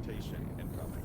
Teleportation incoming.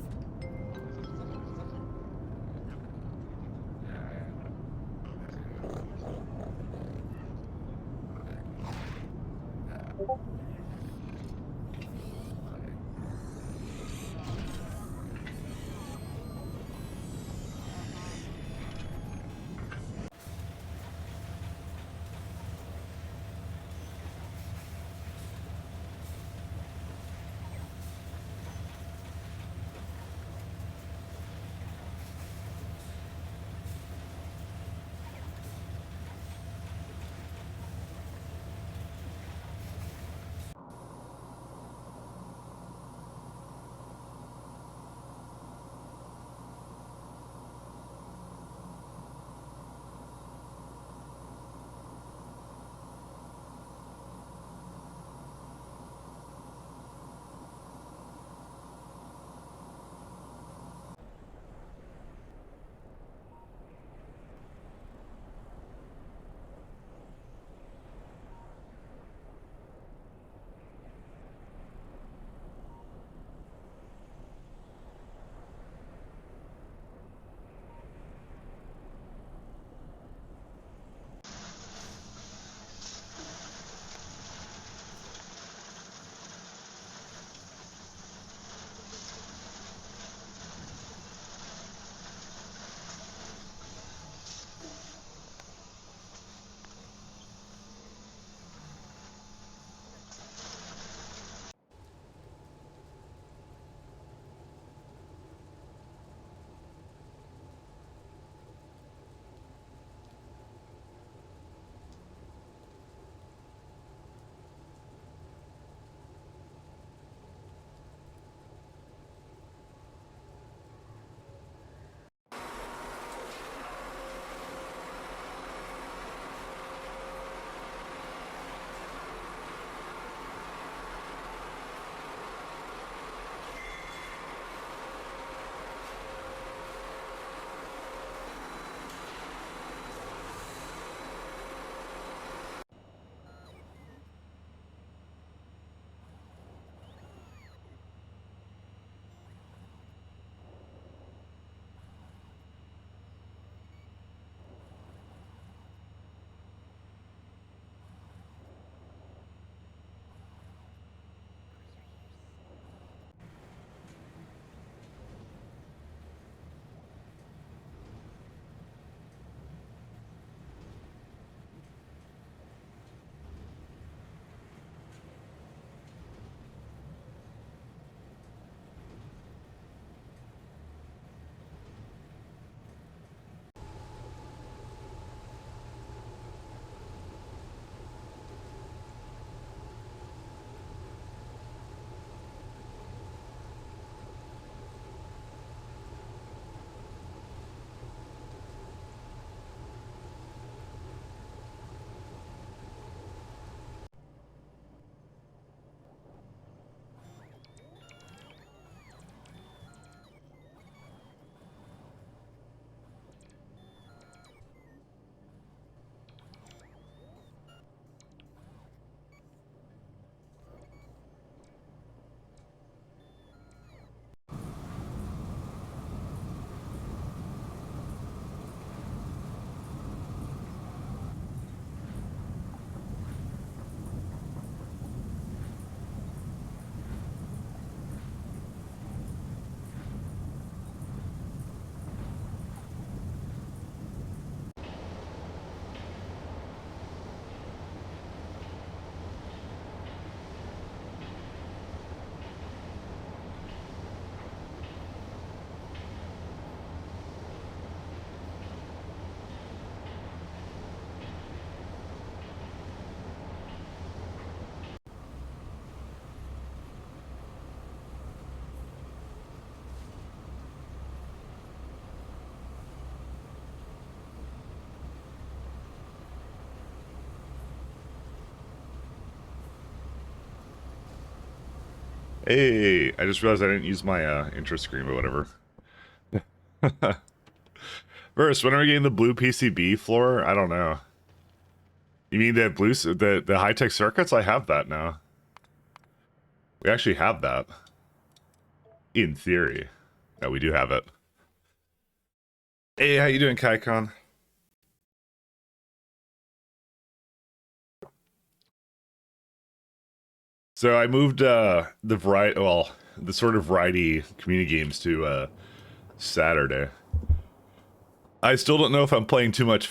Hey, I just realized I didn't use my intro screen, but whatever. First, when are we getting the blue PCB floor? I don't know. You mean the high tech circuits? I have that now. We actually have that. In theory. No, we do have it. Hey, how you doing, KaiCon? So I moved the sort of variety community games to Saturday. I still don't know if I'm playing too much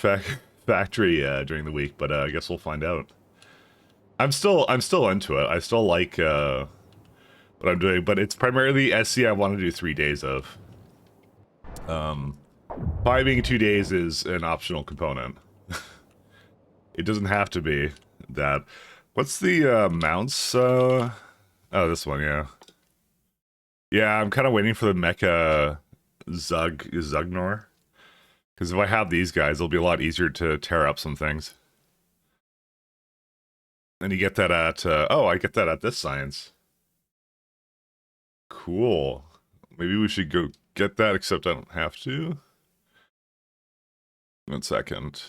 Factory during the week, but I guess we'll find out. I'm still into it. I still like what I'm doing, but it's primarily SC I want to do 3 days of. By being 2 days is an optional component. It doesn't have to be that. What's the mounts? Oh, this one, yeah. Yeah, I'm kind of waiting for the Mecha Zugnor. Because if I have these guys, it'll be a lot easier to tear up some things. And you get that at, oh, I get that at this science. Cool. Maybe we should go get that, except I don't have to. 1 second.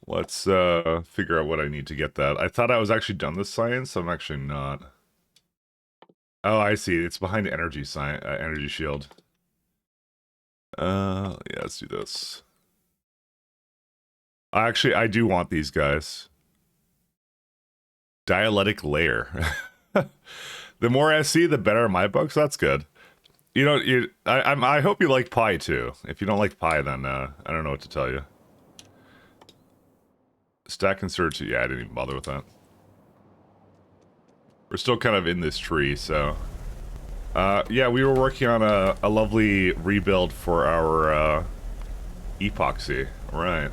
Let's figure out what I need to get that. I thought I was actually done this science, I'm actually not. Oh, I see. It's behind energy energy shield. Yeah, let's do this. Actually, I do want these guys. Dialectic layer. The more SC, the better in my books. That's good. You know, I hope you like pie too. If you don't like pie, then I don't know what to tell you. Stack insert. Yeah, I didn't even bother with that. We're still kind of in this tree, so. Yeah, we were working on a lovely rebuild for our epoxy. Right.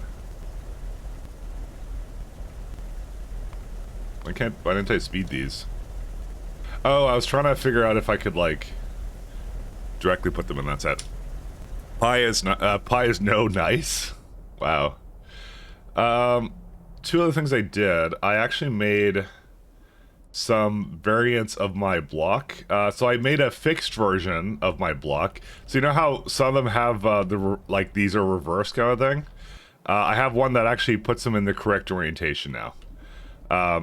Why didn't I speed these? Oh, I was trying to figure out if I could, like, directly put them in that set. Pie is no nice. Wow. Two other things I did. I actually made some variants of my block. So I made a fixed version of my block. So you know how some of them have these are reverse kind of thing? I have one that actually puts them in the correct orientation now.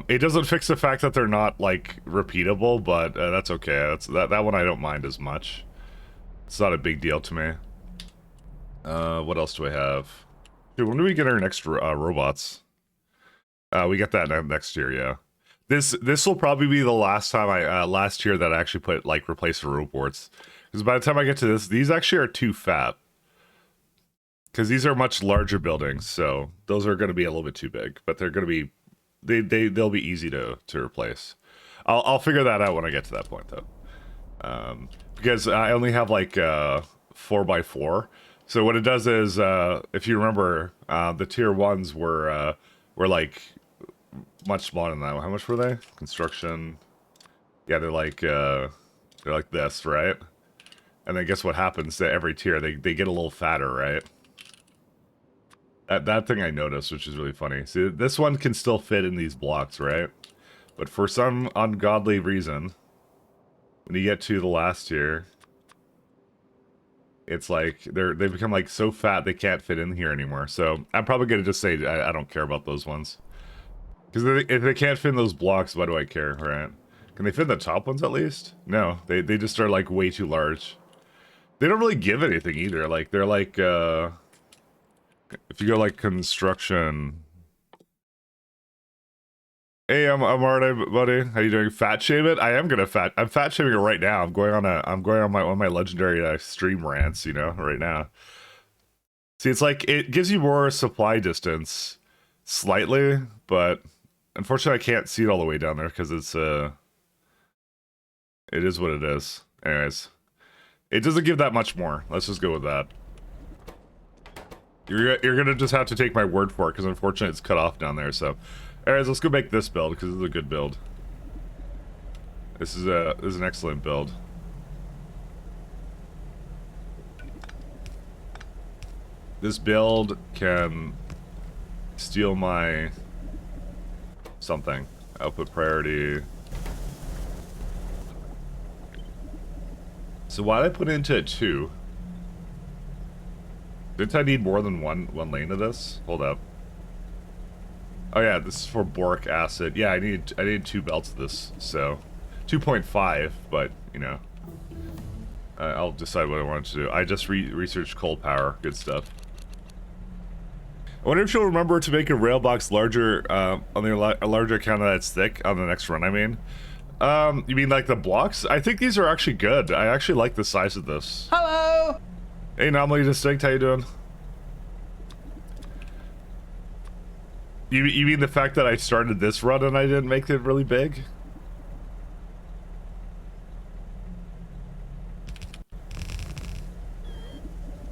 It doesn't fix the fact that they're not, like, repeatable, but that's okay. That one I don't mind as much. It's not a big deal to me. What else do I have? Dude, when do we get our next robots? We get that next year, yeah. This will probably be the last time last year that I actually put, like, replace the robots. Because by the time I get to this, these actually are too fat. Because these are much larger buildings, so those are going to be a little bit too big. But they're going to be... They'll be easy to replace. I'll figure that out when I get to that point, though. Because I only have, like, 4x4. So what it does is, if you remember, the tier 1s were like, much smaller than that. How much were they? Construction. Yeah, they're like this, right? And then guess what happens to every tier? They get a little fatter, right? That thing I noticed, which is really funny. See, this one can still fit in these blocks, right? But for some ungodly reason, when you get to the last tier, it's like they become like so fat they can't fit in here anymore. So I'm probably gonna just say I don't care about those ones. Because if they can't fit in those blocks, why do I care, right? Can they fit in the top ones at least? No, they just are like way too large. They don't really give anything either. Like they're like if you go like construction. Hey, I'm alright, buddy. How you doing? Fat shame it? I'm fat shaming it right now. I'm going on one of my legendary stream rants, you know, right now. See, it's like it gives you more supply distance slightly, but unfortunately I can't see it all the way down there because it is what it is. Anyways, it doesn't give that much more. Let's just go with that. You're gonna just have to take my word for it because unfortunately it's cut off down there. So, anyways, let's go make this build because it's a good build. This is an excellent build. This build can steal my something. Output priority. So why did I put it into 2? Didn't I need more than one lane of this? Hold up. Oh yeah, this is for boric acid. Yeah, I need 2 belts of this, so 2.5, but you know. I'll decide what I want to do. I just researched coal power. Good stuff. I wonder if you'll remember to make a rail box larger, on a larger account that's thick on the next run, I mean. You mean like the blocks? I think these are actually good. I actually like the size of this. Hello! Hey, Anomaly Distinct, how you doing? You mean the fact that I started this run and I didn't make it really big?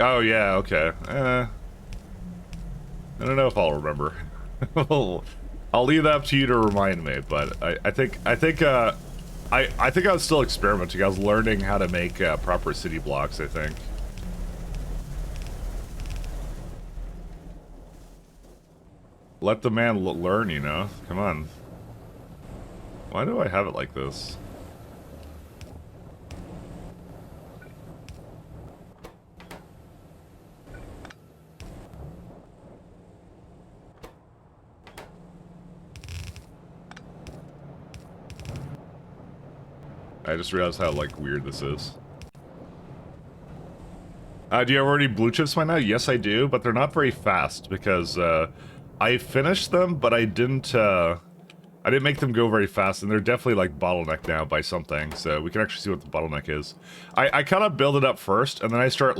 Oh, yeah, okay. I don't know if I'll remember. I'll leave that up to you to remind me, but I think I was still experimenting. I was learning how to make proper city blocks, I think. Let the man learn, you know? Come on. Why do I have it like this? I just realized how, like, weird this is. Do you have already blue chips by now? Yes, I do, but they're not very fast because, I finished them, but I didn't make them go very fast, and they're definitely, like, bottlenecked now by something, so we can actually see what the bottleneck is. I kind of build it up first, and then I start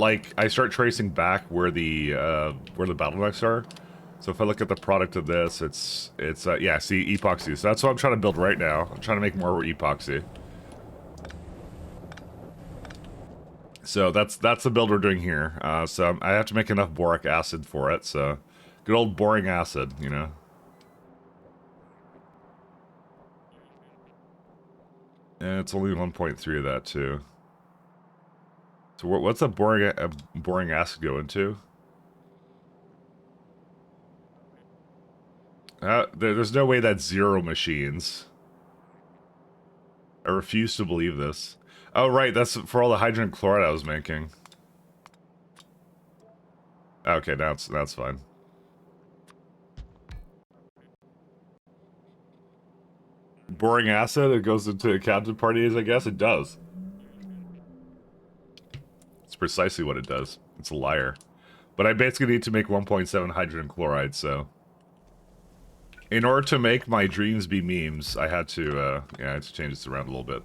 tracing back where the bottlenecks are. So if I look at the product of this, it's yeah, see, epoxy. So that's what I'm trying to build right now. I'm trying to make more epoxy. So that's the build we're doing here. So I have to make enough boric acid for it, so good old boring acid, you know. And it's only 1.3 of that too. So what's a boring acid go into? There's no way that's 0 machines. I refuse to believe this. Oh, right, that's for all the hydrogen chloride I was making. Okay, that's fine. Boring acid, it goes into captain parties, I guess? It does. It's precisely what it does. It's a liar. But I basically need to make 1.7 hydrogen chloride, so... In order to make my dreams be memes, I had to, yeah, I had to change this around a little bit.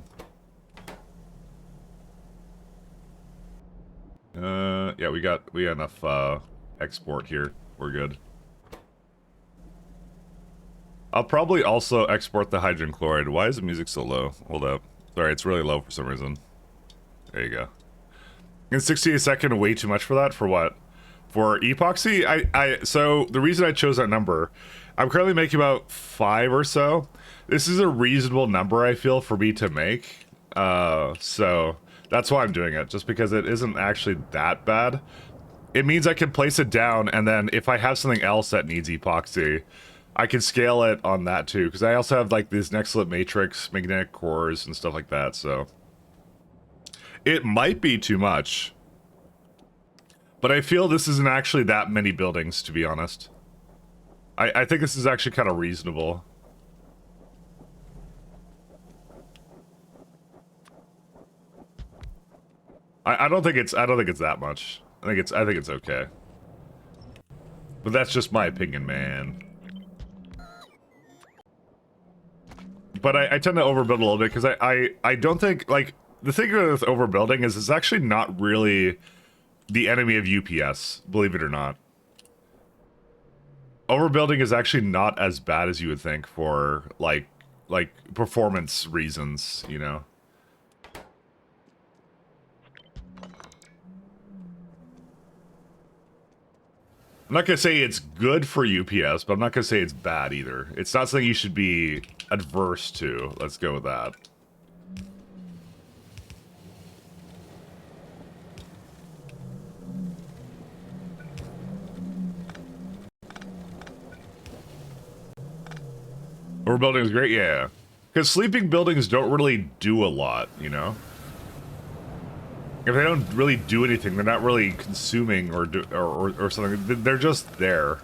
Yeah, we got enough, export here. We're good. I'll probably also export the hydrogen chloride. Why is the music so low? Hold up. Sorry, it's really low for some reason. There you go. And 60 a second, way too much for that? For what? For epoxy? So, the reason I chose that number, I'm currently making about 5 or so. This is a reasonable number, I feel, for me to make. So, that's why I'm doing it, just because it isn't actually that bad. It means I can place it down, and then if I have something else that needs epoxy, I can scale it on that too, because I also have like this Nextlit matrix, magnetic cores, and stuff like that, so... It might be too much. But I feel this isn't actually that many buildings, to be honest. I think this is actually kind of reasonable. I don't think it's that much. I think it's okay. But that's just my opinion, man. But I tend to overbuild a little bit because I don't think, like, the thing with overbuilding is it's actually not really the enemy of UPS, believe it or not. Overbuilding is actually not as bad as you would think for, like performance reasons, you know? I'm not gonna say it's good for UPS, but I'm not gonna say it's bad either. It's not something you should be adverse to. Let's go with that. Overbuilding is great, yeah. Because sleeping buildings don't really do a lot, you know? If they don't really do anything, they're not really consuming or something. They're just there.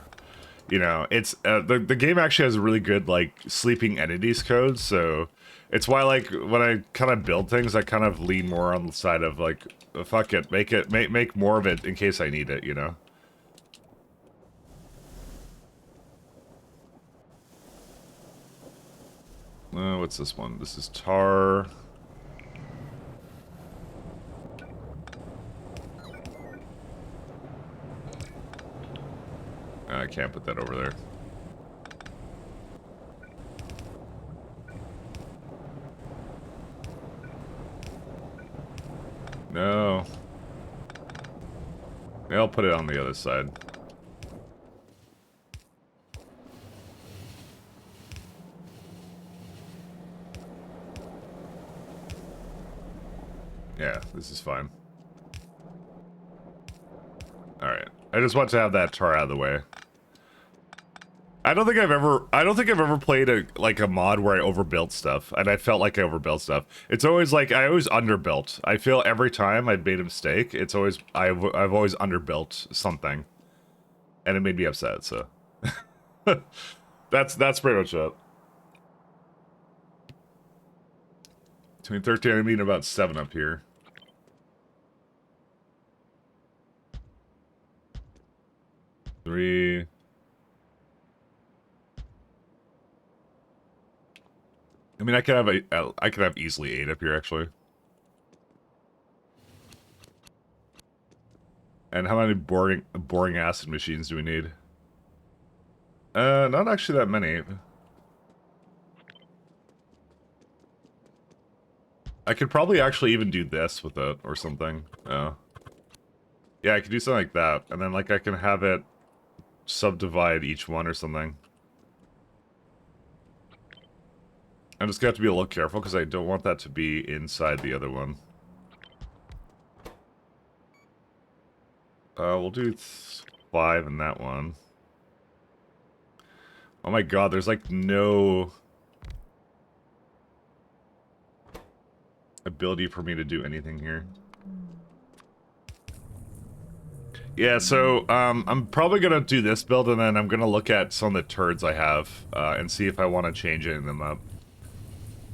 You know, it's the game actually has a really good like sleeping entities code, so it's why like when I kind of build things, I kind of lean more on the side of like, fuck it, make more of it in case I need it, you know. What's this one? This is tar. I can't put that over there. No. Yeah, I'll put it on the other side. Yeah, this is fine. Alright. I just want to have that tar out of the way. I don't think I've ever played a mod where I overbuilt stuff, and I felt like I overbuilt stuff. It's always like I always underbuilt. I feel every time I've made a mistake, it's always I've always underbuilt something, and it made me upset. So that's pretty much it. Between 13, I mean about 7 up here. Three. I mean, I could have easily 8 up here actually. And how many boring acid machines do we need? Not actually that many. I could probably actually even do this with it or something. Oh. Yeah, I could do something like that, and then like I can have it subdivide each one or something. I'm just gonna have to be a little careful because I don't want that to be inside the other one. We'll do 5 in that one. Oh my god, there's like no ability for me to do anything here. Yeah, so I'm probably gonna do this build and then I'm gonna look at some of the turds I have and see if I want to change any of them up.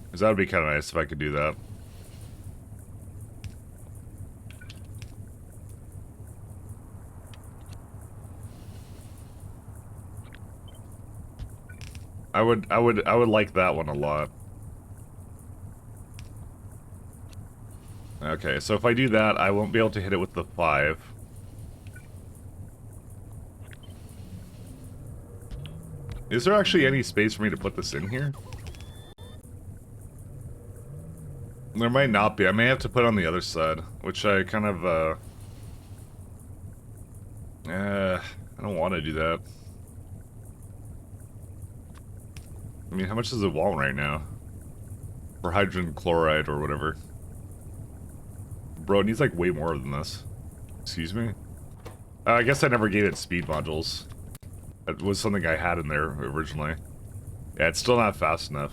Because that would be kind of nice if I could do that. I would like that one a lot. Okay, so if I do that, I won't be able to hit it with the 5. Is there actually any space for me to put this in here? There might not be. I may have to put it on the other side, which I kind of, I don't want to do that. I mean, how much does it want right now? For hydrogen chloride or whatever. Bro, it needs like way more than this. Excuse me? I guess I never gave it speed modules. That was something I had in there originally. Yeah, it's still not fast enough.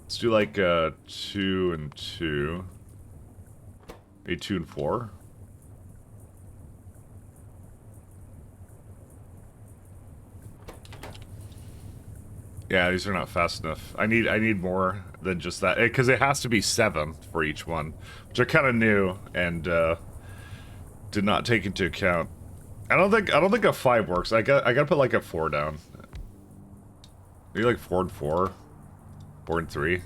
Let's do like 2 and 2. Maybe 2 and 4. Yeah, these are not fast enough. I need more than just that, because it has to be 7 for each one, which I kind of knew and did not take into account. I don't think a 5 works. I gotta put like a 4 down. Maybe like 4 and 4, 4 and 3.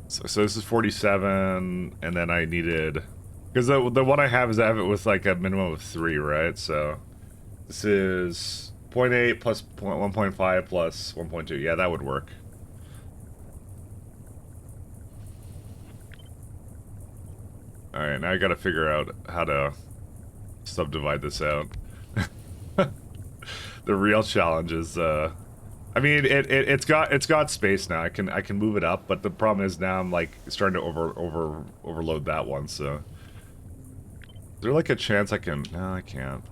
So this is 47, and then I needed, because the one I have is I have it with like a minimum of 3, right? So this is 0.8 plus 1.5 plus 1.2. Yeah, that would work. Alright, now I gotta figure out how to subdivide this out. The real challenge is, I mean, it's got space now. I can move it up, but the problem is now I'm like starting to overload that one. So, is there like a chance I can? No, I can't.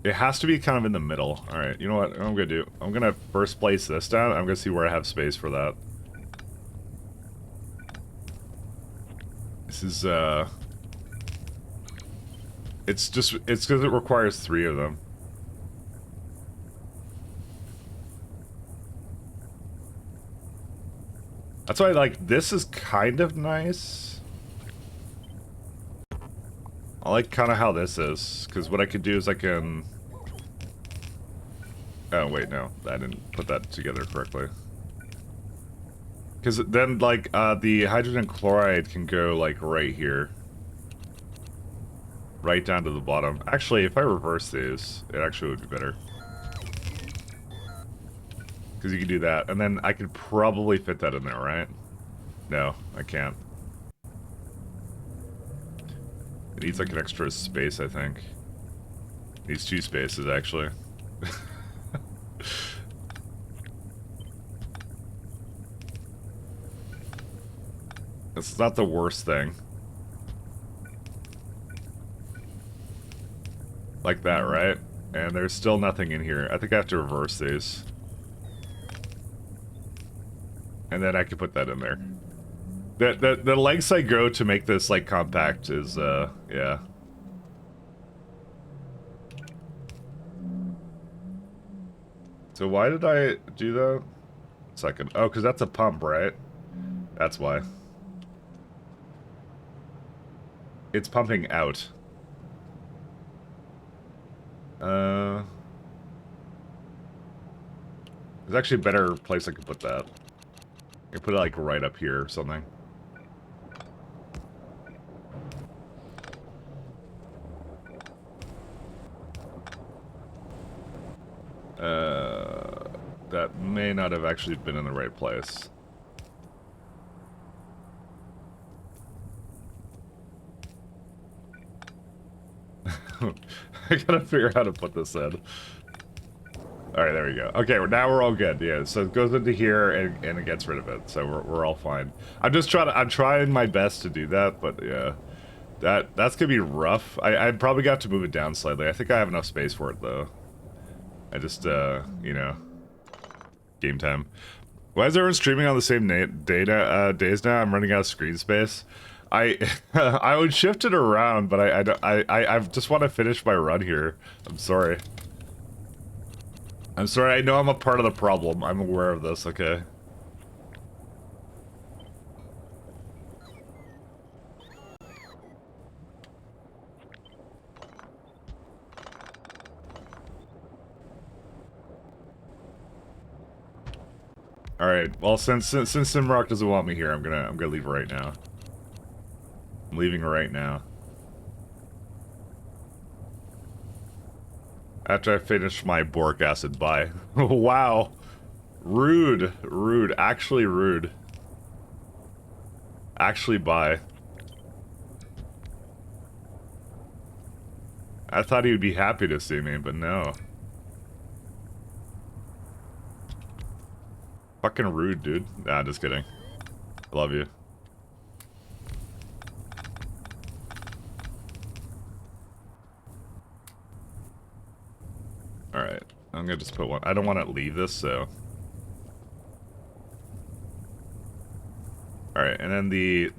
It has to be kind of in the middle. All right, you know what I'm gonna do? I'm gonna first place this down. I'm gonna see where I have space for that. This is, it's because it requires 3 of them. That's why, like, this is kind of nice. I like kind of how this is, because what I could do is I can... Oh, wait, no. I didn't put that together correctly. Because then, like, the hydrogen chloride can go, like, right here. Right down to the bottom. Actually, if I reverse these, it actually would be better. Because you can do that. And then I could probably fit that in there, right? No, I can't. It needs, like, an extra space, I think. It needs 2 spaces, actually. It's not the worst thing. Like that, right? And there's still nothing in here. I think I have to reverse these. And then I can put that in there. The lengths I go to make this, like, compact is, yeah. So why did I do that? Second. Oh, because that's a pump, right? That's why. It's pumping out. There's actually a better place I could put that. I could put it, like, right up here or something. That may not have actually been in the right place. I gotta figure out how to put this in. Alright, there we go. Okay, now we're all good. Yeah, so it goes into here and it gets rid of it. So we're all fine. I'm trying my best to do that, but yeah. That's gonna be rough. I probably got to move it down slightly. I think I have enough space for it though. I just you know, game time. Why is everyone streaming on the same days now? I'm running out of screen space. I would shift it around, but I just want to finish my run here. I'm sorry. I'm sorry. I know I'm a part of the problem. I'm aware of this. Okay. All right. Well, since Simrock doesn't want me here, I'm gonna leave right now. I'm leaving right now. After I finish my boric acid, bye. Wow. Rude. Rude. Actually rude. Actually bye. I thought he would be happy to see me, but no. Fucking rude, dude. Nah, just kidding. I love you. Alright. I'm gonna just put one. I don't want to leave this, so... Alright, and then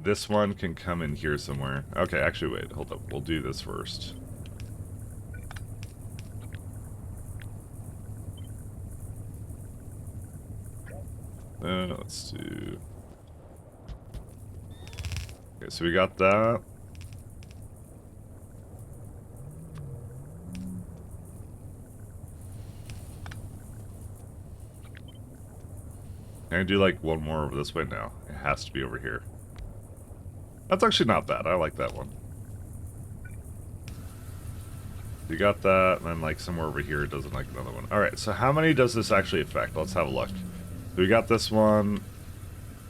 this one can come in here somewhere. Okay, actually, wait. Hold up. We'll do this first. Let's do... Okay, so we got that. Can I do, like, one more over this way? No. It has to be over here. That's actually not bad. I like that one. You got that, and then, like, somewhere over here it doesn't like another one. Alright, so how many does this actually affect? Let's have a look. So we got this one,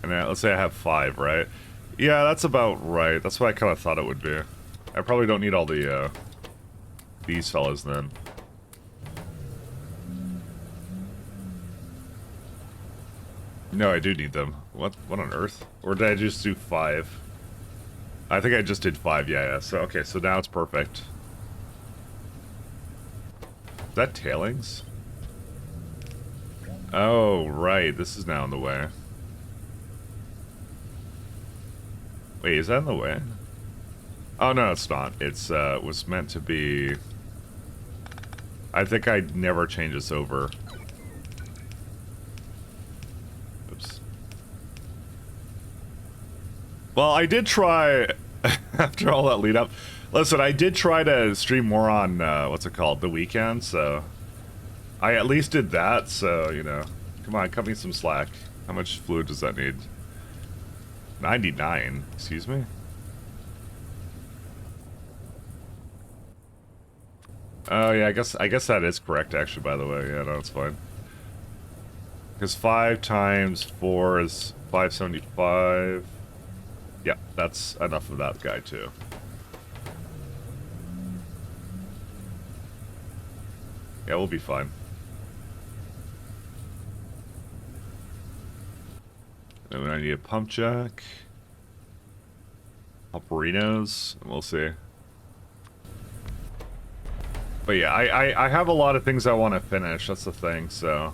and then, let's say I have 5, right? Yeah, that's about right. That's what I kind of thought it would be. I probably don't need all the, these fellas then. No, I do need them. What on earth? Or did I just do 5? I think I just did 5, yeah. So, okay, so now it's perfect. Is that tailings? Oh, right. This is now in the way. Wait, is that in the way? Oh, no, it's not. It's, was meant to be... I think I'd never change this over. Oops. Well, I did try, after all that lead up, listen, I did try to stream more on, what's it called, the weekend, so... I at least did that, so, you know. Come on, cut me some slack. How much fluid does that need? 99, excuse me? Oh, yeah, I guess that is correct, actually, by the way. Yeah, no, it's fine. Because 5 times 4 is 575. Yeah, that's enough of that guy, too. Yeah, we'll be fine. Then I need a pump jack. Opperinos, and we'll see. But yeah, I have a lot of things I want to finish, that's the thing, so...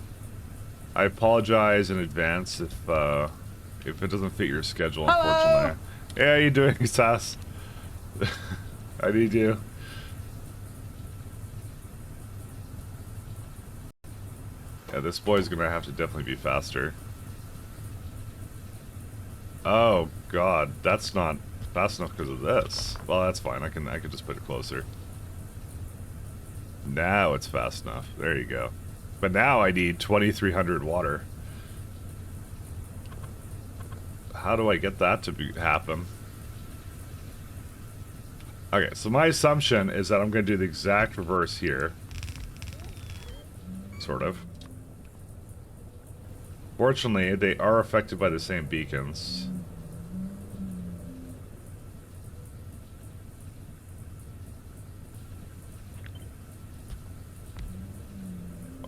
I apologize in advance if it doesn't fit your schedule, unfortunately. Hello! Yeah, how you doing, Sass? I need you. Yeah, this boy's gonna have to definitely be faster. Oh, God, that's not fast enough because of this. Well, that's fine, I can just put it closer. Now it's fast enough. There you go. But now I need 2,300 water. How do I get that to happen? Okay, so my assumption is that I'm going to do the exact reverse here. Sort of. Fortunately, they are affected by the same beacons.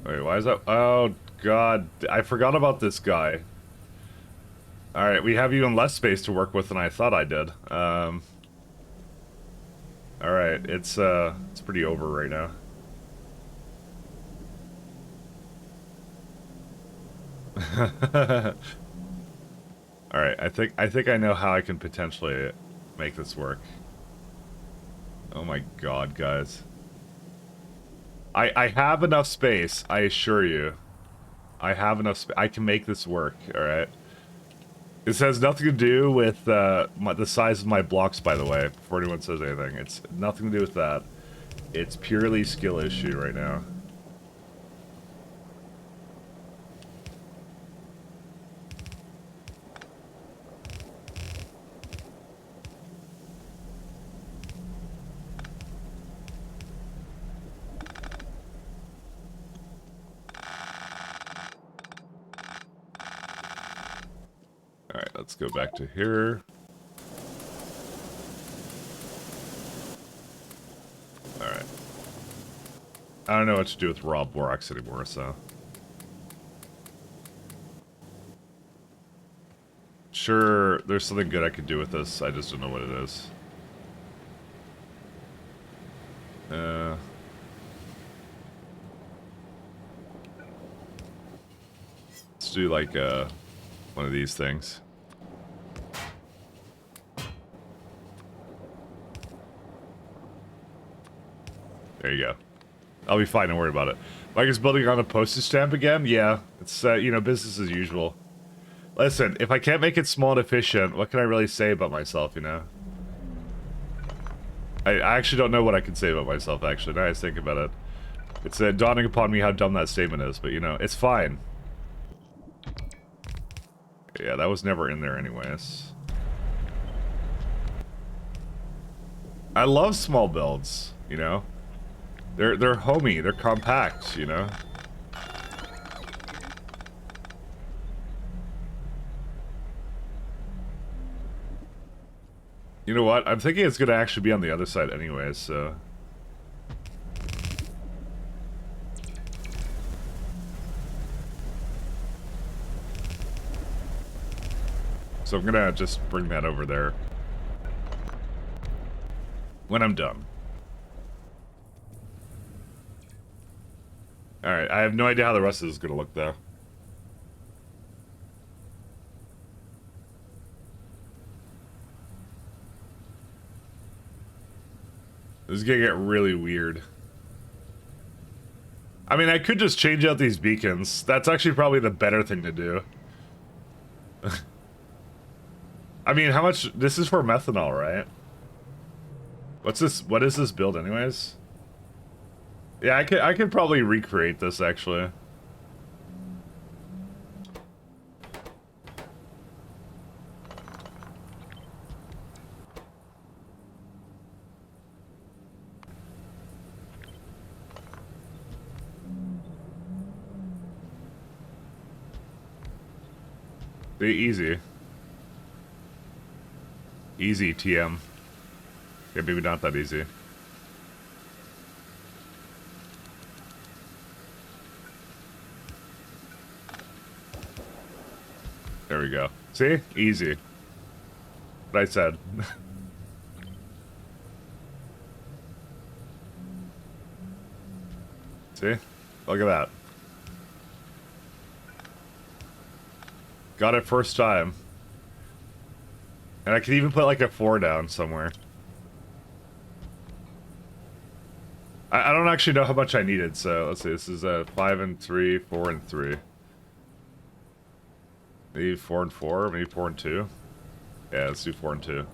Wait, why is that? Oh, God. I forgot about this guy. Alright, we have even less space to work with than I thought I did. Alright, it's pretty over right now. Alright, I think I know how I can potentially make this work. Oh my God, guys. I have enough space, I assure you. I have enough space. I can make this work, alright? This has nothing to do with the size of my blocks, by the way, before anyone says anything. It's nothing to do with that. It's purely skill issue right now. Alright, let's go back to here. Alright. I don't know what to do with raw borax anymore, so... Sure, there's something good I could do with this, I just don't know what it is. Let's do like, one of these things. There you go. I'll be fine, don't worry about it. Mike is building on a postage stamp again? Yeah, it's, you know, business as usual. Listen, if I can't make it small and efficient, what can I really say about myself, you know? I actually don't know what I can say about myself, actually, now I think about it. It's dawning upon me how dumb that statement is, but, you know, it's fine. Yeah, that was never in there anyways. I love small builds, you know? They're homey, they're compact, you know? You know what? I'm thinking it's gonna actually be on the other side anyways, so... So I'm gonna just bring that over there. When I'm done. Alright, I have no idea how the rest of this is gonna look, though. This is gonna get really weird. I mean, I could just change out these beacons. That's actually probably the better thing to do. I mean, how much... This is for methanol, right? What's this? What is this build anyways? Yeah, I could probably recreate this, actually. Easy. Easy, TM. Yeah, maybe not that easy. There we go. See? Easy. What I said. See? Look at that. Got it first time. And I could even put like a 4 down somewhere. I don't actually know how much I needed, so let's see. This is 5 and 3, 4 and 3. Maybe 4 and 4, maybe 4 and 2. Yeah, let's do 4 and 2.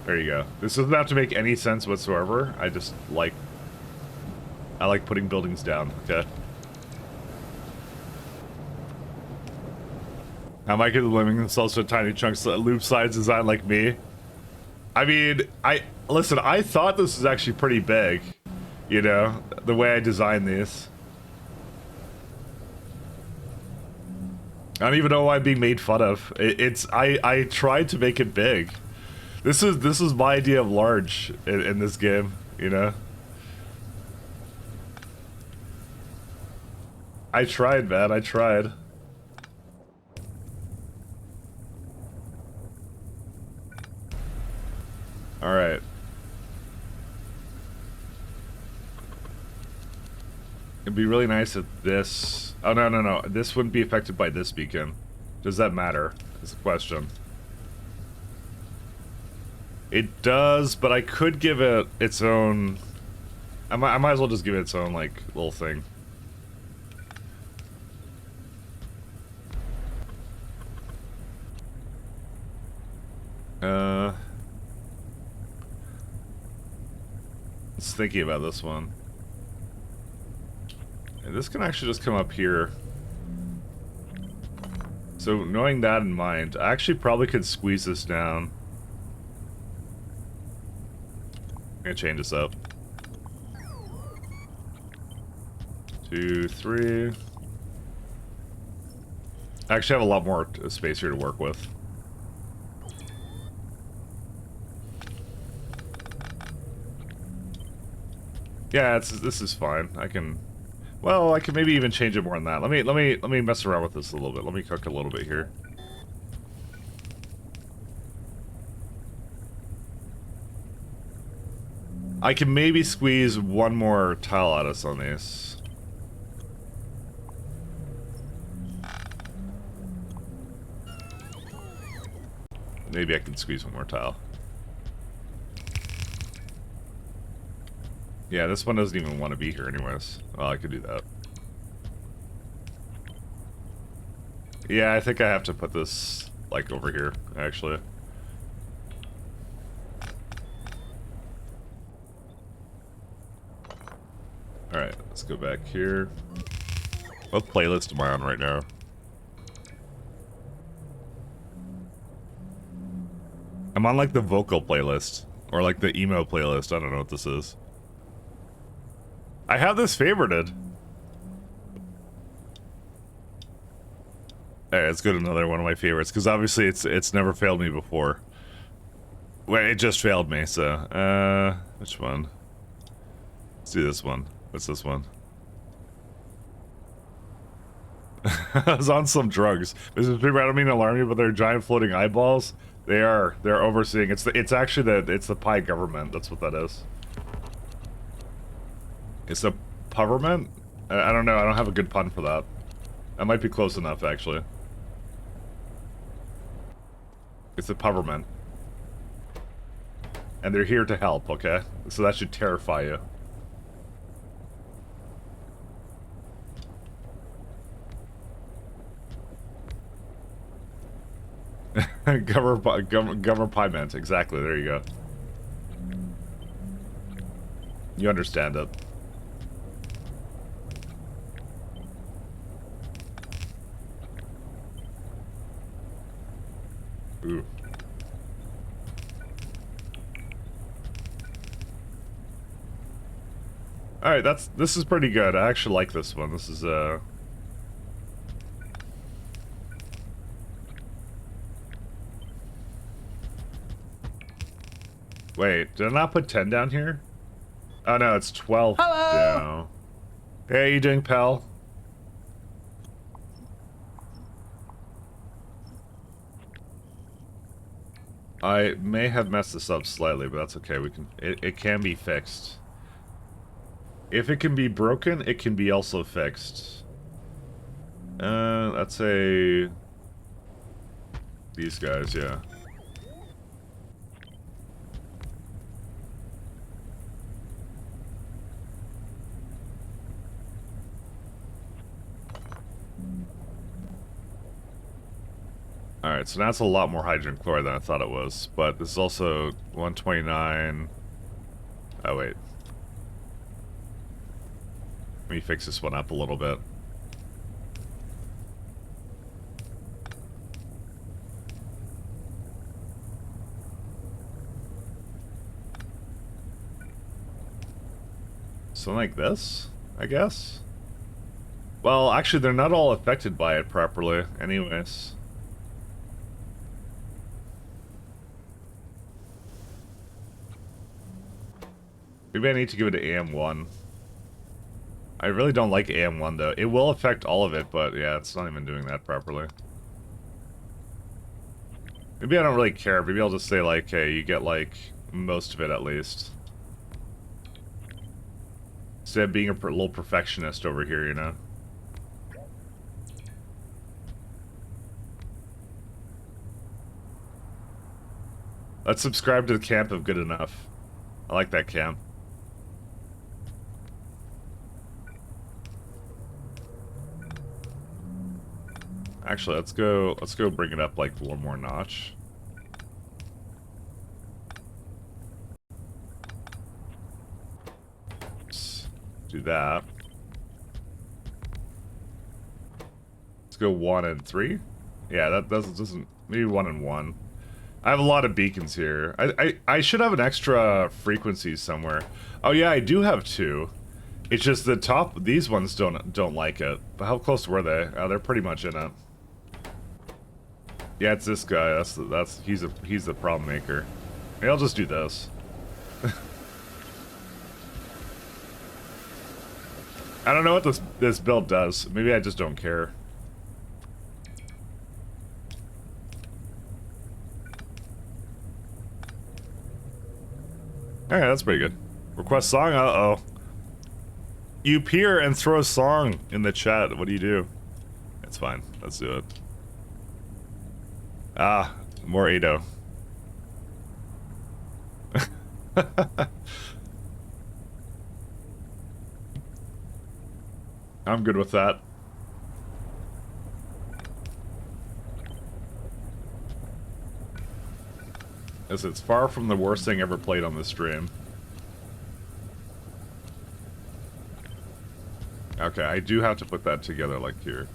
There you go. This doesn't have to make any sense whatsoever. I just like... I like putting buildings down, okay? How Mike is limiting themselves to tiny chunks loop size design like me. I mean, listen, I thought this was actually pretty big, you know, the way I designed these. I don't even know why I'm being made fun of. I tried to make it big. This is my idea of large in this game, you know. I tried, man. I tried. All right. It'd be really nice if this... Oh, no. This wouldn't be affected by this beacon. Does that matter? Is the question. It does, but I could give it its own... I might as well just give it its own, like, little thing. Just thinking about this one. And this can actually just come up here. So knowing that in mind, I actually probably could squeeze this down. I'm gonna change this up. 2, 3. I actually have a lot more space here to work with. Yeah, this is fine. I can, well, I can maybe even change it more than that. Let me mess around with this a little bit. Let me cook a little bit here. I can maybe squeeze one more tile out of some of these. Maybe I can squeeze one more tile. Yeah, this one doesn't even want to be here anyways. Well, I could do that. Yeah, I think I have to put this, like, over here, actually. Alright, let's go back here. What playlist am I on right now? I'm on, like, the vocal playlist. Or, like, the emo playlist. I don't know what this is. I have this favorited. Alright, let's go to another one of my favorites, because obviously it's never failed me before. Well, it just failed me, so, which one? Let's do this one. What's this one? I was on some drugs. This is people, I don't mean to alarm you, but they're giant floating eyeballs. They're overseeing. It's actually the pie government. That's what that is. It's the pufferment? I don't know. I don't have a good pun for that. That might be close enough, actually. It's a peppermint. And they're here to help, okay? So that should terrify you. Governor Piment, exactly, there you go. You understand it. Ooh. Alright, this is pretty good. I actually like this one. This is, Wait, did I not put 10 down here? Oh no, it's 12 down. Hey, how you doing, pal? I may have messed this up slightly, but that's okay. We can. It can be fixed. If it can be broken, it can be also fixed. Let's say these guys, yeah. Alright, so that's a lot more hydrogen chloride than I thought it was. But this is also 129. Oh, wait. Let me fix this one up a little bit. Something like this, I guess? Well, actually, they're not all affected by it properly, anyways. Maybe I need to give it to AM1. I really don't like AM1, though. It will affect all of it, but yeah, it's not even doing that properly. Maybe I don't really care. Maybe I'll just say, like, hey, you get, like, most of it at least. Instead of being a little perfectionist over here, you know? Let's subscribe to the camp of good enough. I like that camp. Actually, let's go bring it up like one more notch. Let's do that. Let's go 1 and 3. Yeah, that doesn't maybe 1 and 1. I have a lot of beacons here. I should have an extra frequency somewhere. Oh yeah, I do have 2. It's just the top, these ones don't like it. But how close were they? Oh, they're pretty much in it. Yeah, it's this guy. He's the problem maker. Maybe I'll just do this. I don't know what this build does. Maybe I just don't care. Alright, that's pretty good. Request song? Uh-oh. You peer and throw a song in the chat. What do you do? It's fine. Let's do it. Ah, more Ado. I'm good with that. As it's far from the worst thing ever played on this stream. Okay, I do have to put that together like here.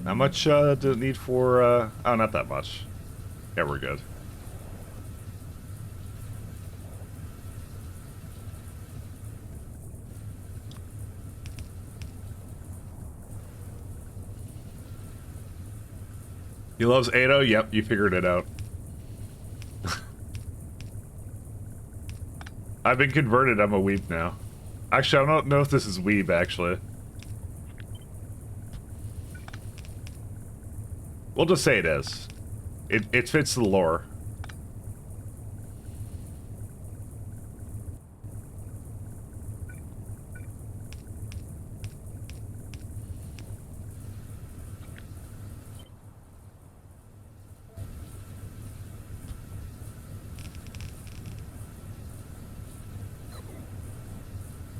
How much do it need for, oh, not that much. Yeah, we're good. He loves Ado? Yep, you figured it out. I've been converted, I'm a weeb now. Actually, I don't know if this is weeb, actually. We'll just say it is. It fits the lore.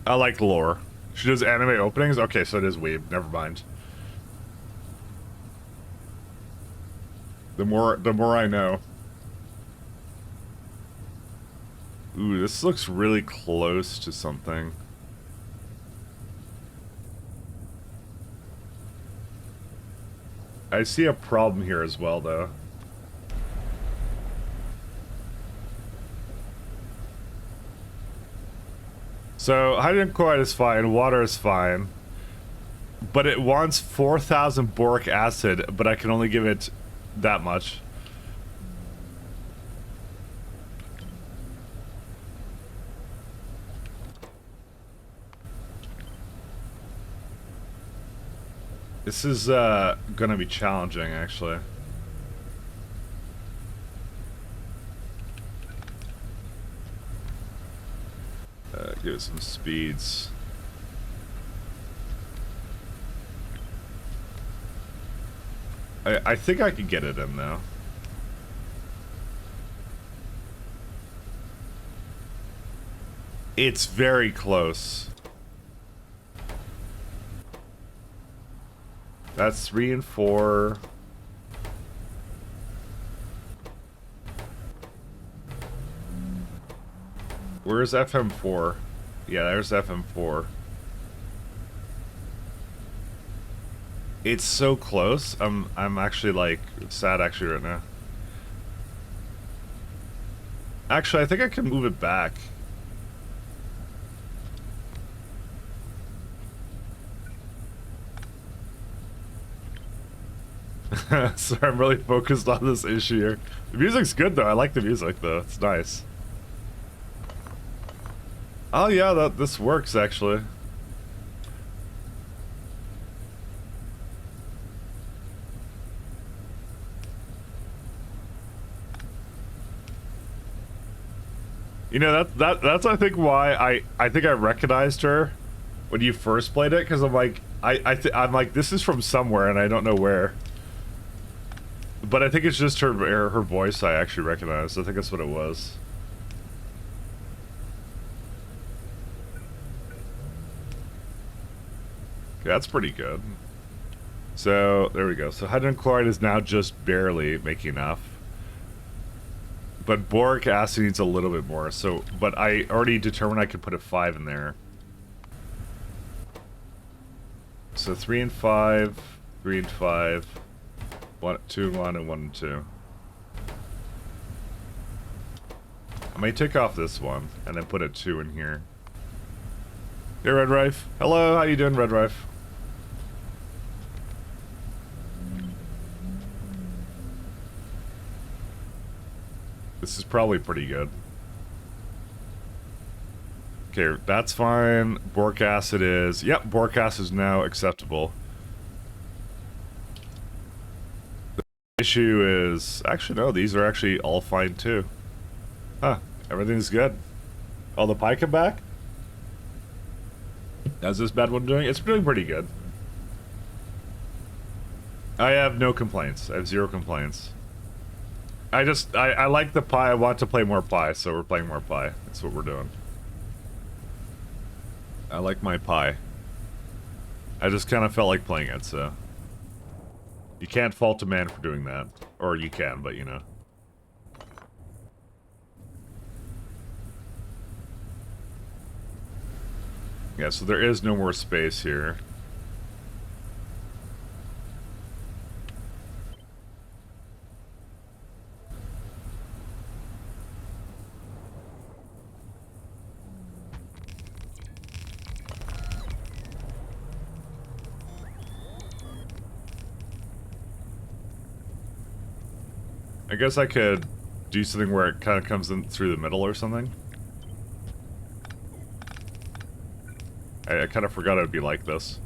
I like lore. She does anime openings? Okay, so it is weeb. Never mind. The more I know. Ooh, this looks really close to something. I see a problem here as well, though. So, hydrogen chloride is fine, water is fine. But it wants 4,000 boric acid, but I can only give it that much. This is gonna be challenging, actually. Give it some speeds. I think I could get it in, though. It's very close. That's 3 and 4. Where's FM4? Yeah, there's FM4. It's so close. I'm actually like sad actually right now. Actually, I think I can move it back. So I'm really focused on this issue here. The music's good though. I like the music though. It's nice. Oh yeah, this works actually. You know, that's I think why I think I recognized her when you first played it, because I'm like I'm like, this is from somewhere and I don't know where. But I think it's just her voice I actually recognized. I think that's what it was. Okay, that's pretty good. So there we go. So hydrogen chloride is now just barely making enough. But boric acid needs a little bit more, so, but I already determined I could put a 5 in there. So 3 and 5, 3 and 5, 1, 2 and 1, and 1 and 2. I may take off this one, and then put a 2 in here. Hey, Red Rife. Hello, how you doing, Red Rife? This is probably pretty good. Okay, that's fine. Boric acid is... Yep, boric acid is now acceptable. The issue is... Actually, no, these are actually all fine, too. Huh, everything's good. Oh, the pie come back? How's this bad one doing? It's doing pretty good. I have no complaints. I have 0 complaints. I like the pie. I want to play more pie, so we're playing more pie. That's what we're doing. I like my pie. I just kind of felt like playing it, so... You can't fault a man for doing that. Or you can, but you know. Yeah, so there is no more space here. I guess I could do something where it kind of comes in through the middle or something. I kind of forgot it would be like this.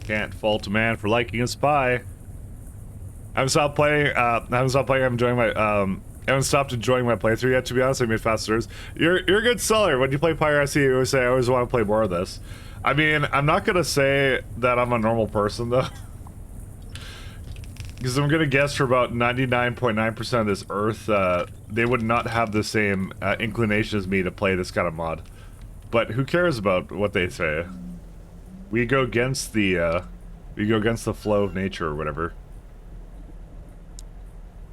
Can't fault a man for liking his pie. I haven't stopped playing. I'm enjoying my. I haven't stopped enjoying my playthrough yet. To be honest, I made fasters. You're a good seller. When you play Piracy, you always say, "I always want to play more of this." I mean, I'm not gonna say that I'm a normal person though. Because I'm gonna guess for about 99.9% of this Earth, they would not have the same inclination as me to play this kind of mod. But who cares about what they say? We go against the flow of nature or whatever.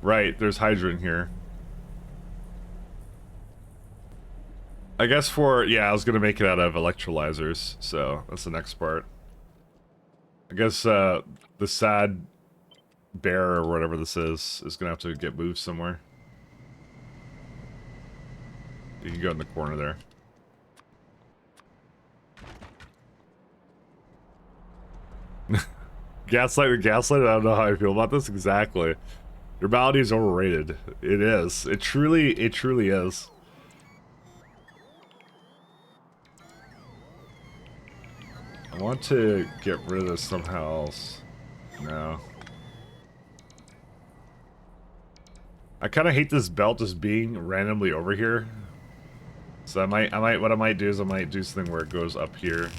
Right, there's hydrogen here. I guess yeah, I was gonna make it out of electrolyzers, so that's the next part. I guess, the sad bear or whatever this is gonna have to get moved somewhere. You can go in the corner there. Gaslight, I don't know how I feel about this exactly. Your malady is overrated. It is. It truly is. I want to get rid of this somehow else. No. I kind of hate this belt just being randomly over here. So what I might do is I might do something where it goes up here.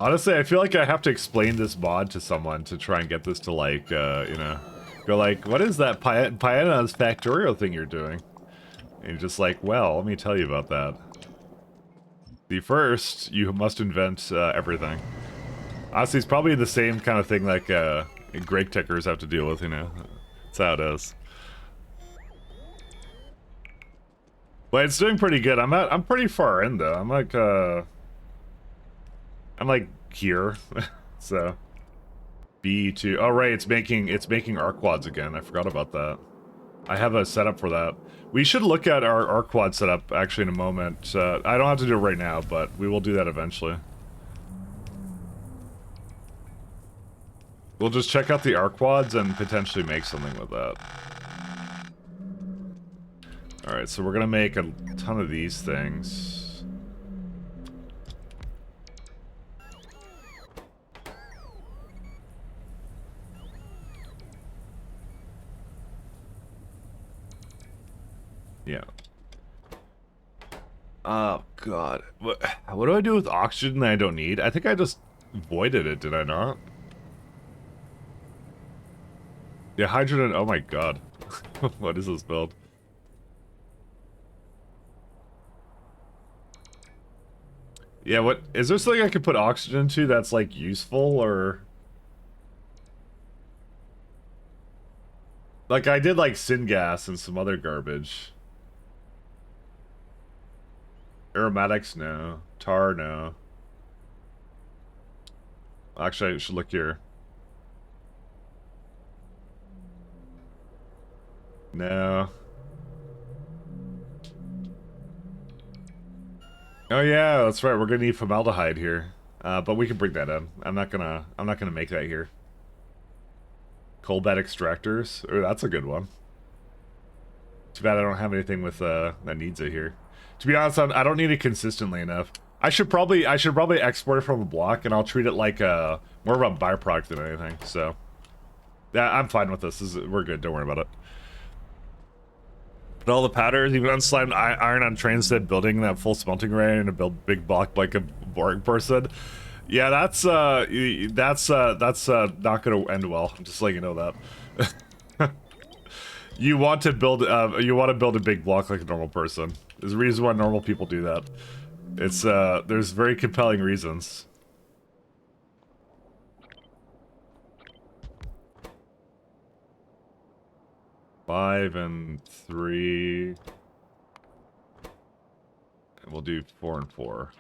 Honestly, I feel like I have to explain this mod to someone to try and get this to, like, you know, go like, what is that Pyanodons Factorio thing you're doing? And you're just like, well, let me tell you about that. First, you must invent everything. Honestly, it's probably the same kind of thing like Greg Tickers have to deal with, you know? That's how it is. But it's doing pretty good. I'm pretty far in though. I'm like here. So B2. Oh right, it's making arc quads again. I forgot about that. I have a setup for that. We should look at our arc quad setup actually in a moment. I don't have to do it right now, but we will do that eventually. We'll just check out the arc quads and potentially make something with that. Alright, so we're gonna make a ton of these things. Yeah. Oh, God. What do I do with oxygen that I don't need? I think I just voided it, did I not? Yeah, hydrogen. Oh my God. What is this build? Yeah, what is there something I could put oxygen to that's like useful or like I did like syngas and some other garbage. Aromatics, no. Tar, no. Actually, I should look here. No. Oh yeah, that's right. We're gonna need formaldehyde here, but we can bring that in. I'm not gonna make that here. Coal bed extractors. Oh, that's a good one. Too bad I don't have anything with that needs it here. To be honest, I don't need it consistently enough. I should probably export it from a block, and I'll treat it like more of a byproduct than anything. So, yeah, I'm fine with this. We're good. Don't worry about it. But all the powders, even unslimed iron on trains, instead building that full smelting array and a big block like a boring person. Yeah, that's not gonna end well. I'm just letting you know that. You want to build a big block like a normal person. There's a reason why normal people do that. It's there's very compelling reasons. Five and 3. And we'll do 4 and 4.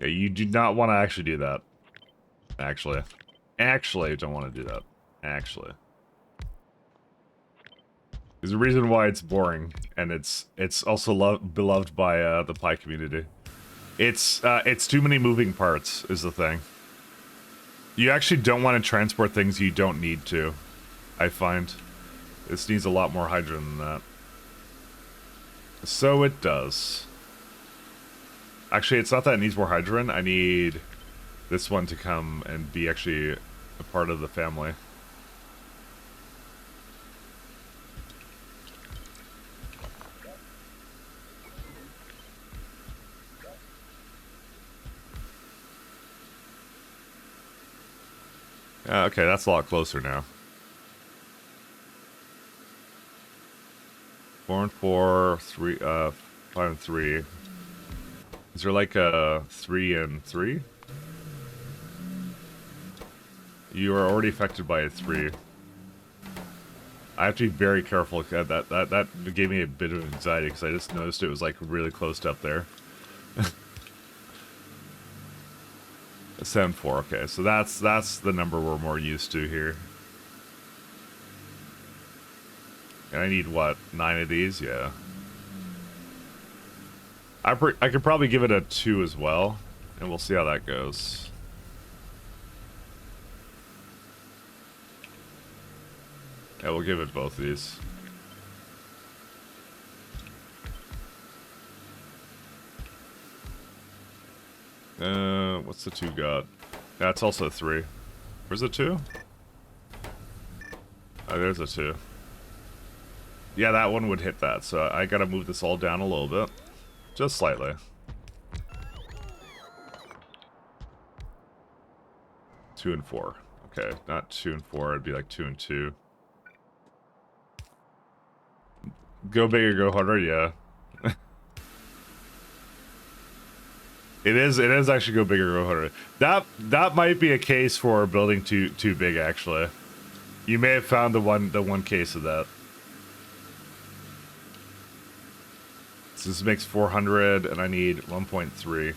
Yeah, you do not want to actually do that. Actually, don't want to do that. Actually. There's a reason why it's boring, and it's also beloved by the pie community. It's too many moving parts is the thing. You actually don't want to transport things you don't need to, I find. This needs a lot more hydrogen than that. So it does. Actually, it's not that it needs more hydrogen. I need this one to come and be actually a part of the family. Okay, that's a lot closer now. 4 and 4, 3, 5 and 3. Is there like a 3 and 3? You are already affected by a 3. I have to be very careful. That gave me a bit of anxiety because I just noticed it was like really close to up there. 7-4. Okay, so that's the number we're more used to here. And I need what, 9 of these? Yeah. I could probably give it a 2 as well, and we'll see how that goes. Yeah, we'll give it both of these. What's the 2 got? Yeah, it's also a 3. Where's the 2? Oh, there's a 2. Yeah, that one would hit that, so I gotta move this all down a little bit. Just slightly. Two and 4. Okay, not 2 and 4, it'd be like 2 and 2. Go big or go harder, yeah. It is actually go big or go harder. That might be a case for building too big, actually. You may have found the one case of that. So this makes 400, and I need 1.3.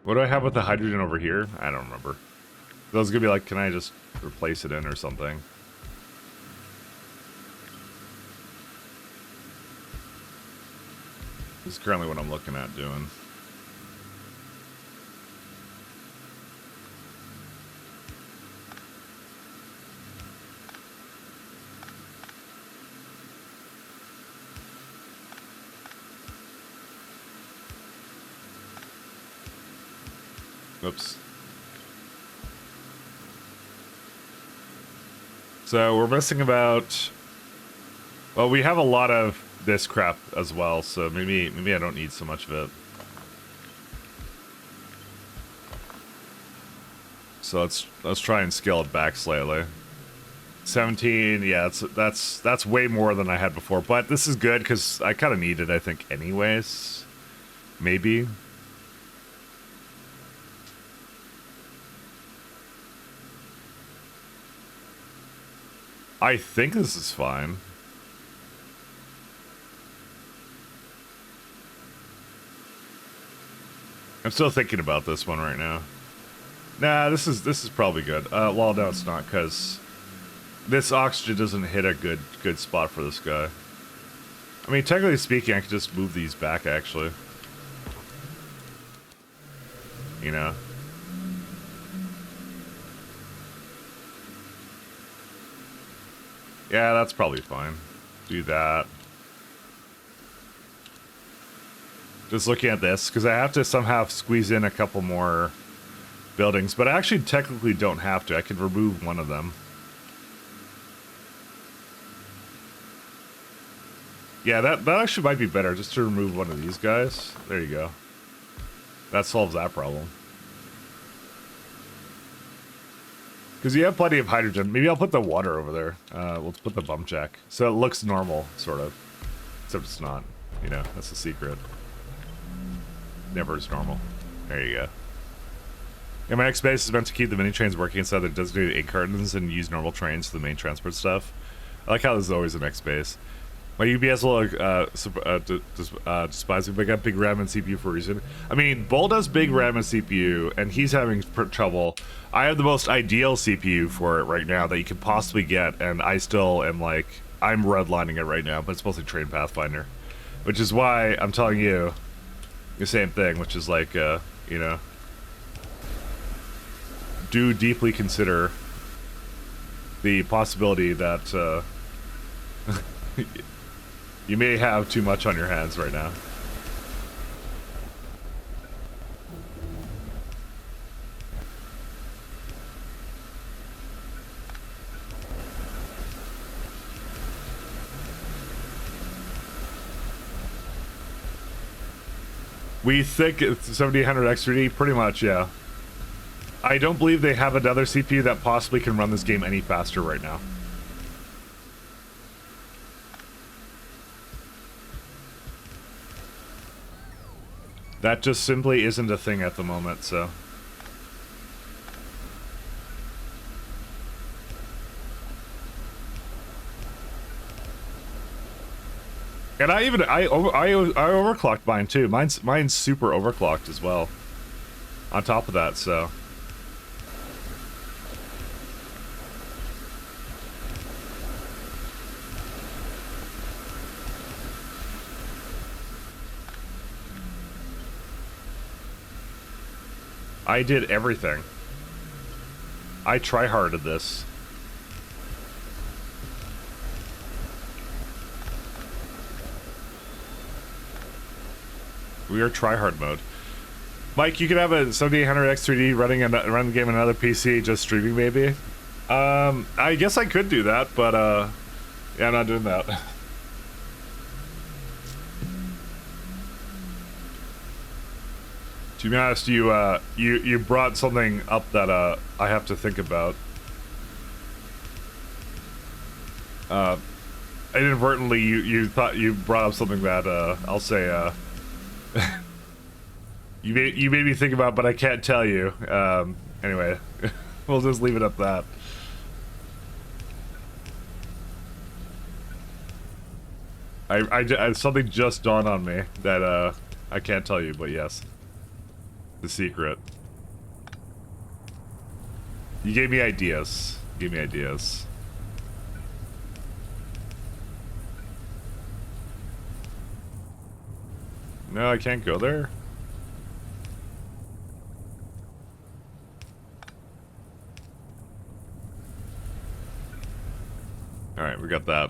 What do I have with the hydrogen over here? I don't remember. That was gonna be like, can I just replace it in or something? This is currently what I'm looking at doing. Oops. So we're missing about... Well, we have a lot of this crap as well, so maybe I don't need so much of it. So let's try and scale it back slightly. 17, yeah, that's way more than I had before, but this is good because I kind of need it, I think, anyways. Maybe. I think this is fine. I'm still thinking about this one right now. Nah, this is probably good. Well, no, it's not, because this oxygen doesn't hit a good spot for this guy. I mean, technically speaking, I could just move these back, actually. You know? Yeah, that's probably fine. Do that. Just looking at this, because I have to somehow squeeze in a couple more buildings, but I actually technically don't have to. I could remove one of them. Yeah, that actually might be better, just to remove one of these guys. There you go. That solves that problem. Because you have plenty of hydrogen. Maybe I'll put the water over there. We'll put the bump jack. So it looks normal, sort of. Except it's not. You know, that's the secret. Never is normal. There you go. Yeah, my next base is meant to keep the mini trains working inside the designated 8 cartons and use normal trains for the main transport stuff. I like how this is always the next base. My UBS will despise me, but I got big RAM and CPU for a reason. I mean, Bull does big RAM and CPU, and he's having trouble. I have the most ideal CPU for it right now that you could possibly get, and I still am like, I'm redlining it right now, but it's mostly Train Pathfinder. Which is why I'm telling you the same thing, which is like, you know, do deeply consider the possibility that, you may have too much on your hands right now. We think it's 7800 X3D, pretty much, yeah. I don't believe they have another CPU that possibly can run this game any faster right now. That just simply isn't a thing at the moment, so... And I overclocked mine too. Mine's super overclocked as well. On top of that, so... I did everything. I try-harded this. We are try-hard mode. Mike, you could have a 7800 X3D running the game on another PC, just streaming maybe. I guess I could do that, but yeah, I'm not doing that. To be honest, you brought something up that I have to think about. Inadvertently, you thought you brought up something that I'll say you made me think about, but I can't tell you. Anyway, we'll just leave it at that. Something just dawned on me that I can't tell you, but yes. The secret. You gave me ideas. Give me ideas. No, I can't go there. Alright, we got that.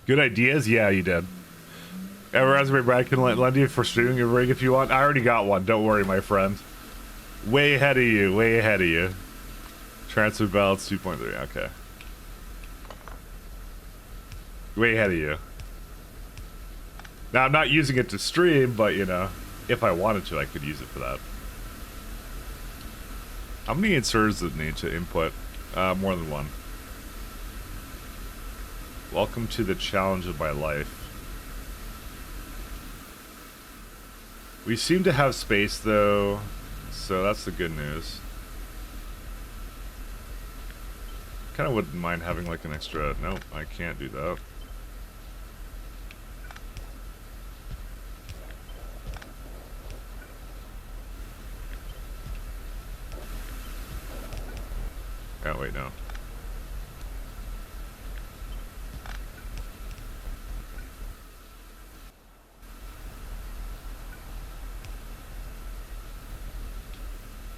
Good ideas? Yeah, you did. Raspberry Brad can lend you for streaming a rig if you want. I already got one. Don't worry, my friend. Way ahead of you. Way ahead of you. Transfer balance 2.3. Okay. Way ahead of you. Now, I'm not using it to stream, but, you know, if I wanted to, I could use it for that. How many inserters does it need to input? More than one. Welcome to the challenge of my life. We seem to have space, though, so that's the good news. Kind of wouldn't mind having, like, an extra... Nope, I can't do that. Oh, wait, no.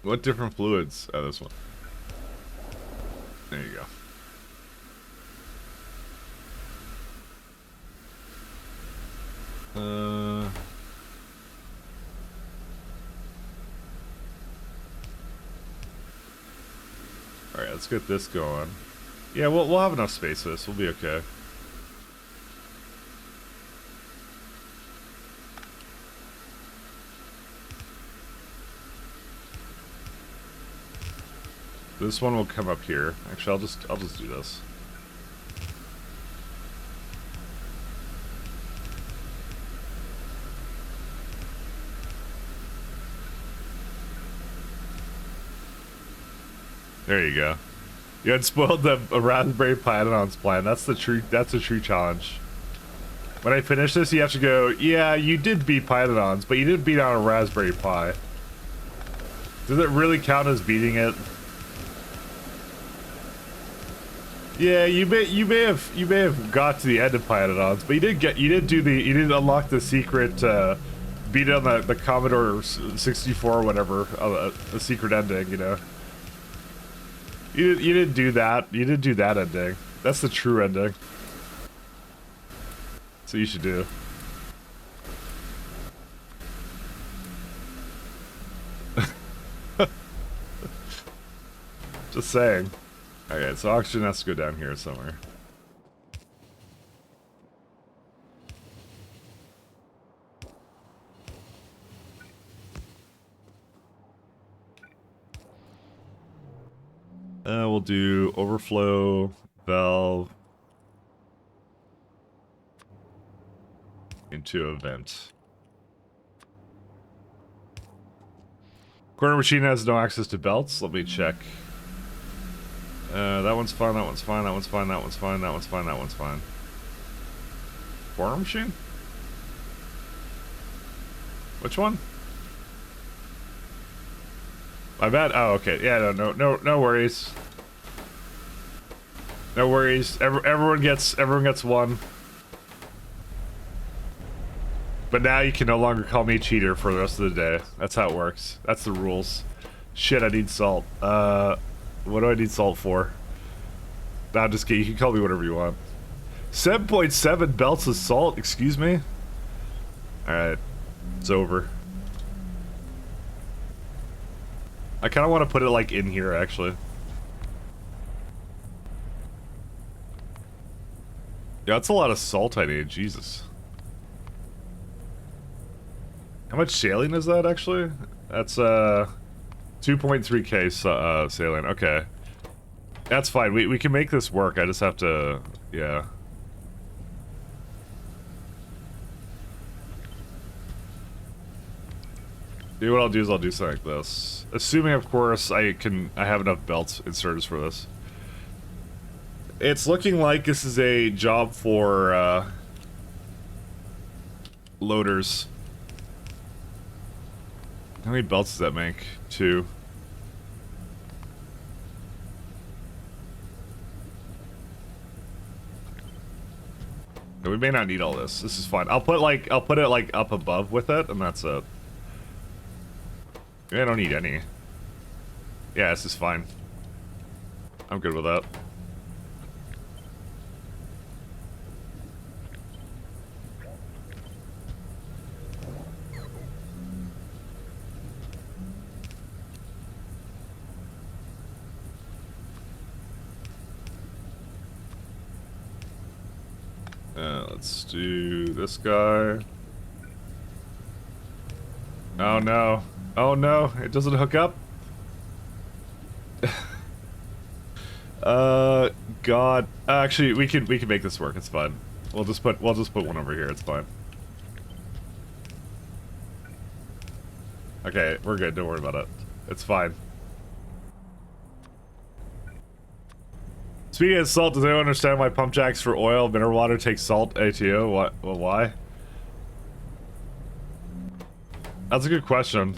What different fluids? Oh, this one. There you go. Alright, let's get this going. Yeah, we'll have enough space for this. We'll be okay. This one will come up here. Actually, I'll just do this. There you go. You had spoiled the Raspberry Pyanodons plan. That's the true challenge. When I finish this, you have to go, yeah, you did beat Pyanodons, but you didn't beat out a Raspberry Pi. Does it really count as beating it? Yeah, you may have got to the end of Pyanodons, but you didn't unlock the secret beat on the Commodore 64 or whatever, the secret ending, you know. You didn't do that. You didn't do that ending. That's the true ending. So you should do. Just saying. Okay, so oxygen has to go down here somewhere. We'll do overflow valve into event. Corner machine has no access to belts. Let me check. That one's fine, that one's fine, that one's fine, that one's fine, that one's fine, that one's fine. Corner machine? Which one? My bad. Oh, okay. Yeah, no worries. No worries. Everyone gets one. But now you can no longer call me a cheater for the rest of the day. That's how it works. That's the rules. Shit, I need salt. What do I need salt for? Nah, just kidding. You can call me whatever you want. 7.7 belts of salt? Excuse me? Alright. It's over. I kind of want to put it, like, in here, actually. Yeah, that's a lot of salt I need. Jesus. How much saline is that, actually? That's, 2.3k saline. Okay. That's fine. We can make this work. I just have to... Yeah. Dude, what I'll do is I'll do something like this. Assuming, of course, I have enough belts inserters for this. It's looking like this is a job for, loaders. How many belts does that make? 2. Yeah, we may not need all this. This is fine. I'll put it like up above with it, and that's it. I don't need any. Yeah, this is fine. I'm good with that. Let's do this guy. Oh no. Oh no, it doesn't hook up? God. Actually, we can make this work, it's fine. We'll just put one over here, it's fine. Okay, we're good, don't worry about it. It's fine. Speaking of salt, does anyone understand why pump jacks for oil, mineral water take salt ATO? What? Well, why? That's a good question.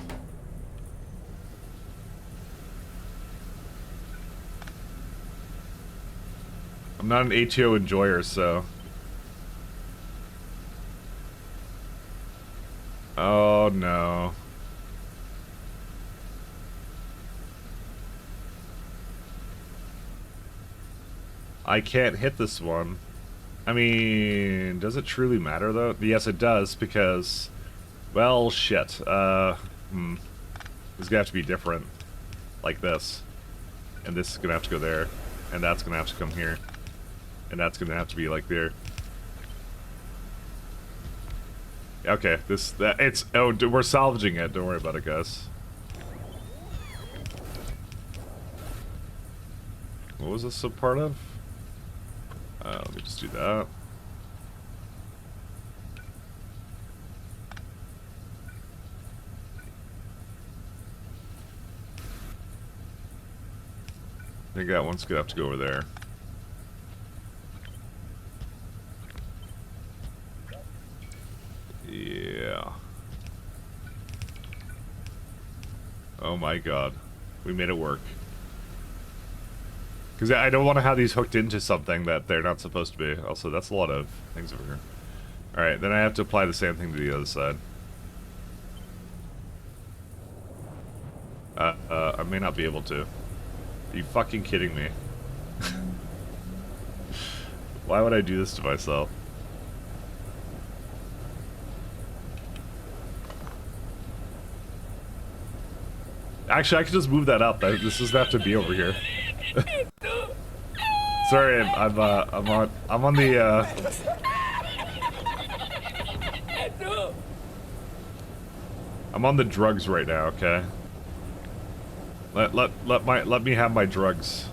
I'm not an ATO enjoyer, so... Oh, no. I can't hit this one. I mean, does it truly matter, though? Yes, it does, because... Well, shit. This is gonna have to be different. Like this. And this is gonna have to go there. And that's gonna have to come here. And that's gonna have to be like there. Okay, we're salvaging it. Don't worry about it, guys. What was this a part of? Let me just do that. I think that one's gonna have to go over there. Yeah. Oh my god. We made it work. Because I don't want to have these hooked into something that they're not supposed to be. Also, that's a lot of things over here. Alright, then I have to apply the same thing to the other side. I may not be able to. Are you fucking kidding me? Why would I do this to myself? Actually, I could just move that up. This doesn't have to be over here. Sorry, I'm on the I'm on the drugs right now, okay? Let me have my drugs.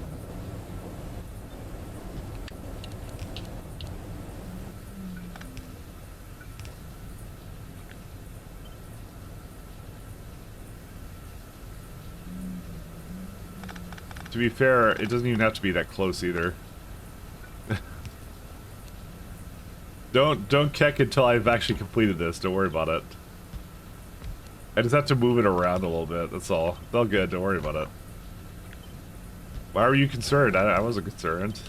To be fair, it doesn't even have to be that close either. Don't keck until I've actually completed this. Don't worry about it. I just have to move it around a little bit. That's all. It's all good. Don't worry about it. Why were you concerned? I wasn't concerned.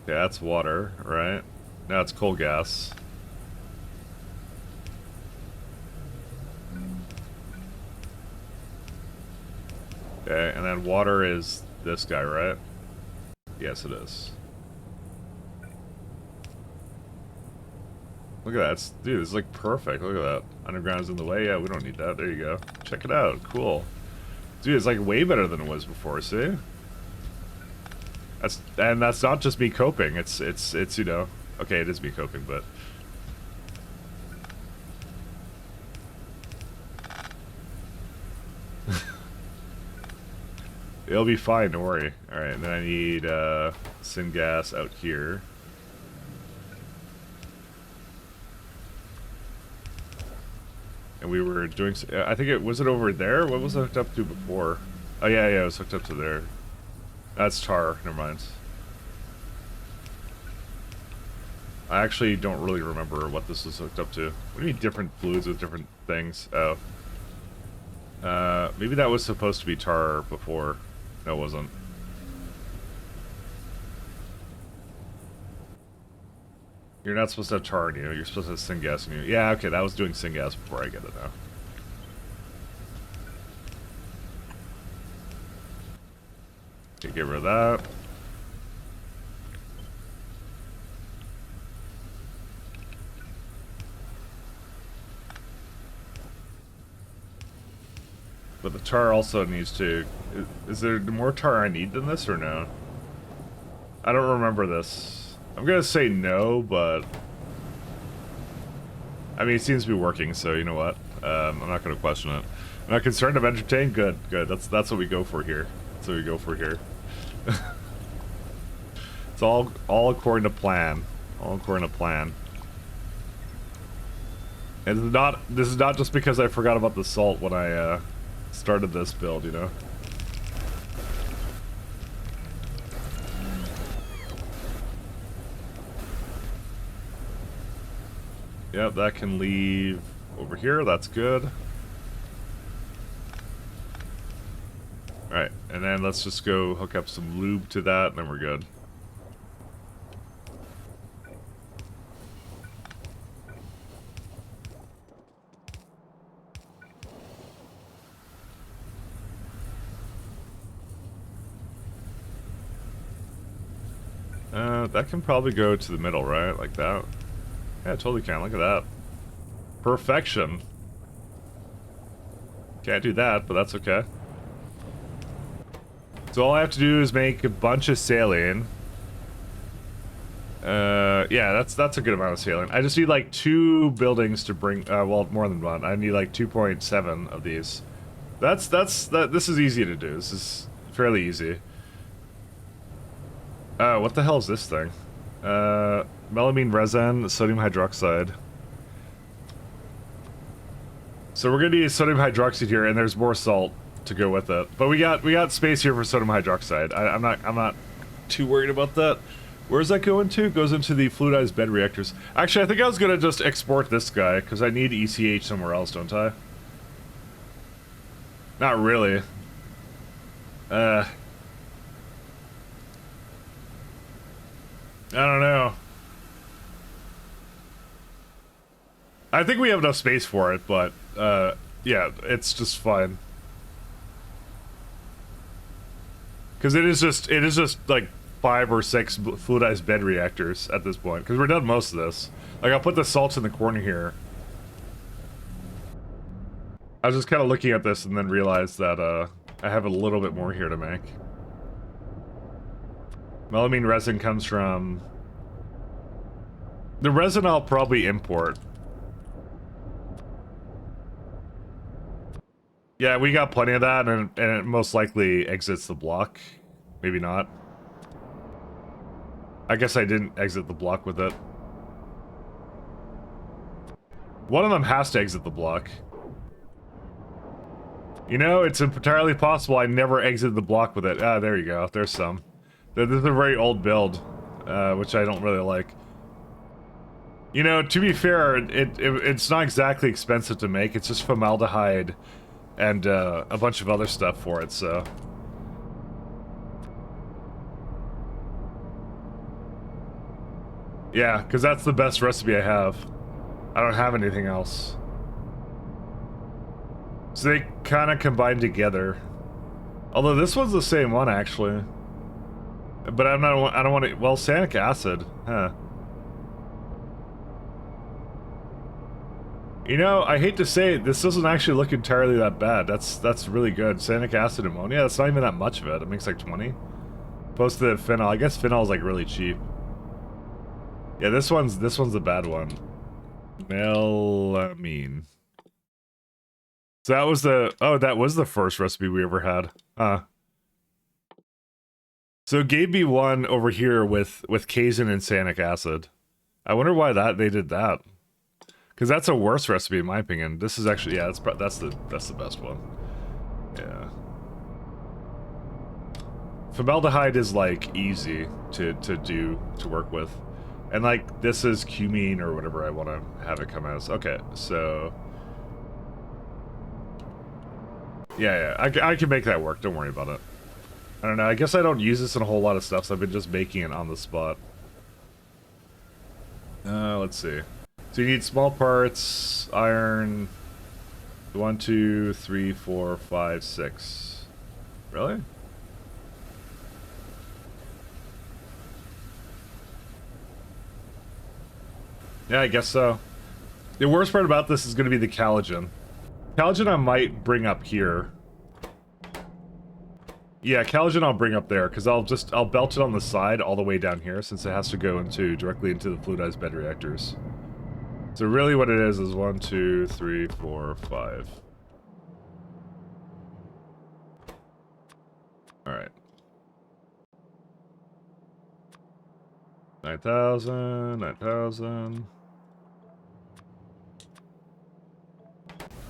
Yeah, that's water, right? Now it's coal gas. Okay, and then water is this guy, right? Yes, it is. Look at that. Dude, it's like perfect. Look at that. Underground is in the way. Yeah, we don't need that. There you go. Check it out. Cool. Dude, it's like way better than it was before, see? That's not just me coping. It's you know. Okay, it is me coping, but it'll be fine, don't worry. Alright, and then I need syngas out here. And we were doing, I think was it over there? What was it hooked up to before? Oh yeah, it was hooked up to there. That's tar, never mind. I actually don't really remember what this is hooked up to. What do you mean different fluids with different things? Oh. Maybe that was supposed to be tar before. No, it wasn't. You're not supposed to have tar in you. You're supposed to have syngas in you. Yeah, okay, that was doing syngas before. I get it now. Okay, get rid of that. But the tar also needs to... Is there more tar I need than this, or no? I don't remember this. I'm gonna say no, but... I mean, it seems to be working, so you know what? I'm not gonna question it. I'm not concerned, I'm entertained? Good, good. That's what we go for here. That's what we go for here. It's all according to plan. All according to plan. And this is not just because I forgot about the salt when I, started this build, you know? Yep, that can leave over here, that's good. Alright, and then let's just go hook up some lube to that, and then we're good. That can probably go to the middle, right? Like that. Yeah, it totally can. Look at that. Perfection. Can't do that, but that's okay. So all I have to do is make a bunch of saline. Yeah, that's a good amount of saline. I just need like 2 buildings to bring, well, more than one. I need like 2.7 of these. This is easy to do. This is fairly easy. What the hell is this thing? Melamine resin, sodium hydroxide. So we're gonna need sodium hydroxide here, and there's more salt to go with it. But we got space here for sodium hydroxide. I'm not too worried about that. Where's that going to? It goes into the fluidized bed reactors. Actually, I think I was gonna just export this guy because I need ECH somewhere else, don't I? Not really. I don't know. I think we have enough space for it, but, yeah, it's just fine. Because it is just, like, 5 or 6 fluidized bed reactors at this point, because we're done most of this. Like, I'll put the salts in the corner here. I was just kind of looking at this and then realized that, I have a little bit more here to make. Melamine resin comes from... The resin I'll probably import. Yeah, we got plenty of that, and it most likely exits the block. Maybe not. I guess I didn't exit the block with it. One of them has to exit the block. You know, it's entirely possible I never exited the block with it. Ah, there you go. There's some. This is a very old build, which I don't really like. You know, to be fair, it's not exactly expensive to make. It's just formaldehyde and a bunch of other stuff for it, so... Yeah, because that's the best recipe I have. I don't have anything else. So they kind of combine together. Although this one's the same one, actually. But I don't want to... Well, sanic acid. Huh. You know, I hate to say it, this doesn't actually look entirely that bad. That's really good. Sanic acid ammonia, that's not even that much of it. It makes like 20. Opposed to phenol. I guess phenol is like really cheap. Yeah, this one's the bad one. Melamine. So that was the... Oh, that was the first recipe we ever had. Huh. So it gave me one over here with casein and sanic acid. I wonder why they did that. Because that's a worse recipe in my opinion. This is actually... Yeah, that's the best one. Yeah. Formaldehyde is like easy to work with. And like this is cumene or whatever I want to have it come as. Okay, so... Yeah, I can make that work. Don't worry about it. I don't know. I guess I don't use this in a whole lot of stuff, so I've been just making it on the spot. Let's see. So you need small parts, iron... 1, 2, 3, 4, 5, 6. Really? Yeah, I guess so. The worst part about this is going to be the collagen. Collagen I might bring up here. Yeah, collagen I'll bring up there, because I'll belt it on the side all the way down here, since it has to go directly into the fluidized bed reactors. So really what it is 1, 2, 3, 4, 5. Alright. 9,000, 9,000.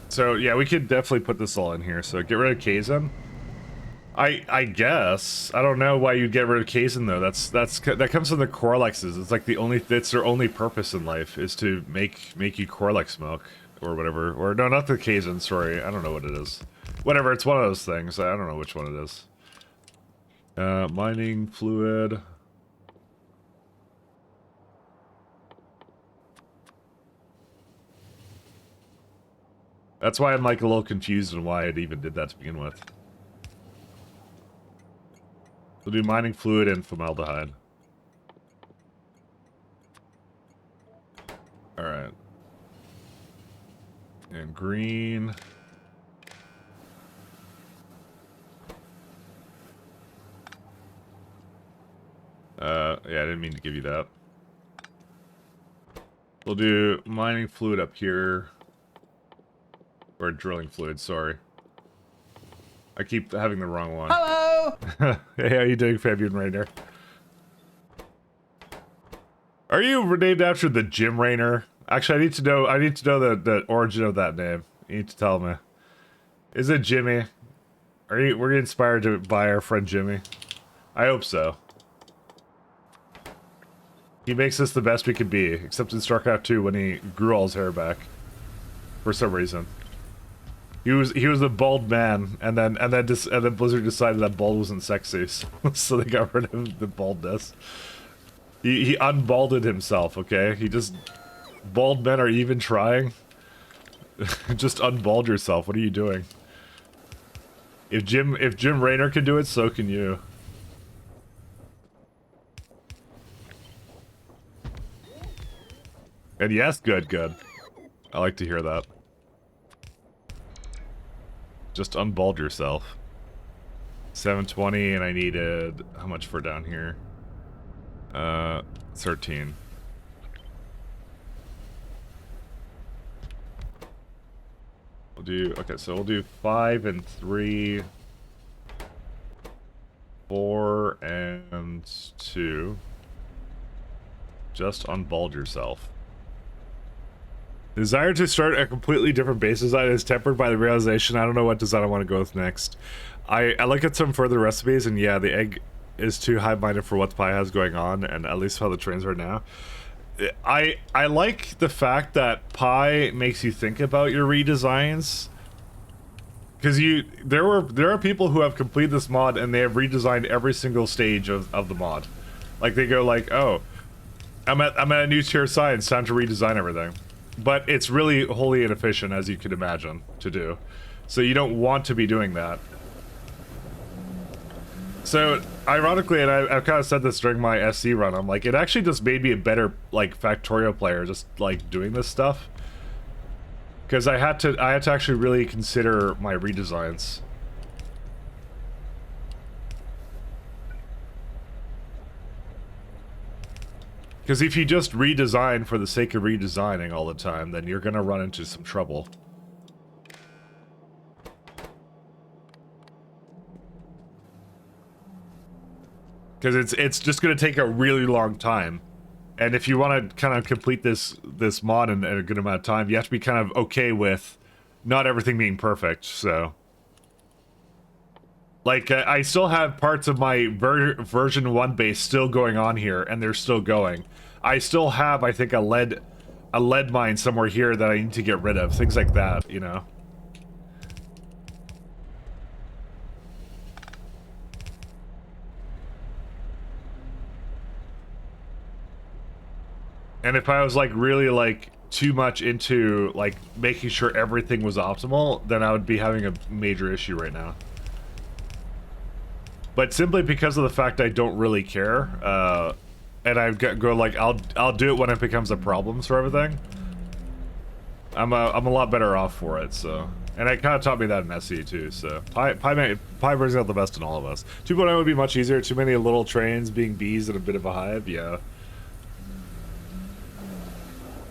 So yeah, we could definitely put this all in here. So get rid of casein. I guess I don't know why you'd get rid of casein though. That comes from the Corlexes. It's like that's their only purpose in life is to make you Corlex milk or whatever. Or no, not the casein. Sorry, I don't know what it is. Whatever. It's one of those things. I don't know which one it is. Mining fluid. That's why I'm like a little confused on why it even did that to begin with. We'll do mining fluid and formaldehyde. Alright. And green. Yeah, I didn't mean to give you that. We'll do mining fluid up here. Or drilling fluid, sorry. I keep having the wrong one. Hello! Hey, how you doing, Fabian Rainer? Are you named after the Jim Rainer? Actually, I need to know the origin of that name. You need to tell me. Is it Jimmy? Were you inspired by our friend Jimmy? I hope so. He makes us the best we could be, except in StarCraft 2 when he grew all his hair back. For some reason. He was a bald man, and then Blizzard decided that bald wasn't sexy, so they got rid of the baldness. He unbalded himself, okay? Bald men are even trying. Just unbald yourself. What are you doing? If Jim Raynor can do it, so can you. And yes, good. I like to hear that. Just unbald yourself. 720, and I needed... How much for down here? 13. We'll do... Okay, so we'll do 5 and 3. 4 and 2. Just unbald yourself. Desire to start a completely different base design is tempered by the realization I don't know what design I want to go with next. I look at some further recipes, and yeah, the egg is too high-minded for what the pie has going on, and at least how the trains are now. I like the fact that pie makes you think about your redesigns, because there are people who have completed this mod and they have redesigned every single stage of the mod. Like they go like, oh, I'm at a new tier science, time to redesign everything. But it's really wholly inefficient, as you could imagine, to do. So you don't want to be doing that. So, ironically, and I've kind of said this during my SC run, I'm like, it actually just made me a better, like, Factorio player, just, like, doing this stuff. Because I had to actually really consider my redesigns. Because if you just redesign for the sake of redesigning all the time, then you're gonna run into some trouble. Because it's just gonna take a really long time. And if you want to kind of complete this mod in a good amount of time, you have to be kind of okay with not everything being perfect, so... Like, I still have parts of my version 1 base still going on here, and they're still going. I still have, I think, a lead mine somewhere here that I need to get rid of. Things like that, you know? And if I was, like, really, like, too much into, like, making sure everything was optimal, then I would be having a major issue right now. But simply because of the fact I don't really care, and I go like, I'll do it when it becomes a problem for everything. I'm a lot better off for it. So, and it kind of taught me that in SE too. So, pie brings out the best in all of us. 2.0 would be much easier. Too many little trains being bees and a bit of a hive. Yeah.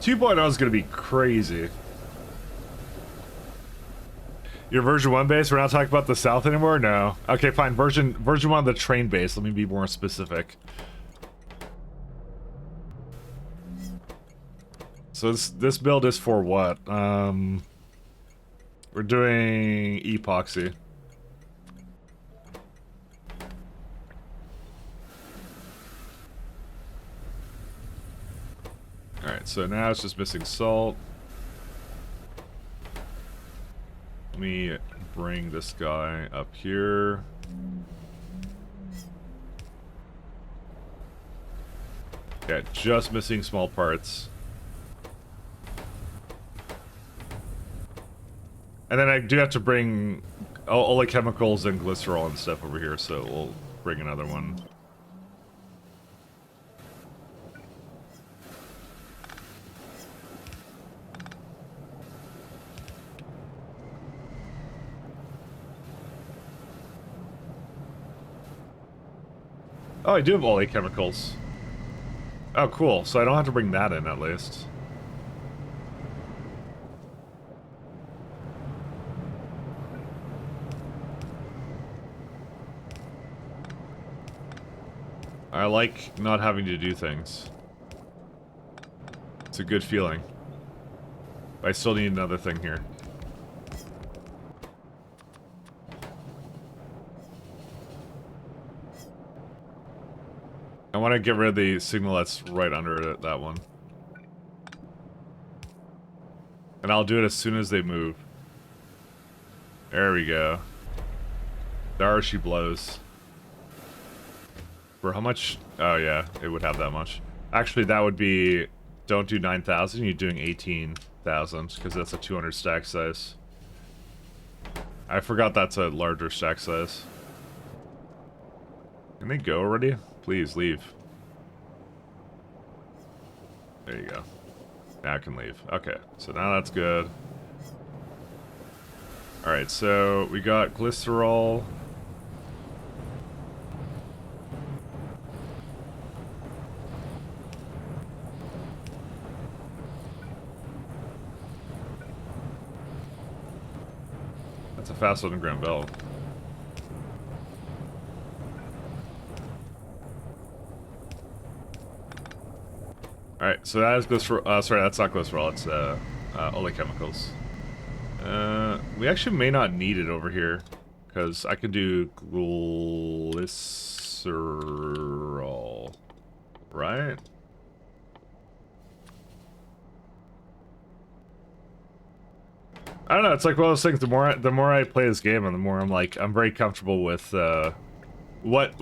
2.0 is gonna be crazy. Your version 1 base? We're not talking about the south anymore? No. Okay, fine. Version 1 of the train base. Let me be more specific. So this build is for what? We're doing epoxy. Alright, so now it's just missing salt. Let me bring this guy up here. Yeah, just missing small parts. And then I do have to bring all the chemicals and glycerol and stuff over here, so we'll bring another one. Oh, I do have all the chemicals. Oh, cool. So I don't have to bring that in, at least. I like not having to do things. It's a good feeling. But I still need another thing here. I want to get rid of the signal that's right under that one. And I'll do it as soon as they move. There we go. There she blows. For how much? Oh yeah, it would have that much. Actually, that would be... Don't do 9,000, you're doing 18,000, because that's a 200 stack size. I forgot that's a larger stack size. Can they go already? Please, leave. There you go. Now I can leave. Okay, so now that's good. Alright, so we got glycerol. That's a fast underground belt. Alright, so that is glycerol. Sorry, that's not glycerol, it's oleochemicals. We actually may not need it over here, because I can do glycerol, right? I don't know. It's like one of those things. The more I play this game, and the more I'm like, I'm very comfortable with what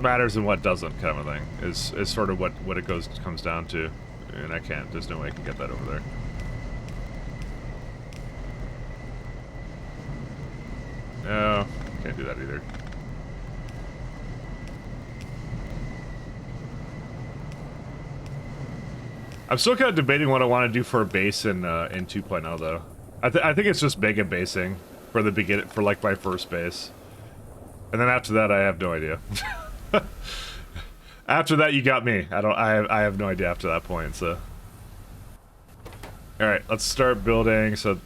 matters and what doesn't, kind of a thing. Is sort of what it comes down to, and I can't. There's no way I can get that over there. No, can't do that either. I'm still kind of debating what I want to do for a base in 2.0 though. I think it's just mega basing for the beginning, for like my first base, and then after that I have no idea. After that you got me. I have no idea after that point. So, all right, let's start building. So,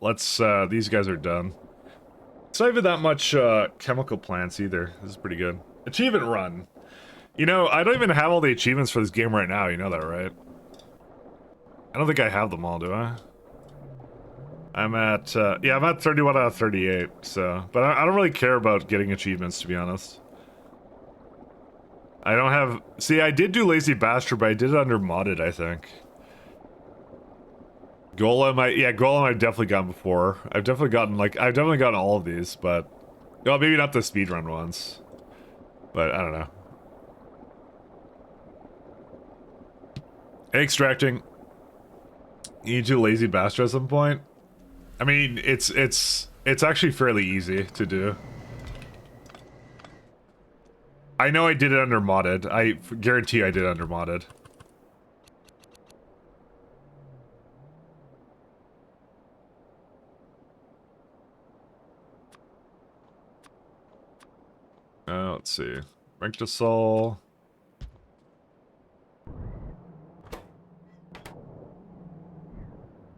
let's these guys are done. It's not even that much chemical plants either. This is pretty good. Achievement run. You know, I don't even have all the achievements for this game right now. You know that, right? I don't think I have them all, do I? I'm at, yeah, I'm at 31 out of 38, so... But I don't really care about getting achievements, to be honest. I don't have... See, I did do Lazy Bastard, but I did it under modded, I think. Golem, Golem I've definitely gotten before. I've definitely gotten all of these, but... Well, maybe not the speedrun ones. But, I don't know. Extracting. You need to do Lazy Bastard at some point? I mean, it's actually fairly easy to do. I know I did it under modded. I guarantee I did it under modded. Let's see. Rectisol.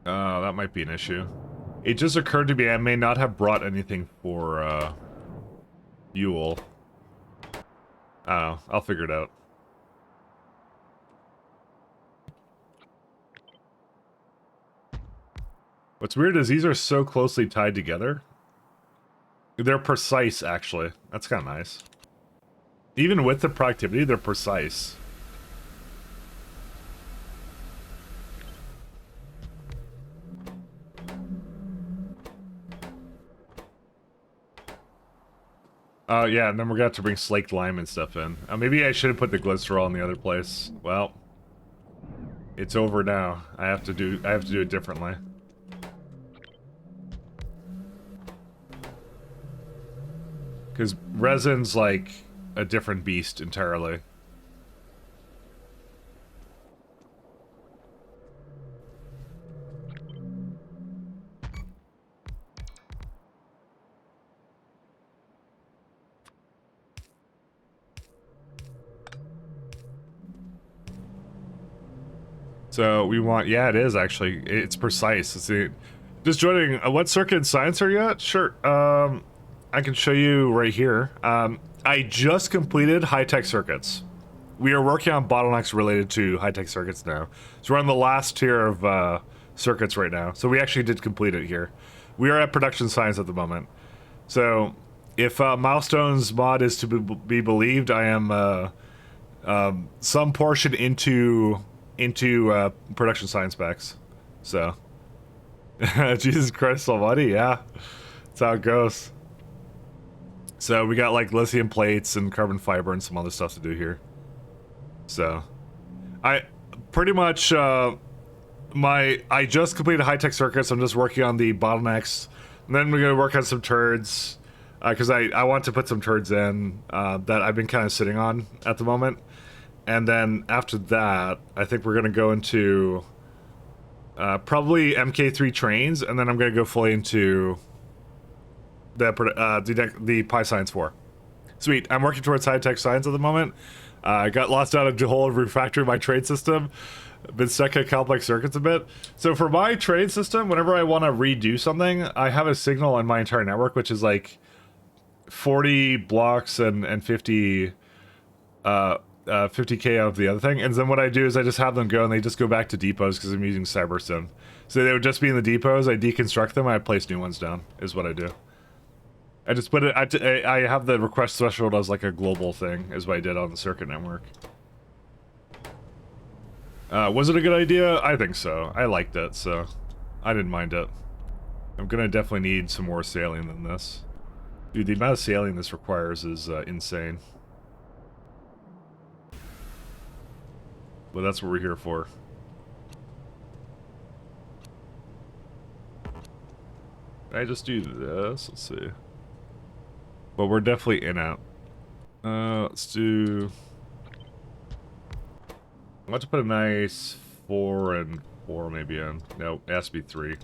That might be an issue. It just occurred to me I may not have brought anything for, fuel. I don't know. I'll figure it out. What's weird is these are so closely tied together. They're precise, actually. That's kind of nice. Even with the productivity, they're precise. Yeah, and then we're gonna have to bring slaked lime and stuff in. Maybe I should have put the glycerol in the other place. Well, it's over now. I have to do it differently. Because resin's like a different beast entirely. So we want, yeah, it is actually. It's precise. Let's see. Just joining. What circuit in science are you at? Sure. I can show you right here. I just completed high-tech circuits. We are working on bottlenecks related to high-tech circuits now. So we're on the last tier of circuits right now. So we actually did complete it here. We are at production science at the moment. So if Milestones mod is to be believed, I am some portion into production science specs. So Jesus Christ almighty, yeah, that's how it goes. So we got like lithium plates and carbon fiber and some other stuff to do here. So I pretty much I just completed high-tech circuits. I'm just working on the bottlenecks, and then we're gonna work on some turds because I want to put some turds in that I've been kind of sitting on at the moment. And then after that, I think we're gonna go into probably MK3 trains, and then I'm gonna go fully into the Pi Science 4. Sweet. I'm working towards high-tech science at the moment. I got lost out of the whole refactoring my trade system. Been stuck at complex circuits a bit. So for my trade system, whenever I want to redo something, I have a signal on my entire network, which is like 40 blocks and 50 50k out of the other thing, and then what I do is I just have them go and they just go back to depots because I'm using Cyberstone. So they would just be in the depots, I deconstruct them, I place new ones down, is what I do. I just put it, I have the request threshold as like a global thing, is what I did on the circuit network. Was it a good idea? I think so. I liked it, so I didn't mind it. I'm gonna definitely need some more sailing than this. Dude, the amount of sailing this requires is insane. But that's what we're here for. Can I just do this? Let's see. But we're definitely in out. Let's do... I want to put a nice 4 and 4 maybe in. No, it has to be 3.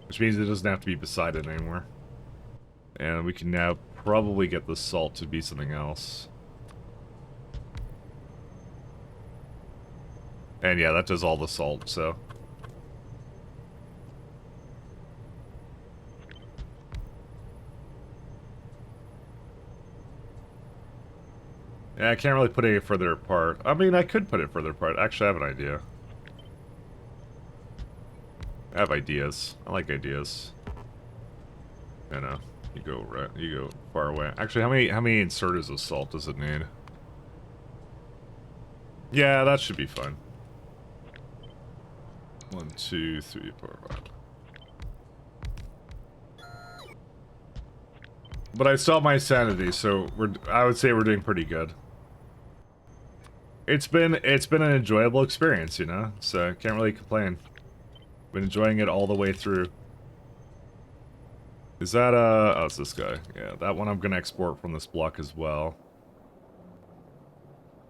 Which means it doesn't have to be beside it anymore. And we can now probably get the salt to be something else. And yeah, that does all the salt, so... Yeah, I can't really put it further apart. I mean, I could put it further apart. Actually, I have an idea. I have ideas. I like ideas. I know. You go right. You go far away. Actually, how many inserters of salt does it need? Yeah, that should be fine. 1, 2, 3, 4, 5. But I still have my sanity, so I would say we're doing pretty good. It's been an enjoyable experience, you know, so can't really complain. Been enjoying it all the way through. Is that oh, it's this guy. Yeah, that one I'm gonna export from this block as well.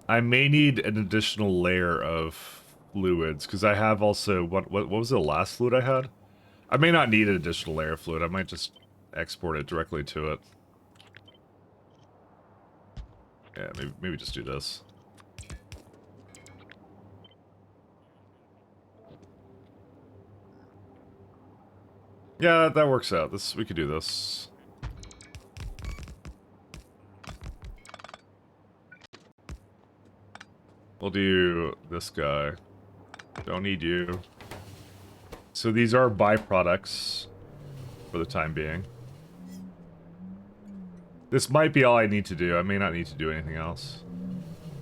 I may need an additional layer of fluids because I have also what was the last fluid I had? I may not need an additional layer of fluid. I might just export it directly to it. Yeah, maybe just do this. Yeah, that works out. We could do this. We'll do this guy. Don't need you. So these are byproducts for the time being. This might be all I need to do. I may not need to do anything else.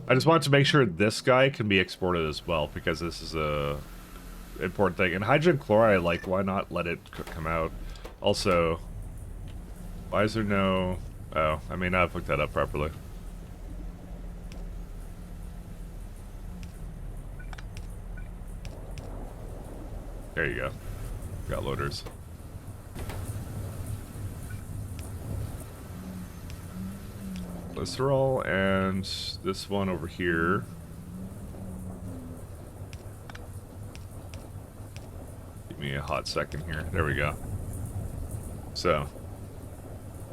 I just want to make sure this guy can be exported as well, because this is a important thing. And hydrogen chloride, like, why not let it come out? Also, why is there no... Oh, I may not have hooked that up properly. There you go. Got loaders. Glycerol and this one over here. Give me a hot second here. There we go. So,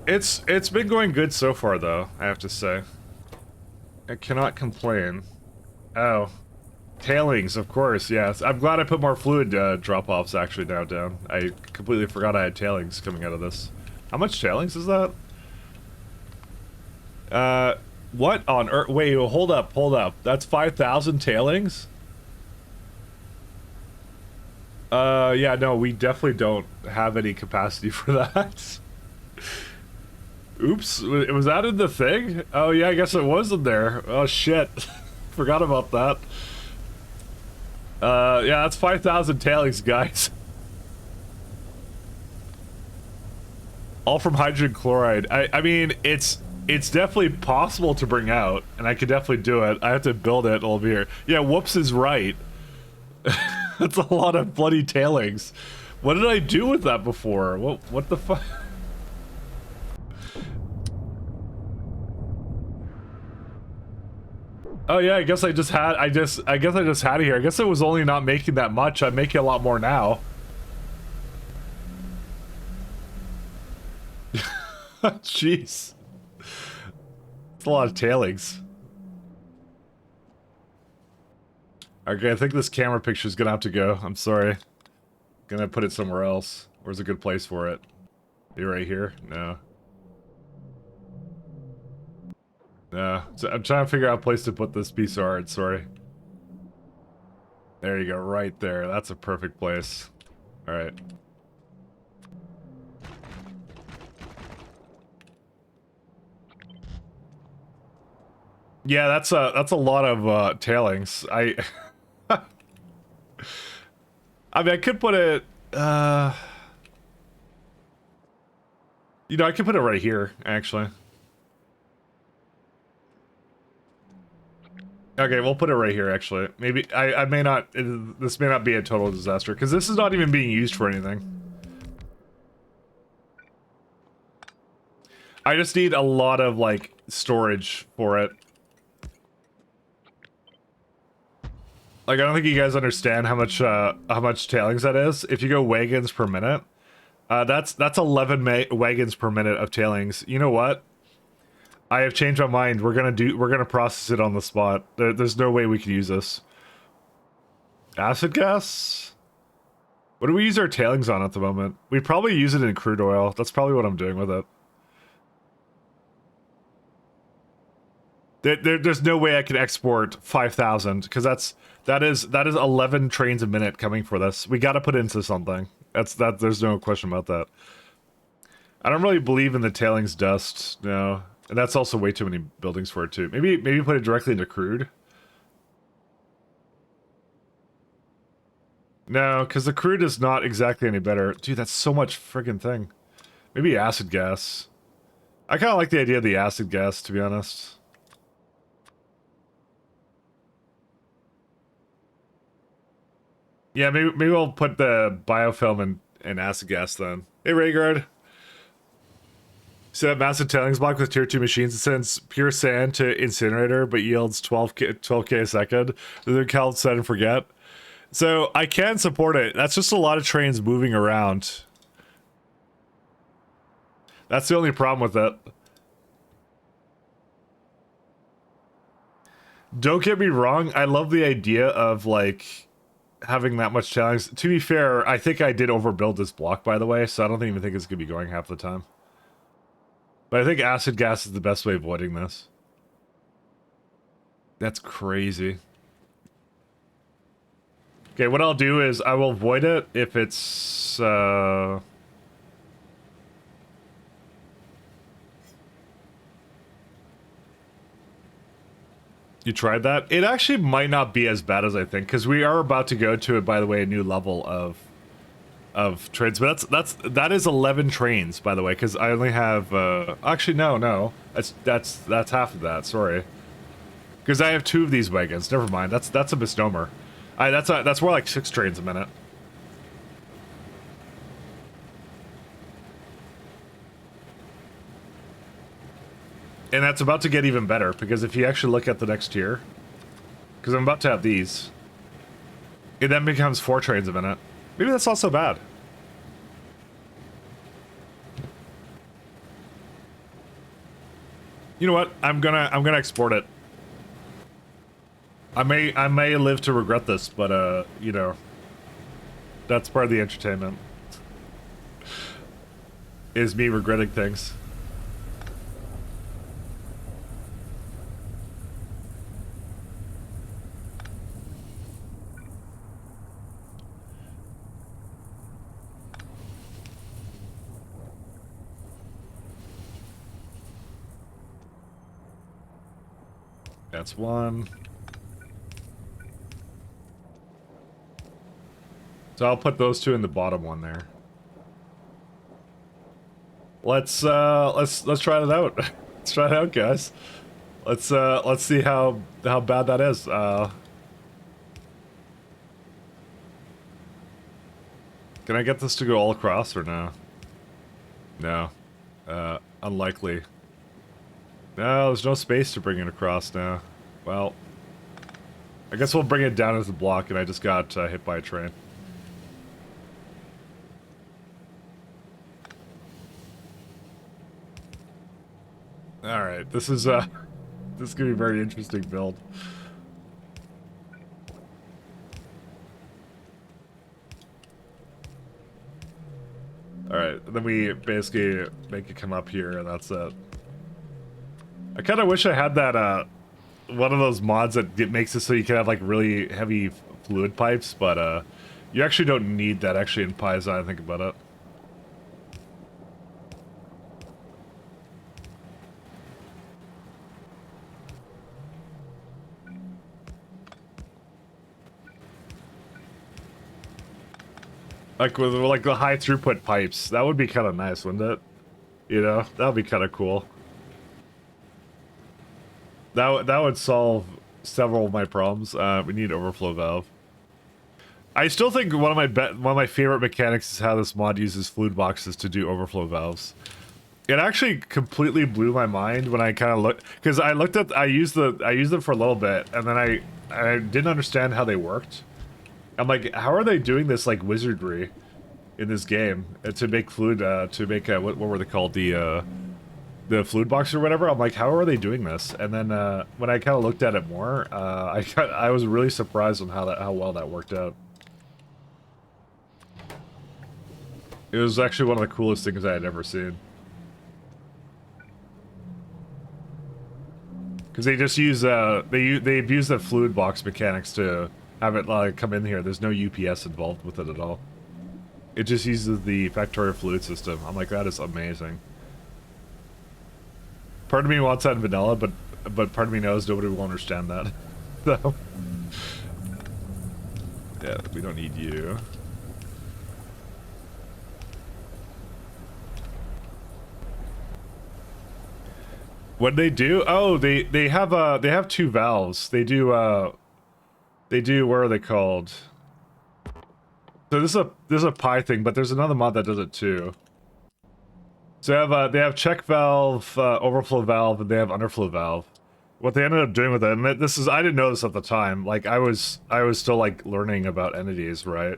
it's been going good so far, though, I have to say. I cannot complain. Oh, tailings, of course, yes. I'm glad I put more fluid drop-offs actually now down. I completely forgot I had tailings coming out of this. How much tailings is that? What on earth? Wait, hold up. That's 5,000 tailings? Yeah, no, we definitely don't have any capacity for that. Oops, was that in the thing? Oh yeah, I guess it was in there. Oh shit, forgot about that. Yeah, that's 5,000 tailings, guys. All from hydrogen chloride. I mean, it's definitely possible to bring out, and I could definitely do it. I have to build it over here. Yeah, whoops is right. That's a lot of bloody tailings. What did I do with that before? What the fuck? Oh yeah, I guess I just had it here. I guess it was only not making that much. I'm making a lot more now. Jeez. It's a lot of tailings. Okay, I think this camera picture is gonna have to go. I'm sorry. Gonna put it somewhere else. Where's a good place for it? You right here? No. So I'm trying to figure out a place to put this piece of art, sorry. There you go, right there. That's a perfect place. Alright. Yeah, that's a lot of tailings. I mean, I could put it you know, I could put it right here, actually. Okay, we'll put it right here, actually. Maybe, I may not, this may not be a total disaster, because this is not even being used for anything. I just need a lot of, like, storage for it. Like, I don't think you guys understand how much tailings that is. If you go wagons per minute, that's 11 wagons per minute of tailings. You know what? I have changed my mind. We're gonna process it on the spot. There's no way we could use this. Acid gas? What do we use our tailings on at the moment? We probably use it in crude oil. That's probably what I'm doing with it. There's no way I can export 5,000 because that is 11 trains a minute coming for this. We got to put into something. That. There's no question about that. I don't really believe in the tailings dust. No, and that's also way too many buildings for it too. Maybe put it directly into crude. No, because the crude is not exactly any better. Dude, that's so much friggin' thing. Maybe acid gas. I kind of like the idea of the acid gas, to be honest. Yeah, maybe we'll put the biofilm in acid gas then. Hey, Raygard. So that massive tailings block with tier 2 machines, it sends pure sand to incinerator, but yields 12k a second. Then count, set, and forget. So I can support it. That's just a lot of trains moving around. That's the only problem with it. Don't get me wrong, I love the idea of, like, having that much tailings. To be fair, I think I did overbuild this block, by the way, so I don't even think it's going to be going half the time. But I think acid gas is the best way of avoiding this. That's crazy. Okay, what I'll do is I will avoid it if it's, You tried that? It actually might not be as bad as I think, because we are about to go to, by the way, a new level of trains. But that is 11 trains, by the way, because I only have actually no. That's half of that, sorry. Because I have 2 of these wagons. Never mind. That's a misnomer. That's more like 6 trains a minute. And that's about to get even better, because if you actually look at the next tier, because I'm about to have these, it then becomes 4 trains a minute. Maybe that's not so bad. You know what? I'm gonna export it. I may live to regret this, but you know, that's part of the entertainment. Is me regretting things. That's 1. So I'll put those 2 in the bottom one there. Let's try it out. Let's try it out, guys. Let's see how bad that is. Can I get this to go all across or no? No. Unlikely. No, there's no space to bring it across now. Well, I guess we'll bring it down as a block, and I just got hit by a train. Alright, this is gonna be a very interesting build. Alright, then we basically make it come up here, and that's it. I kind of wish I had that, one of those mods that makes it so you can have, like, really heavy fluid pipes, but, you actually don't need that, actually, in Paizo, I think about it. Like, with, like, the high throughput pipes, that would be kind of nice, wouldn't it? You know, that would be kind of cool. That would solve several of my problems. We need overflow valve. I still think one of my favorite mechanics is how this mod uses fluid boxes to do overflow valves. It actually completely blew my mind when I kind of looked, because I used them for a little bit, and then I didn't understand how they worked. I'm like, how are they doing this like wizardry in this game to make fluid to make what were they called, the fluid box or whatever? I'm like, how are they doing this? And then when I kind of looked at it more, I was really surprised on how well that worked out. It was actually one of the coolest things I had ever seen. Because they just use they've used the fluid box mechanics to have it like come in here. There's no UPS involved with it at all. It just uses the Factorio fluid system. I'm like, that is amazing. Part of me wants that in vanilla, but part of me knows nobody will understand that. So yeah, we don't need you. What they do? Oh, they have two valves. They do where are they called? So this is a pie thing, but there's another mod that does it too. So they have check valve, overflow valve, and they have underflow valve. What they ended up doing with it, and this is, I didn't know this at the time. Like I was still like learning about entities, right?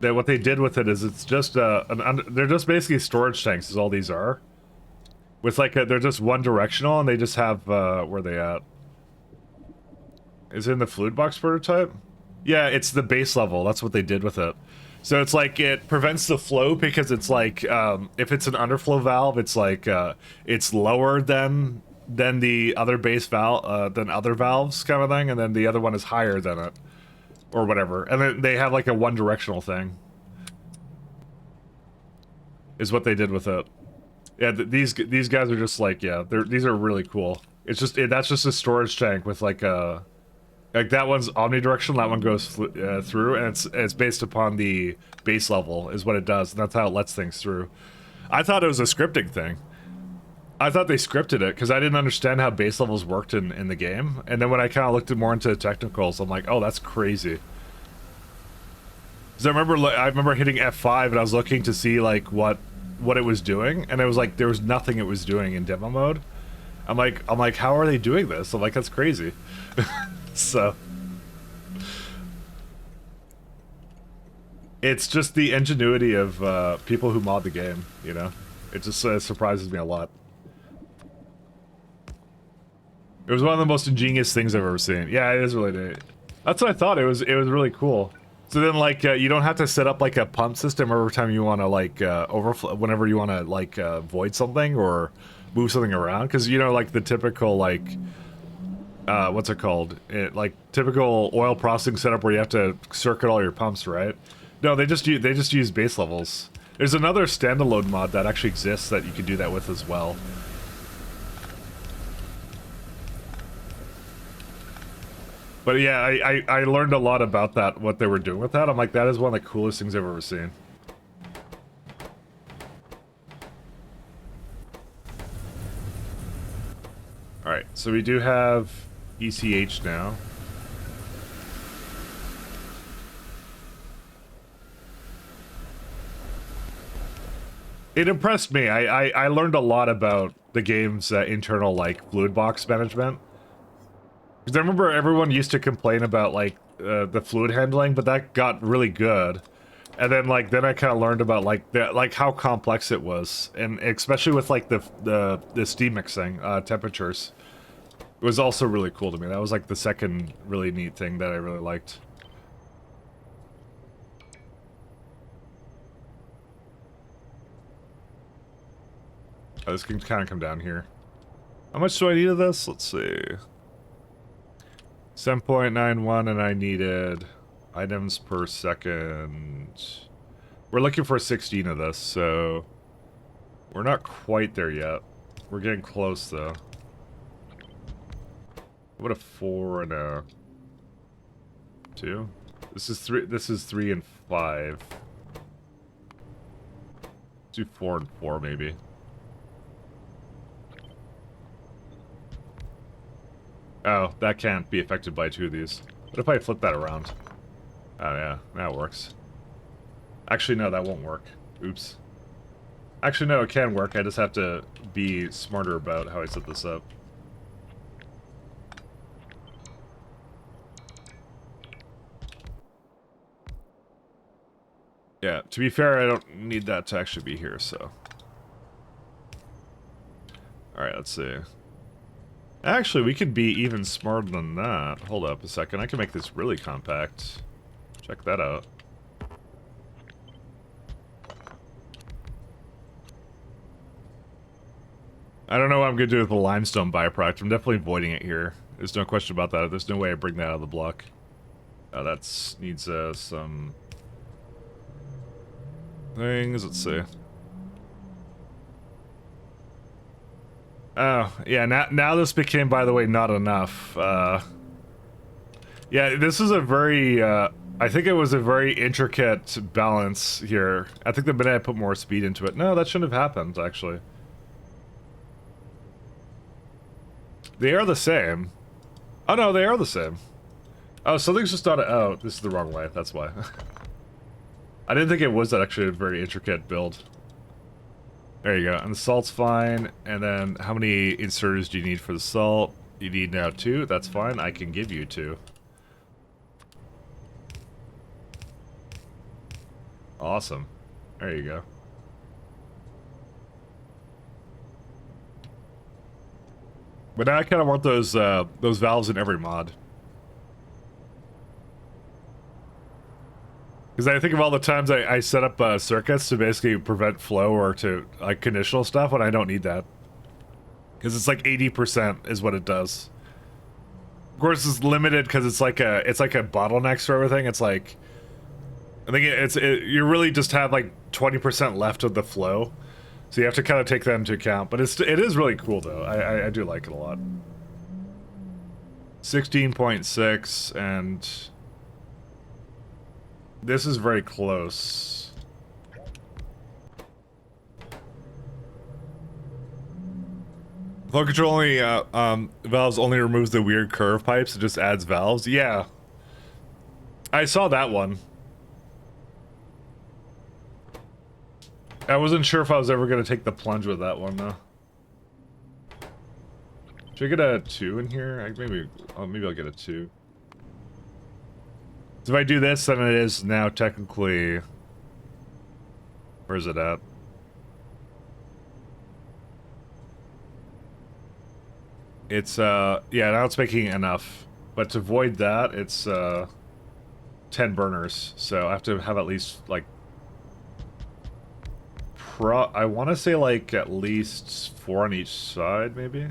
That what they did with it is it's just they're just basically storage tanks, is all these are. With like they're just one directional, and they just have where are they at? Is it in the fluid box prototype? Yeah, it's the base level. That's what they did with it. So it's like it prevents the flow because it's like if it's an underflow valve, it's like it's lower than the other base valve than other valves kind of thing, and then the other one is higher than it or whatever. And then they have like a one directional thing. Is what they did with it. Yeah, these guys are just like, yeah, these are really cool. It's just that's just a storage tank with like a that one's omnidirectional, that one goes through, and it's based upon the base level is what it does, and that's how it lets things through. I thought it was a scripting thing. I thought they scripted it because I didn't understand how base levels worked in the game, and then when I kind of looked more into the technicals, I'm like, oh, that's crazy. Because I remember hitting F5 and I was looking to see like what it was doing, and it was like there was nothing it was doing in demo mode. I'm like, how are they doing this? I'm like, that's crazy. So it's just the ingenuity of people who mod the game, you know? It just surprises me a lot. It was one of the most ingenious things I've ever seen. Yeah, it is really neat. That's what I thought. It was really cool. So then, like, you don't have to set up like a pump system every time you want to like overflow, whenever you want to like void something or move something around, because you know, like the typical like what's it called? Like typical oil processing setup where you have to circuit all your pumps, right? No, they just use base levels. There's another standalone mod that actually exists that you can do that with as well. But yeah, I learned a lot about that, what they were doing with that. I'm like, that is one of the coolest things I've ever seen. Alright, so we do have ECH now. It impressed me. I learned a lot about the game's internal, like, fluid box management. Because I remember everyone used to complain about, like, the fluid handling, but that got really good. And then, like, then I kind of learned about, like, how complex it was. And especially with, like, the steam mixing, temperatures. It was also really cool to me. That was, like, the second really neat thing that I really liked. Oh, this can kind of come down here. How much do I need of this? Let's see. 7.91, and I needed items per second. We're looking for 16 of this, so we're not quite there yet. We're getting close, though. What a 4 and a 2? This is 3. This is 3 and 5. Let's do 4 and 4, maybe. Oh, that can't be affected by 2 of these. What if I flip that around? Oh yeah, that works. Actually, no, that won't work. Oops. Actually, no, it can work. I just have to be smarter about how I set this up. Yeah, to be fair, I don't need that to actually be here, so. Alright, let's see. Actually, we could be even smarter than that. Hold up a second. I can make this really compact. Check that out. I don't know what I'm going to do with the limestone byproduct. I'm definitely voiding it here. There's no question about that. There's no way I bring that out of the block. That needs some things. Let's see. Oh, yeah, now this became, by the way, not enough. Yeah, this is a very, I think it was a very intricate balance here. I think the minute I put more speed into it... No, that shouldn't have happened, actually. They are the same. Oh, no, they are the same. Oh, something's just not... Oh, this is the wrong way, that's why. I didn't think it was actually a very intricate build. There you go, and the salt's fine, and then how many inserters do you need for the salt? You need now 2, that's fine, I can give you 2. Awesome. There you go. But now I kind of want those valves in every mod. Because I think of all the times I set up circuits to basically prevent flow or to, like, conditional stuff when I don't need that. Because it's like 80% is what it does. Of course, it's limited because it's like a bottlenecks for everything. It's like, I think you really just have like 20% left of the flow. So you have to kind of take that into account. But it is really cool, though. I do like it a lot. 16.6, and... This is very close. Flow control only, valves only removes the weird curve pipes, it just adds valves. Yeah. I saw that one. I wasn't sure if I was ever going to take the plunge with that one, though. Should I get a 2 in here? Maybe I'll get a 2. So if I do this, then it is now technically... Where's it at? It's, yeah, now it's making enough. But to void that, it's, 10 burners. So I have to have at least, like... I want to say, like, at least 4 on each side, maybe?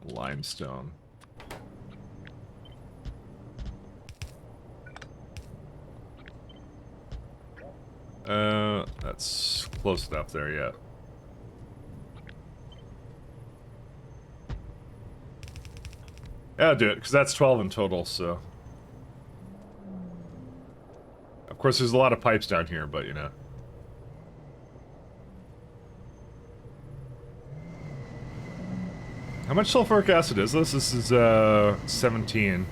Limestone. That's close enough there, yeah. Yeah, I'll do it, because that's 12 in total, so... Of course, there's a lot of pipes down here, but, you know. How much sulfuric acid is this? This is, 17.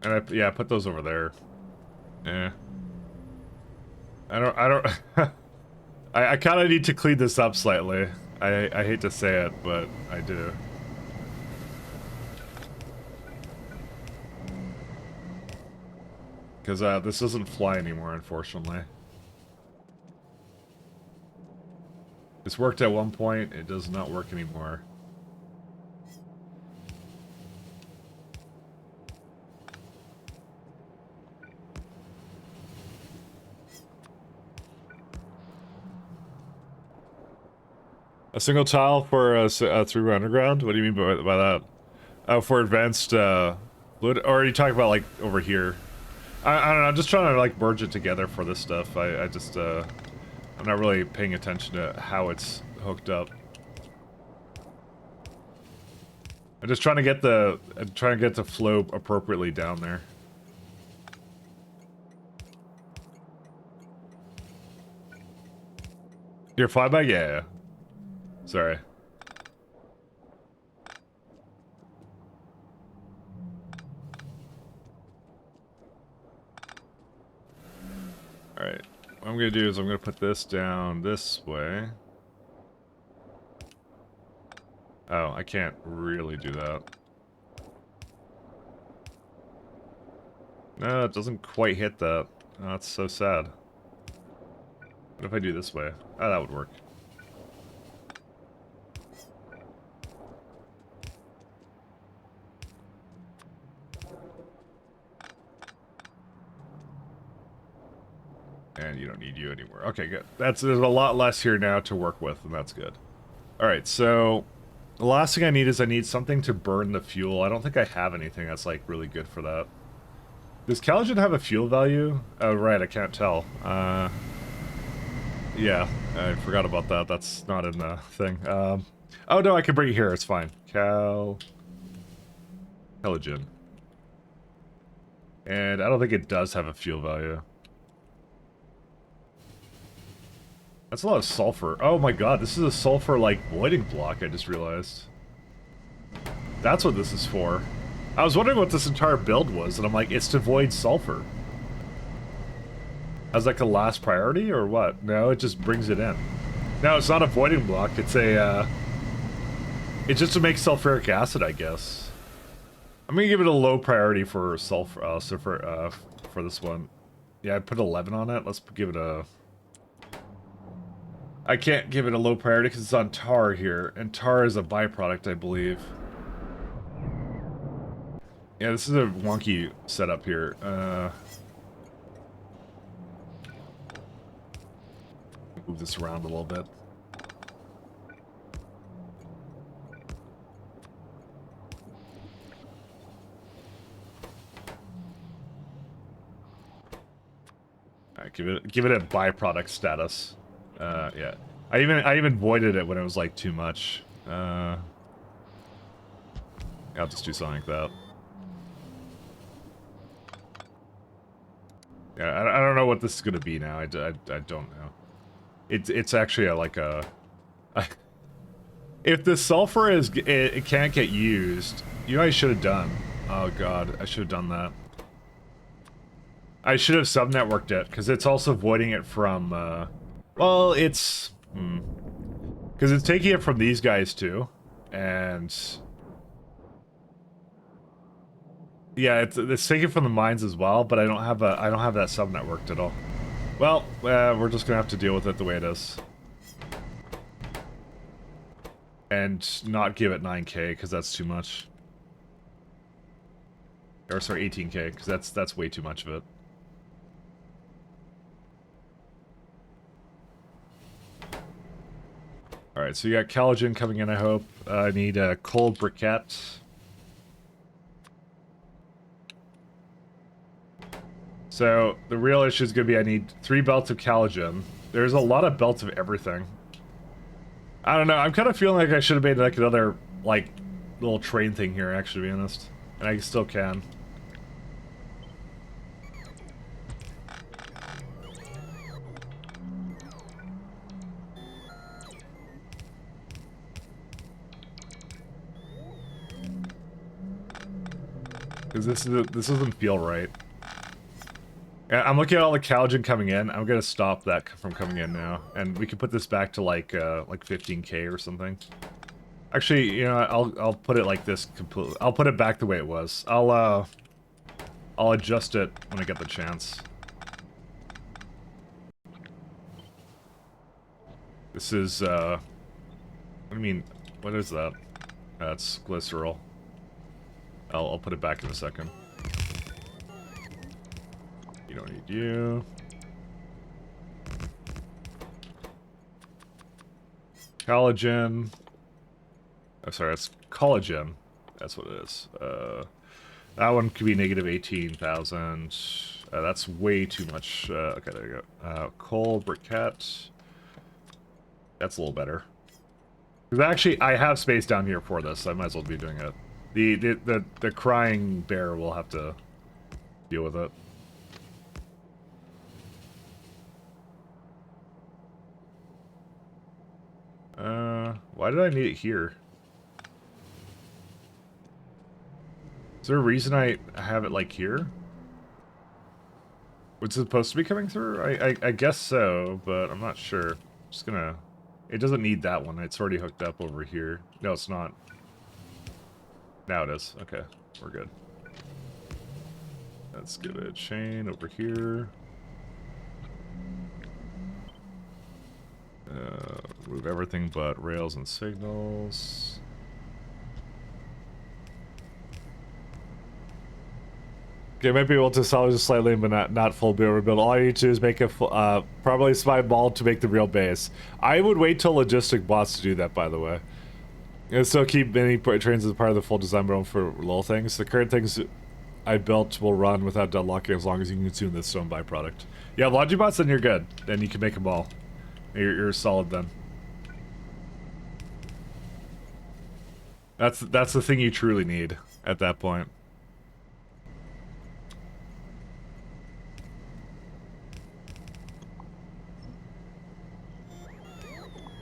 And yeah, I put those over there. Yeah. I don't... I kind of need to clean this up slightly. I hate to say it, but I do. Because this doesn't fly anymore, unfortunately. This worked at one point, it does not work anymore. A single tile for a through underground? What do you mean by that? Oh, for advanced fluid? Or are you talking about like over here? I don't know, I'm just trying to like merge it together for this stuff. I just I'm not really paying attention to how it's hooked up. I'm just trying to get the flow appropriately down there. Your flyback? Yeah. Sorry. Alright. What I'm gonna do is I'm gonna put this down this way. Oh, I can't really do that. No, it doesn't quite hit that. Oh, that's so sad. What if I do this way? Oh, that would work. And you don't need you anymore. Okay, good. There's a lot less here now to work with, and that's good. Alright, so the last thing I need something to burn the fuel. I don't think I have anything that's like really good for that. Does Calogen have a fuel value? Oh, right, I can't tell. Yeah, I forgot about that. That's not in the thing. Oh no, I can bring it here. It's fine. Calogen. And I don't think it does have a fuel value. That's a lot of sulfur. Oh my god, this is a sulfur, like, voiding block, I just realized. That's what this is for. I was wondering what this entire build was, and I'm like, it's to void sulfur. As like a last priority, or what? No, it just brings it in. No, it's not a voiding block, it's a, it's just to make sulfuric acid, I guess. I'm gonna give it a low priority for sulfur, for this one. Yeah, I put 11 on it. Let's give it a... I can't give it a low priority because it's on tar here, and tar is a byproduct, I believe. Yeah, this is a wonky setup here. Move this around a little bit. Alright, give it a byproduct status. Yeah. I even voided it when it was like too much. I'll just do something like that. Yeah, I don't know what this is gonna be now. I don't know. It's actually like a if the sulfur it can't get used, you know what I should have done? Oh god, I should have done that. I should have subnetworked it, because it's also voiding it from, well, it's... Because it's taking it from these guys, too. And... yeah, it's taking it from the mines as well, but I don't have that subnetworked at all. Well, we're just gonna have to deal with it the way it is. And not give it 9k, because that's too much. Or, sorry, 18k, because that's way too much of it. Alright, so you got Calogen coming in, I hope. I need a cold briquette. So, the real issue is going to be I need 3 belts of Calogen. There's a lot of belts of everything. I don't know, I'm kind of feeling like I should have made like another, like, little train thing here, actually, to be honest. And I still can. Because this doesn't feel right. I'm looking at all the Calogen coming in. I'm gonna stop that from coming in now, and we can put this back to like 15k or something. Actually, you know, I'll put it like this completely. I'll put it back the way it was. I'll adjust it when I get the chance. This is, I mean, what is that? That's glycerol. I'll put it back in a second. You don't need you. Collagen. Oh, sorry, that's collagen. That's what it is. That one could be negative 18,000. That's way too much. Okay, there you go. Coal briquette. That's a little better. Because actually, I have space down here for this. So I might as well be doing it. The crying bear will have to deal with it. Why did I need it here? Is there a reason I have it like here? Was it supposed to be coming through? I guess so, but I'm not sure. Just gonna... It doesn't need that one. It's already hooked up over here. No, it's not. Now it is. Okay, we're good. Let's give it a chain over here. Remove everything but rails and signals. Okay, might be able to salvage it slightly, but not full rebuild. All you need to do is make a probably slide ball to make the real base. I would wait till logistic bots to do that, by the way. And still keep many trains as part of the full design build for little things. The current things I built will run without deadlocking as long as you can consume this stone byproduct. Yeah, Logibots, then you're good. Then you can make them all. You're solid then. That's the thing you truly need at that point.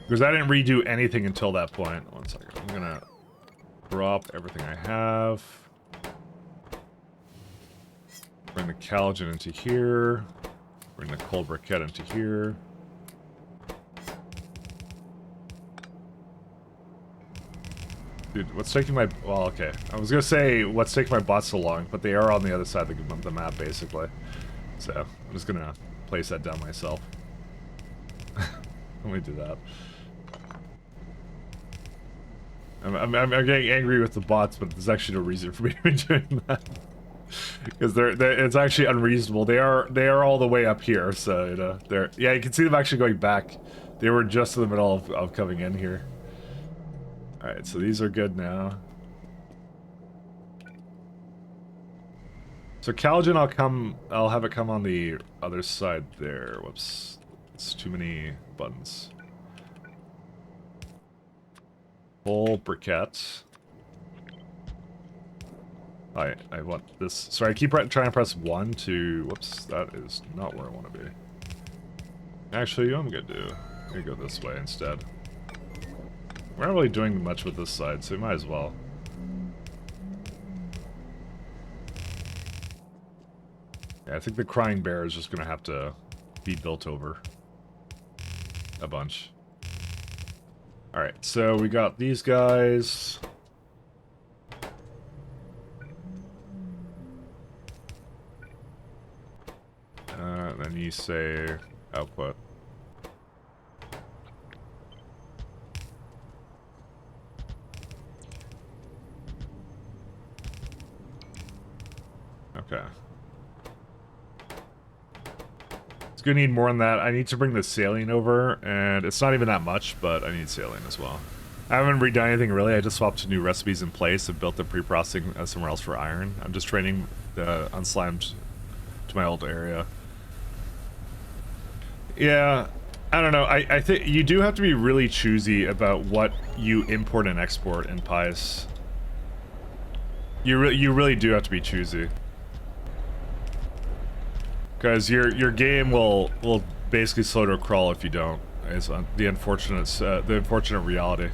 Because I didn't redo anything until that point. One second. I'm gonna drop everything I have. Bring the collagen into here. Bring the coal briquette into here. Dude, what's taking my... Well, okay. I was gonna say, what's taking my bots so long, but they are on the other side of the map, basically. So, I'm just gonna place that down myself. Let me do that. I'm getting angry with the bots, but there's actually no reason for me to be doing that. Because it's actually unreasonable. They are all the way up here, so, you know, they're... Yeah, you can see them actually going back. They were just in the middle of coming in here. Alright, so these are good now. So collagen, I'll have it come on the other side there. Whoops. It's too many buttons. Full briquette. I want this. Sorry, I keep trying to press 1 to... Whoops, that is not where I want to be. Actually, I'm gonna do... I'm gonna go this way instead. We're not really doing much with this side, so we might as well. Yeah, I think the crying bear is just gonna have to be built over a bunch. Alright, so we got these guys. Then you say output. Okay. It's gonna need more than that. I need to bring the saline over, and it's not even that much, but I need saline as well. I haven't redone anything really. I just swapped new recipes in place and built the pre-processing somewhere else for iron. I'm just training the unslimed to my old area. Yeah, I don't know. I think you do have to be really choosy about what you import and export in pies. You really do have to be choosy. Because your game will basically slow to a crawl if you don't. Is the unfortunate reality.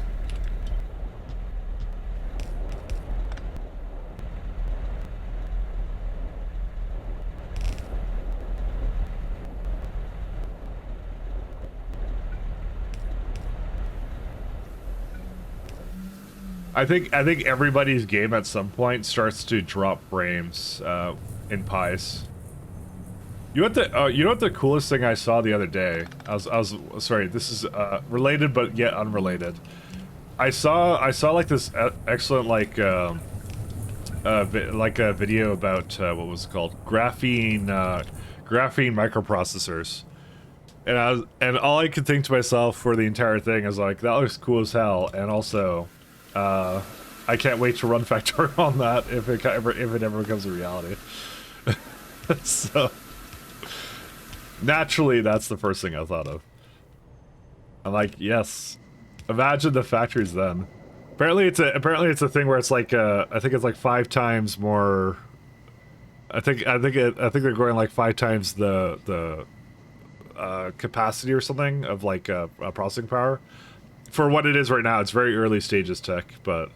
I think everybody's game at some point starts to drop frames in pies. You know what the coolest thing I saw the other day? I was sorry. This is related but yet unrelated. I saw like this excellent like a video about what was it called, graphene microprocessors, and all I could think to myself for the entire thing is like, that looks cool as hell, and also I can't wait to run Factorio on that if it ever becomes a reality. So naturally, that's the first thing I thought of. I'm like, yes, imagine the factories then. Apparently it's a thing where it's like I think it's like 5 times more. I think they're going like 5 times the capacity or something of like processing power for what it is right now. It's very early stages tech, but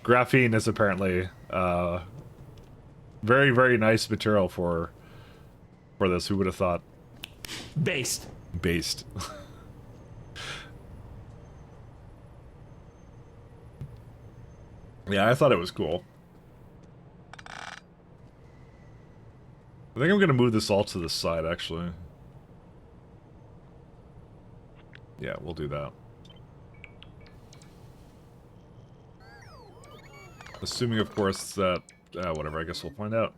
graphene is apparently very, very nice material for this. Who would have thought? Based. Yeah, I thought it was cool. I think I'm gonna move this all to the side, actually. Yeah, we'll do that. Assuming, of course, that... whatever, I guess we'll find out.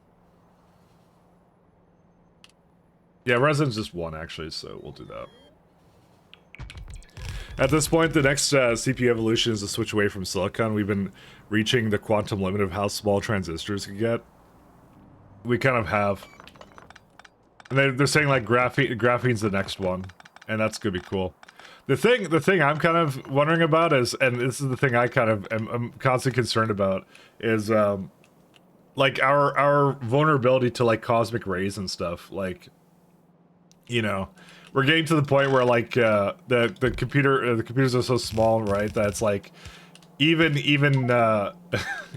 Yeah, resin's just 1, actually, so we'll do that. At this point, the next CPU evolution is to switch away from silicon. We've been reaching the quantum limit of how small transistors can get. We kind of have. And they're saying, like, graphene's the next one, and that's gonna be cool. The thing I'm kind of wondering about is, and this is the thing I kind of am constantly concerned about, is, like, our vulnerability to, like, cosmic rays and stuff. Like, you know, we're getting to the point where, like, the computers are so small, right, that it's like even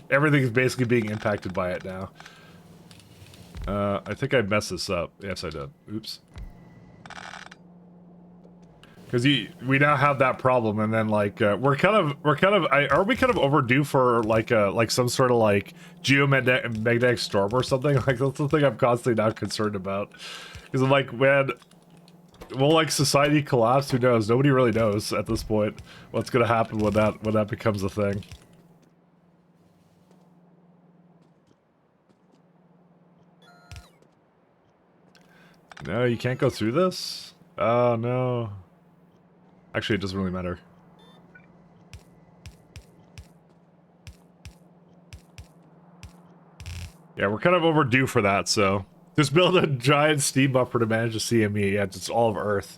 everything is basically being impacted by it now. I think I messed this up. Yes, I did. Oops. Because we now have that problem, and then like are we kind of overdue for like some sort of like geomagnetic storm or something? Like, that's the thing I'm constantly now concerned about. Because I'm like, man, will like society collapse? Who knows? Nobody really knows at this point what's gonna happen when that becomes a thing. No, you can't go through this? Oh no. Actually, it doesn't really matter. Yeah, we're kind of overdue for that, so... Just build a giant steam buffer to manage the CME. Yeah, it's all of Earth.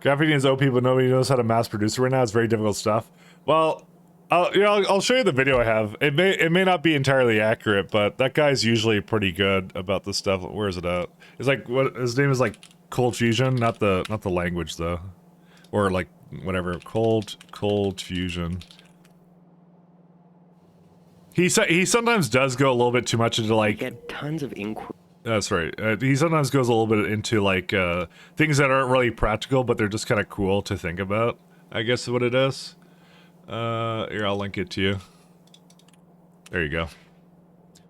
Graphene is OP, but nobody knows how to mass produce it right now. It's very difficult stuff. Well, I'll show you the video I have. It may not be entirely accurate, but that guy's usually pretty good about this stuff. Where is it at? It's like, what his name is, like Cold Fusion, not the language though. Or like whatever, cold fusion. He sometimes does go a little bit too much into like. I get tons of inquiries. That's right. He sometimes goes a little bit into like things that aren't really practical, but they're just kind of cool to think about, I guess is what it is. Here, I'll link it to you. There you go.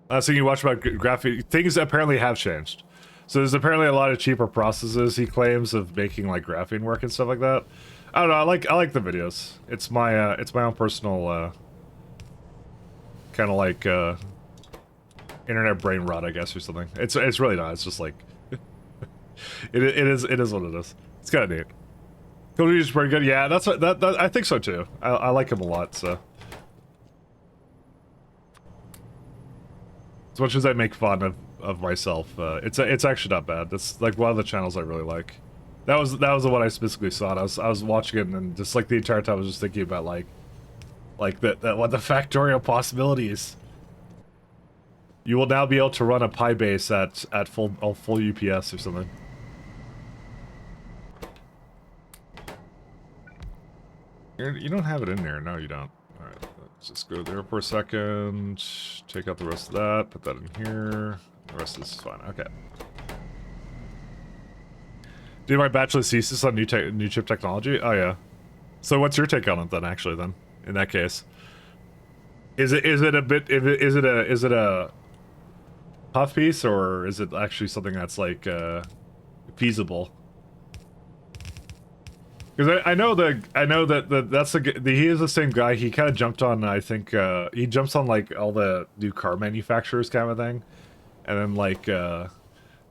Last thing you watch about graphene, things apparently have changed. So there's apparently a lot of cheaper processes, he claims, of making like graphene work and stuff like that. I don't know. I like the videos. It's my own personal kind of like internet brain rot, I guess, or something. It's really not. It's just like it is what it is. It's kind of neat. Cody's pretty good. Yeah, that's what that I think so too. I like him a lot. So as much as I make fun of myself, it's actually not bad. That's like one of the channels I really like. That was the one I specifically saw. I was watching it, and just like the entire time I was just thinking about like what the Factorio possibilities. You will now be able to run a Pi base at full UPS or something. You don't have it in there. No, you don't. All right, let's just go there for a second. Take out the rest of that. Put that in here. The rest of this is fine. Okay. Did my bachelor's thesis on new chip technology? Oh yeah. So what's your take on it then? Actually, then in that case, is it a puff piece, or is it actually something that's like feasible? Because I know he is the same guy. He kind of jumped on, I think he jumps on like all the new car manufacturers kind of thing, and then like and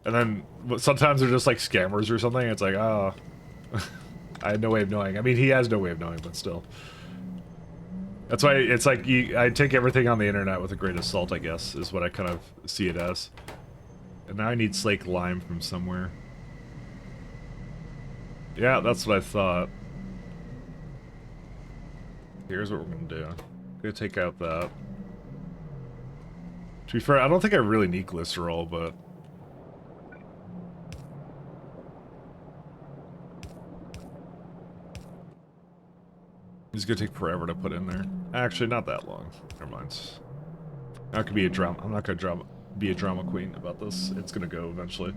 then sometimes they're just like scammers or something. It's like, oh, I had no way of knowing. I mean, he has no way of knowing, but still. That's why it's like I take everything on the internet with a grain of salt, I guess, is what I kind of see it as. And now I need slake lime from somewhere. Yeah, that's what I thought. Here's what we're gonna do. I'm gonna take out that. To be fair, I don't think I really need glycerol, but... It's gonna take forever to put in there. Actually, not that long. Never mind. That could be a drama. I'm not gonna be a drama queen about this. It's gonna go eventually.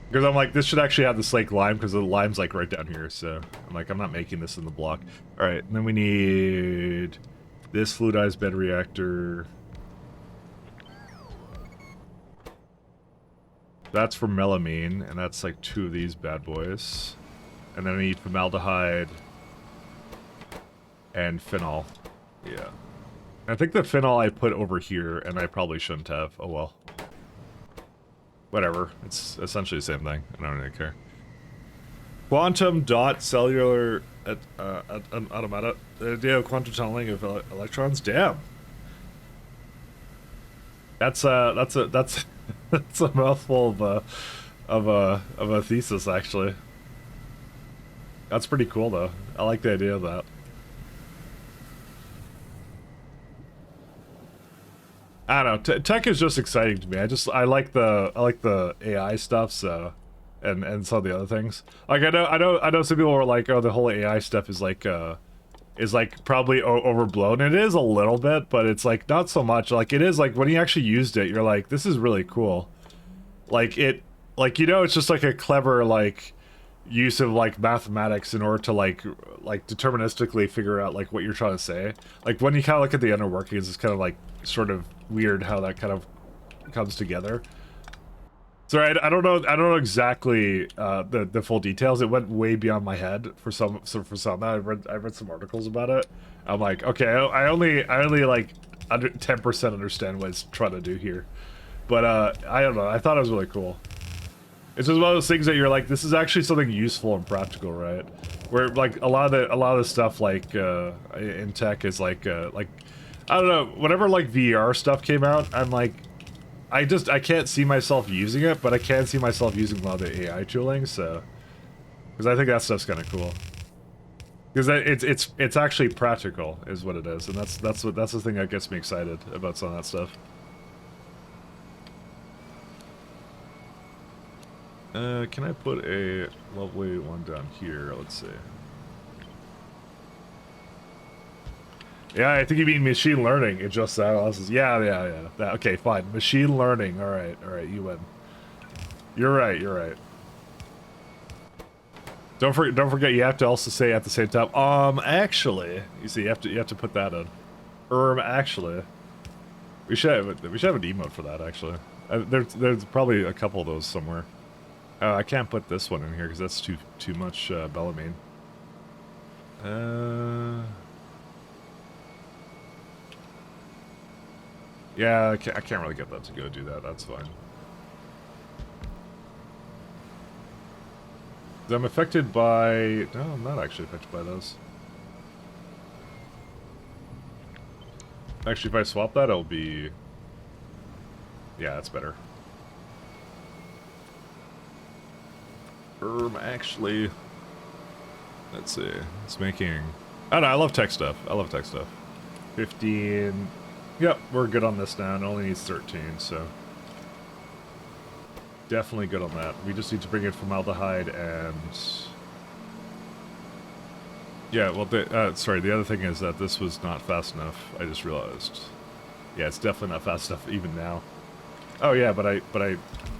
Because I'm like, this should actually have the slake lime, because the lime's like right down here, so I'm like, I'm not making this in the block. Alright, and then we need this fluidized bed reactor. That's for melamine, and that's like 2 of these bad boys. And then I need formaldehyde and phenol. Yeah. I think the phenol I put over here, and I probably shouldn't have. Oh well. Whatever. It's essentially the same thing. I don't really care. Quantum dot cellular at automata. The idea of quantum tunneling of electrons. Damn. That's that's a mouthful of a thesis, actually. That's pretty cool, though. I like the idea of that. I don't know. Tech is just exciting to me. I like the AI stuff. So, and some of the other things. Like I know some people were like, oh, the whole AI stuff is like probably overblown. It is a little bit, but it's like not so much. Like it is like when you actually used it, you're like, this is really cool. Like it's just like a clever like use of like mathematics in order to like deterministically figure out like what you're trying to say. Like when you kind of look at the inner workings, it's kind of like sort of weird how that kind of comes together. So I don't know exactly the full details. It went way beyond my head for some. I read some articles about it. I'm like, okay, I only like under 10% understand what it's trying to do here, but I don't know. I thought it was really cool. It's just one of those things that you're like, this is actually something useful and practical, right? Where like a lot of the stuff like in tech is like I don't know. Whenever like VR stuff came out, I'm like, I can't see myself using it, but I can see myself using a lot of the AI tooling. So, because I think that stuff's kind of cool. Because it's actually practical, is what it is, and that's the thing that gets me excited about some of that stuff. Can I put a lovely one down here? Let's see. Yeah, I think you mean machine learning. It just analyzes. Yeah. Okay, fine. Machine learning. All right, you win. You're right. Don't forget. You have to also say at the same time. Actually, you see, you have to put that in. Actually, we should have an emote for that. Actually, there's probably a couple of those somewhere. I can't put this one in here because that's too much Bellamine. Yeah, I can't really get that to go do that. That's fine. I'm affected by... No, I'm not actually affected by those. Actually, if I swap that, it'll be... Yeah, that's better. Actually... Let's see. It's making... I don't know, I love tech stuff. 15... Yep, we're good on this now. It only needs 13, so... Definitely good on that. We just need to bring in formaldehyde and... Yeah, well, sorry, the other thing is that this was not fast enough. I just realized. Yeah, it's definitely not fast enough even now. Oh yeah, but I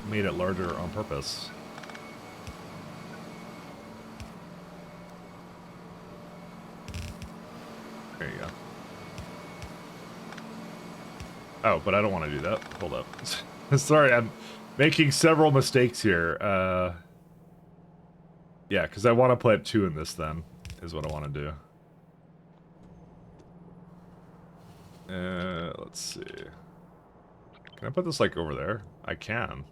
made it larger on purpose. There you go. Oh, but I don't want to do that. Hold up. Sorry, I'm making several mistakes here. Yeah, because I want to put 2 in this then, is what I want to do. Let's see. Can I put this, like, over there? I can.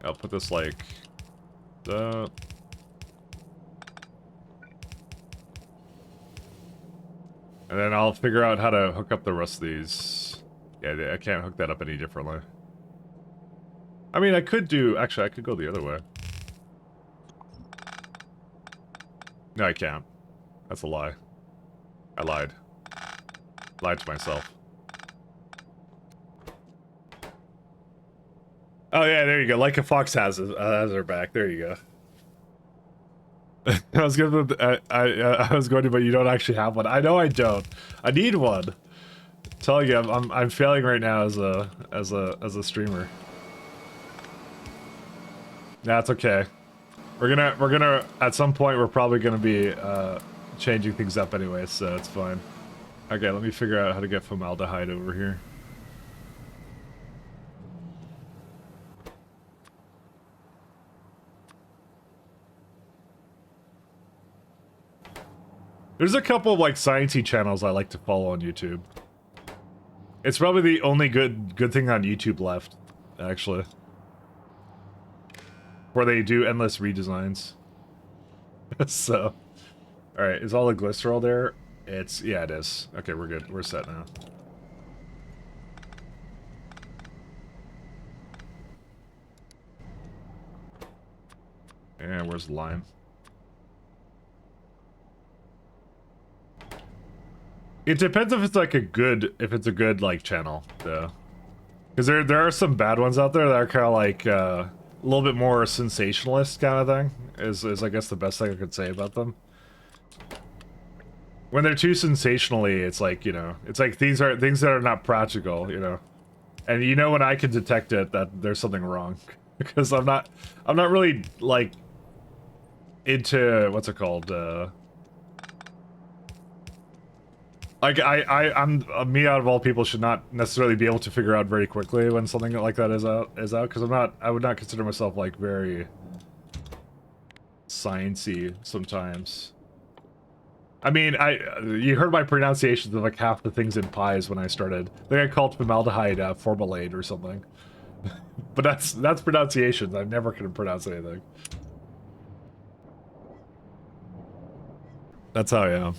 I'll put this, like... the... And then I'll figure out how to hook up the rest of these. Yeah, I can't hook that up any differently. I mean, I could do... Actually, I could go the other way. No, I can't. That's a lie. I lied. Lied to myself. Oh yeah, there you go. Like a fox has her back. There you go. I was going to, I was going to, but you don't actually have one. I know I don't. I need one. I'm telling you, I'm failing right now as a streamer. That's okay. We're gonna at some point we're probably gonna be changing things up anyway, so it's fine. Okay, let me figure out how to get formaldehyde over here. There's a couple of, like, sciencey channels I like to follow on YouTube. It's probably the only good thing on YouTube left, actually. Where they do endless redesigns. So, alright, is all the glycerol there? Yeah, it is. Okay, we're good. We're set now. And where's the lime? It depends if it's like a good like channel though, because there are some bad ones out there that are kind of like a little bit more sensationalist kind of thing. Is I guess the best thing I could say about them. When they're too sensationally, it's like, you know, it's like these are things that are not practical, you know, and you know when I can detect it that there's something wrong, because I'm not really like into what's it called. Like, I'm me out of all people should not necessarily be able to figure out very quickly when something like that is out, because I would not consider myself, like, very sciencey sometimes. I mean, you heard my pronunciations of, like, half the things in pies when I started. I think I called formaldehyde formalade or something. But that's pronunciations. I'm never gonna pronounce anything. That's how I am.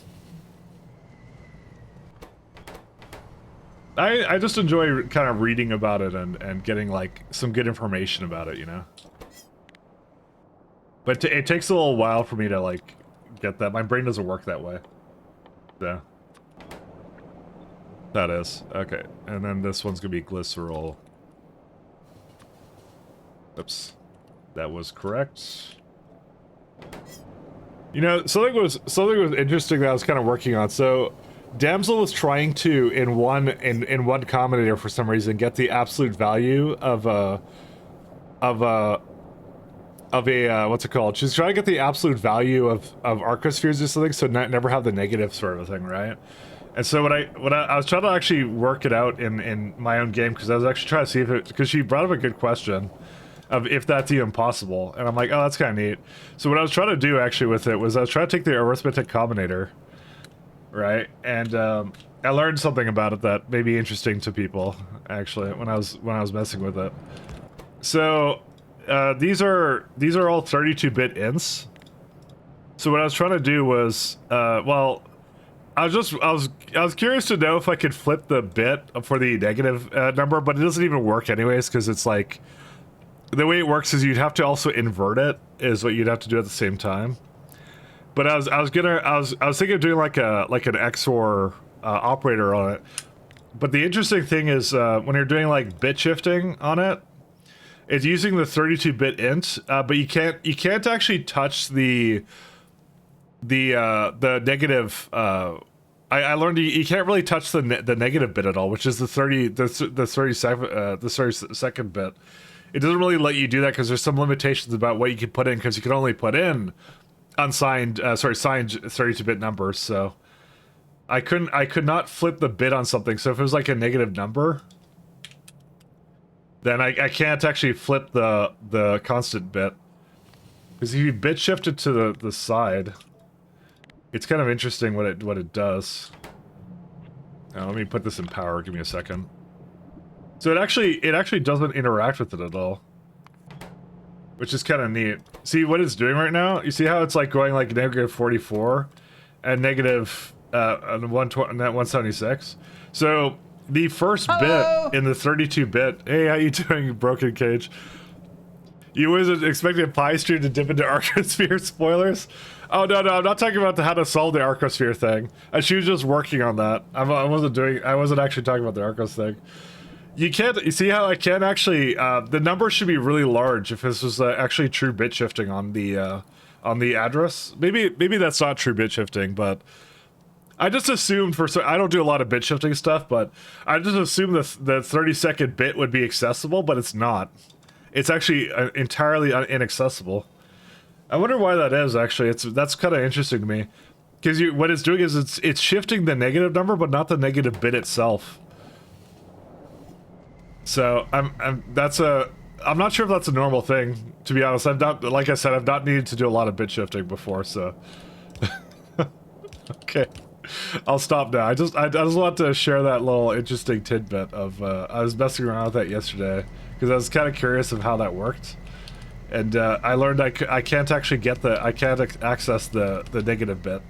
I just enjoy kind of reading about it and getting, like, some good information about it, you know? But it takes a little while for me to, like, get that. My brain doesn't work that way. So. That is. Okay. And then this one's gonna be glycerol. Oops. That was correct. You know, something was interesting that I was kind of working on. So, Damsel was trying to in one combinator for some reason get the absolute value of a what's it called? She's trying to get the absolute value of arcospheres or something, so never have the negative sort of thing, right? And so when I was trying to actually work it out in my own game, because I was actually trying to see if it, because she brought up a good question of if that's even possible, and I'm like, oh, that's kind of neat. So what I was trying to do actually with it was I was trying to take the arithmetic combinator, right? And I learned something about it that may be interesting to people actually when I was messing with it. So these are all 32-bit ints. So what I was trying to do was well, I was curious to know if I could flip the bit for the negative number, but it doesn't even work anyways, because it's like the way it works is you'd have to also invert it, is what you'd have to do at the same time. But I was thinking of doing like an XOR operator on it. But the interesting thing is when you're doing like bit shifting on it, it's using the 32-bit int, but you can't actually touch the negative. I learned you can't really touch the negative bit at all, which is the 32nd bit. It doesn't really let you do that because there's some limitations about what you can put in, because you can only put in signed 32-bit numbers. So I could not flip the bit on something. So if it was like a negative number, then I can't actually flip the constant bit. Because if you bit shift it to the side, it's kind of interesting what it does. Now, let me put this in power. Give me a second. So it actually doesn't interact with it at all, which is kind of neat. See what it's doing right now? You see how it's like going like negative 44 and negative 176? So the first bit in the 32-bit, hey, how you doing, Broken Cage? You wasn't expecting a pie stream to dip into Arcosphere spoilers? Oh, no, I'm not talking about how to solve the Arcosphere thing. She was just working on that. I wasn't actually talking about the Arcos thing. You see how I can actually, the number should be really large if this was actually true bit shifting on the address. Maybe that's not true bit shifting, but I just assumed I don't do a lot of bit shifting stuff, but I just assumed the 30-second bit would be accessible, but it's not. It's actually entirely inaccessible. I wonder why that is, actually. That's kind of interesting to me. Because what it's doing is it's shifting the negative number, but not the negative bit itself. So I'm not sure if that's a normal thing, to be honest. Like I said, I've not needed to do a lot of bit shifting before, so. Okay. I'll stop now. I just want to share that little interesting tidbit of, I was messing around with that yesterday, because I was kind of curious of how that worked. And I learned I can't actually I can't access the negative bit.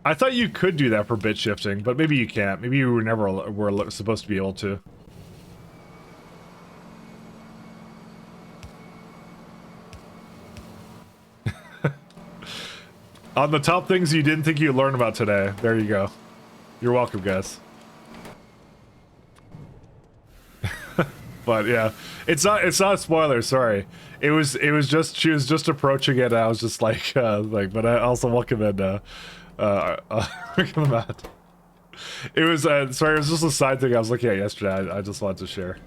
I thought you could do that for bit shifting, but maybe you can't. Maybe you were supposed to be able to. On the top things you didn't think you'd learn about today. There you go. You're welcome, guys. But yeah, it's not a spoiler. Sorry, it was just she was just approaching it. And I was just like, but I also welcome in that. It was sorry, it was just a side thing I was looking at yesterday. I just wanted to share.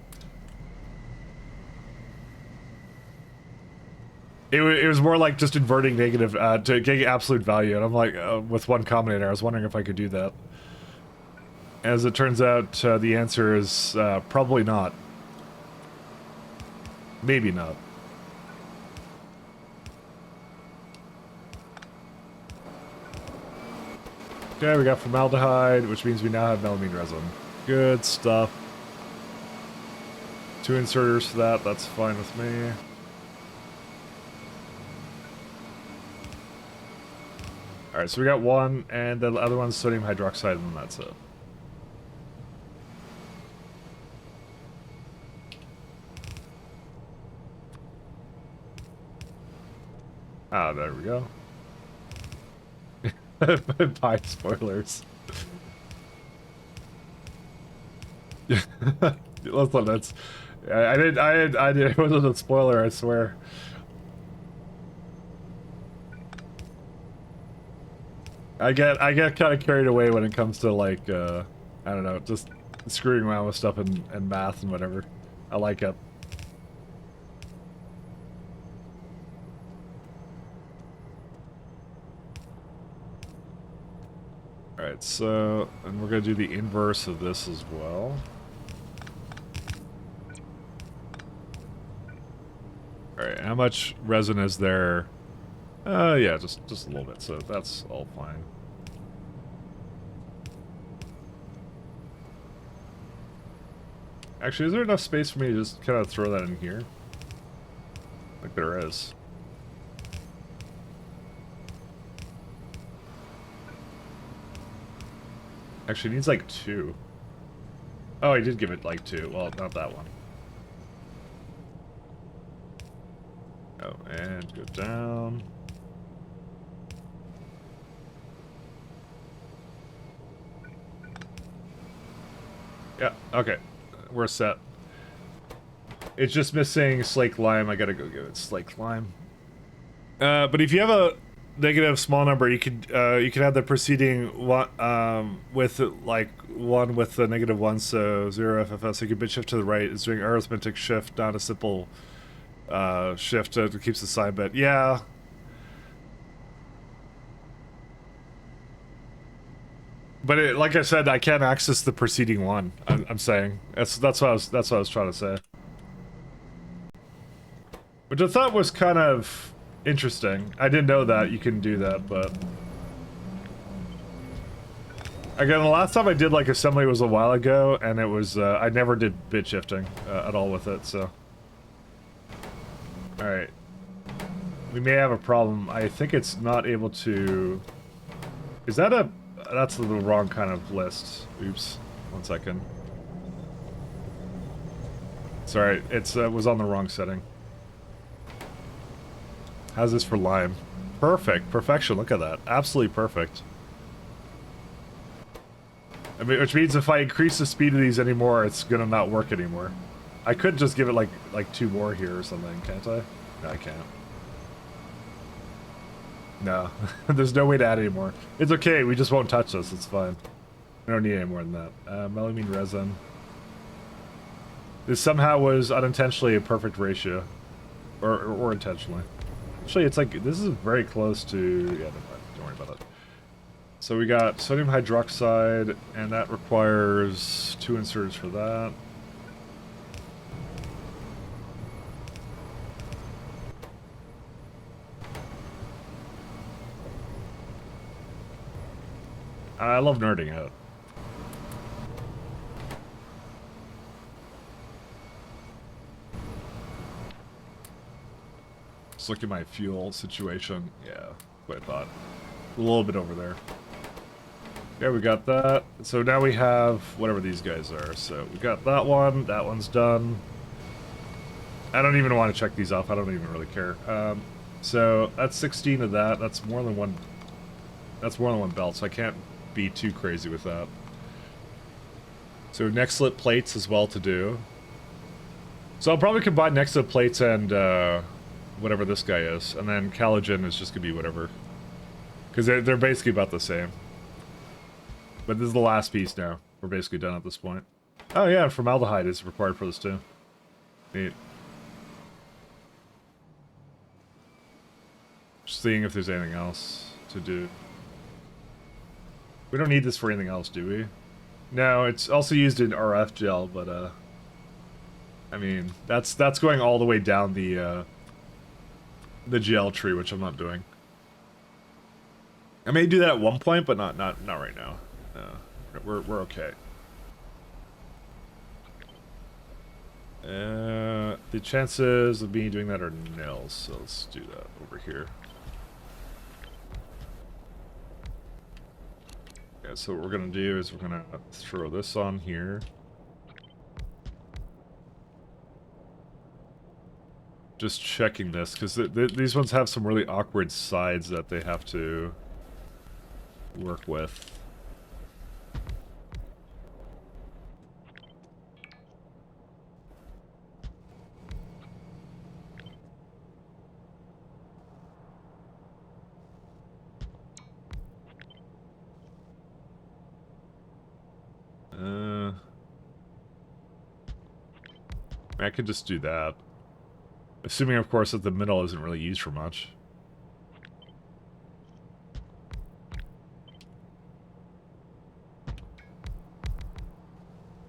It was more like just inverting negative to getting absolute value, and I'm like, with one combinator, I was wondering if I could do that. As it turns out, the answer is probably not. Maybe not. Okay, we got formaldehyde, which means we now have melamine resin. Good stuff. 2 inserters for that, that's fine with me. Alright, so we got one, and the other one's sodium hydroxide, and that's it. Ah, there we go. Pie spoilers. That's. I did. It wasn't a spoiler, I swear. I get kind of carried away when it comes to like, I don't know, just screwing around with stuff and math and whatever. I like it. Alright, so, and we're gonna do the inverse of this as well. Alright, how much resin is there? Yeah, just a little bit, so that's all fine. Actually, is there enough space for me to just kind of throw that in here? I think there is. Actually, it needs like 2. Oh, I did give it like 2. Well, not that one. Oh, and go down. Yeah, okay. We're set. It's just missing slake lime. I gotta go give it slake lime. But if you have a negative small number, you can have the preceding one with like 1 with the -1, so 0 FFS. So you can bit shift to the right. It's doing arithmetic shift, not a simple shift that keeps the sign bit. Yeah. But like I said, I can't access the preceding one. I'm saying that's what I was trying to say. Which I thought was kind of interesting. I didn't know that you can do that, but again, the last time I did like assembly was a while ago, and it was I never did bit shifting at all with it. So, all right, we may have a problem. I think it's not able to. Is that a? That's the wrong kind of list. Oops. 1 second. Sorry, it's was on the wrong setting. How's this for lime? Perfect. Perfection. Look at that. Absolutely perfect. I mean, which means if I increase the speed of these anymore, it's gonna not work anymore. I could just give it like 2 more here or something, can't I? No, I can't. No, there's no way to add any more. It's okay, we just won't touch this, it's fine. We don't need any more than that. Melamine resin. This somehow was unintentionally a perfect ratio. Or intentionally. Actually, it's like, this is very close to... Yeah, don't worry about it. So we got sodium hydroxide, and that requires 2 inserts for that. I love nerding out. Just look at my fuel situation. Yeah, what I thought. A little bit over there. Yeah, we got that. So now we have whatever these guys are. So we got that one. That one's done. I don't even want to check these off. I don't even really care. So that's 16 of that. That's more than one. That's more than one belt. So I can't be too crazy with that. So next slit plates as well to do. So I'll probably combine next slit plates and whatever this guy is, and then collagen is just gonna be whatever, because they're basically about the same. But this is the last piece now. We're basically done at this point. Oh yeah, formaldehyde is required for this too. Neat. Just seeing if there's anything else to do. We don't need this for anything else, do we? No, it's also used in RF gel, but I mean, that's going all the way down the gel tree, which I'm not doing. I may do that at one point, but not right now. We're okay. The chances of me doing that are nil, so let's do that over here. Okay, so what we're gonna do is we're gonna throw this on here. Just checking this, because these ones have some really awkward sides that they have to work with. I could just do that. Assuming, of course, that the middle isn't really used for much.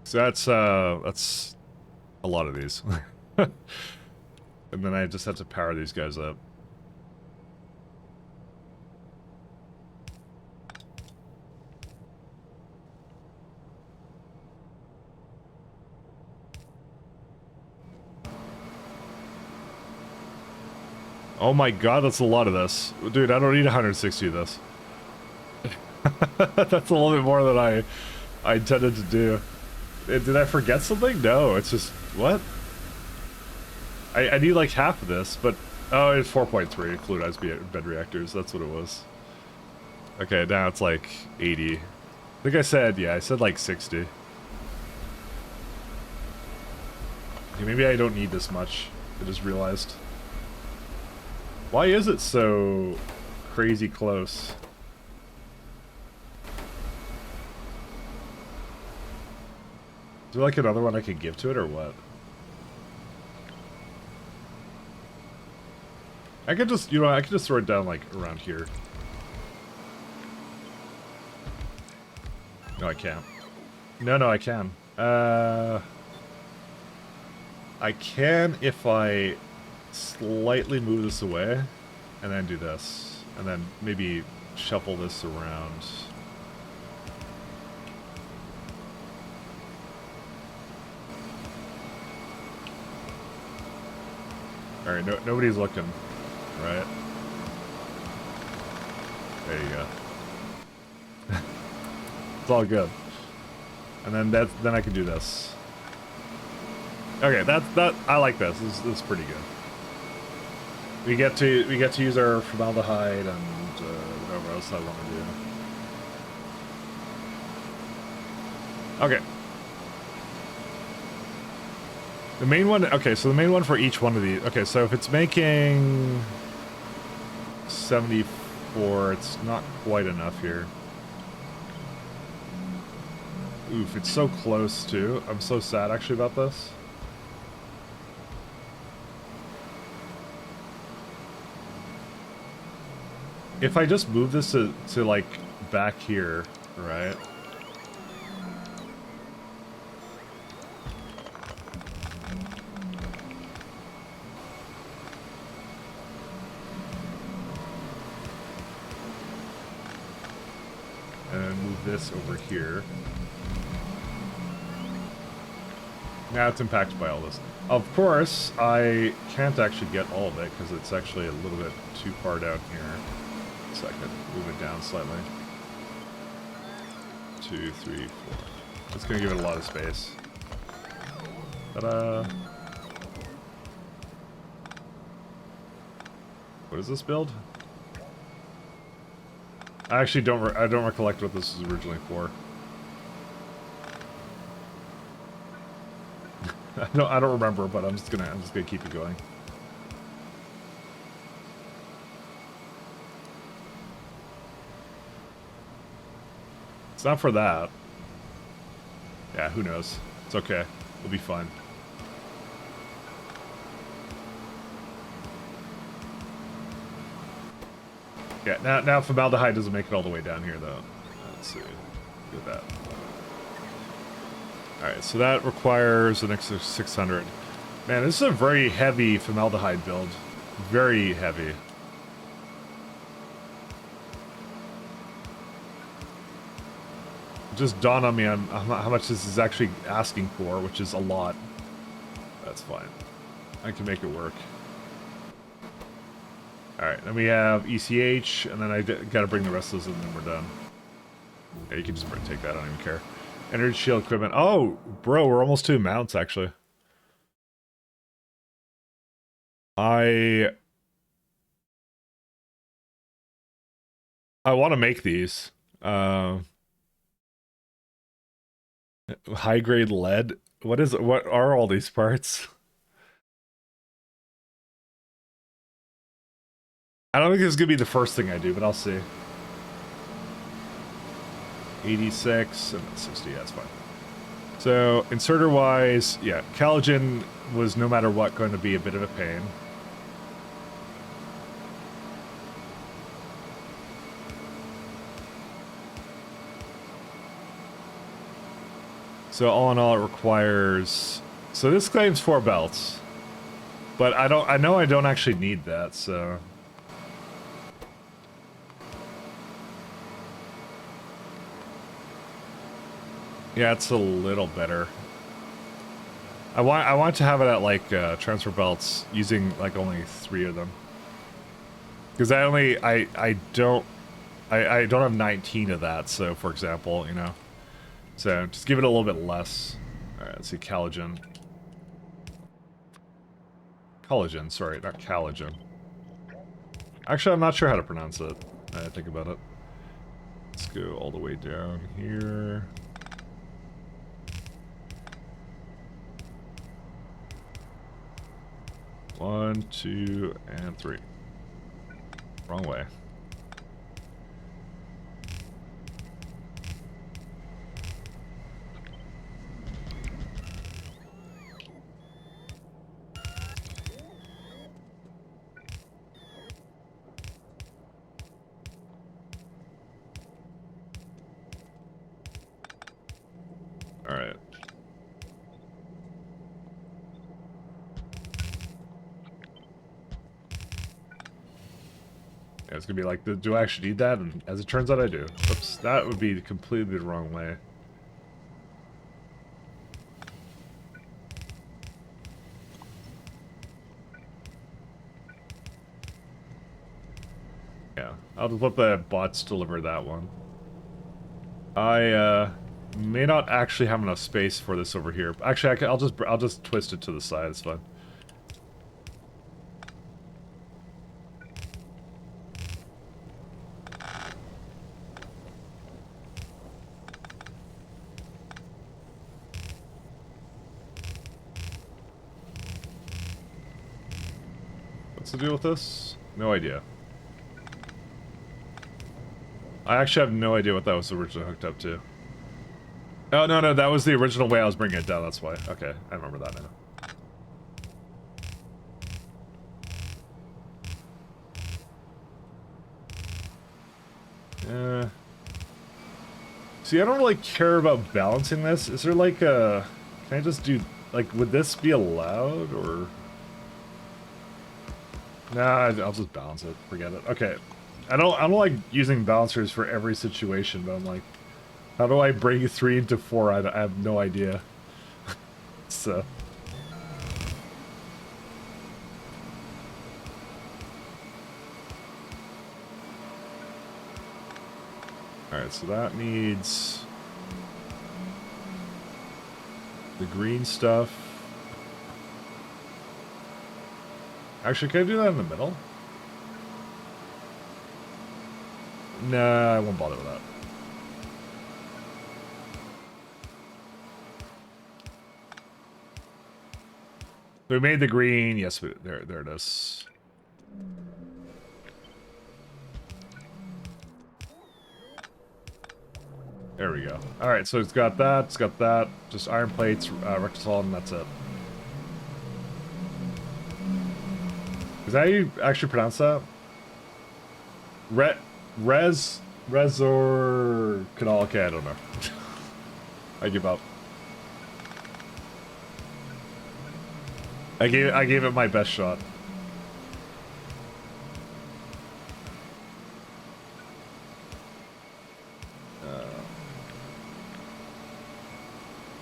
So that's a lot of these. And then I just have to power these guys up. Oh my god, that's a lot of this. Dude, I don't need 160 of this. That's a little bit more than I intended to do. Did I forget something? No, it's just... What? I need like half of this, but... Oh, it's 4.3 fluidized bed reactors. That's what it was. Okay, now it's like 80. I think I said, yeah, I said like 60. Okay, maybe I don't need this much. I just realized. Why is it so crazy close? Is there like another one I could give to it or what? I could just, you know, I could just throw it down like around here. No, I can't. No, I can. I can if I slightly move this away, and then do this, and then maybe shuffle this around. All right, nobody's looking, right? There you go. It's all good. And then then I can do this. Okay, that I like this. This is pretty good. We get to use our formaldehyde and whatever else I want to do. Okay. The main one. Okay, so the main one for each one of these. Okay, so if it's making 74, it's not quite enough here. Oof, it's so close too. I'm so sad actually about this. If I just move this to like back here, right? And move this over here. Now it's impacted by all this. Of course, I can't actually get all of it because it's actually a little bit too far down here. So I can move it down slightly. 2, 3, 4. That's gonna give it a lot of space. Ta-da! What is this build? I actually don't recollect what this was originally for. I don't remember, but I'm just gonna keep it going. It's not for that. Yeah, who knows? It's okay. We'll be fine. Yeah, now formaldehyde doesn't make it all the way down here, though. Let's see. Look at that. Alright, so that requires an extra 600. Man, this is a very heavy formaldehyde build. Very heavy. Just dawned on me on how much this is actually asking for, which is a lot. That's fine. I can make it work. Alright, then we have ECH, and then I gotta bring the rest of those in, and then we're done. Yeah, you can just take that, I don't even care. Energy shield equipment. Oh, bro, we're almost 2 mounts, actually. I want to make these. High grade lead. What are all these parts? I don't think this is gonna be the first thing I do, but I'll see. 86 and 60. Yeah, that's fine. So inserter wise, yeah, collagen was no matter what going to be a bit of a pain. So all in all, it requires. So this claims 4 belts, but I know I don't actually need that. So yeah, it's a little better. I want to have it at like transfer belts using like only 3 of them, because I don't have 19 of that. So for example, you know. So, just give it a little bit less. Alright, let's see, collagen. Collagen, sorry, not collagen. Actually, I'm not sure how to pronounce it. I think about it. Let's go all the way down here. One, 2, and 3. Wrong way. Yeah, it's gonna be like, do I actually need that? And as it turns out, I do. Oops, that would be completely the wrong way. Yeah, I'll just let the bots deliver that one. I may not actually have enough space for this over here. Actually, I'll just twist it to the side. It's fine. What's the deal with this? No idea. I actually have no idea what that was originally hooked up to. Oh, no, that was the original way I was bringing it down, that's why. Okay, I remember that now. See, I don't really care about balancing this. Is there like a... Can I just do... Like, would this be allowed, or... Nah, I'll just balance it. Forget it. Okay. I don't like using balancers for every situation, but I'm like... How do I bring 3 into 4? I have no idea. So... Alright, so that needs... the green stuff. Actually, can I do that in the middle? Nah, I won't bother with that. We made the green. Yes, there it is. There we go. All right, so it's got that. It's got that. Just iron plates, rectisol, and that's it. Is that how you actually pronounce that? Resor Canal. Okay, I don't know. I give up. I gave it my best shot.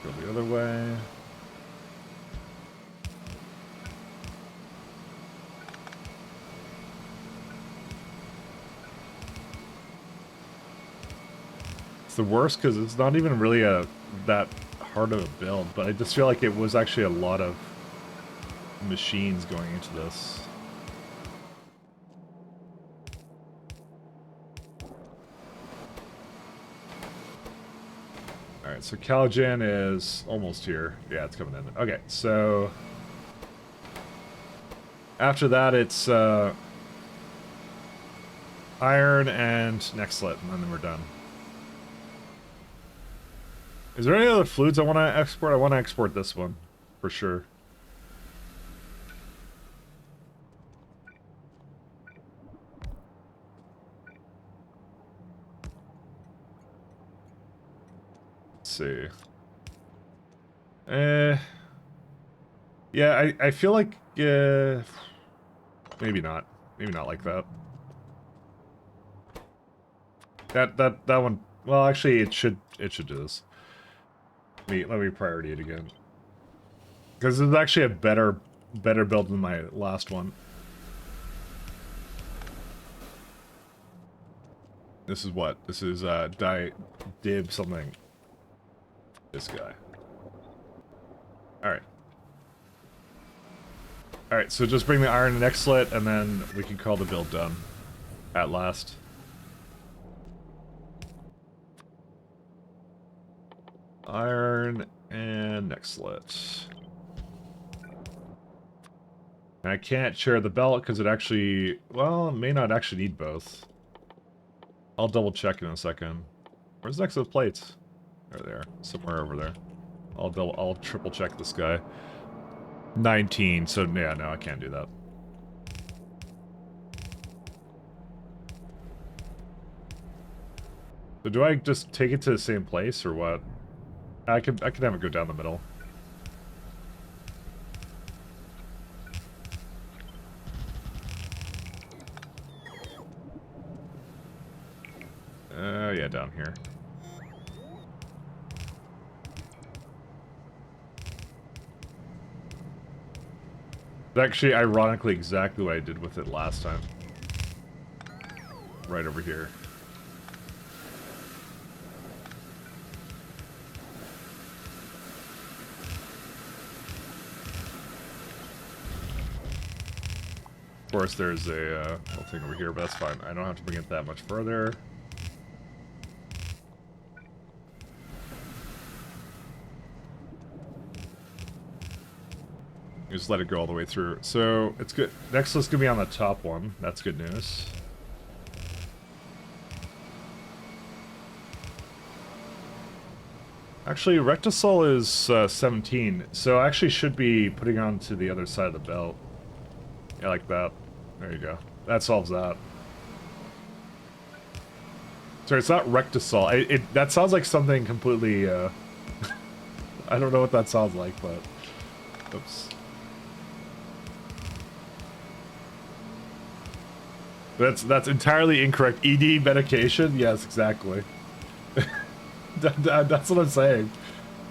Go the other way. It's the worst because it's not even really that hard of a build, but I just feel like it was actually a lot of machines going into this. Alright, so Calogen is almost here. Yeah, it's coming in. Okay, so... After that, it's iron and next slit, and then we're done. Is there any other fluids I want to export? I want to export this one, for sure. See. Yeah, I feel like maybe not. Maybe not like that. That one, well, actually it should do this. Let me priority it again. Because it's actually a better build than my last one. This is what? This is Dib something. This guy. Alright. Alright, so just bring the iron and next slit, and then we can call the build done. At last. Iron and next slit. And I can't share the belt because it actually... Well, it may not actually need both. I'll double check in a second. Where's next to the plates? There they are. Somewhere over there. I'll triple check this guy. 19, so yeah, no, I can't do that. So do I just take it to the same place or what? I could have it go down the middle. Yeah, down here. It's actually, ironically, exactly what I did with it last time. Right over here. Of course, there's a little thing over here, but that's fine. I don't have to bring it that much further. Just let it go all the way through. So, it's good. Next, let's gonna be on the top one. That's good news. Actually, Rectisol is 17, so I actually should be putting on to the other side of the belt. Yeah, like that. There you go. That solves that. Sorry, it's not Rectisol. That sounds like something completely, I don't know what that sounds like, but... Oops. That's entirely incorrect. ED medication? Yes, exactly. That's what I'm saying.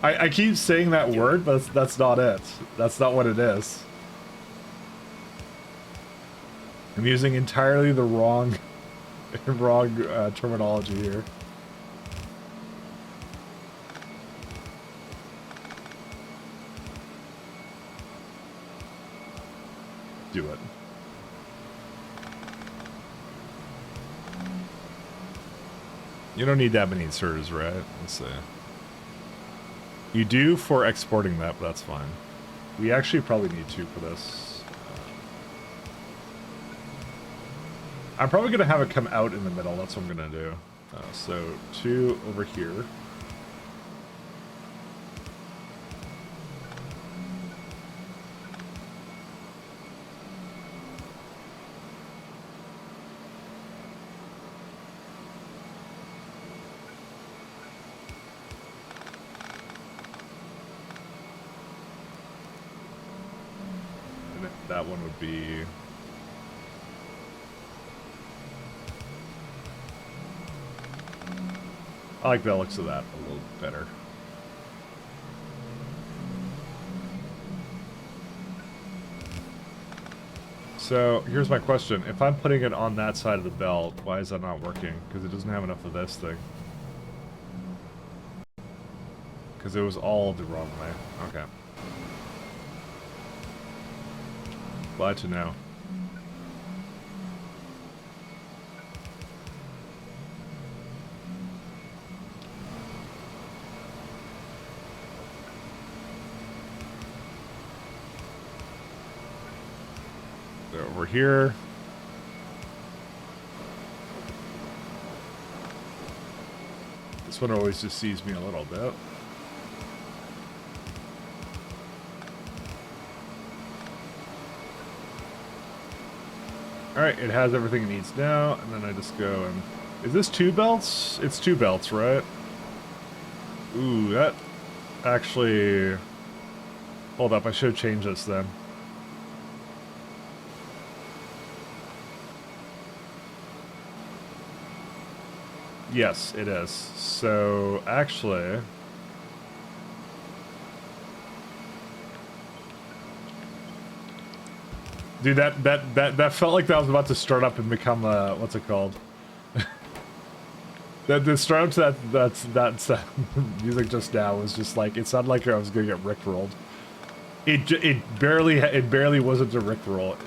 I keep saying that word, but that's not it. That's not what it is. I'm using entirely the wrong terminology here. Do it. You don't need that many inserters, right? Let's see. You do for exporting that, but that's fine. We actually probably need 2 for this. I'm probably going to have it come out in the middle. That's what I'm going to do. So 2 over here. That one would be... I like the looks of that a little better. So, here's my question. If I'm putting it on that side of the belt, why is that not working? Because it doesn't have enough of this thing. Because it was all the wrong way. Okay. Glad to know. So over here. This one always just sees me a little bit. Alright, it has everything it needs now, and then I just go and... Is this 2 belts? It's 2 belts, right? Ooh, that... Actually... Hold up, I should have changed this then. Yes, it is. So, actually... Dude, that felt like that was about to start up and become what's it called? The start up to that music just now was just like, it sounded like I was gonna get rickrolled. It barely wasn't a rickroll.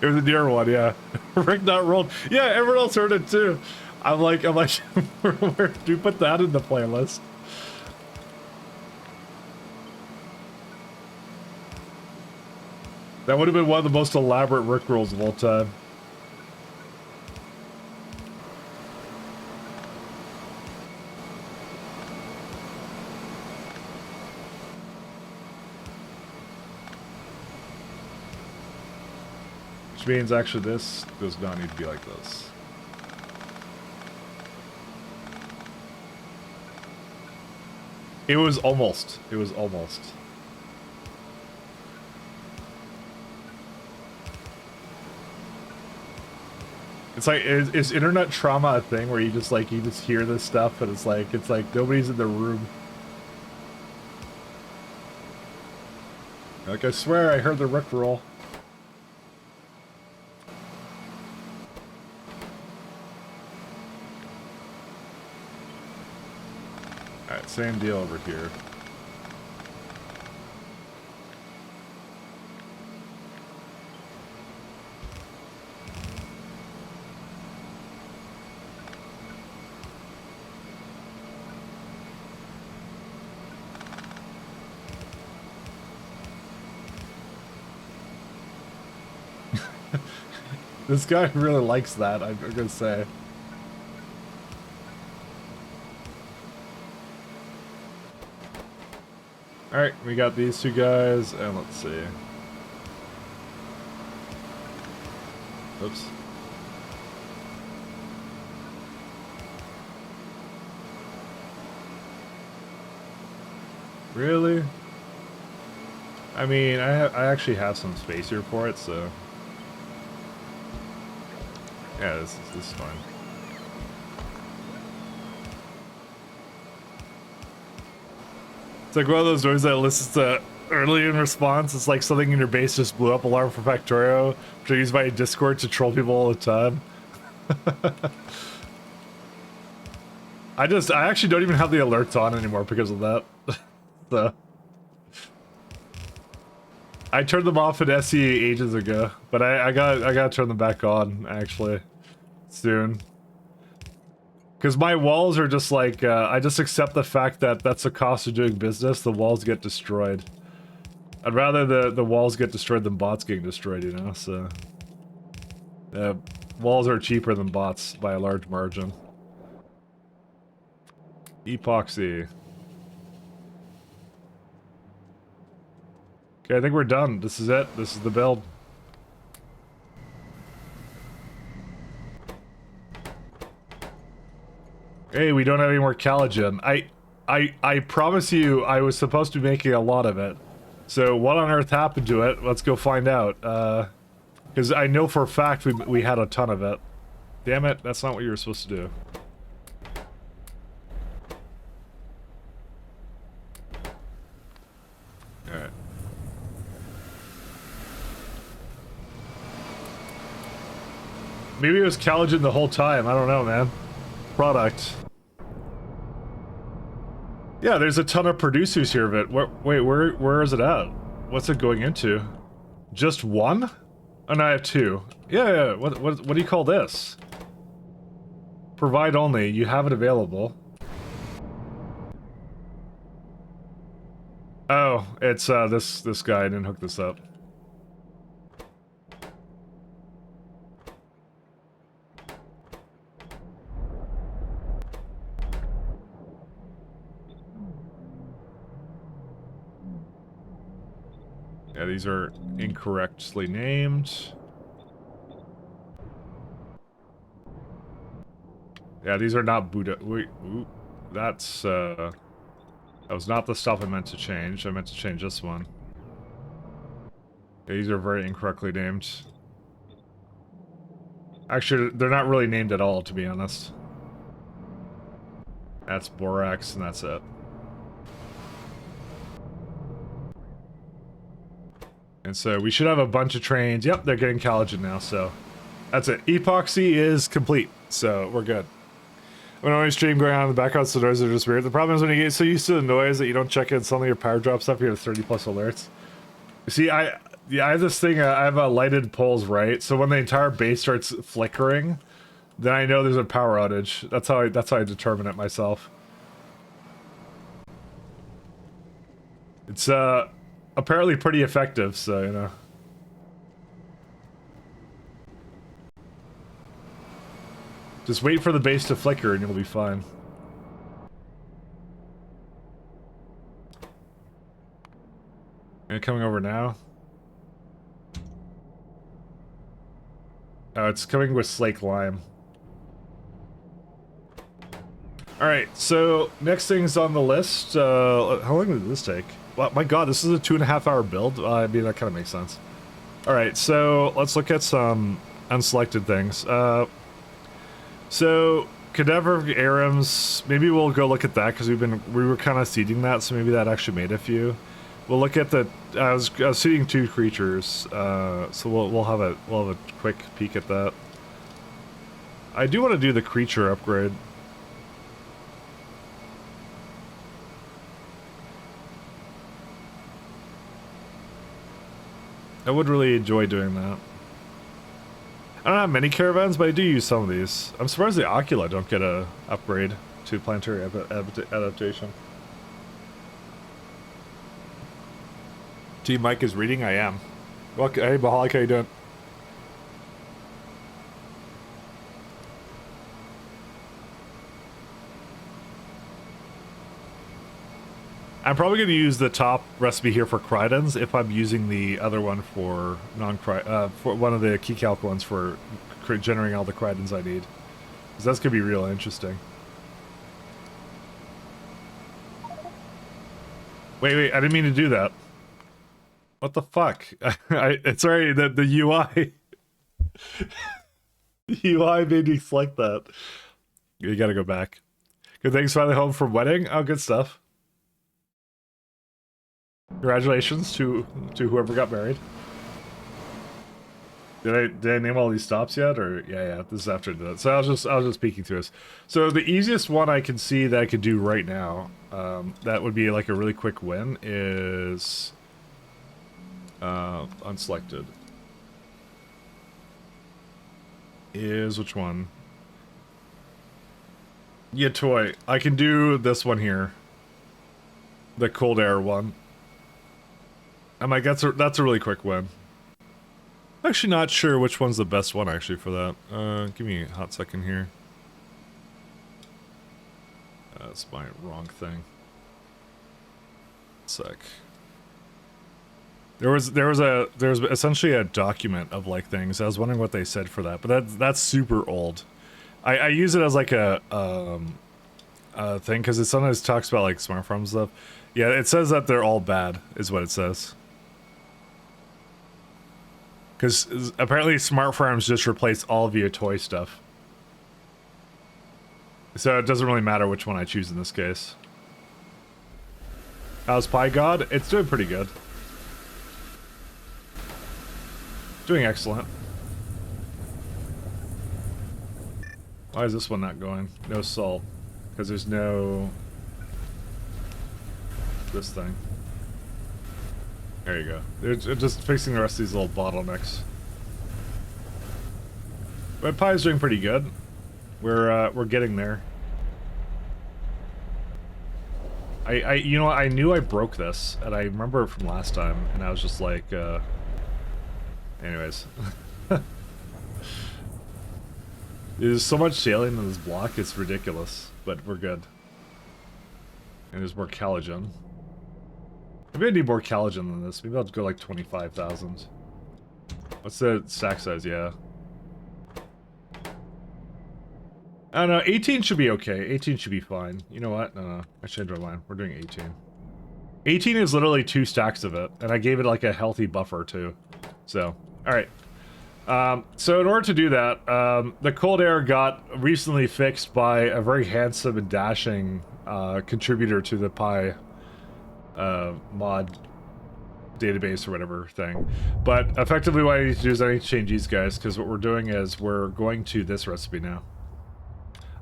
It was a near one, yeah. Rick not rolled. Yeah, everyone else heard it too. I'm like, where do you put that in the playlist? That would have been one of the most elaborate rickrolls of all time. Which means actually this does not need to be like this. It was almost. It was almost. It's like, is internet trauma a thing where you just hear this stuff and it's like nobody's in the room? Like, I swear I heard the rickroll. Alright, same deal over here. This guy really likes that, I'm gonna say. Alright, we got these two guys, and let's see. Oops. Really? I mean, I actually have some space here for it, so... Yeah, this is fine. It's like one of those noises that listens to early in response. It's like something in your base just blew up. Alarm for Factorio, which I use my Discord to troll people all the time. I actually don't even have the alerts on anymore because of that. So I turned them off in SE ages ago, but I gotta turn them back on actually soon. Because my walls are just like, I just accept the fact that that's the cost of doing business. The walls get destroyed. I'd rather the walls get destroyed than bots getting destroyed, you know, so... walls are cheaper than bots by a large margin. Epoxy. Okay, I think we're done. This is it. This is the build. Hey, we don't have any more collagen. I promise you I was supposed to be making a lot of it. So what on earth happened to it? Let's go find out. Because I know for a fact we had a ton of it. Damn it, that's not what you were supposed to do. Alright. Maybe it was collagen the whole time, I don't know, man. Product. Yeah, there's a ton of producers here of it. Where is it at? What's it going into? Just one? Oh, no, I have two. Yeah. What do you call this? Provide only. You have it available. Oh, it's this guy. I didn't hook this up. Yeah, these are incorrectly named. Yeah, these are not Buddha. Wait, ooh, that's, that was not the stuff I meant to change. I meant to change this one. Yeah, these are very incorrectly named. Actually, they're not really named at all, to be honest. That's borax, and that's it. And so we should have a bunch of trains. Yep, they're getting collagen now, so that's it. Epoxy is complete, so we're good. When I stream going on in the background, so the noises are just weird. The problem is when you get so used to the noise that you don't check in suddenly your power drops up, you have 30 plus alerts. You see, I have this thing, I have a lighted poles right, so when the entire base starts flickering, then I know there's a power outage. That's how I determine it myself. It's apparently pretty effective, so you know. Just wait for the base to flicker and you'll be fine. And coming over now. Oh, it's coming with Slake Lime. Alright, so next thing's on the list. How long did this take? Well, my god, this is a 2.5 hour build. I mean, that kind of makes sense. Alright, so let's look at some unselected things. So cadaver arums, maybe we'll go look at that because we were kind of seeding that, so maybe that actually made a few. We'll look at the. I was seeding 2 creatures, so we'll have a quick peek at that. I do want to do the creature upgrade. I would really enjoy doing that. I don't have many caravans, but I do use some of these. I'm surprised the Ocula don't get a upgrade to planetary adaptation. Team Mike is reading. I am. Well, hey, Bahalik, how you doing? I'm probably going to use the top recipe here for Crydons if I'm using the other one for for one of the key calc ones for generating all the Crydons I need. Because that's going to be real interesting. Wait, I didn't mean to do that. What the fuck? Sorry, the UI. The UI made me select that. You gotta go back. Good things finally home from wedding. Oh, good stuff. Congratulations to whoever got married. Did I name all these stops yet? Or yeah, this is after that. So I was just peeking through this. So the easiest one I can see that I could do right now, that would be like a really quick win, is unselected. Is which one? Yeah, toy. I can do this one here. The cold air one. I'm like, that's a really quick win. I'm actually not sure which one's the best one actually for that. Give me a hot second here. That's my wrong thing. Sec. There was essentially a document of like things. I was wondering what they said for that, but that's super old. I use it as like a thing because it sometimes talks about like smart farm stuff. Yeah, it says that they're all bad, is what it says. Because apparently smart farms just replace all of your toy stuff. So it doesn't really matter which one I choose in this case. How's Pie God? It's doing pretty good. Doing excellent. Why is this one not going? No salt. Because there's no... this thing. There you go. They're just fixing the rest of these little bottlenecks. But Pie's doing pretty good. We're getting there. You know what? I knew I broke this, and I remember it from last time, and I was just like, anyways. There's so much sailing in this block, it's ridiculous, but we're good. And there's more calogen. Maybe I need more calogen than this. Maybe I'll go like 25,000. What's the stack size? Yeah. I don't know, 18 should be okay. 18 should be fine. You know what? No, I changed my mind. We're doing 18. 18 is literally 2 stacks of it, and I gave it like a healthy buffer too. So, alright. So in order to do that, the cold air got recently fixed by a very handsome and dashing contributor to the Pi mod database or whatever thing. But effectively what I need to do is I need to change these guys, because what we're doing is we're going to this recipe now.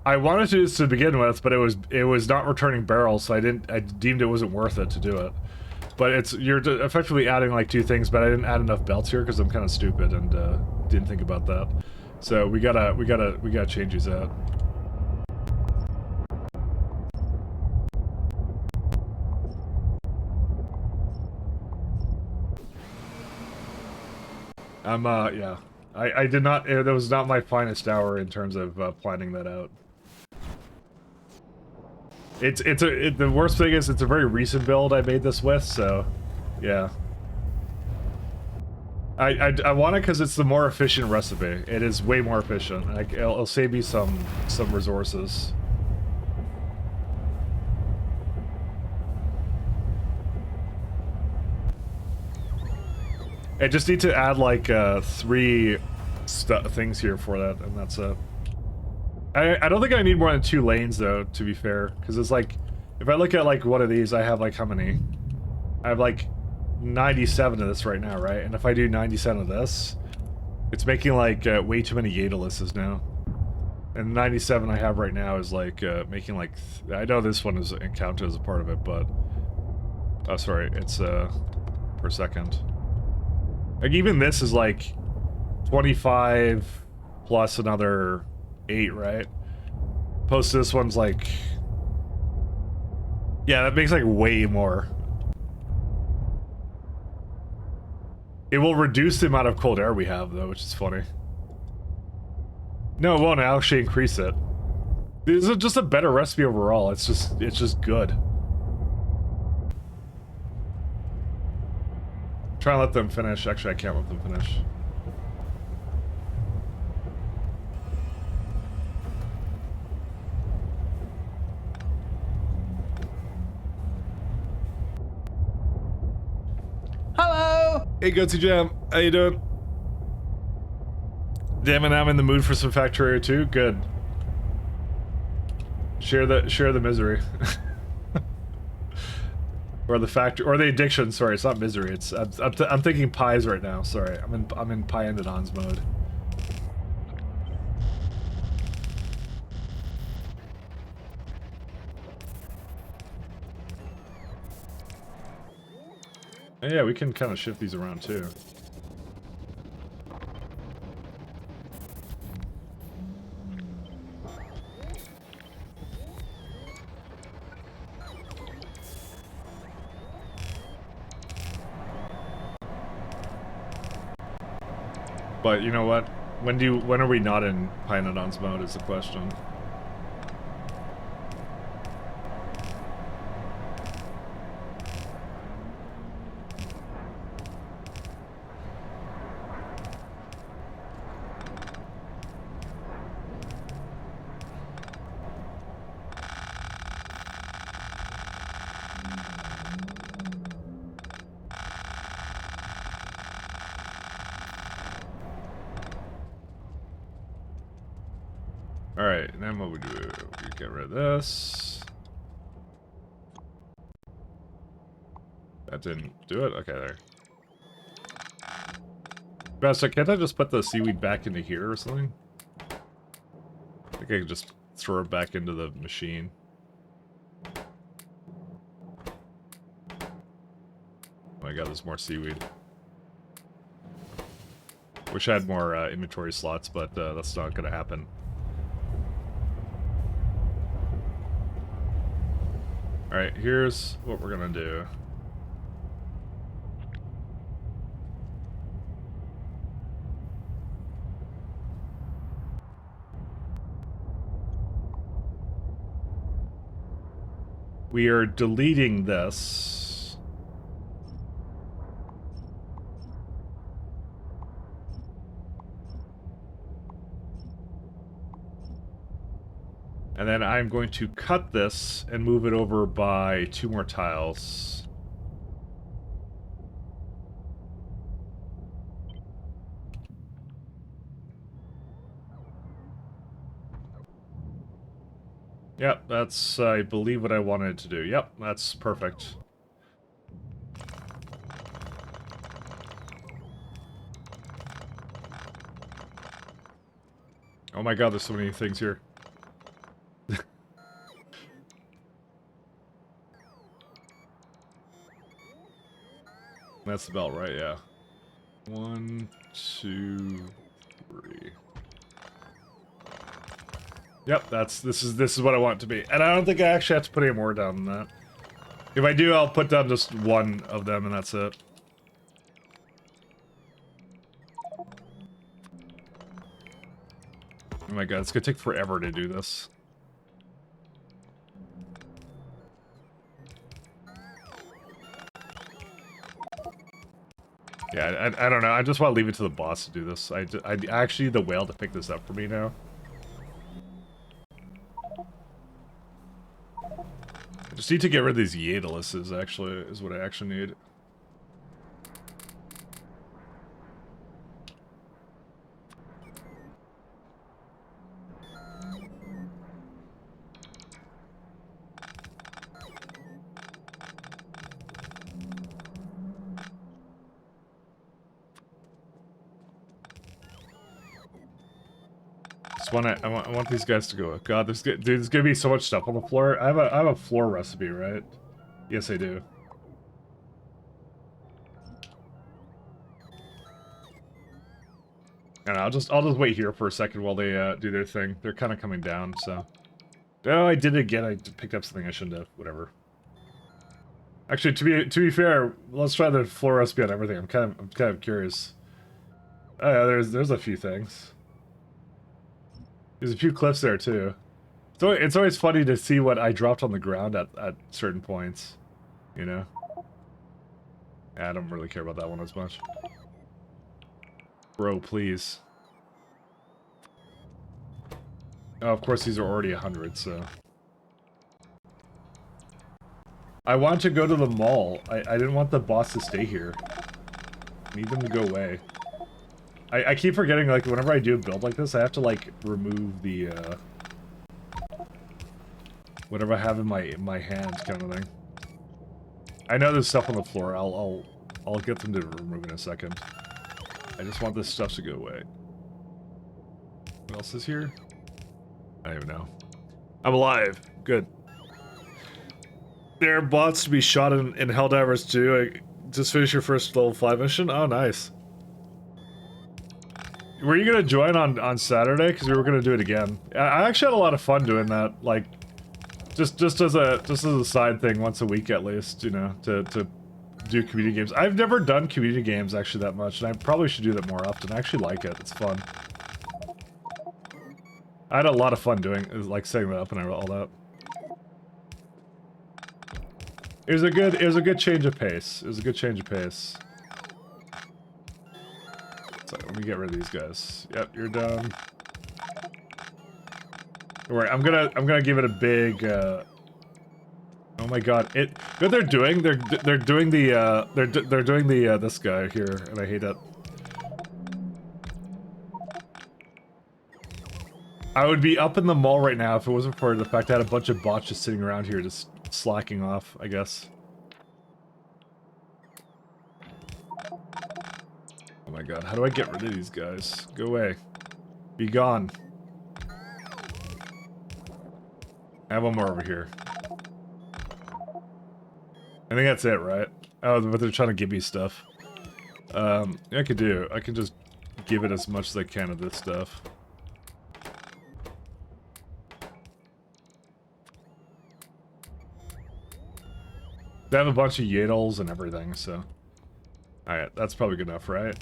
I wanted to do this to begin with, but it was not returning barrels, so I deemed it wasn't worth it to do it. But you're effectively adding like 2 things, but I didn't add enough belts here because I'm kind of stupid and didn't think about that. So we gotta change these out. Yeah. I did not, that was not my finest hour in terms of planning that out. The worst thing is it's a very recent build I made this with, so yeah. I want it because it's the more efficient recipe. It is way more efficient. It'll save me some resources. I just need to add like 3 things here for that, and that's it. I don't think I need more than 2 lanes though, to be fair, because it's like, if I look at like one of these, I have like how many? I have like 97 of this right now, right? And if I do 97 of this, it's making like way too many Yadalises now. And 97 I have right now is like making like, I know this one is counted as a part of it, but oh sorry, it's per second. Like even this is like 25 plus another 8, right? Opposed to this one's like, yeah, that makes like way more. It will reduce the amount of cold air we have though, which is funny. No, it won't actually increase it. This is just a better recipe overall. It's just good. Try and let them finish. Actually, I can't let them finish. Hello! Hey, Gutsy Jam. How you doing? Damn it, I'm in the mood for some Factorio too. Good. Share the misery. Or the or the addiction. Sorry, it's not misery. It's I'm thinking pies right now. Sorry, I'm in Pyanodons mode. And yeah, we can kind of shift these around too. But you know what? When are we not in Pyanodons mode is the question. Alright, and then what we do? We get rid of this. That didn't do it? Okay, there. So can't I just put the seaweed back into here or something? I think I can just throw it back into the machine. Oh my god, there's more seaweed. Wish I had more inventory slots, but that's not gonna happen. Alright, here's what we're gonna do. We are deleting this. And then I'm going to cut this and move it over by 2 more tiles. Yep, that's, I believe, what I wanted to do. Yep, that's perfect. Oh my god, there's so many things here. That's about right, yeah. 1, 2, 3. Yep, this is what I want it to be. And I don't think I actually have to put any more down than that. If I do, I'll put down just one of them and that's it. Oh my god, it's gonna take forever to do this. Yeah, I don't know. I just want to leave it to the boss to do this. I actually need the whale to pick this up for me now. I just need to get rid of these Yadalises, actually, is what I actually need. I want these guys to go. God, dude, there's gonna be so much stuff on the floor. I have a floor recipe, right? Yes, I do. And I'll just wait here for a second while they do their thing. They're kind of coming down, so. Oh, I did it again. I picked up something I shouldn't have. Whatever. Actually, to be fair, let's try the floor recipe on everything. I'm kind of curious. Oh yeah, there's a few things. There's a few cliffs there too. So it's always funny to see what I dropped on the ground at certain points, you know. Yeah, I don't really care about that one as much. Bro, please. Oh, of course these are already 100, so. I want to go to the mall. I didn't want the boss to stay here. I need them to go away. I keep forgetting, like, whenever I do a build like this, I have to, like, remove the, whatever I have in my hand, kind of thing. I know there's stuff on the floor. I'll get them to remove in a second. I just want this stuff to go away. What else is here? I don't even know. I'm alive. Good. There are bots to be shot in Helldivers too. Just finish your first level 5 mission? Oh, nice. Were you gonna join on Saturday? Because we were gonna do it again. I actually had a lot of fun doing that. Like, just as a side thing, once a week at least. You know, to do community games. I've never done community games actually that much, and I probably should do that more often. I actually like it. It's fun. I had a lot of fun doing, like, setting that up and all that. It was a good change of pace. It was a good change of pace. So let me get rid of these guys. Yep, you're done. Don't worry, I'm gonna give it a big. Oh my god! What they're doing? They're doing the they're doing the this guy here, and I hate it. I would be up in the mall right now if it wasn't for the fact I had a bunch of bots just sitting around here, just slacking off, I guess. Oh my god, how do I get rid of these guys? Go away. Be gone. I have one more over here. I think that's it, right? Oh, but they're trying to give me stuff. I can just give it as much as I can of this stuff. They have a bunch of Yadles and everything, so. Alright, that's probably good enough, right?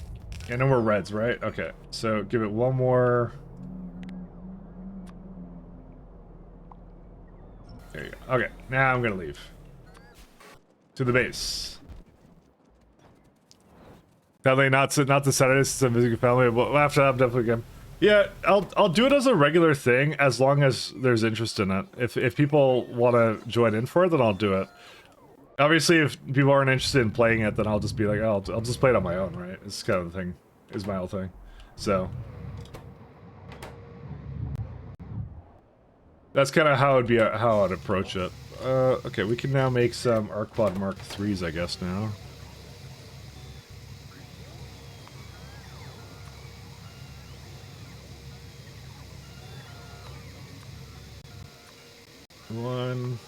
Yeah, no more reds, right? Okay, so give it one more. There you go. Okay, now I'm gonna leave. To the base. Definitely not the Saturday since I'm visiting family, but after that I'm definitely going. Yeah, I'll do it as a regular thing as long as there's interest in it. If people want to join in for it, then I'll do it. Obviously, if people aren't interested in playing it, then I'll just be like, oh, I'll just play it on my own, right? It's kind of the thing, is my whole thing. So that's kind of how it'd be, how I'd approach it. Okay, we can now make some Arcbot Mark IIIs, I guess now. One.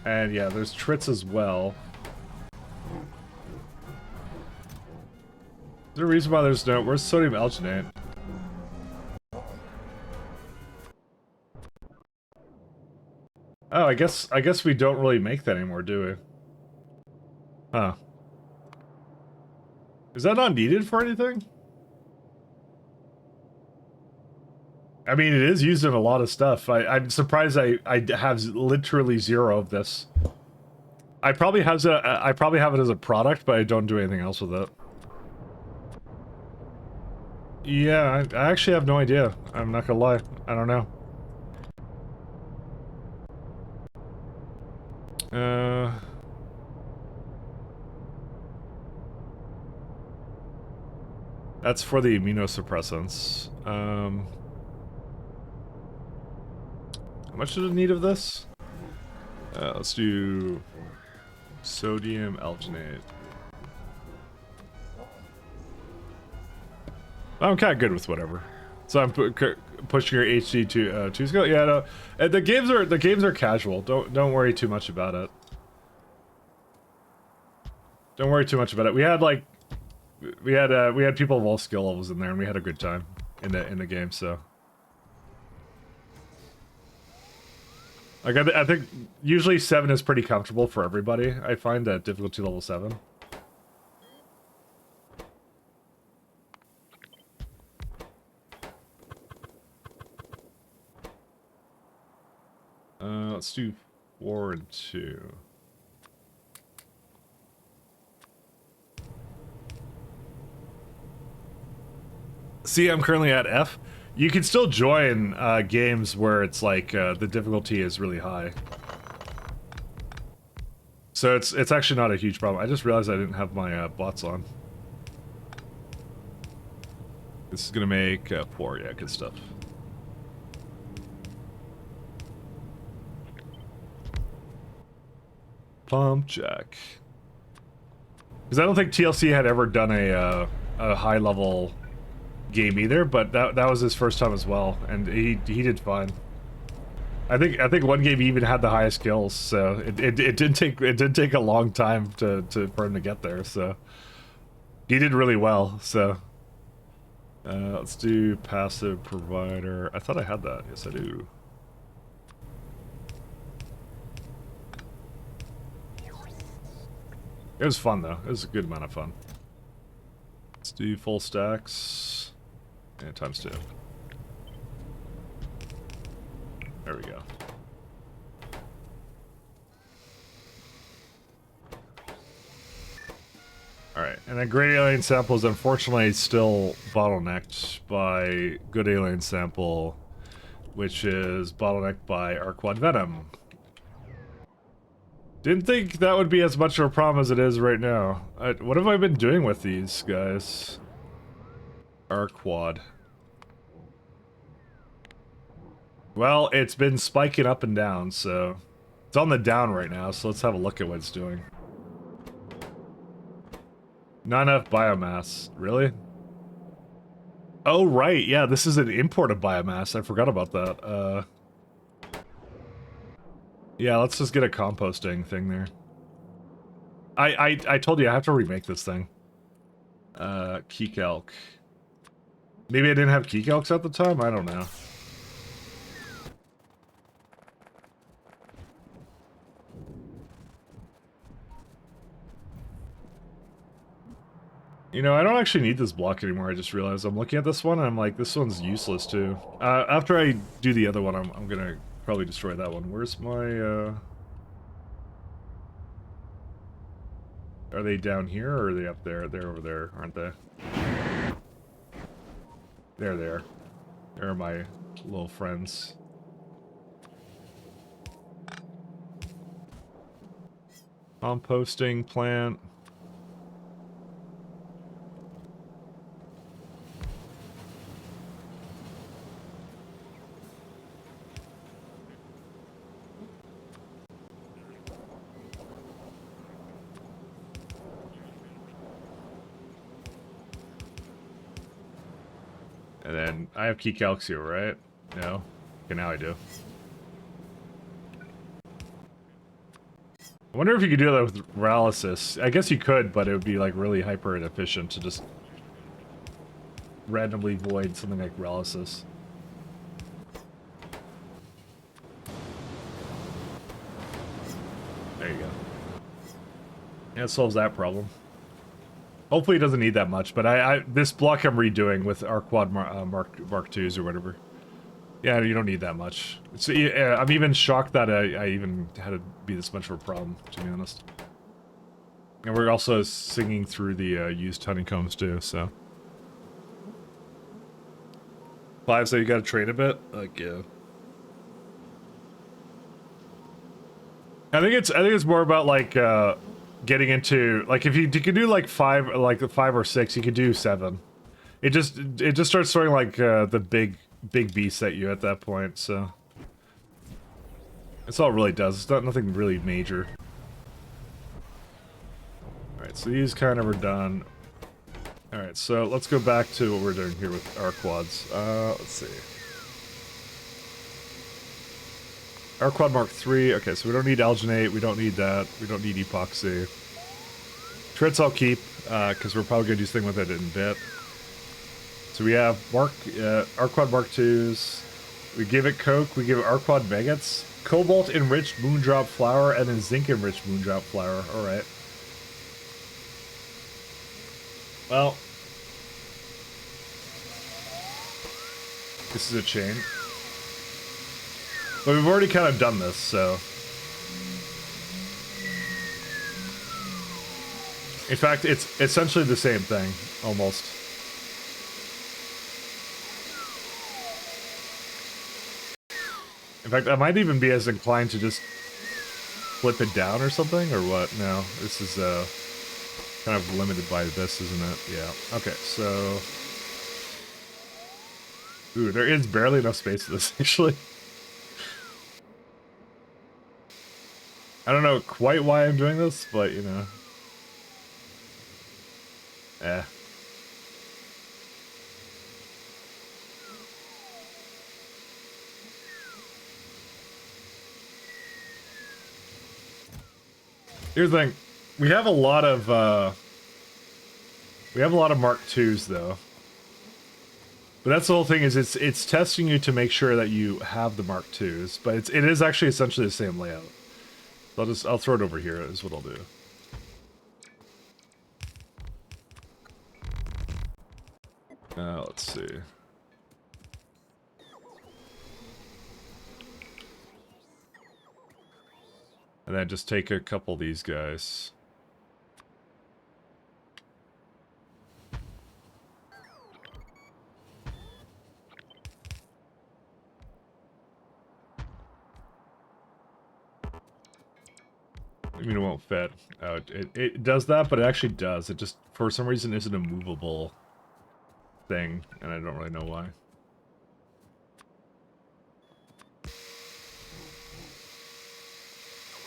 And yeah, there's Trits as well. Is there a reason why there's no... Where's sodium alginate? Oh, I guess we don't really make that anymore, do we? Huh. Is that not needed for anything? I mean, it is used in a lot of stuff. I'm surprised I have literally 0 of this. I probably have it as a product, but I don't do anything else with it. Yeah, I actually have no idea. I'm not gonna lie. I don't know. That's for the immunosuppressants. How much does it need of this? Let's do sodium alginate. I'm kind of good with whatever. So I'm pushing your HD to 2 scale. Yeah, no, the games are casual. Don't worry too much about it. Don't worry too much about it. We had like we had people of all skill levels in there, and we had a good time in the game. So, like I think usually 7 is pretty comfortable for everybody. I find that difficulty level 7. Let's do 4 and 2. See, I'm currently at F. You can still join games where it's like the difficulty is really high. So it's actually not a huge problem. I just realized I didn't have my bots on. This is gonna make 4, yeah, good stuff. Pump jack. Because I don't think TLC had ever done a high level game either, but that was his first time as well, and he did fine. I think one game he even had the highest kills, so it did take a long time for him to get there. So he did really well. So let's do passive provider. I thought I had that. Yes, I do. It was fun though. It was a good amount of fun. Let's do full stacks. And times 2. There we go. Alright, and then great alien sample is unfortunately still bottlenecked by good alien sample, which is bottlenecked by Arquad Venom. Didn't think that would be as much of a problem as it is right now. What have I been doing with these guys? Arquad. Well, it's been spiking up and down, so... It's on the down right now, so let's have a look at what it's doing. Not enough biomass. Really? Oh, right, yeah, this is an import of biomass. I forgot about that. Yeah, let's just get a composting thing there. I told you I have to remake this thing. Key calc. Maybe I didn't have key calcs at the time? I don't know. You know, I don't actually need this block anymore. I just realized I'm looking at this one and I'm like, this one's useless too. After I do the other one, I'm gonna probably destroy that one. Where's my, Are they down here or are they up there? They're over there, aren't they? They're there. They're my little friends. Composting plant. And then I have key calcs here, right? No? Okay, now I do. I wonder if you could do that with paralysis. I guess you could, but it would be like really hyper inefficient to just randomly void something like paralysis. There you go. Yeah, it solves that problem. Hopefully it doesn't need that much, but this block I'm redoing with our quad Mark IIs or whatever. Yeah, you don't need that much. It's, I'm even shocked that I even had to be this much of a problem, to be honest. And we're also singing through the used honeycombs too, so. Clive, so you gotta train a bit? Like, yeah. I think it's more about like getting into like if you could do like 5 or 6, you could do 7. It just starts throwing like the big beasts at you at that point, so that's all it really does. It's not nothing really major. Alright, so these kind of are done. Alright, so let's go back to what we're doing here with our quads. Let's see. Our quad Mark III. Okay, so we don't need alginate. We don't need that. We don't need epoxy. Trits I'll keep, because we're probably going to do something with it in a bit. So we have Arquad Mark IIs. We give it coke. We give it Arquad Megates. Cobalt enriched moondrop flower and then zinc enriched moondrop flower. All right. Well, this is a chain. But we've already kind of done this, so. In fact, it's essentially the same thing, almost. In fact, I might even be as inclined to just flip it down or something, or what? No, this is kind of limited by this, isn't it? Yeah. Okay, so... Ooh, there is barely enough space for this, actually. I don't know quite why I'm doing this, but, you know. Here's the thing. We have a lot of Mark IIs though. But that's the whole thing, is it's testing you to make sure that you have the Mark IIs, but it is actually essentially the same layout. I'll throw it over here is what I'll do. Let's see. And then just take a couple of these guys. I mean, it won't fit. Oh, it does that, but it actually does. It just, for some reason, isn't a movable thing, and I don't really know why.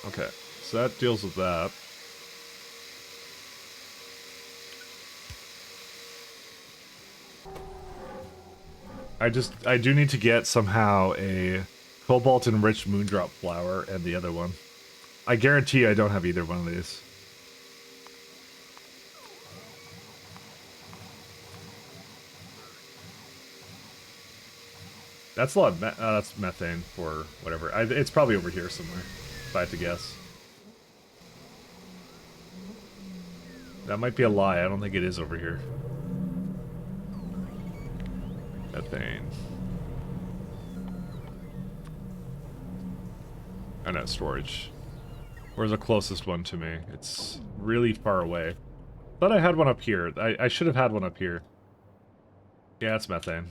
Okay, so that deals with that. I do need to get somehow a cobalt enriched moondrop flower and the other one. I guarantee I don't have either one of these. That's a lot of that's methane for whatever. It's probably over here somewhere, if I had to guess. That might be a lie. I don't think it is over here. Methane. Oh no, storage. Where's the closest one to me? It's really far away. Thought I had one up here. I should have had one up here. Yeah, it's methane.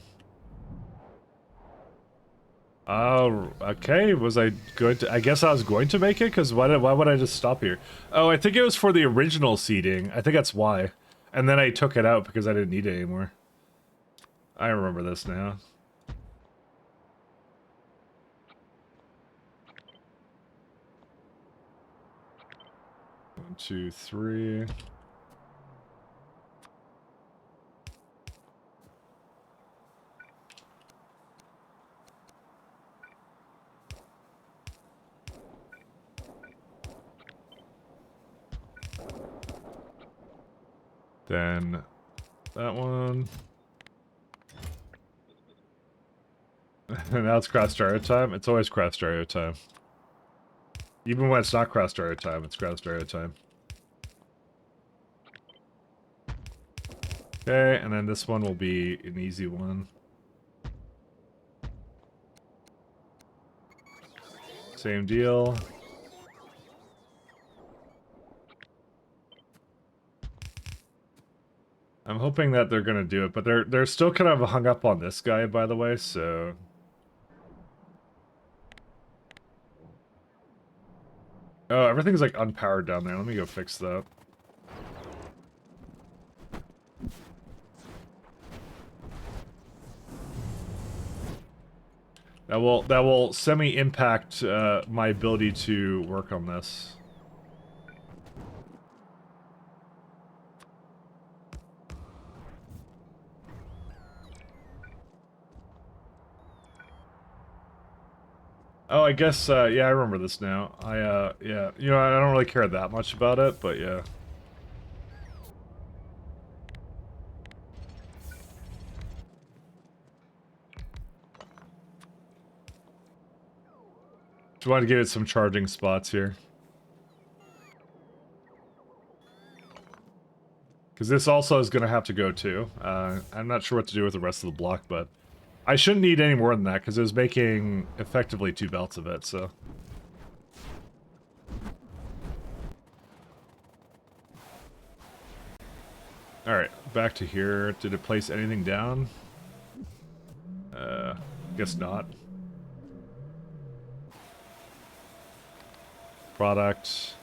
Oh, okay. Was I going to... I guess I was going to make it, because why would I just stop here? Oh, I think it was for the original seeding. I think that's why. And then I took it out because I didn't need it anymore. I remember this now. One, two, three... Then that one. Now it's cross stereo time. It's always cross stereo time. Even when it's not cross stereo time, it's cross stereo time. Okay, and then this one will be an easy one. Same deal. I'm hoping that they're gonna do it, but they're still kind of hung up on this guy, by the way, so... Oh, everything's like unpowered down there. Let me go fix that. That will semi-impact my ability to work on this. Oh, I guess, yeah, I remember this now. Yeah. You know, I don't really care that much about it, but yeah. Just want to give it some charging spots here. Because this also is going to have to go too. I'm not sure what to do with the rest of the block, but I shouldn't need any more than that because it was making effectively 2 belts of it, so. Alright, back to here. Did it place anything down? Guess not. Product.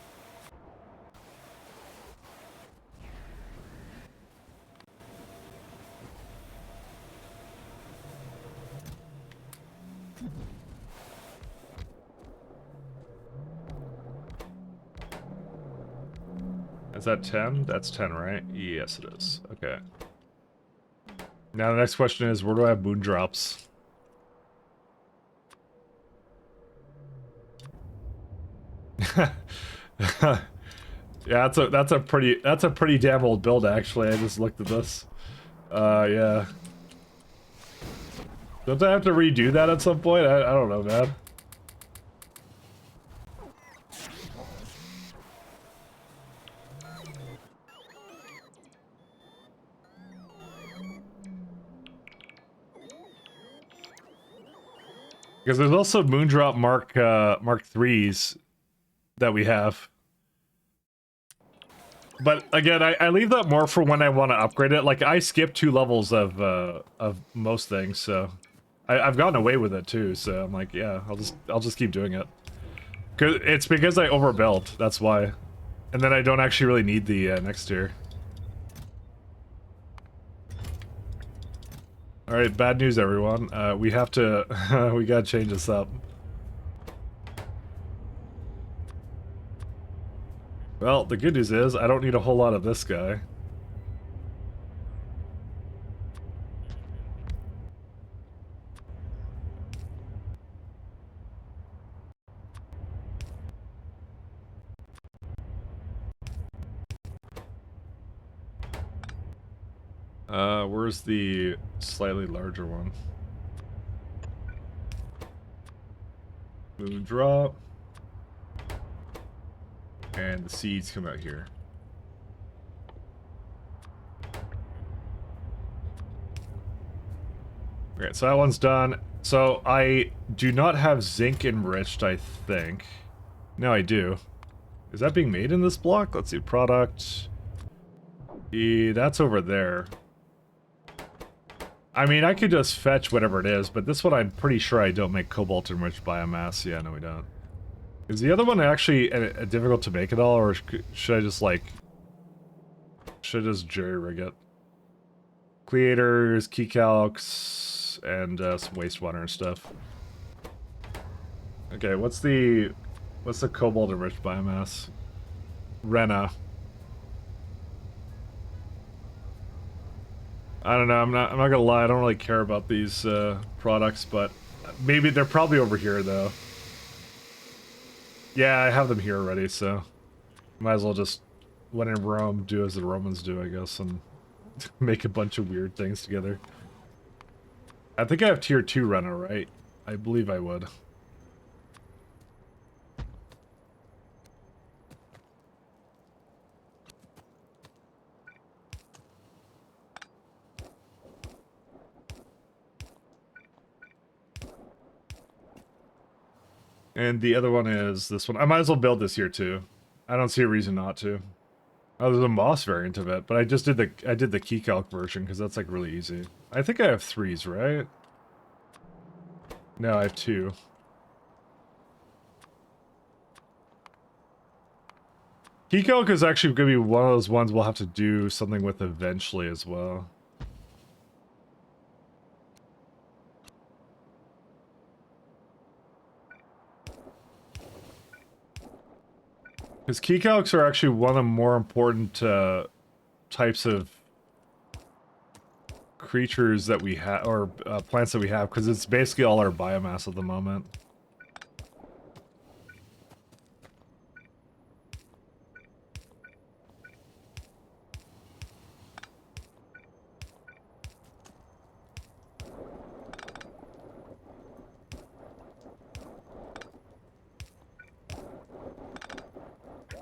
Is that 10? That's 10, right? Yes, it is. Okay. Now the next question is, where do I have moon drops? Yeah, that's a pretty damn old build actually. I just looked at this. Yeah. Don't I have to redo that at some point? I don't know, man. Because there's also Moondrop Mark 3s that we have. But again, I leave that more for when I want to upgrade it. Like I skip 2 levels of most things, so I've gotten away with it too. So I'm like, yeah, I'll just keep doing it. Cause it's because I overbuilt. That's why, and then I don't actually really need the next tier. All right, bad news, everyone. We have to we gotta change this up. Well, the good news is I don't need a whole lot of this guy. Where's the slightly larger one? Moon drop. And the seeds come out here. Okay, so that one's done. So I do not have zinc enriched, I think. No, I do. Is that being made in this block? Let's see, product. That's over there. I mean, I could just fetch whatever it is, but this one I'm pretty sure I don't make cobalt enriched biomass. Yeah, no we don't. Is the other one actually difficult to make at all, or should I just like... Should I just jerry-rig it? Creators, key calcs, and some wastewater and stuff. Okay, what's the cobalt enriched biomass? Rena. I don't know, I'm not gonna lie, I don't really care about these products, but maybe they're probably over here though. Yeah, I have them here already, so might as well just, when in Rome, do as the Romans do, I guess, and make a bunch of weird things together. I think I have tier 2 Rena, right? I believe I would. And the other one is this one. I might as well build this here too. I don't see a reason not to. Oh, there's a Moss variant of it, but I just did the key calc version because that's like really easy. I think I have 3s, right? No, I have 2. Key calc is actually going to be one of those ones we'll have to do something with eventually as well. Because key calcs are actually one of the more important types of creatures that we have, or plants that we have, because it's basically all our biomass at the moment.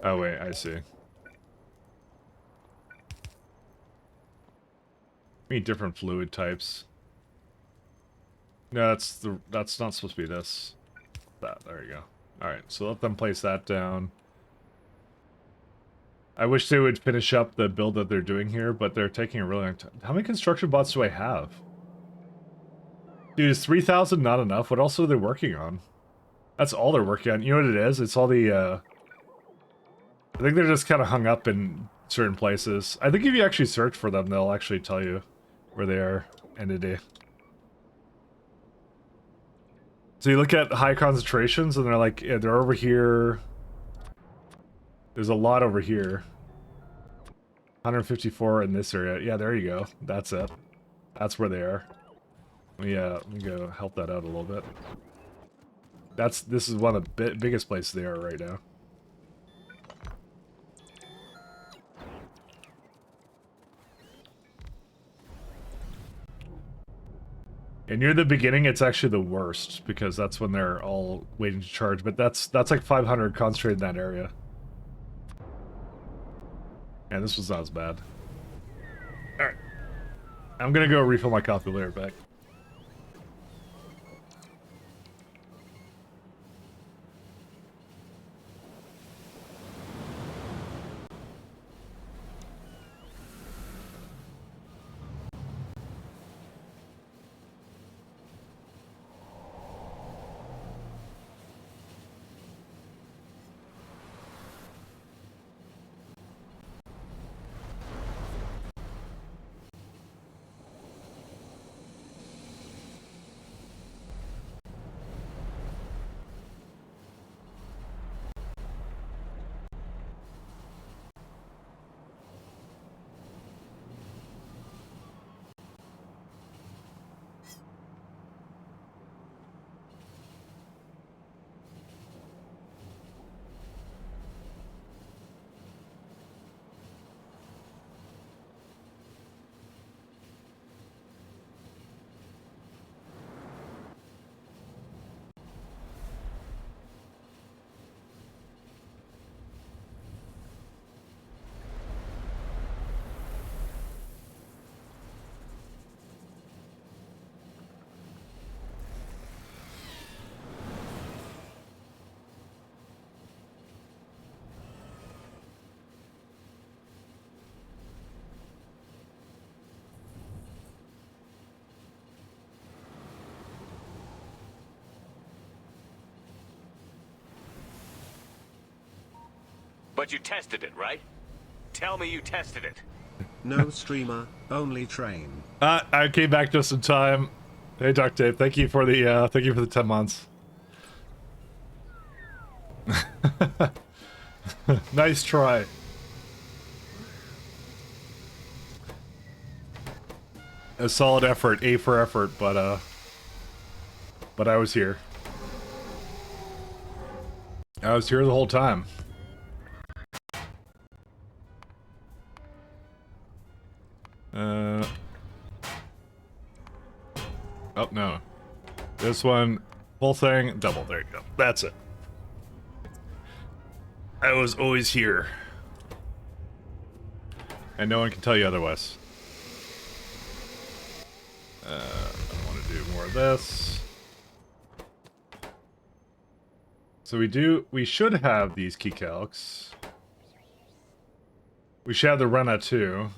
Oh wait, I see. We need different fluid types. No, that's not supposed to be this. That, there you go. Alright, so let them place that down. I wish they would finish up the build that they're doing here, but they're taking a really long time. How many construction bots do I have? Dude, is 3,000 not enough? What else are they working on? That's all they're working on. You know what it is? It's all the, I think they're just kind of hung up in certain places. I think if you actually search for them, they'll actually tell you where they are entity. So you look at high concentrations, and they're like, yeah, they're over here. There's a lot over here. 154 in this area. Yeah, there you go. That's it. That's where they are. Let me go help that out a little bit. This is one of the biggest places they are right now. And near the beginning, it's actually the worst, because that's when they're all waiting to charge, but that's like 500 concentrated in that area. And this was not as bad. Alright. I'm gonna go refill my coffee later back. But you tested it, right? Tell me you tested it. No streamer, only train. I came back just in time. Hey, Duct Tape, thank you for the 10 months. Nice try. A solid effort, A for effort, but I was here. I was here the whole time. Oh, no. This one, full thing, double. There you go. That's it. I was always here. And no one can tell you otherwise. I want to do more of this. So we should have these key calcs. We should have the Rena too.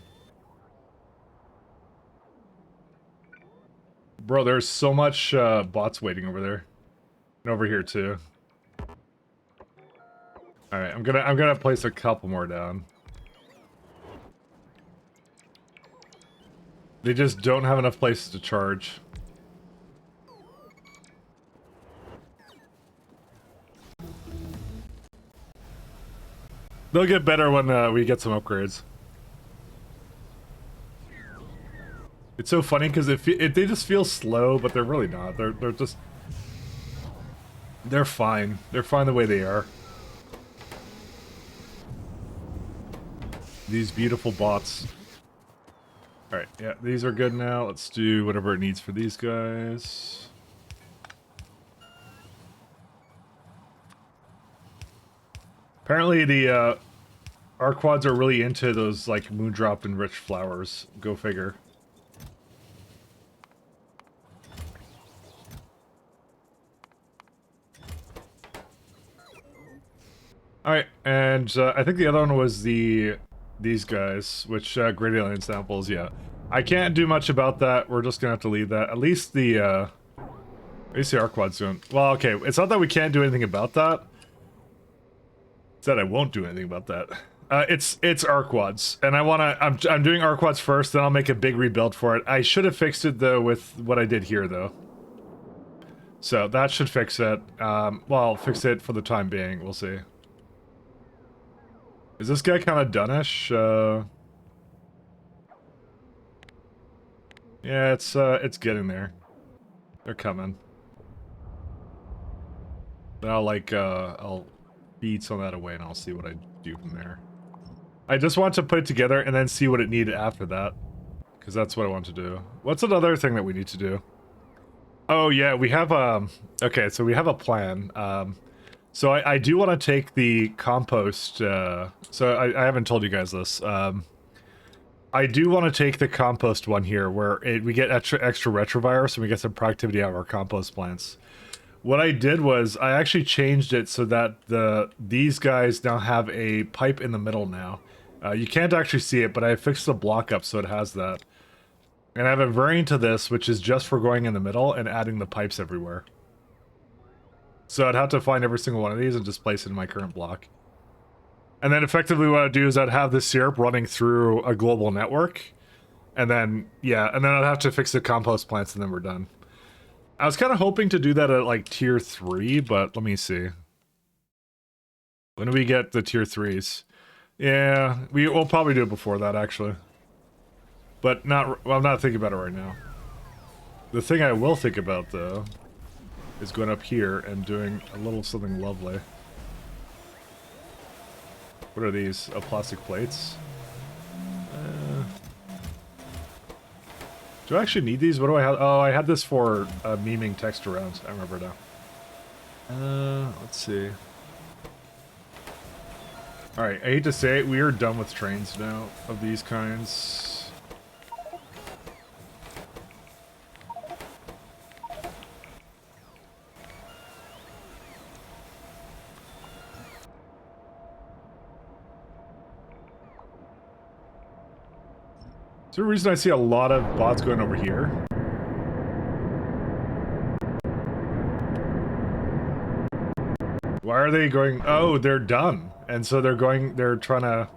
Bro, there's so much bots waiting over there. And over here too. Alright, I'm gonna place a couple more down. They just don't have enough places to charge. They'll get better when we get some upgrades. It's so funny because they just feel slow, but they're really not. They're just... They're fine. They're fine the way they are. These beautiful bots. Alright, yeah, these are good now. Let's do whatever it needs for these guys. Apparently the Arquads are really into those like moondrop enriched flowers. Go figure. Alright, and I think the other one was these guys, which gradient samples, yeah. I can't do much about that, we're just gonna have to leave that. At least the Arquad's doing... Well, okay, it's not that we can't do anything about that. It's that I won't do anything about that. It's Arquads, and I'm doing Arquads first, then I'll make a big rebuild for it. I should have fixed it, though, with what I did here, though. So, that should fix it. Well, fix it for the time being, we'll see. Is this guy kind of done-ish? Yeah, it's getting there. They're coming. Then I'll beat some of that away and I'll see what I do from there. I just want to put it together and then see what it needed after that. Because that's what I want to do. What's another thing that we need to do? Oh yeah, we have okay, so we have a plan. So I do want to take the compost, so I haven't told you guys this. I do want to take the compost one here, where we get extra retrovirus and we get some productivity out of our compost plants. What I did was, I actually changed it so that these guys now have a pipe in the middle now. You can't actually see it, but I fixed the block up so it has that. And I have a variant of this, which is just for going in the middle and adding the pipes everywhere. So I'd have to find every single one of these and just place it in my current block. And then effectively what I'd do is I'd have this syrup running through a global network. And then, yeah, and then I'd have to fix the compost plants and then we're done. I was kind of hoping to do that at like tier 3, but let me see. When do we get the tier 3s? Yeah, we'll probably do it before that actually. But well, I'm not thinking about it right now. The thing I will think about though is going up here and doing a little something lovely. What are these? Oh, plastic plates? Do I actually need these? What do I have? Oh, I had this for memeing text around. I remember now. Let's see. Alright, I hate to say it, we are done with trains now of these kinds. Is there a reason I see a lot of bots going over here? Why are they going? Oh, they're done. And so they're trying to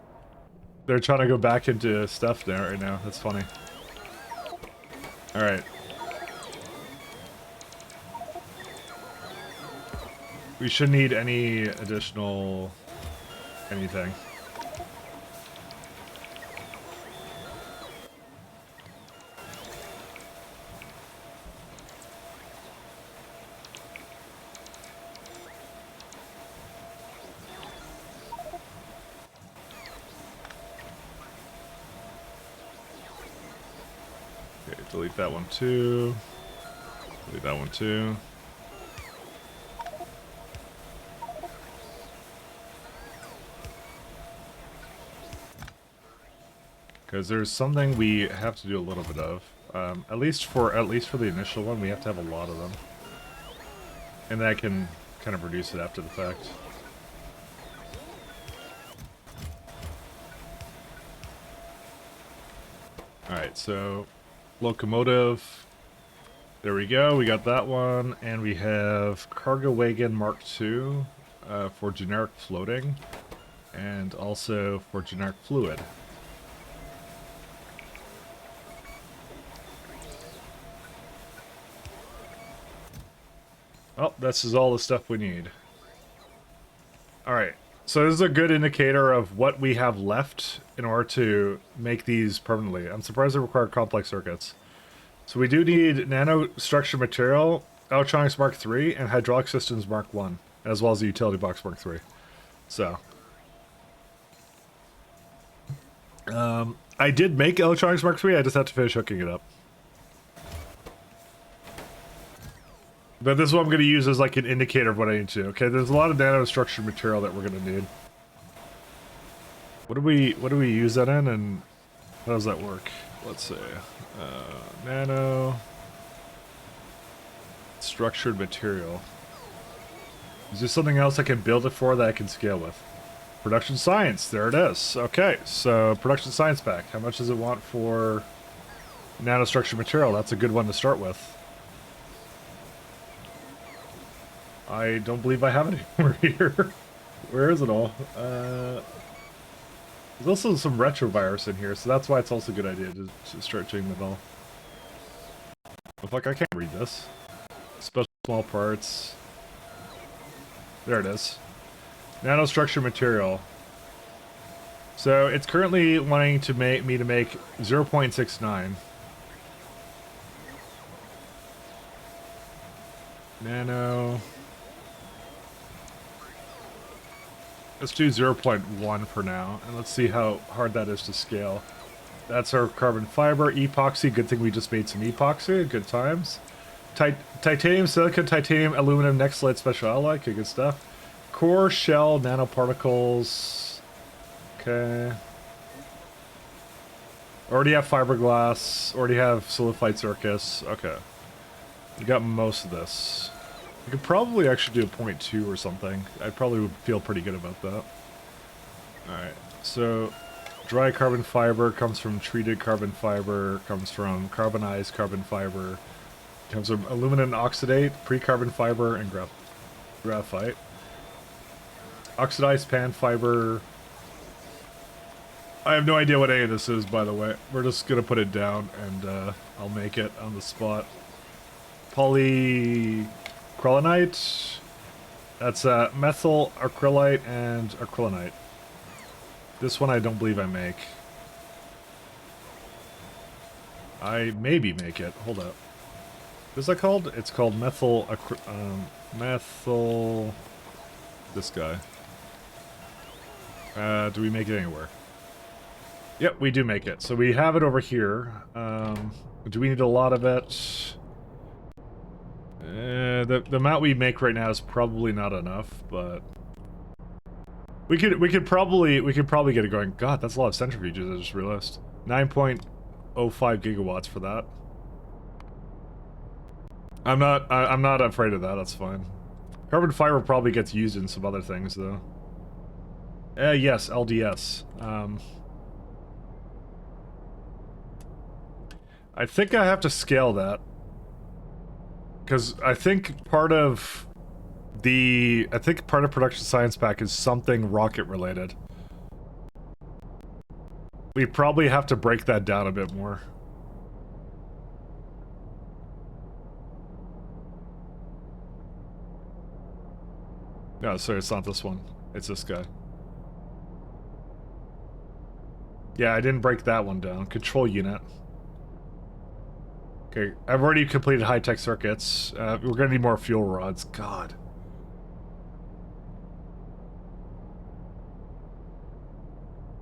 go back into stuff there right now. That's funny. Alright. We shouldn't need any additional anything. Delete that one too. Delete that one too. Because there's something we have to do a little bit of. At least for the initial one, we have to have a lot of them. And then I can kind of reduce it after the fact. Alright, so locomotive. There we go, we got that one. And we have cargo wagon Mark II for generic floating. And also for generic fluid. Oh, this is all the stuff we need. Alright, so this is a good indicator of what we have left in order to make these permanently. I'm surprised they require complex circuits. So we do need nanostructured material, electronics Mark III, and hydraulic systems Mark I, as well as the utility box Mark III. So. I did make electronics Mark III, I just have to finish hooking it up. But this is what I'm going to use as like an indicator of what I need to do. Okay, there's a lot of nanostructured material that we're going to need. What do we use that in, and how does that work? Let's see. Nano. Structured material. Is there something else I can build it for that I can scale with? Production science, there it is. Okay, so production science pack. How much does it want for nanostructured material? That's a good one to start with. I don't believe I have it anywhere here. Where is it all? There's also some retrovirus in here, so that's why it's also a good idea to start checking it all. Oh, fuck, I can't read this. Special small parts. There it is. Nanostructured material. So it's currently wanting to make me to make 0.69. Nano. Let's do 0.1 for now, and let's see how hard that is to scale. That's our carbon fiber. Epoxy, good thing we just made some epoxy. Good times. Titanium, silicon, titanium, aluminum, next slate, special alloy. Okay, good stuff. Core, shell, nanoparticles. Okay. Already have fiberglass. Already have solidified circus. Okay. We got most of this. We could probably actually do a 0.2 or something. I probably would feel pretty good about that. Alright, so dry carbon fiber comes from treated carbon fiber, comes from carbonized carbon fiber, comes from aluminum oxidate, pre-carbon fiber, and graphite. Oxidized pan fiber. I have no idea what any of this is, by the way. We're just gonna put it down and I'll make it on the spot. Polyacrylonite. That's methyl acrylite and acrylonite. This one I don't believe I make. I maybe make it. Hold up. What is that called? It's called methyl methyl. This guy. Do we make it anywhere? Yep, we do make it. So we have it over here. Do we need a lot of it? The amount we make right now is probably not enough, but we could probably get it going. God, that's a lot of centrifuges. I just realized 9.05 gigawatts for that. I'm not afraid of that. That's fine. Carbon fiber probably gets used in some other things though. Yes, LDS. I think I have to scale that. Because I think part of production science pack is something rocket related. We probably have to break that down a bit more. No, sorry, it's not this one. It's this guy. Yeah, I didn't break that one down. Control unit. Okay, I've already completed high-tech circuits. We're gonna need more fuel rods. God.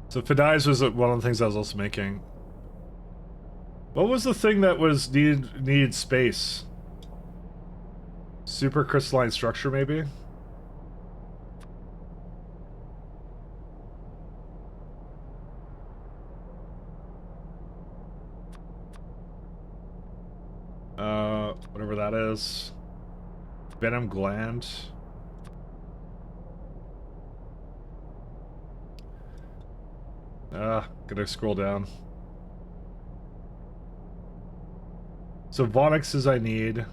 So Fidai's was one of the things I was also making. What was the thing that was needed space? Supercrystalline structure, maybe? Whatever that is. Venom gland. Gonna scroll down. So Vonix is I need.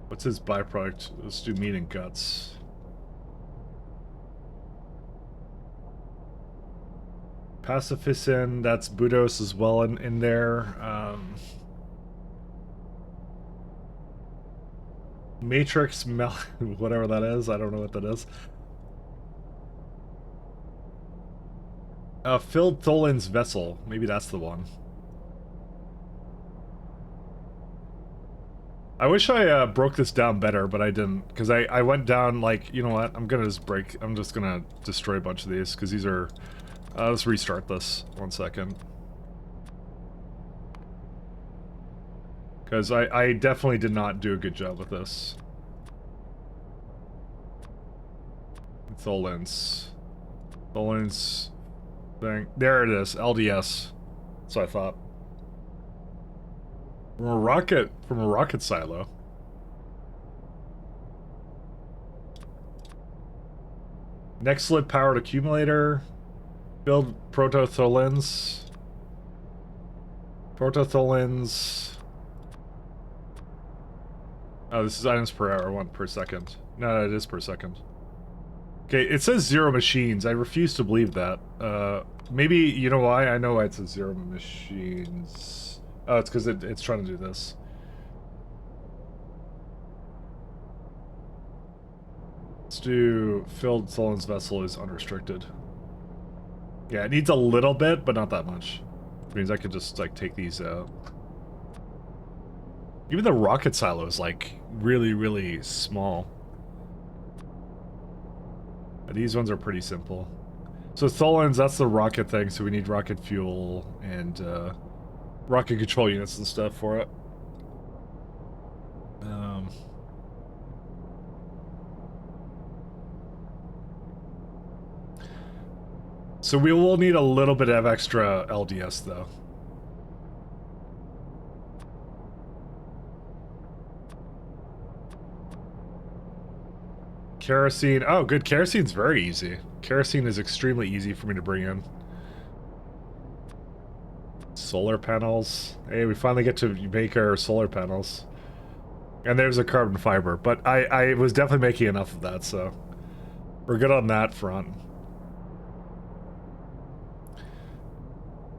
What's his byproduct? Let's do meat and guts. Pacifiscin, that's Budos as well in there. Matrix whatever that is, I don't know what that is. Filled Tholin's vessel, maybe that's the one. I wish I broke this down better, but I didn't, because I went down like, you know what, I'm just gonna destroy a bunch of these, because these are, let's restart this, 1 second. Because I definitely did not do a good job with this. Tholins. Tholins thing. There it is, LDS. So I thought. From a rocket silo. Next slip powered accumulator. Build prototholins. Prototholins. Oh, this is items per hour, 1 per second. No, it is per second. Okay, it says 0 machines. I refuse to believe that. Maybe, you know why? I know why it says 0 machines. Oh, it's because it's trying to do this. Let's do filled Tholin's vessel is unrestricted. Yeah, it needs a little bit, but not that much. Which means I could just, like, take these out. Even the rocket silo is, like, really, really small. These ones are pretty simple. So Tholins, that's the rocket thing, so we need rocket fuel and rocket control units and stuff for it. So we will need a little bit of extra LDS though. Kerosene. Oh, good. Kerosene's very easy. Kerosene is extremely easy for me to bring in. Solar panels. Hey, we finally get to make our solar panels. And there's a carbon fiber. But I was definitely making enough of that, so we're good on that front.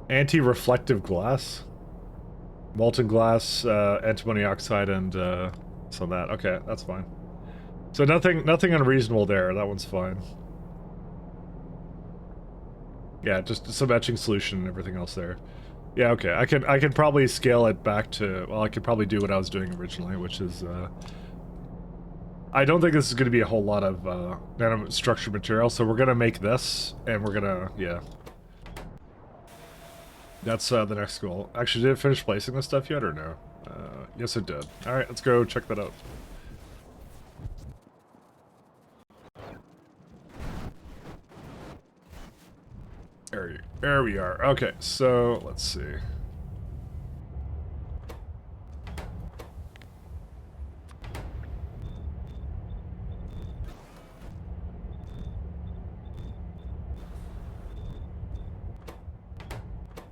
Anti-reflective glass. Molten glass, antimony oxide, and some of that. Okay, that's fine. So nothing unreasonable there. That one's fine. Yeah, just some etching solution and everything else there. Yeah, okay. I can probably scale it back to, well, I could probably do what I was doing originally, which is I don't think this is going to be a whole lot of nanostructured material, so we're going to make this and we're going to, yeah. That's the next goal. Actually, did it finish placing this stuff yet or no? Yes, it did. All right, let's go check that out. There we are. Okay, so let's see.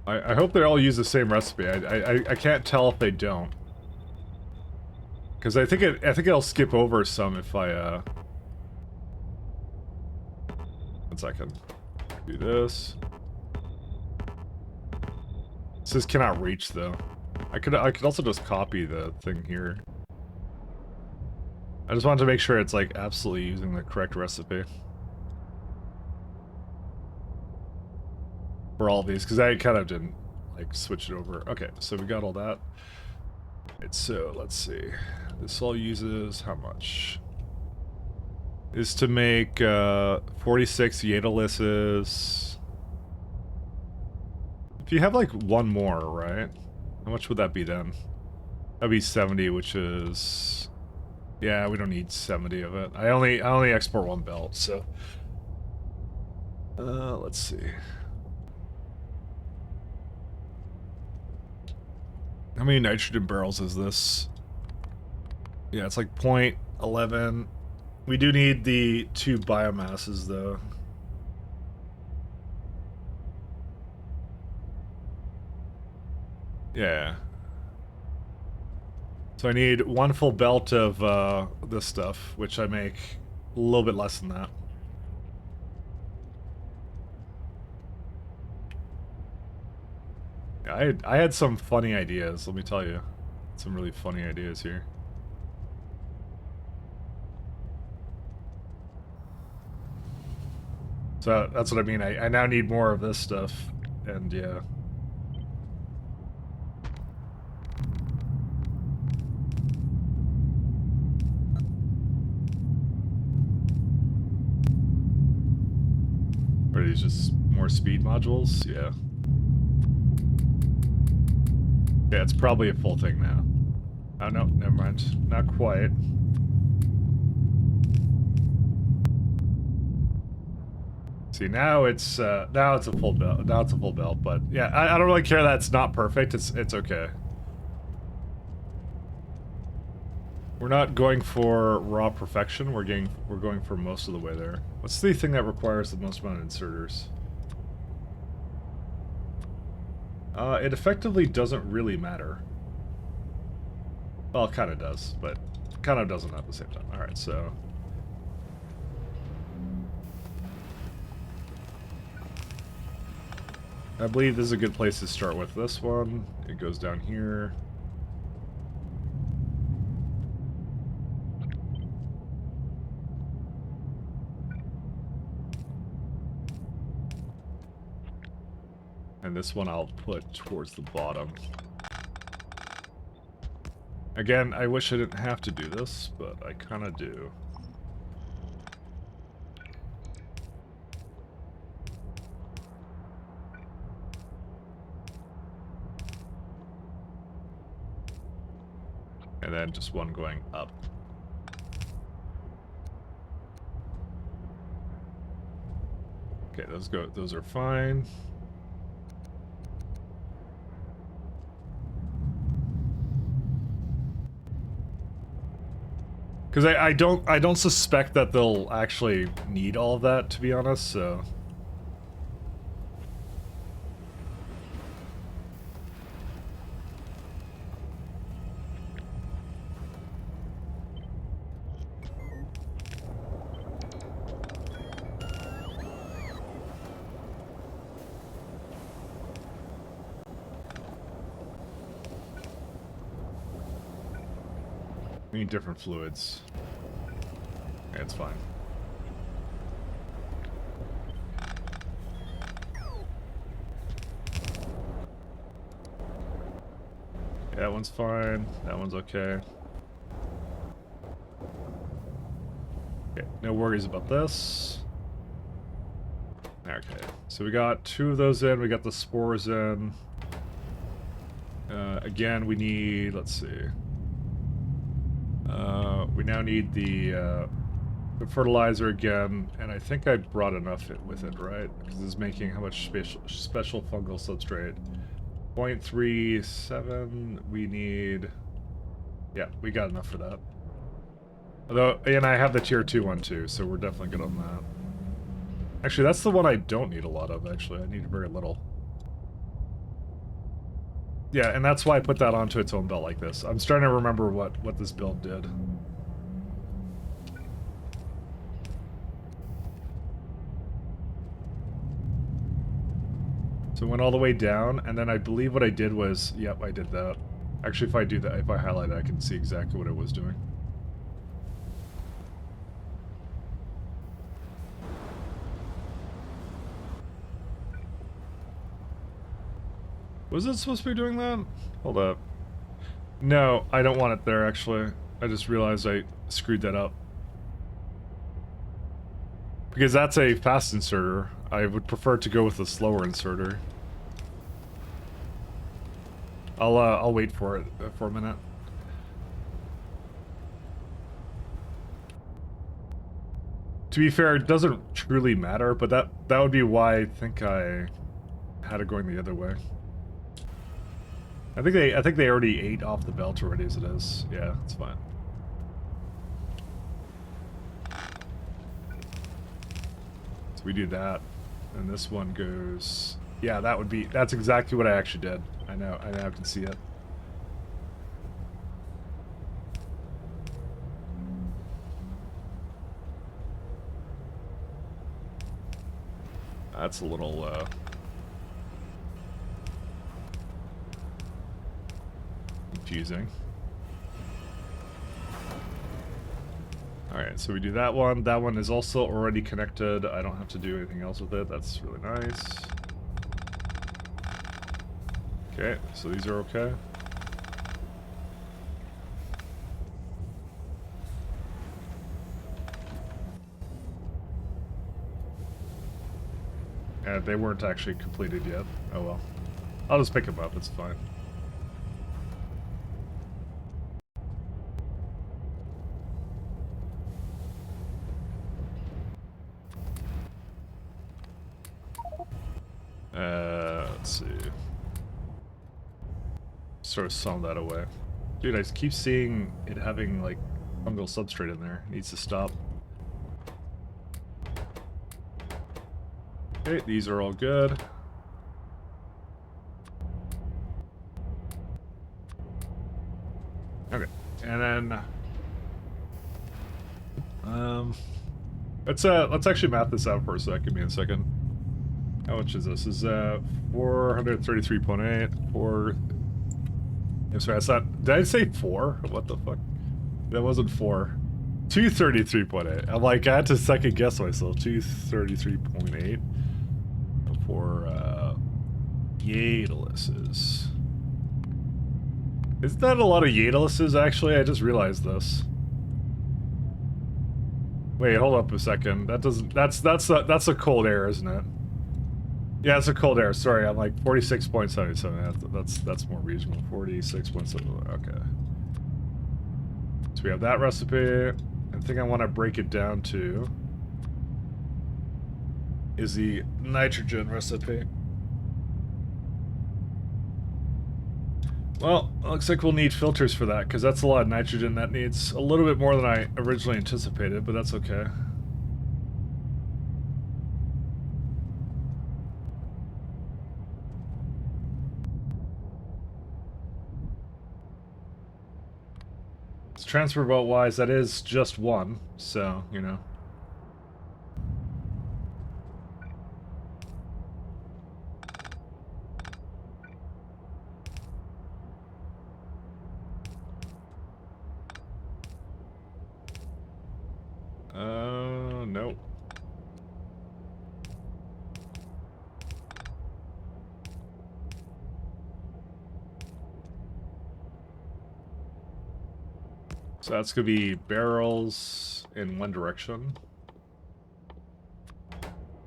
I hope they all use the same recipe. I can't tell if they don't, because I think it'll skip over some if I 1 second. Do this. It says cannot reach though. I could also just copy the thing here. I just wanted to make sure it's like absolutely using the correct recipe for all of these, because I kind of didn't like switch it over. Okay, so we got all that. Right, so let's see. This all uses how much? Is to make 46 Yetalises. If you have like one more, right? How much would that be then? That'd be 70, which is, yeah, we don't need 70 of it. I only export 1 belt, so let's see. How many nitrogen barrels is this? Yeah, it's like 0.11. We do need the 2 biomasses though. Yeah. So I need 1 full belt of this stuff, which I make a little bit less than that. Yeah, I had some funny ideas, let me tell you. Some really funny ideas here. So that's what I mean. I now need more of this stuff, and yeah. Are these just more speed modules? Yeah. Yeah, it's probably a full thing now. Oh no, never mind. Not quite. See, now it's a full belt. Now it's a full belt, but yeah, I don't really care that it's not perfect. It's okay. We're not going for raw perfection. We're going for most of the way there. What's the thing that requires the most amount of inserters? It effectively doesn't really matter. Well, it kind of does, but kind of doesn't at the same time. All right, so. I believe this is a good place to start with this one. It goes down here. And this one I'll put towards the bottom. Again, I wish I didn't have to do this, but I kind of do. And then just one going up. Okay, those are fine. Because I don't suspect that they'll actually need all of that, to be honest, so. We need different fluids. Okay, it's fine. Yeah, that one's fine. That one's okay. Okay, no worries about this. Okay, so we got 2 of those in. We got the spores in. Again, we need, let's see. We now need the fertilizer again, and I think I brought enough with it, right? Because it's making how much special fungal substrate? 0.37. We need. Yeah, we got enough for that. Although, and I have the tier 2 one too, so we're definitely good on that. Actually, that's the one I don't need a lot of. Actually, I need very little. Yeah, and that's why I put that onto its own belt like this. I'm starting to remember what this build did. So it went all the way down, and then I believe what I did was, yep, I did that. Actually, if I do that, if I highlight it, I can see exactly what it was doing. Was it supposed to be doing that? Hold up. No, I don't want it there, actually. I just realized I screwed that up. Because that's a fast inserter. I would prefer to go with a slower inserter. I'll wait for it for a minute. To be fair, it doesn't truly matter, but that would be why I think I had it going the other way. I think they already ate off the belt already as it is. Yeah, it's fine. So we do that, and this one goes. Yeah, that's exactly what I actually did. I now can see it. That's a little confusing. Alright, so we do that one. That one is also already connected. I don't have to do anything else with it. That's really nice. Okay, so these are okay. And they weren't actually completed yet. Oh well. I'll just pick them up, it's fine. Let's see. Sort of sum that away. Dude, I keep seeing it having like fungal substrate in there. It needs to stop. Okay, these are all good. Okay, and then let's actually map this out for a sec. Give me a second. How much is this? This is 433.8. 4. I'm sorry, that's not. Did I say 4? What the fuck? That wasn't 4. 233.8. I'm like, I had to second guess myself. 233.8 for Yadalises. Is that a lot of Yadalises actually? I just realized this. Wait, hold up a second. That doesn't. That's a cold air, isn't it? Yeah, it's a cold air. Sorry, I'm like 46.77. That's more reasonable. 46.7. Okay. So we have that recipe. I think I want to break it down to is the nitrogen recipe. Well, looks like we'll need filters for that because that's a lot of nitrogen. That needs a little bit more than I originally anticipated, but that's okay. Transfer boat wise, that is just one, so you know. Nope. So that's gonna be barrels in one direction.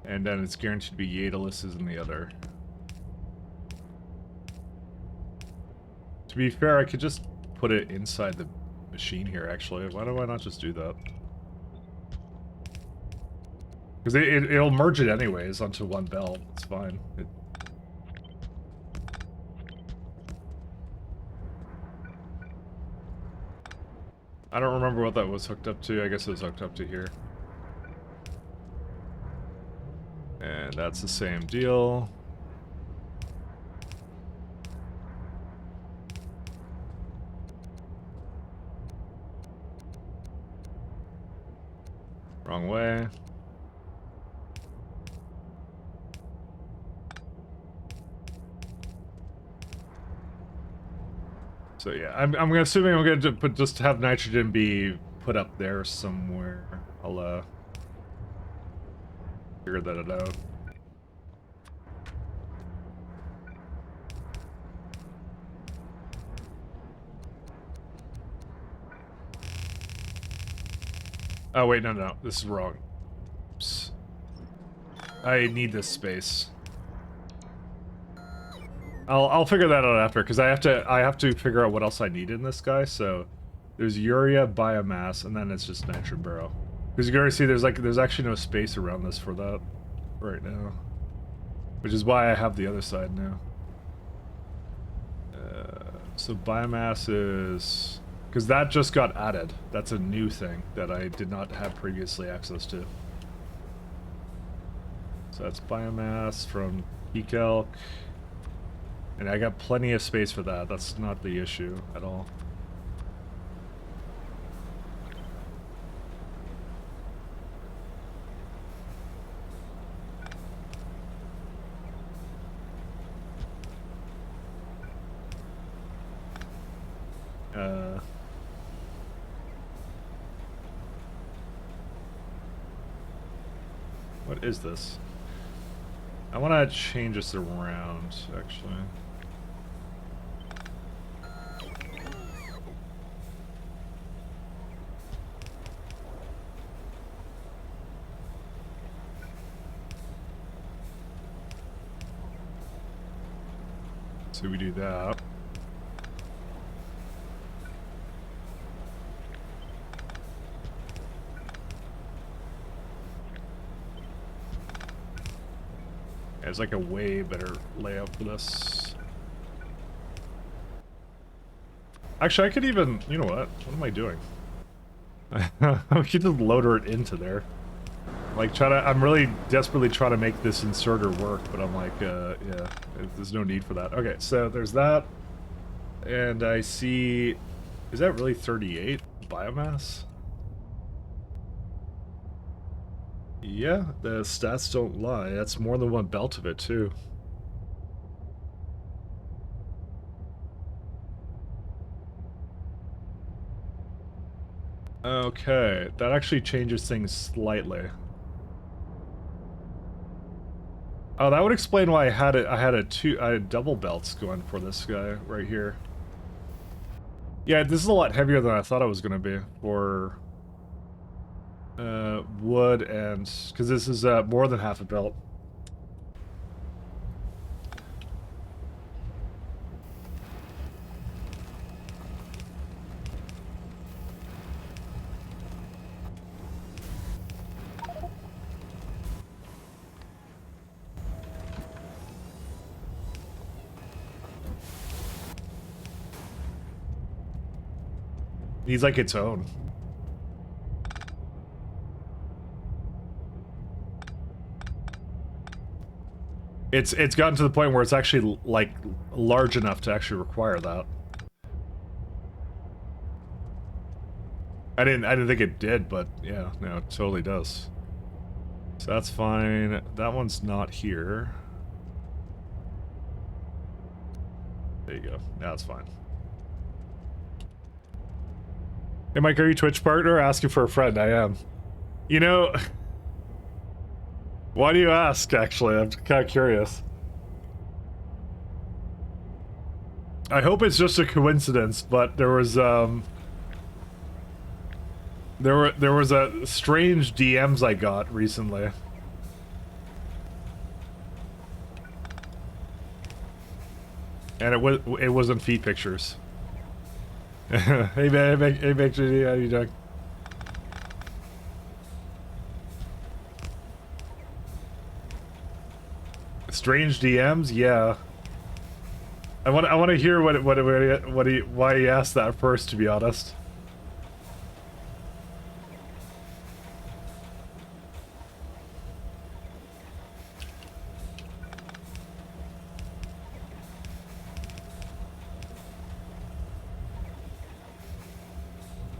And then it's guaranteed to be Yadalises in the other. To be fair, I could just put it inside the machine here, actually. Why do I not just do that? Because it'll merge it anyways onto one belt. It's fine. I don't remember what that was hooked up to. I guess it was hooked up to here. And that's the same deal. Wrong way. So yeah, I'm assuming I'm going to just have nitrogen be put up there somewhere. I'll figure that out. Oh wait, no, this is wrong. Oops. I need this space. I'll figure that out after, because I have to figure out what else I need in this guy. So there's urea, biomass, and then it's just nitrogen barrel. Because you can already see there's actually no space around this for that right now, which is why I have the other side now. So biomass is because that just got added. That's a new thing that I did not have previously access to. So that's biomass from peak elk. And I got plenty of space for that. That's not the issue at all. What is this? I want to change this around, actually. So we do that. There's like a way better layout for this. Actually, I could even, you know what? What am I doing? We could just loader it into there. Like, I'm really desperately trying to make this inserter work, but I'm like, yeah, there's no need for that. Okay, so there's that. And I see, is that really 38 biomass? Yeah, the stats don't lie. That's more than one belt of it, too. Okay, that actually changes things slightly. Oh, that would explain why I had double belts going for this guy right here. Yeah, this is a lot heavier than I thought it was gonna be for wood, and because this is more than half a belt. He's like its own. It's gotten to the point where it's actually like large enough to actually require that. I didn't think it did, but yeah, no, it totally does. So that's fine. That one's not here. There you go. Now it's fine. Hey Mike, are you Twitch partner? Asking for a friend. I am. You know, why do you ask, actually? I'm kind of curious. I hope it's just a coincidence, but there was a strange DMs I got recently. And it wasn't feet pictures. Hey man, hey Victor, how you doing? Strange DMs, yeah. I want to hear why he asked that first, to be honest.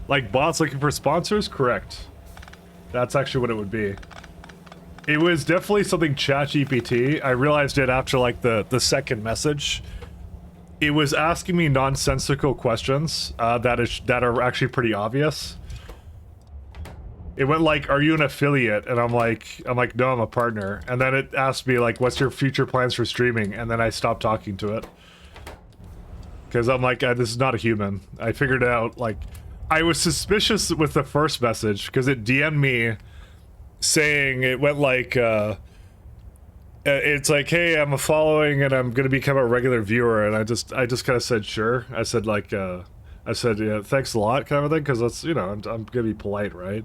Like bots looking for sponsors? Correct. That's actually what it would be. It was definitely something ChatGPT. I realized it after like the second message. It was asking me nonsensical questions that are actually pretty obvious. It went like, "Are you an affiliate?" And I'm like, "No, I'm a partner." And then it asked me like, "What's your future plans for streaming?" And then I stopped talking to it because I'm like, "This is not a human." I figured it out. Like, I was suspicious with the first message because it DM'd me saying, it went like, it's like, "Hey, I'm a following and I'm gonna become a regular viewer," and I just kind of said sure. I said like, yeah, thanks a lot, kind of thing, because that's, you know, I'm gonna be polite, right?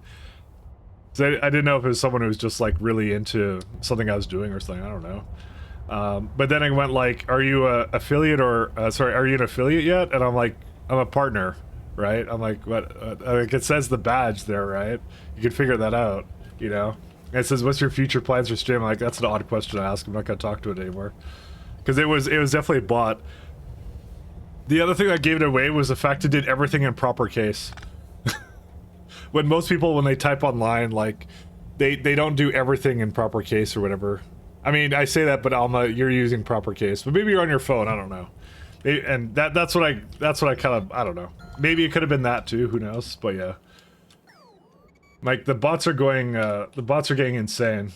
So I didn't know if it was someone who was just like really into something I was doing or something. I don't know. But then it went like, "Are you a affiliate or sorry, are you an affiliate yet?" And I'm like, "I'm a partner." Right? I'm like, what? Like, it says the badge there, right? You can figure that out, you know? And it says, "What's your future plans for stream?" I'm like, that's an odd question to ask. I'm not gonna talk to it anymore. Because it was definitely a bot. The other thing that gave it away was the fact it did everything in proper case. When most people, when they type online, like, they don't do everything in proper case or whatever. I mean, I say that, but Alma, you're using proper case. But maybe you're on your phone, I don't know. And that's what I kind of, I don't know. Maybe it could have been that too, who knows, but yeah. Like, the bots are getting insane.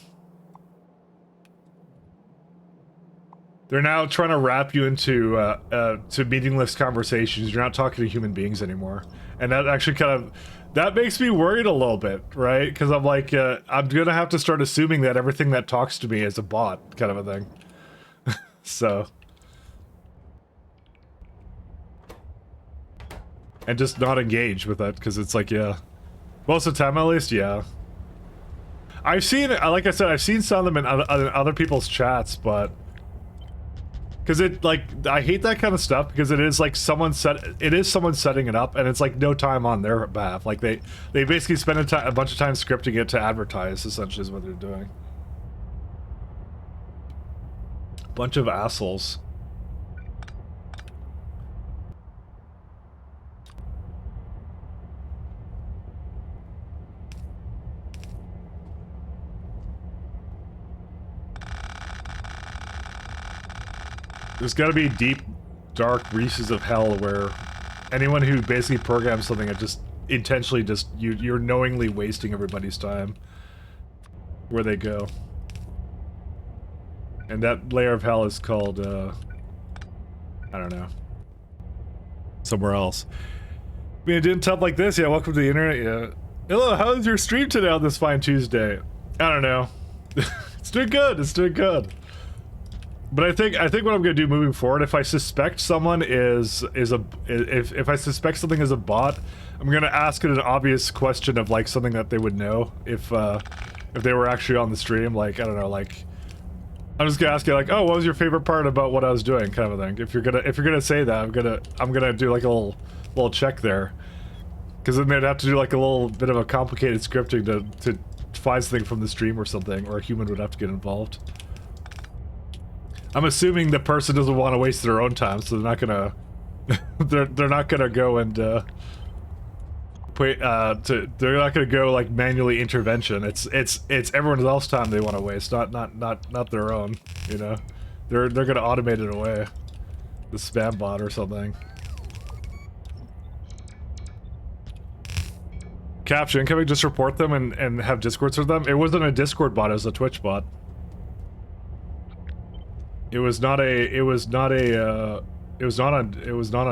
They're now trying to wrap you into to meaningless conversations. You're not talking to human beings anymore. And that actually kind of, that makes me worried a little bit, right? Because I'm like, I'm gonna have to start assuming that everything that talks to me is a bot, kind of a thing. So. And just not engage with it, because it's like, yeah. Most of the time, at least, yeah. I've seen, like I said, I've seen some of them in other people's chats, but because it like I hate that kind of stuff because it is like someone setting it up, and it's like no time on their behalf. Like they basically spend a bunch of time scripting it to advertise. Essentially, is what they're doing. Bunch of assholes. There's got to be deep, dark reaches of hell where anyone who basically programs something that just intentionally you're knowingly wasting everybody's time where they go. And that layer of hell is called, I don't know. Somewhere else. I mean, it didn't top like this. Yeah, welcome to the internet. Yeah. Hello, how's your stream today on this fine Tuesday? I don't know. It's doing good. It's doing good. But I think what I'm gonna do moving forward, if I suspect someone if I suspect something is a bot, I'm gonna ask it an obvious question of like something that they would know if they were actually on the stream. Like I don't know, like I'm just gonna ask you like, oh, what was your favorite part about what I was doing, kind of a thing. If you're gonna say that, I'm gonna do like a little check there, because then they'd have to do like a little bit of a complicated scripting to find something from the stream or something, or a human would have to get involved. I'm assuming the person doesn't want to waste their own time, so they're not gonna they're not gonna go and they're not gonna go like manually intervention. It's everyone else's time they want to waste, not their own. You know, they're gonna automate it away, the spam bot or something. Caption, can we just report them and have discords with them? It wasn't a Discord bot, it was a Twitch bot. It was not on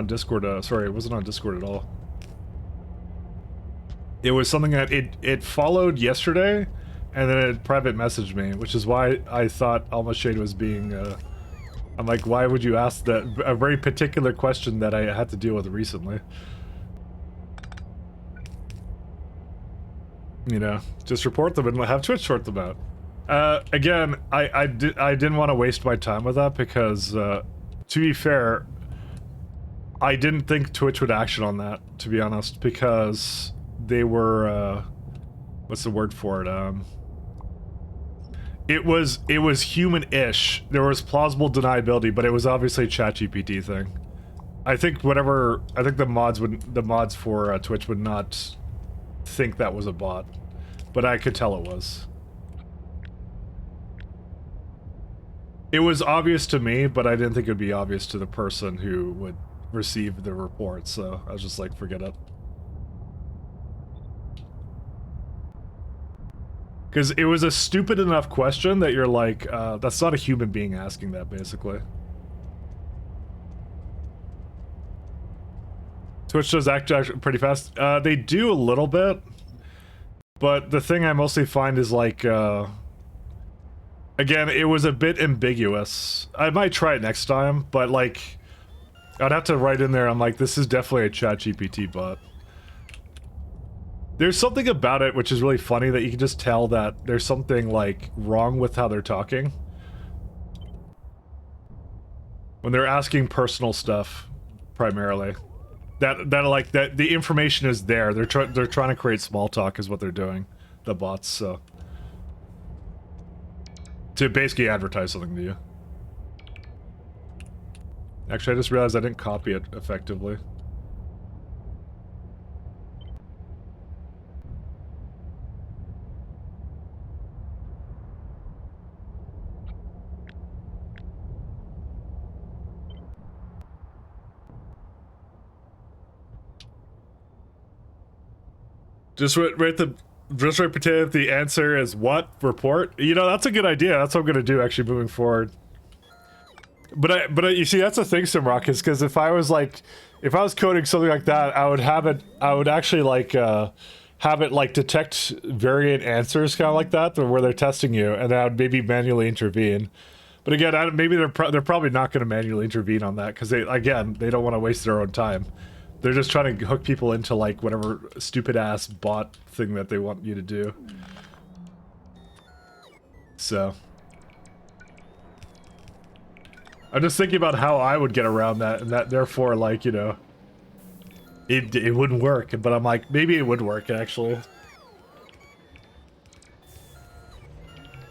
Discord, sorry, it wasn't on Discord at all. It was something that it followed yesterday, and then it private messaged me, which is why I thought Alma Shade was being, I'm like, why would you ask that, a very particular question that I had to deal with recently. You know, just report them and have Twitch sort them out. Again, I didn't want to waste my time with that because, to be fair, I didn't think Twitch would action on that, to be honest, because they were, what's the word for it? It was human-ish. There was plausible deniability, but it was obviously a ChatGPT thing. I think the mods for Twitch would not think that was a bot, but I could tell it was. It was obvious to me, but I didn't think it would be obvious to the person who would receive the report, so I was just like, forget it. Because it was a stupid enough question that you're like, that's not a human being asking that, basically. Twitch does act pretty fast. They do a little bit, but the thing I mostly find is like, again, it was a bit ambiguous. I might try it next time, but like, I'd have to write in there, I'm like, this is definitely a ChatGPT bot. There's something about it which is really funny that you can just tell that there's something like wrong with how they're talking. When they're asking personal stuff, primarily. That the information is there. They're trying to create small talk is what they're doing, the bots, so. To basically advertise something to you. Actually, I just realized I didn't copy it effectively. Just write pretend the answer is what? Report? You know, that's a good idea. That's what I'm gonna do actually moving forward. But you see, that's the thing, Simrock, is because if I was coding something like that, I would actually like have it like detect variant answers kind of like that, where they're testing you, and I would maybe manually intervene. But again, maybe they're probably not going to manually intervene on that because they don't want to waste their own time. They're just trying to hook people into like whatever stupid ass bot thing that they want you to do. So I'm just thinking about how I would get around that, and that therefore, like, you know, it wouldn't work. But I'm like, maybe it would work actually.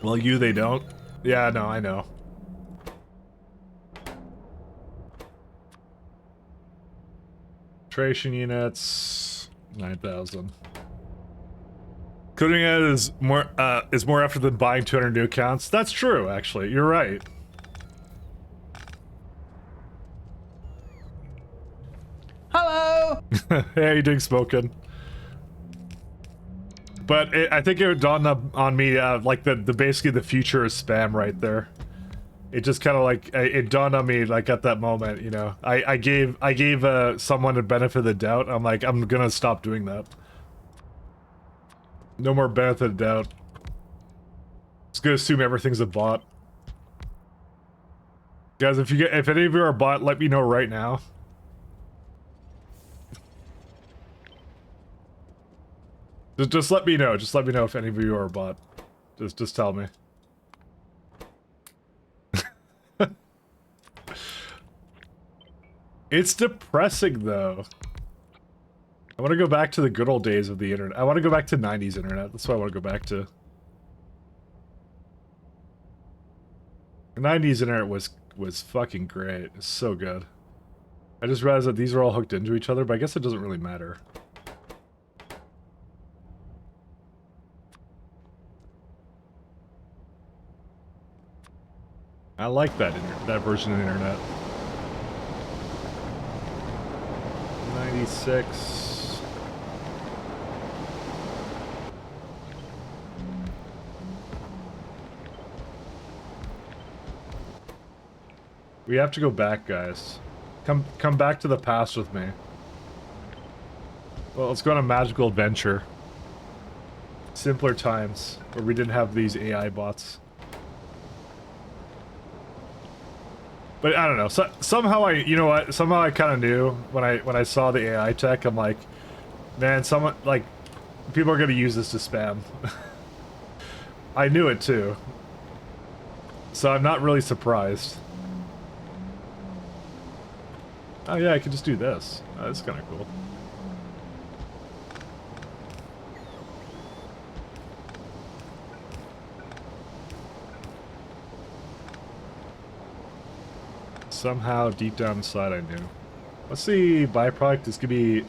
Well, they don't. Yeah, no, I know. Filtration units, 9,000. Coding it is more effort than buying 200 new accounts. That's true, actually. You're right. Hello. Hey, how you doing, Smokin'? But I think it would dawn up on me, like the basically the future is spam right there. It just kind of like it dawned on me like at that moment, you know. I gave someone a benefit of the doubt. I'm like, I'm gonna stop doing that. No more benefit of doubt. Just gonna assume everything's a bot. Guys, if any of you are a bot, let me know right now. Just let me know. Just let me know if any of you are a bot. Just tell me. It's depressing though. I want to go back to the good old days of the internet. I want to go back to 90s internet. That's what I want to go back to. The 90s internet was fucking great. It's so good. I just realized that these are all hooked into each other, but I guess it doesn't really matter. I like that version of the internet. 96. We have to go back, guys. Come back to the past with me. Well, let's go on a magical adventure. Simpler times, where we didn't have these AI bots. But I don't know. Somehow you know what? Somehow I kind of knew when I saw the AI tech. I'm like, man, people are gonna use this to spam. I knew it too. So I'm not really surprised. Oh yeah, I could just do this. Oh, that's kind of cool. Somehow, deep down inside, I knew. Let's see, byproduct is gonna be...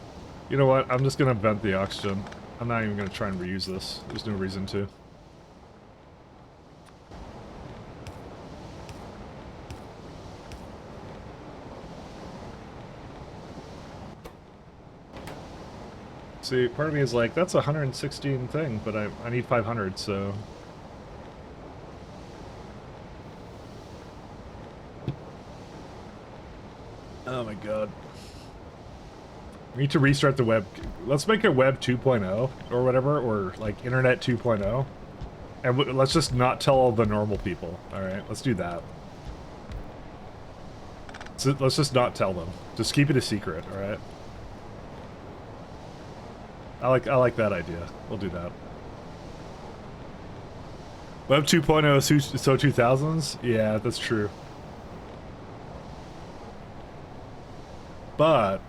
You know what? I'm just gonna vent the oxygen. I'm not even gonna try and reuse this. There's no reason to. See, part of me is like, that's a 116 thing, but I need 500, so... Oh my god. We need to restart the web. Let's make it web 2.0 or whatever, or like internet 2.0. And let's just not tell all the normal people. Alright, let's do that. So let's just not tell them. Just keep it a secret, alright? I like that idea. We'll do that. Web 2.0 so 2000s? Yeah, that's true. But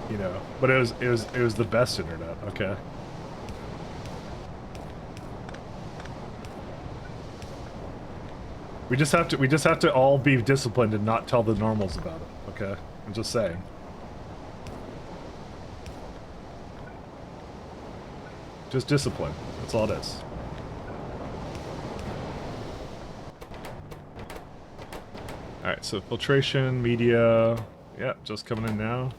you know, but it was the best internet, okay? We just have to all be disciplined and not tell the normals about it, okay? I'm just saying. Just discipline. That's all it is. Alright, so filtration, media... Yeah, just coming in now.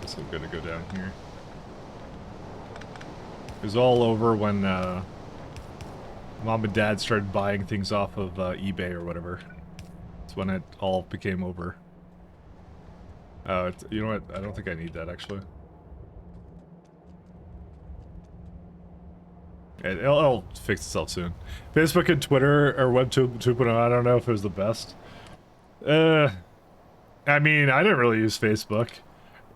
Guess I'm gonna go down here. It was all over when Mom and Dad started buying things off of eBay or whatever. That's when it all became over. You know what? I don't think I need that actually. It'll fix itself soon. Facebook and Twitter or Web 2.0, I don't know if it was the best. I mean, I didn't really use Facebook.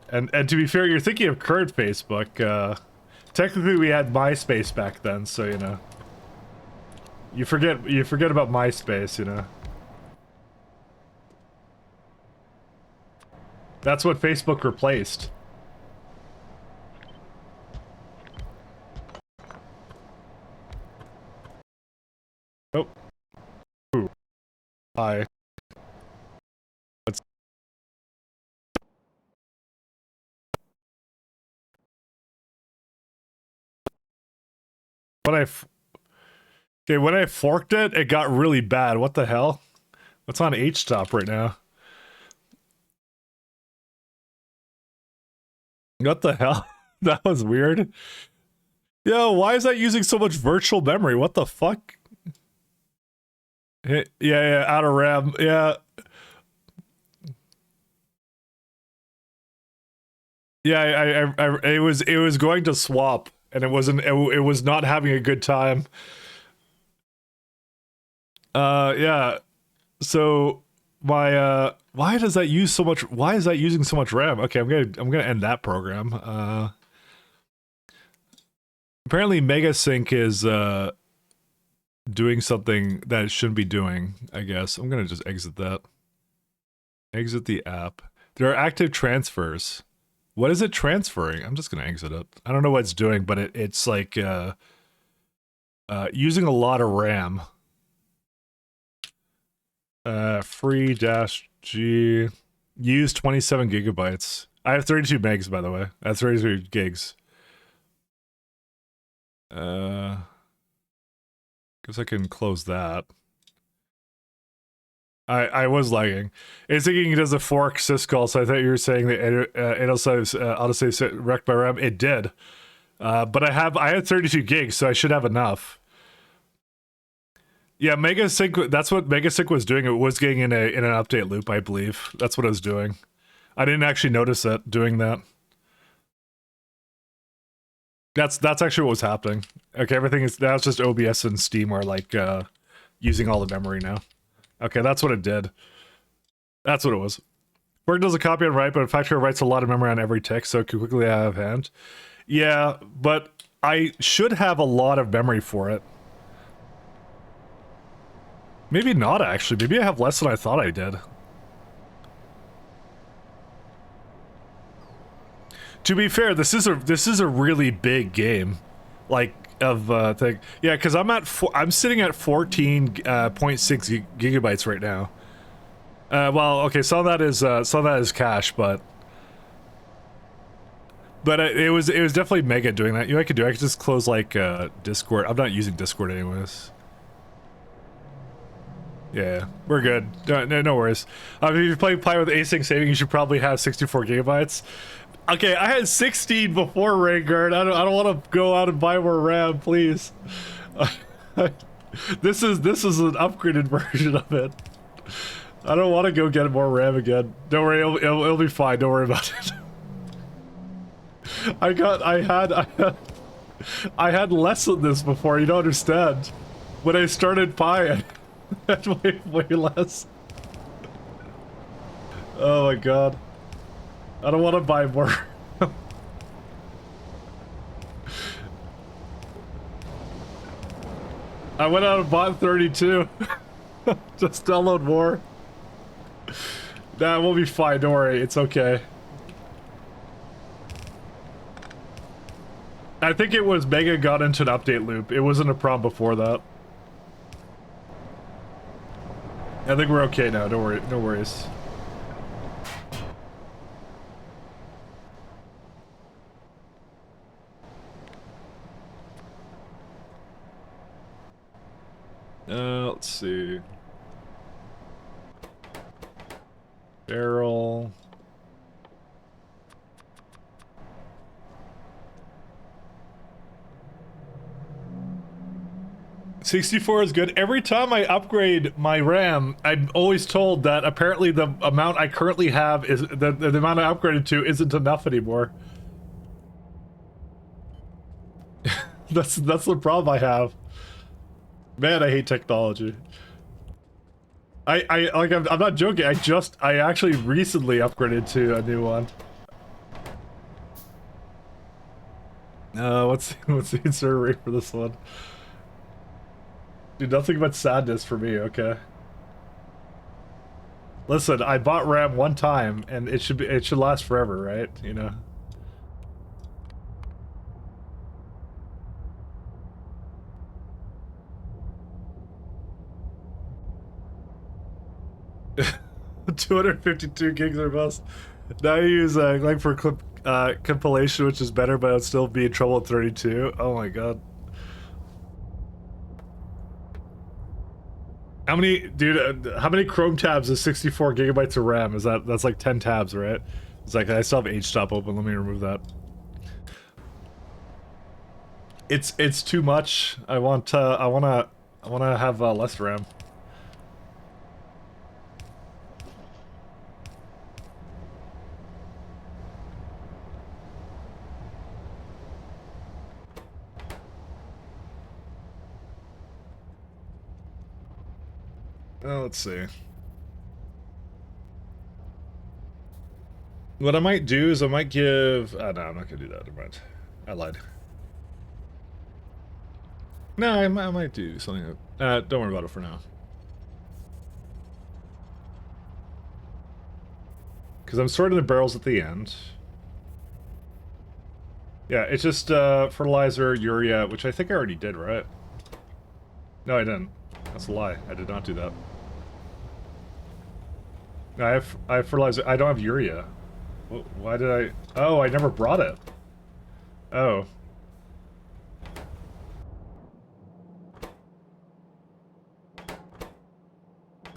And to be fair, you're thinking of current Facebook. Technically, we had MySpace back then, so you know. You forget about MySpace, you know. That's what Facebook replaced. Oh. Ooh. Hi. Let's. When I forked it, it got really bad. What the hell? What's on H-stop right now? What the hell? That was weird. Yo, why is that using so much virtual memory? What the fuck? Yeah, out of RAM. Yeah. Yeah, it was going to swap, and it was not having a good time. Yeah. So my why does that use so much? Why is that using so much RAM? Okay, I'm gonna end that program. Apparently Megasync is doing something that it shouldn't be doing. I guess I'm gonna just exit that. Exit the app. There are active transfers. What is it transferring? I'm just gonna exit it. I don't know what it's doing, but it's like using a lot of RAM. Free-G use 27 gigabytes. I have 32 megs, by the way. I have 32 gigs. Guess I can close that. I was lagging. It's thinking it does a fork syscall, so I thought you were saying that autosave wrecked by RAM. It did. But I had 32 gigs, so I should have enough. Yeah, Megasync, that's what Megasync was doing. It was getting in an update loop, I believe. That's what it was doing. I didn't actually notice it doing that. That's actually what was happening. Okay, everything is now it's just OBS and Steam are like using all the memory now. Okay, that's what it did. That's what it was. Word does a copy and write, but Factorio writes a lot of memory on every tick, so it can quickly out of hand. Yeah, but I should have a lot of memory for it. Maybe not, actually. Maybe I have less than I thought I did. To be fair, this is a really big game, like of thing. Yeah, because I'm sitting at 14.6 gigabytes right now. Well, okay, some of that is cache, but it was definitely Mega doing that. You know what I could do? I could just close like Discord. I'm not using Discord anyways. Yeah, we're good. No worries. If you play with async saving, you should probably have 64 gigabytes. Okay, I had 16 before Rayguard. I don't want to go out and buy more RAM, please. This is an upgraded version of it. I don't want to go get more RAM again. Don't worry, it'll be fine. Don't worry about it. I had less than this before. You don't understand. When I started Pi, I had way less. Oh my god. I don't want to buy more. I went out and bought 32. Just download more. Nah, we'll be fine. Don't worry. It's okay. I think it was Mega got into an update loop. It wasn't a problem before that. I think we're okay now. Don't worry. No worries. Let's see. Barrel. $64 is good. Every time I upgrade my RAM, I'm always told that apparently the amount I currently have is the amount I upgraded to isn't enough anymore. That's the problem I have. Man, I hate technology. I'm not joking. I actually recently upgraded to a new one. What's the insert rate for this one? Dude, nothing but sadness for me. Okay. Listen, I bought RAM one time, and it should last forever, right? You know. $252 gigs or bust. Now I use like for compilation, which is better, but I'd still be in trouble at 32. Oh my god. How many, dude? How many Chrome tabs is 64 gigabytes of RAM? That's like 10 tabs, right? It's like I still have HStop open. Let me remove that. It's too much. I wanna have less RAM. Let's see. What I might do is I might give... no, I'm not gonna do that. Never mind. I lied. No, I might do something. Don't worry about it for now. Because I'm sorting the barrels at the end. Yeah, it's just fertilizer, urea, which I think I already did, right? No, I didn't. That's a lie. I did not do that. No, I have fertilizer. I don't have urea. Why did I... Oh, I never brought it. Oh.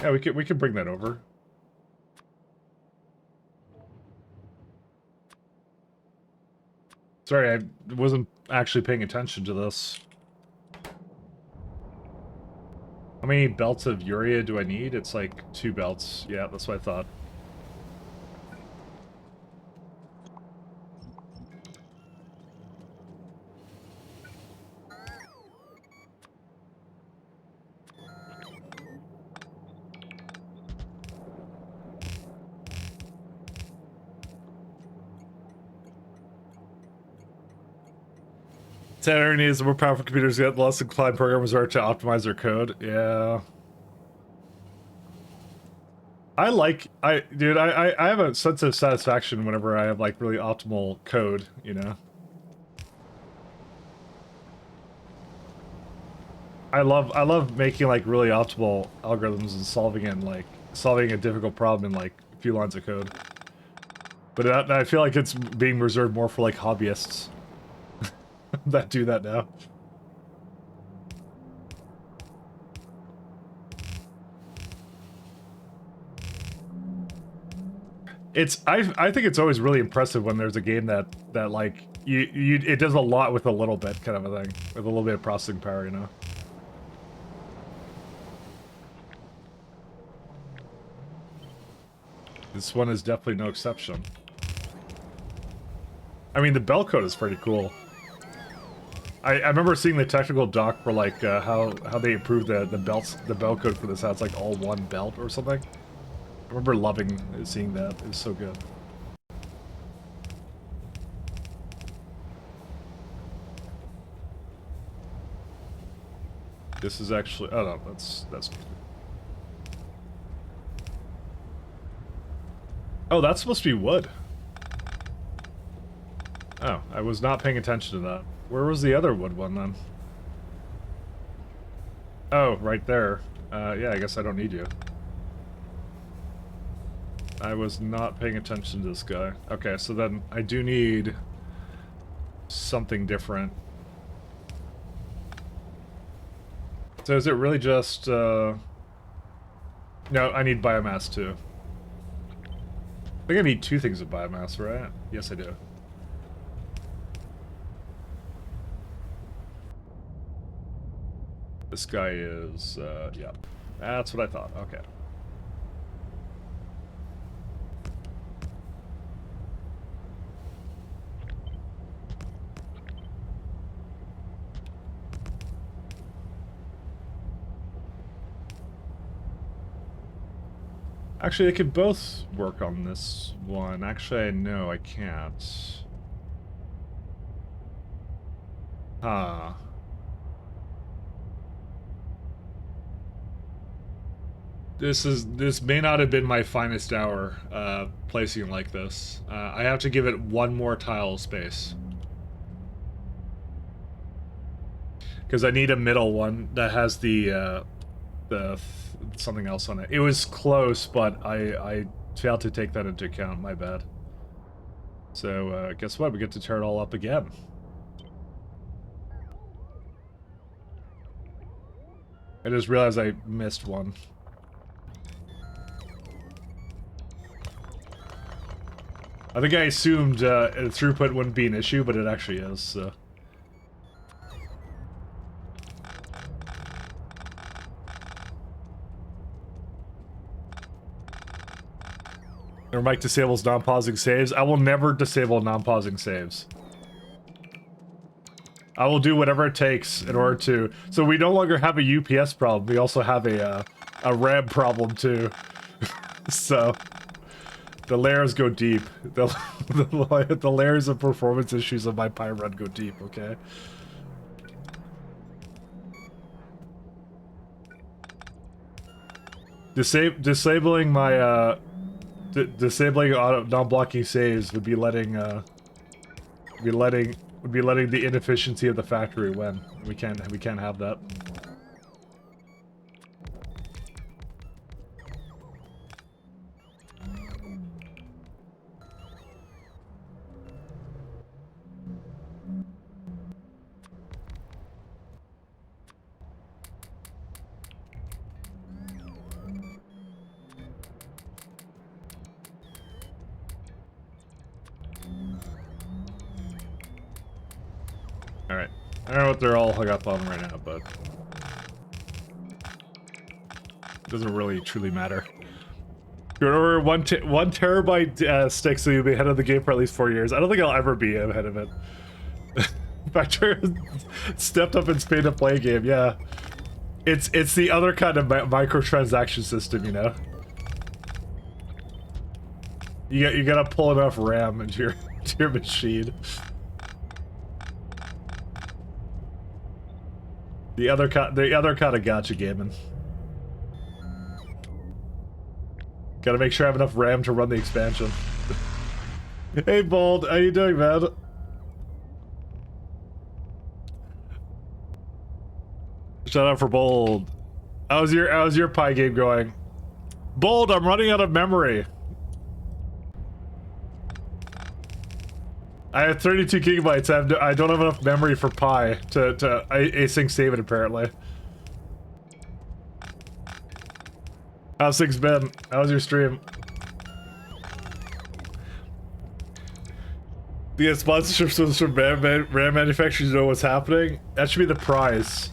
Yeah, we could bring that over. Sorry, I wasn't actually paying attention to this. How many belts of urea do I need? It's like 2 belts. Yeah, that's what I thought. Saturday needs more powerful computers yet less inclined programmers are to optimize their code. Yeah. Dude, I have a sense of satisfaction whenever I have like really optimal code, you know? I love making like really optimal algorithms and solving a difficult problem in like a few lines of code. But I feel like it's being reserved more for like hobbyists that do that now. I think it's always really impressive when there's a game that like it does a lot with a little bit kind of a thing, with a little bit of processing power, you know. This one is definitely no exception. I mean, the bell code is pretty cool. I remember seeing the technical doc for like how they improved the bell code for this. How it's like all one belt or something. I remember loving seeing that. It was so good. This is actually... Oh no, that's... Oh, that's supposed to be wood. Oh, I was not paying attention to that. Where was the other wood one then? Oh, right there. Yeah, I guess I don't need you. I was not paying attention to this guy. Okay, so then I do need something different. So is it really just, No, I need biomass too. I think I need 2 things of biomass, right? Yes, I do. This guy is, yeah. That's what I thought. Okay. Actually, they could both work on this one. Actually, no, I can't. Huh. This may not have been my finest hour, placing it like this. I have to give it one more tile space. Because I need a middle one that has the something else on it. It was close, but I failed to take that into account. My bad. So guess what? We get to tear it all up again. I just realized I missed one. I think I assumed throughput wouldn't be an issue, but it actually is. So. Or Mike disables non-pausing saves. I will never disable non-pausing saves. I will do whatever it takes in order to... So we no longer have a UPS problem. We also have a RAM problem too. So the layers go deep. The layers of performance issues of my Pi run go deep. Okay. Disabling my disabling auto non-blocking saves would be letting the inefficiency of the factory win. We can't have that. Alright. I don't know what they're all hung up on right now, but... it doesn't really truly matter. You're over one terabyte stick, so you'll be ahead of the game for at least 4 years. I don't think I'll ever be ahead of it. Factorio stepped up and spade to play game, yeah. It's the other kind of microtransaction system, you know? You gotta pull enough RAM into your machine. The other kind of gacha gaming. Gotta make sure I have enough RAM to run the expansion. Hey Bold, how you doing, man? Shout out for Bold. How's your Pi game going? Bold, I'm running out of memory. I have 32 gigabytes. I don't have enough memory for Pi to async save it, apparently. How's things been? How's your stream? The sponsorships from RAM manufacturers know what's happening? That should be the prize.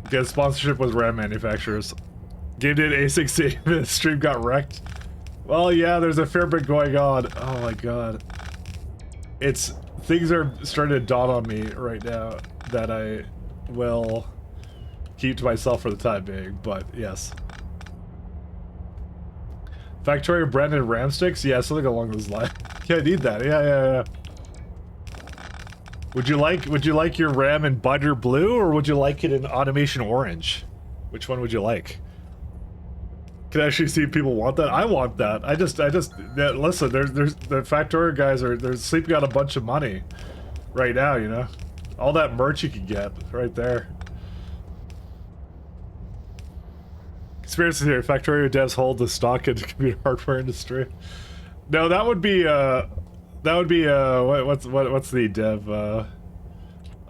Get sponsorship with RAM manufacturers. Game did async save and the stream got wrecked. Well, yeah, there's a fair bit going on. Oh my god. Things are starting to dawn on me right now that I will keep to myself for the time being, but yes. Factorio branded RAM sticks? Yeah, something along those lines. Yeah, I need that. Yeah. Would you like your RAM in butter blue, or would you like it in automation orange? Which one would you like? Can actually see if people want that. I want that. I just listen, there's the Factorio guys they're sleeping on a bunch of money right now, you know? All that merch you can get right there. Conspiracy here, Factorio devs hold the stock in the computer hardware industry. No, that would be what's the dev I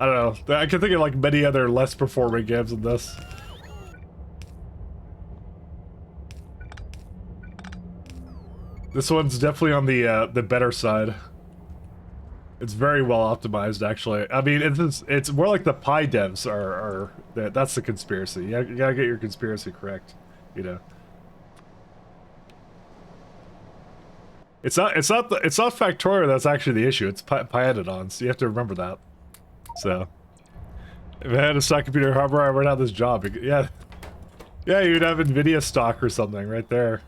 don't know. I can think of like many other less performing games than this. This one's definitely on the better side. It's very well optimized, actually. I mean, it's more like the Pi devs are that's the conspiracy. You gotta get your conspiracy correct, you know. It's not Factorio that's actually the issue. It's Pyanodons. You have to remember that. So, if I had a stock computer hardware, I would have this job. Yeah. Yeah, you'd have Nvidia stock or something right there.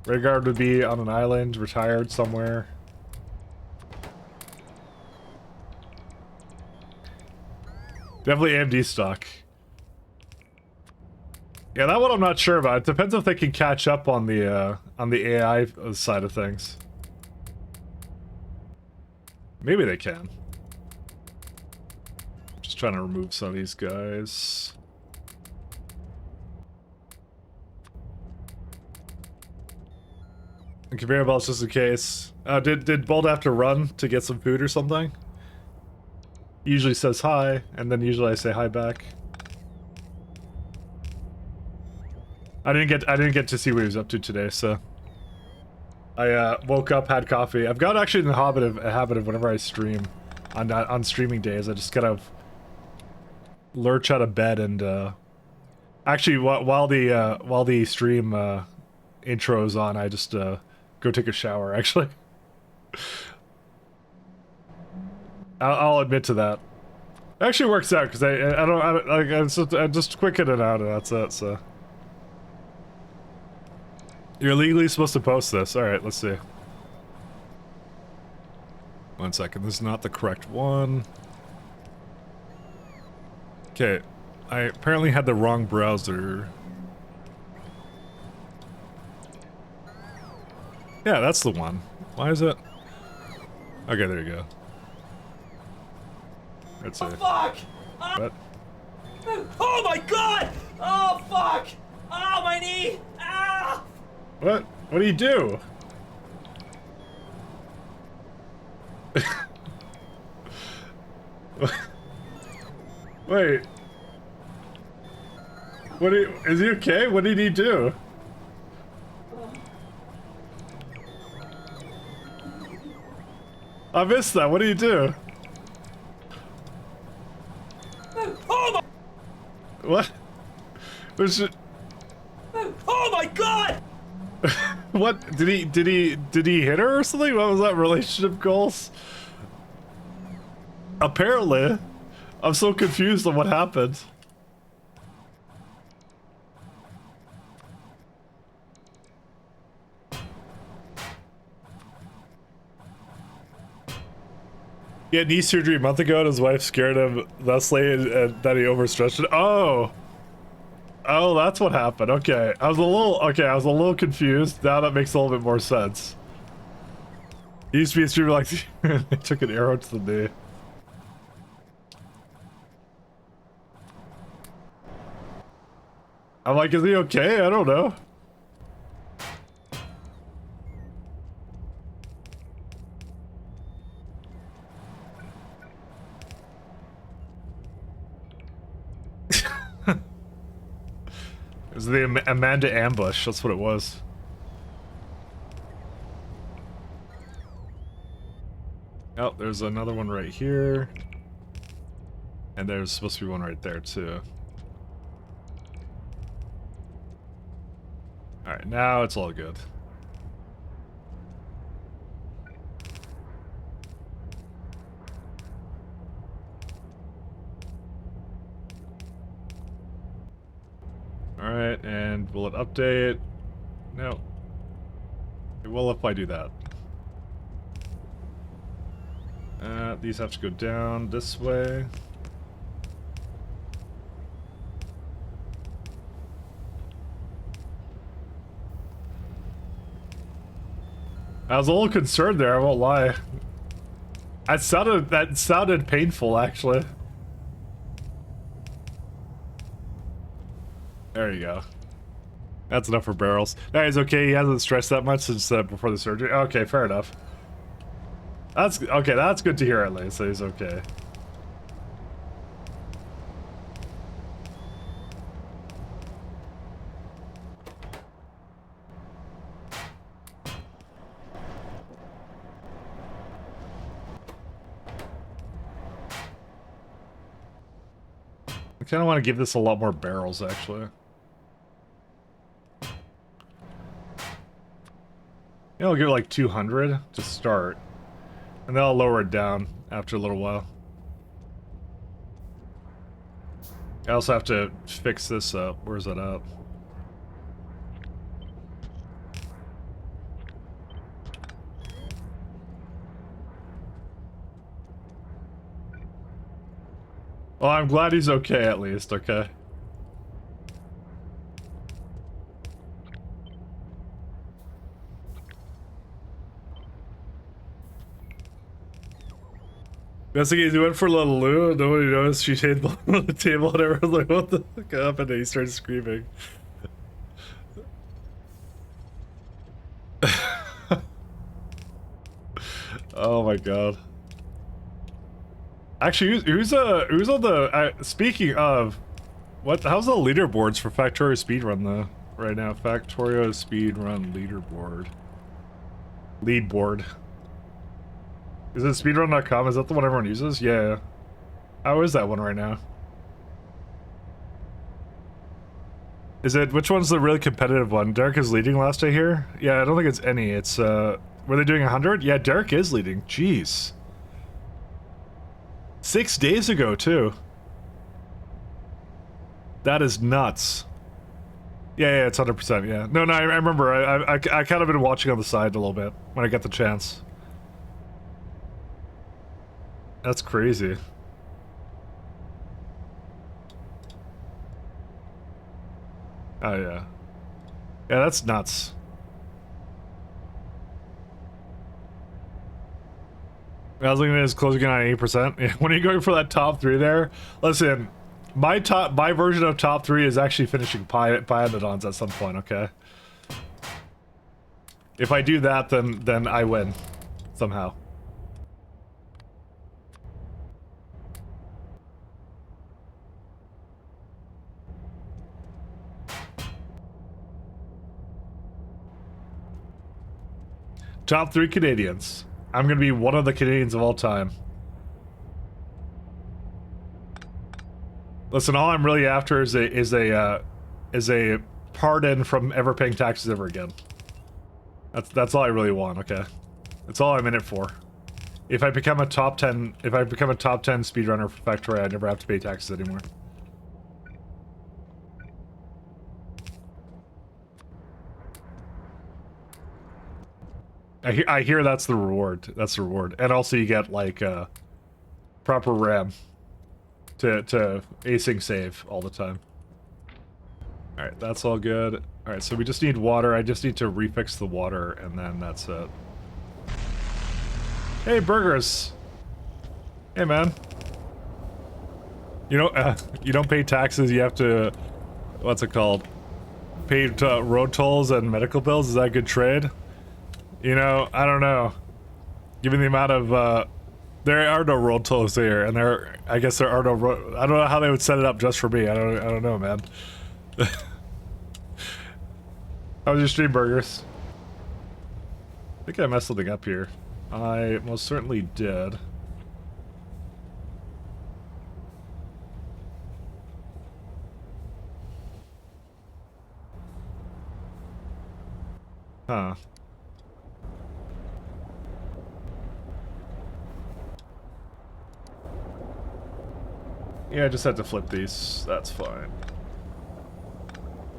Rhaegar would be on an island, retired somewhere. Definitely AMD stock. Yeah, that one I'm not sure about. It depends if they can catch up on the AI side of things. Maybe they can. Just trying to remove some of these guys. And conveyor belts just in case. Did Bold have to run to get some food or something? He usually says hi, and then usually I say hi back. I didn't get to see what he was up to today, so I woke up, had coffee. I've got actually in the habit of whenever I stream on streaming days, I just kind of lurch out of bed and actually while the stream intro is on, I just go take a shower. Actually, I'll admit to that. It actually works out because I'm just quick in and out, and that's it. So. You're legally supposed to post this. Alright, let's see. 1 second, this is not the correct one. Okay, I apparently had the wrong browser. Yeah, that's the one. Why is it? Okay, there you go. Let's see. Oh, fuck! What? Oh my god! Oh fuck! Oh my knee! Ah! What? What do you do? Wait. Is he okay? What did he do? I missed that. What did he do? Oh my! What? Was it? Oh my god! What did he hit her or something? What was that, relationship goals? Apparently. I'm so confused on what happened. He had knee surgery a month ago and his wife scared him thusly and that he overstretched it. Oh! Oh, that's what happened. Okay. I was a little confused. Now that makes a little bit more sense. He used to be a streamer like they took an arrow to the knee. I'm like, is he okay? I don't know. It was the Amanda ambush, that's what it was. Oh, there's another one right here. And there's supposed to be one right there too. Alright, now it's all good. Alright, and will it update? No. It will if I do that. These have to go down this way. I was a little concerned there, I won't lie. That sounded painful, actually. There you go. That's enough for barrels. No, he's okay. He hasn't stressed that much since before the surgery. Okay, fair enough. That's okay. That's good to hear at least. So he's okay. I kind of want to give this a lot more barrels, actually. Yeah, I'll give it like 200 to start. And then I'll lower it down after a little while. I also have to fix this up. Where's that at? Well, I'm glad he's okay at least, okay? That's like he went for little Lou and nobody noticed she hid on the table and everyone's like, what the fuck up? And then he started screaming. Oh my god. Actually, who's on the, speaking of, how's the leaderboards for Factorio Speedrun though, right now? Factorio Speedrun leaderboard. Lead board. Is it speedrun.com? Is that the one everyone uses? Yeah. How is that one right now? Is it, which one's the really competitive one? Derek is leading last I hear? Yeah, I don't think it's any. It's, were they doing 100? Yeah, Derek is leading. Jeez. 6 days ago, too. That is nuts. Yeah, it's 100%, yeah. No, I remember. I kind of been watching on the side a little bit when I get the chance. That's crazy. Oh, yeah. Yeah, that's nuts. I was looking at his closing in on 80%. Yeah, when are you going for that top 3 there? Listen, my version of top 3 is actually finishing Pyanodons at some point, okay? If I do that, then I win. Somehow. Top 3 Canadians. I'm gonna be one of the Canadians of all time. Listen, all I'm really after is a pardon from ever paying taxes ever again. That's all I really want. Okay, that's all I'm in it for. If I become a top 10 speedrunner for Factorio, I never have to pay taxes anymore. I hear that's the reward. That's the reward, and also you get like proper RAM to acing save all the time. All right, that's all good. All right, so we just need water. I just need to refix the water, and then that's it. Hey, burgers. Hey, man. You know, you don't pay taxes. You have to, what's it called? Pay road tolls and medical bills. Is that a good trade? You know, I don't know. Given the amount of, there are no road tolls here, and I guess there are no I don't know how they would set it up just for me. I don't know, man. How was your stream, burgers? I think I messed something up here. I most certainly did. Huh. Yeah, I just had to flip these. That's fine.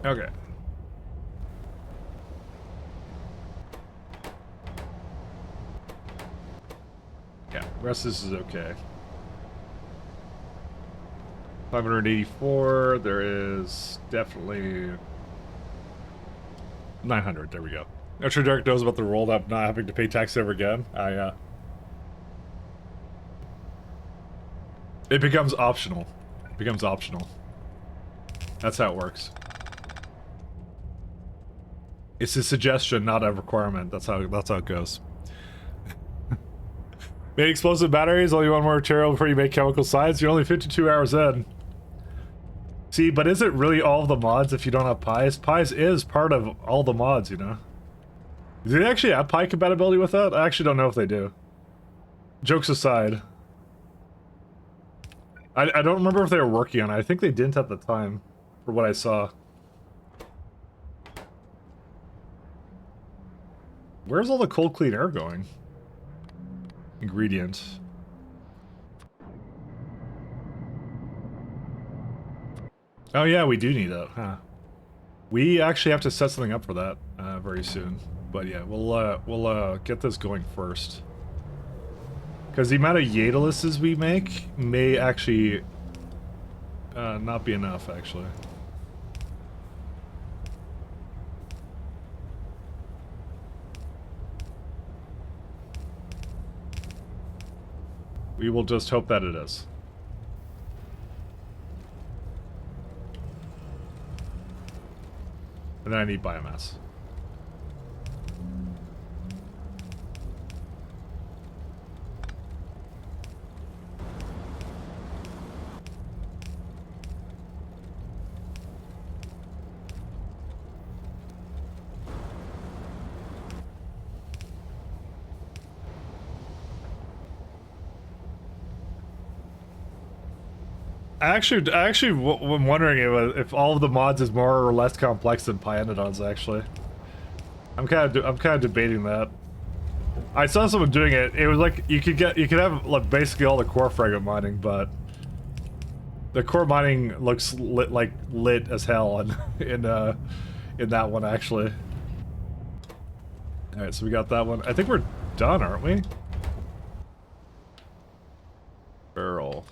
Okay. Yeah, the rest of this is okay. 584, there is definitely 900, there we go. I'm sure Derek knows about the roll up not having to pay tax ever again. It becomes optional. It becomes optional. That's how it works. It's a suggestion, not a requirement. That's how it goes. Make explosive batteries, only one more material before you make chemical science. You're only 52 hours in. See, but is it really all of the mods if you don't have pies? Pies is part of all the mods, you know? Do they actually have pie compatibility with that? I actually don't know if they do. Jokes aside. I don't remember if they were working on it. I think they didn't at the time, for what I saw. Where's all the cold clean air going? Ingredients. Oh yeah, we do need that, huh? We actually have to set something up for that very soon. But yeah, we'll get this going first. Because the amount of Yadalises we make may actually not be enough, actually. We will just hope that it is. And then I need biomass. I am wondering if all of the mods is more or less complex than Pyanodons. Actually, I'm kind of debating that. I saw someone doing it. It was like you could have like basically all the core fragment mining, but the core mining looks lit as hell in that one actually. All right, so we got that one. I think we're done, aren't we? Barrel.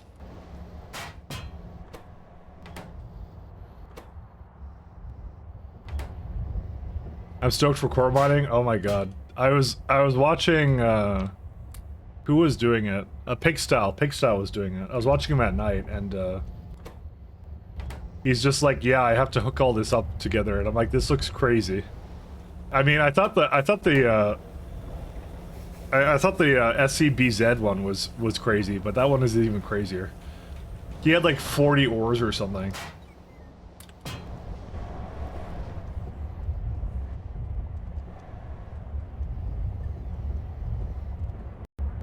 I'm stoked for core mining. Oh my god. I was watching who was doing it? Pigstyle was doing it. I was watching him at night and he's just like, yeah, I have to hook all this up together, and I'm like, this looks crazy. I mean, I thought the SCBZ one was crazy, but that one is even crazier. He had like 40 ores or something.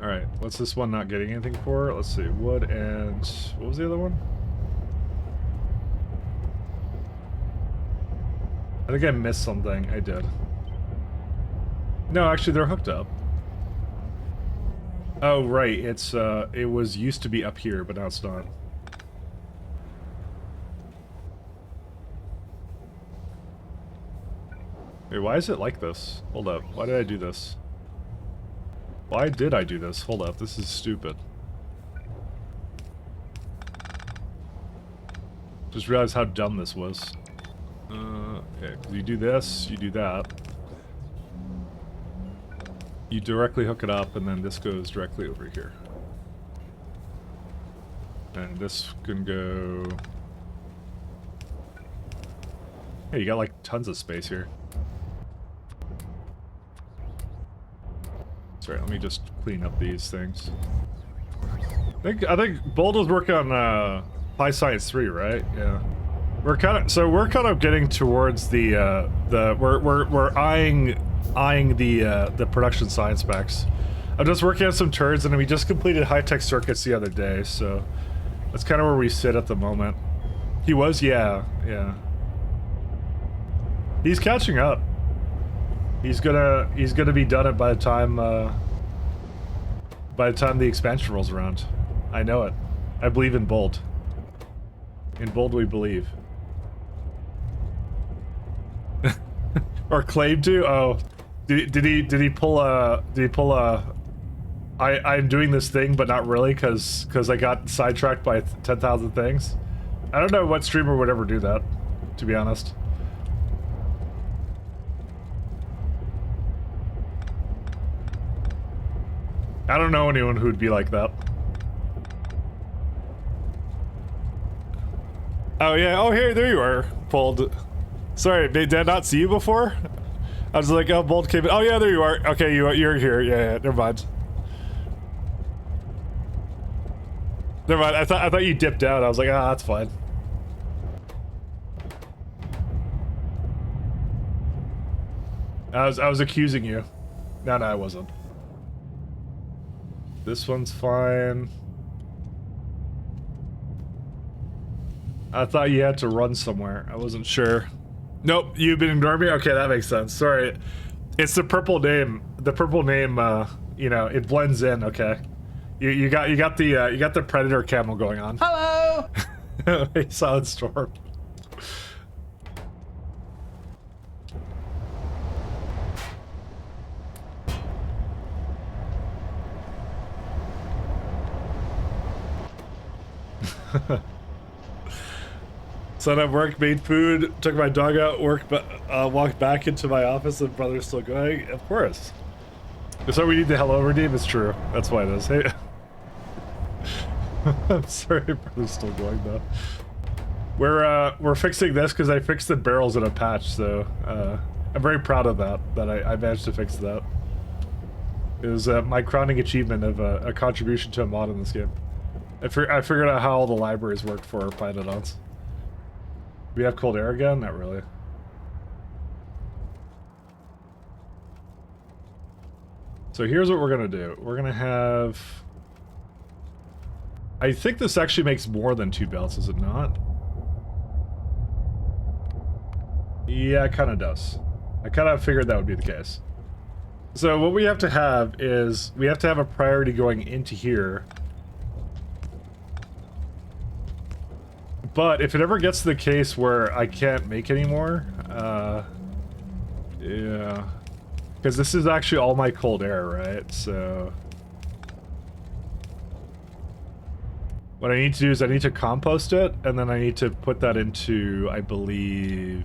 Alright, what's this one not getting anything for? Let's see, wood and... what was the other one? I think I missed something. I did. No, actually they're hooked up. Oh, right, it's, it was used to be up here, but now it's not. Wait, why is it like this? Hold up, why did I do this? Why did I do this? Hold up, this is stupid. Just realized how dumb this was. Okay, you do this, you do that. You directly hook it up, and then this goes directly over here. And this can go... Hey, you got like tons of space here. Sorry, let me just clean up these things. I think Bold was working on Pi Science 3, right? Yeah. We're kind of getting towards the we're eyeing the production science specs. I'm just working on some turds, and we just completed high-tech circuits the other day, so that's kind of where we sit at the moment. He was, yeah. He's catching up. He's gonna be done it by the time the expansion rolls around. I know it. I believe in Bold. In Bold we believe. Or claim to? Oh, did he pull a I'm doing this thing but not really because I got sidetracked by 10,000 things. I don't know what streamer would ever do that, to be honest. I don't know anyone who'd be like that. Oh yeah, oh here, there you are, Bold. Sorry, did I not see you before? I was like, oh, Bold came in. Oh yeah, there you are. Okay, you're here. Yeah, never mind. Never mind. I thought you dipped out. I was like, ah, that's fine. I was accusing you. No, I wasn't. This one's fine. I thought you had to run somewhere. I wasn't sure. Nope, you've been ignoring me? Okay, that makes sense. Sorry. It's the purple name. The purple name, you know, it blends in, okay. You got the predator camel going on. Hello! Silent Storm. Son at work, made food, took my dog out, walked back into my office, and brother's still going. Of course. So we need the hello redeem. It's true. That's why it is. Hey, I'm sorry, brother's still going though. We're fixing this because I fixed the barrels in a patch, so I'm very proud of that. That I managed to fix that. It was my crowning achievement of a contribution to a mod in this game. I figured out how all the libraries work for Pyanodons. We have cold air again? Not really. So here's what we're gonna do. We're gonna have... I think this actually makes more than 2 belts, is it not? Yeah, it kind of does. I kind of figured that would be the case. So what we have to have is, we have to have a priority going into here. But if it ever gets to the case where I can't make anymore, yeah. Because this is actually all my cold air, right? So... what I need to do is I need to compost it, and then I need to put that into, I believe,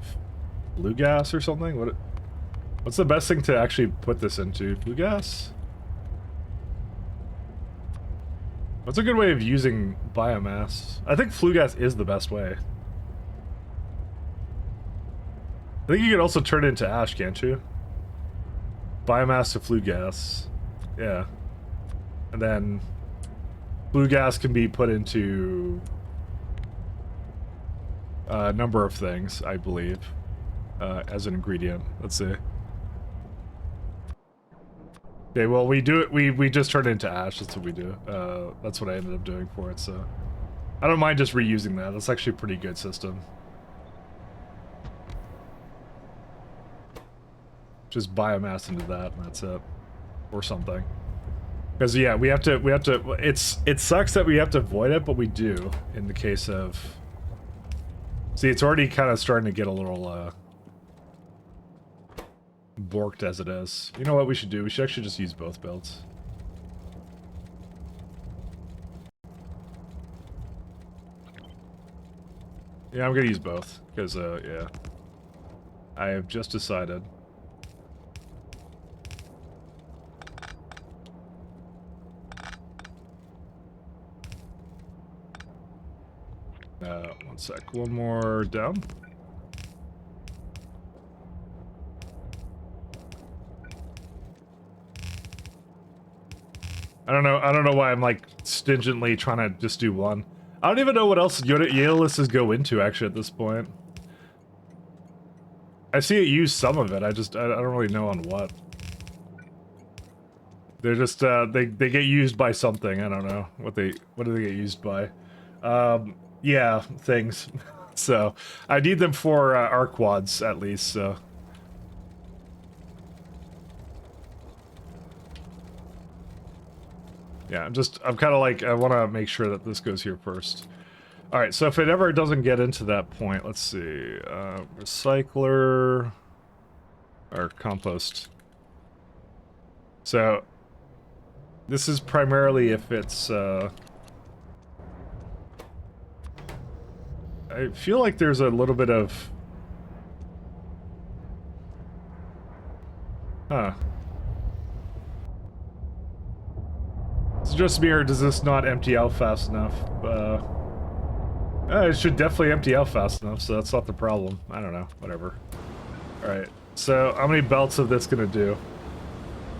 flue gas or something? What's the best thing to actually put this into? Flue gas? What's a good way of using biomass? I think flue gas is the best way. I think you can also turn it into ash, can't you? Biomass to flue gas. Yeah. And then flue gas can be put into a number of things, I believe, as an ingredient. Let's see. Okay, well, we do it. We just turn it into ash. That's what we do. That's what I ended up doing for it. So I don't mind just reusing that. That's actually a pretty good system. Just biomass into that, and that's it, or something. Because yeah, we have to. It sucks that we have to avoid it, but we do in the case of. See, it's already kind of starting to get a little borked as it is. You know what we should do? We should actually just use both belts. Yeah, I'm gonna use both because yeah, I have just decided. One sec. One more down. I don't know why I'm like stingently trying to just do one. I don't even know what else Yaleses go into actually at this point. I see it use some of it. I don't really know on what. They're just they get used by something. I don't know what do they get used by. Yeah, things. So I need them for Arquads at least. So. Yeah, I'm kind of like, I want to make sure that this goes here first. Alright, so if it ever doesn't get into that point, let's see, recycler, or compost. So, this is primarily if it's, I feel like there's a little bit of, huh. It's just me, or does this not empty out fast enough? It should definitely empty out fast enough, so that's not the problem. I don't know, whatever. Alright, so how many belts is this gonna do?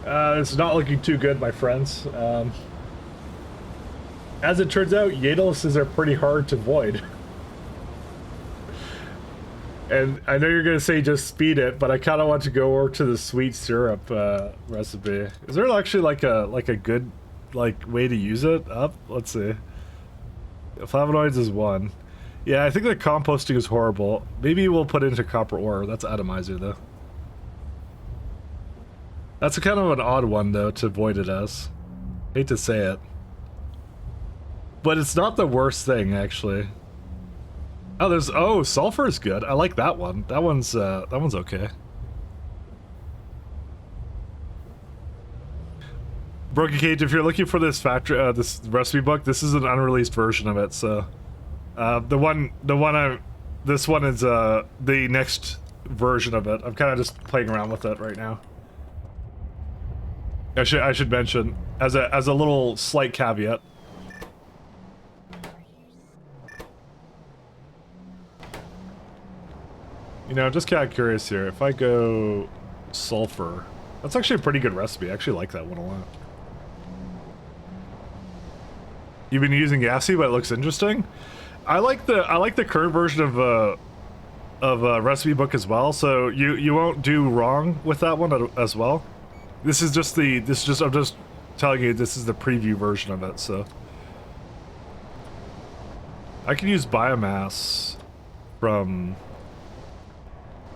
It's not looking too good, my friends. As it turns out, Yadelises are pretty hard to void. And I know you're gonna say just speed it, but I kind of want to go over to the sweet syrup recipe. Is there actually like a good way to use it up? Let's see. Flavonoids is 1. Yeah, I think the composting is horrible. Maybe we'll put it into copper ore. That's atomizer though. That's kind of an odd one though to void it as. Hate to say it. But it's not the worst thing actually. Oh, sulfur is good. I like that one. That one's okay. Broken Cage, if you're looking for this recipe book, this is an unreleased version of it, so This one is the next version of it. I'm kind of just playing around with it right now. I should mention as a little slight caveat. You know, I'm just kind of curious here. If I go sulfur, that's actually a pretty good recipe. I actually like that one a lot. You've been using gassy, but it looks interesting. I like the current version of a recipe book as well. So you won't do wrong with that one as well. I'm just telling you this is the preview version of it. So I can use biomass from.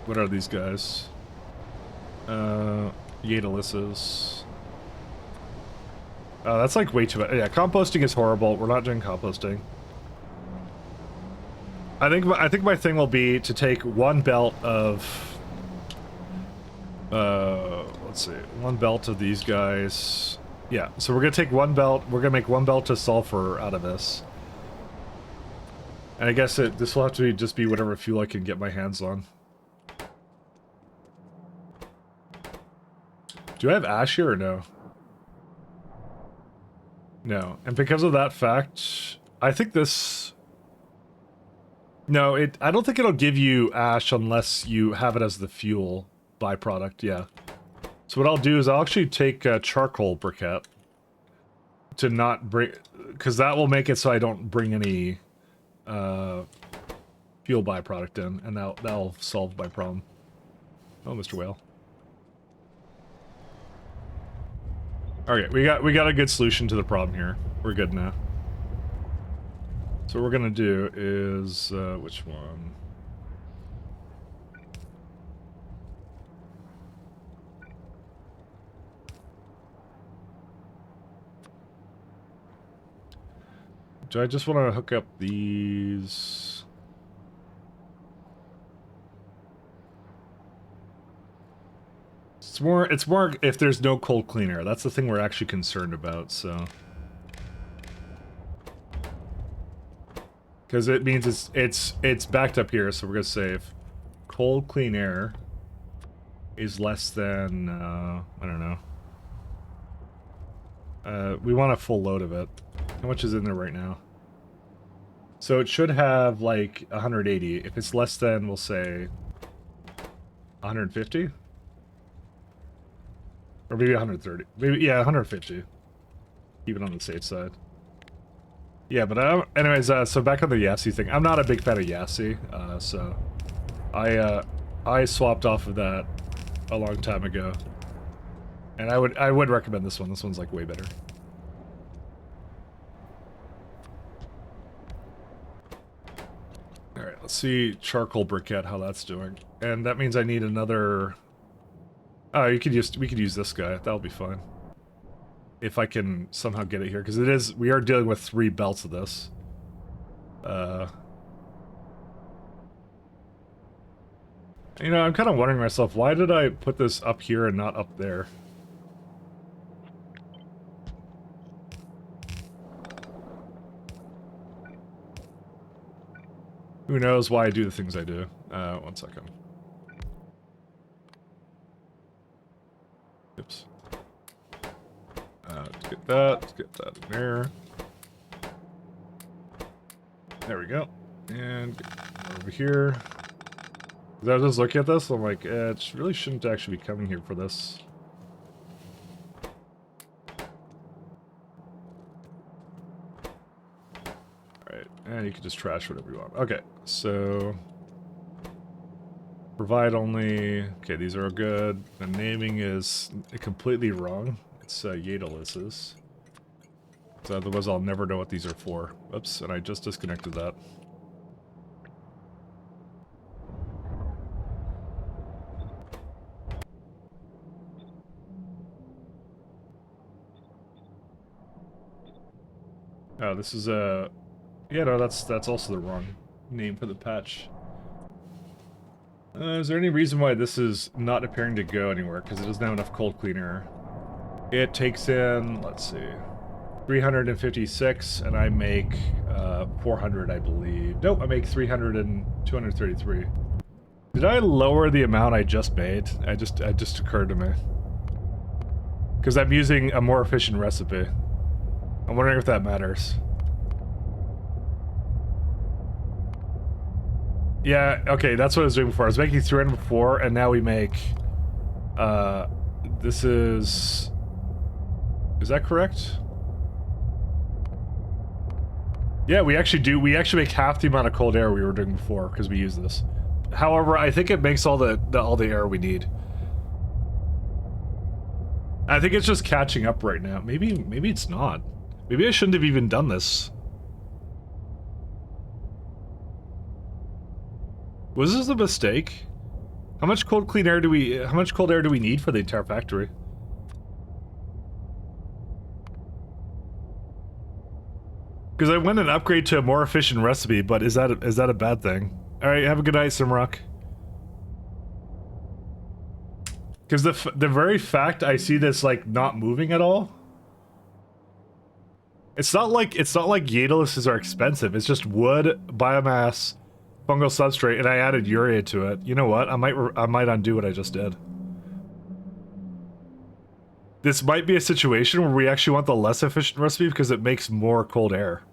What are these guys? Yadalis's. Oh, that's like way too much. Yeah, composting is horrible. We're not doing composting. I think my thing will be to take one belt of let's see, one belt of these guys. Yeah, so we're gonna take one belt. We're gonna make one belt of sulfur out of this. And I guess this will have to just be whatever fuel I can get my hands on. Do I have ash here or no? No. And because of that fact, I think this... No, I don't think it'll give you ash unless you have it as the fuel byproduct, yeah. So what I'll do is I'll actually take a charcoal briquette to not bring... Because that will make it so I don't bring any fuel byproduct in, and that'll solve my problem. Oh, Mr. Whale. Okay, we got a good solution to the problem here. We're good now. So what we're gonna do is which one? Do I just want to hook up these? It's more if there's no cold cleaner. That's the thing we're actually concerned about, so. Because it means it's backed up here, so we're gonna say if cold clean air is less than I don't know. We want a full load of it. How much is in there right now? So it should have like 180. If it's less than, we'll say 150. Or maybe 130. Maybe, yeah, 150. Keep it on the safe side. Yeah, but anyways, so back on the Yassi thing. I'm not a big fan of Yassi, so I swapped off of that a long time ago. And I would recommend this one. This one's like way better. Alright, let's see charcoal briquette, how that's doing. And that means I need another... Oh, we could use this guy. That'll be fine. If I can somehow get it here, because we are dealing with 3 belts of this. You know, I'm kind of wondering myself, why did I put this up here and not up there? Who knows why I do the things I do? 1 second. Oops. Let's get that. Let's get that in there. There we go. And over here. I was just looking at this, I'm like, it really shouldn't actually be coming here for this. Alright, and you can just trash whatever you want. Okay, so... Provide only... Okay, these are good. The naming is completely wrong. It's Yadalis's. So otherwise I'll never know what these are for. Oops, and I just disconnected that. Oh, this is a... Yeah, no, that's also the wrong name for the patch. Is there any reason why this is not appearing to go anywhere? Because it doesn't have enough cold cleaner. It takes in, let's see, 356, and I make 400, I believe. Nope, I make 300 and 233. Did I lower the amount I just made? It just occurred to me. Because I'm using a more efficient recipe. I'm wondering if that matters. Yeah, okay, that's what I was doing before. I was making 300 before, and now we make... this is... Is that correct? Yeah, we actually make half the amount of cold air we were doing before, because we use this. However, I think it makes all the air we need. I think it's just catching up right now. Maybe it's not. Maybe I shouldn't have even done this. Was this a mistake? How much cold air do we need for the entire factory? Because I went and upgrade to a more efficient recipe, but is that a bad thing? All right, have a good night, Simrock. Because the very fact I see this like not moving at all, it's not like Yadalises are expensive. It's just wood, biomass, fungal substrate, and I added urea to it. You know what? I might undo what I just did. This might be a situation where we actually want the less efficient recipe because it makes more cold air.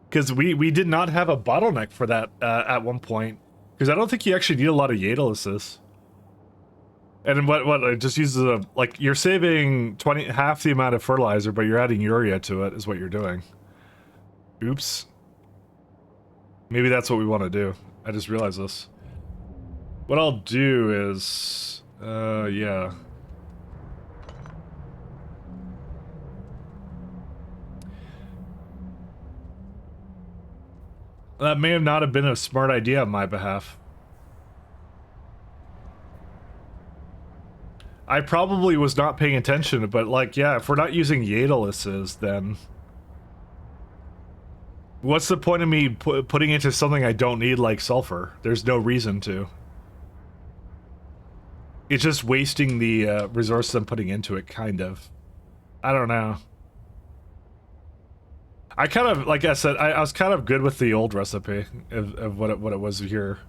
Because we did not have a bottleneck for that at one point. Because I don't think you actually need a lot of Yadalises. And what it just uses a, like, you're saving half the amount of fertilizer, but you're adding urea to it, is what you're doing. Oops. Maybe that's what we want to do. I just realized this. What I'll do is, yeah. That may have not have been a smart idea on my behalf. I probably was not paying attention, but like, yeah, if we're not using Yadalises, then what's the point of me putting into something I don't need, like sulfur? There's no reason to. It's just wasting the resources I'm putting into it, kind of. I don't know. I kind of, like I said, I was kind of good with the old recipe of what it was here.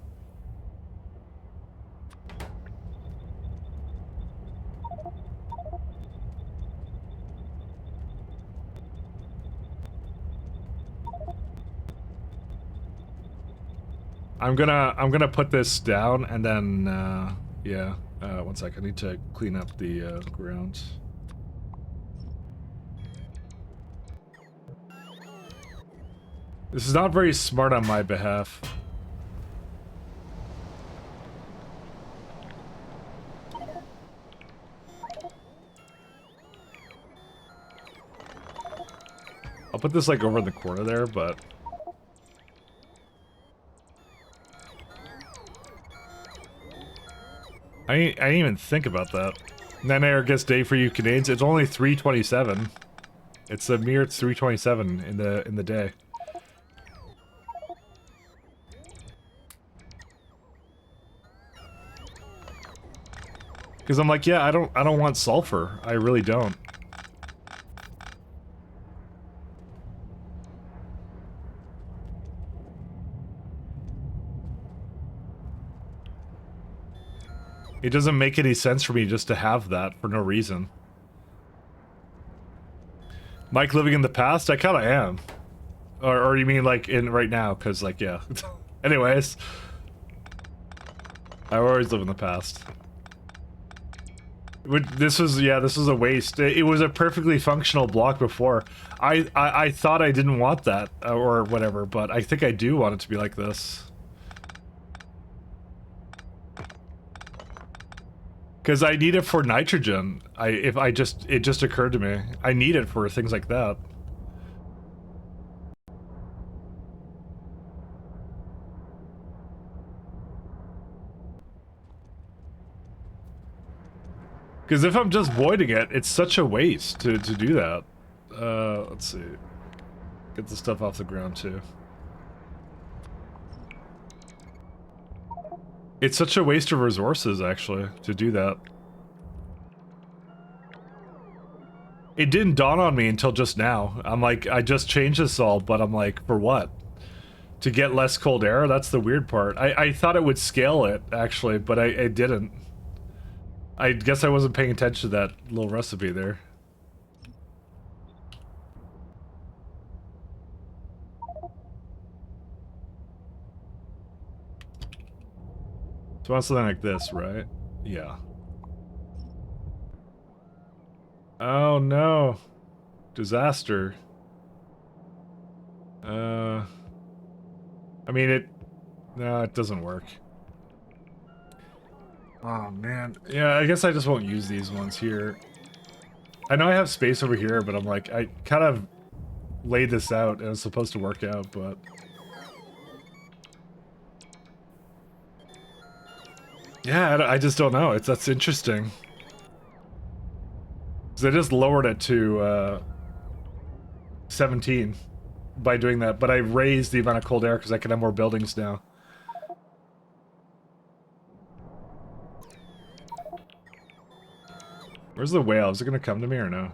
I'm gonna put this down and then yeah, one sec, I need to clean up the ground. This is not very smart on my behalf. I'll put this like over in the corner there, but I didn't even think about that. 9 hour guest day for you Canadians. It's only 3:27. It's a mere 3:27 in the day. Because I'm like, yeah, I don't want sulfur. I really don't. It doesn't make any sense for me just to have that for no reason. Mike living in the past? I kinda am. Or you mean like in right now? Cause like, yeah. Anyways. I always live in the past. This was a waste. It was a perfectly functional block before. I thought I didn't want that or whatever, but I think I do want it to be like this. Because I need it for nitrogen. It just occurred to me. I need it for things like that. Because if I'm just voiding it, it's such a waste to do that. Let's see. Get the stuff off the ground too. It's such a waste of resources, actually, to do that. It didn't dawn on me until just now. I'm like, I just changed this all, but I'm like, for what? To get less cold air? That's the weird part. I thought it would scale it, actually, but it didn't. I guess I wasn't paying attention to that little recipe there. So I want something like this, right? Yeah. Oh no. Disaster. I mean, no, it doesn't work. Oh man. Yeah, I guess I just won't use these ones here. I know I have space over here, but I'm like, I kind of laid this out and it's supposed to work out, but... Yeah, I just don't know. That's interesting. Because I just lowered it to 17 by doing that, but I raised the amount of cold air because I can have more buildings now. Where's the whale? Is it gonna come to me or no?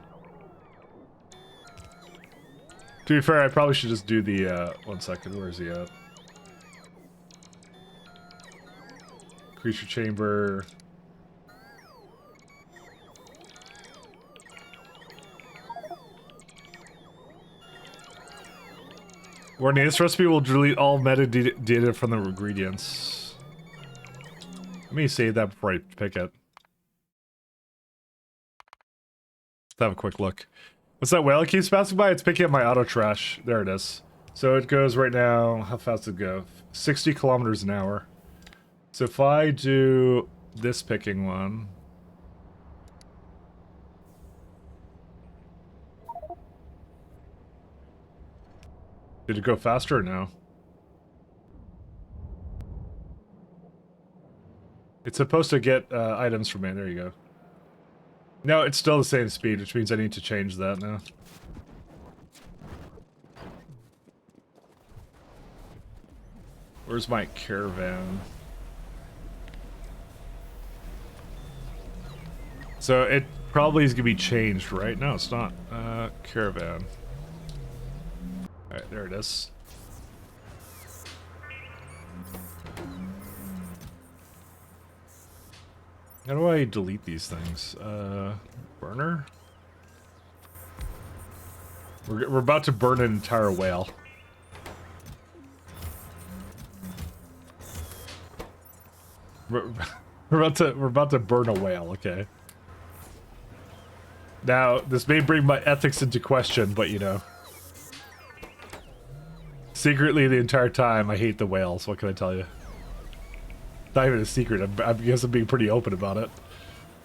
To be fair, I probably should just do the, 1 second, where is he at? Creature chamber. Warning, this recipe will delete all metadata from the ingredients. Let me save that before I pick it. Let's have a quick look. What's that whale that keeps passing by? It's picking up my auto trash. There it is. So it goes right now, how fast does it go? 60 kilometers an hour. So if I do this picking one... Did it go faster or no? It's supposed to get items from me. There you go. No, it's still the same speed, which means I need to change that now. Where's my caravan? So it probably is going to be changed, right? No, it's not. Caravan. Alright, there it is. How do I delete these things? Burner? We're about to burn an entire whale. We're about to burn a whale, okay. Now, this may bring my ethics into question, but you know. Secretly, the entire time, I hate the whales. What can I tell you? Not even a secret. I guess I'm being pretty open about it.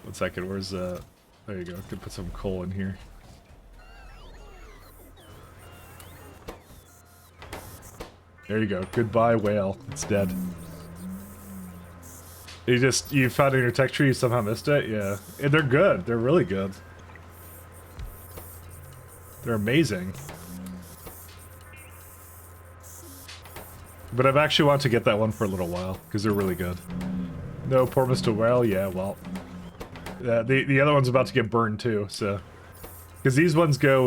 1 second. Where's there you go. Could put some coal in here. There you go. Goodbye, whale. It's dead. You found it in your tech tree. You somehow missed it. Yeah, and they're good. They're really good. They're amazing. But I've actually wanted to get that one for a little while, because they're really good. No, poor Mr. Whale, yeah, well. The other one's about to get burned too, so. Because these ones go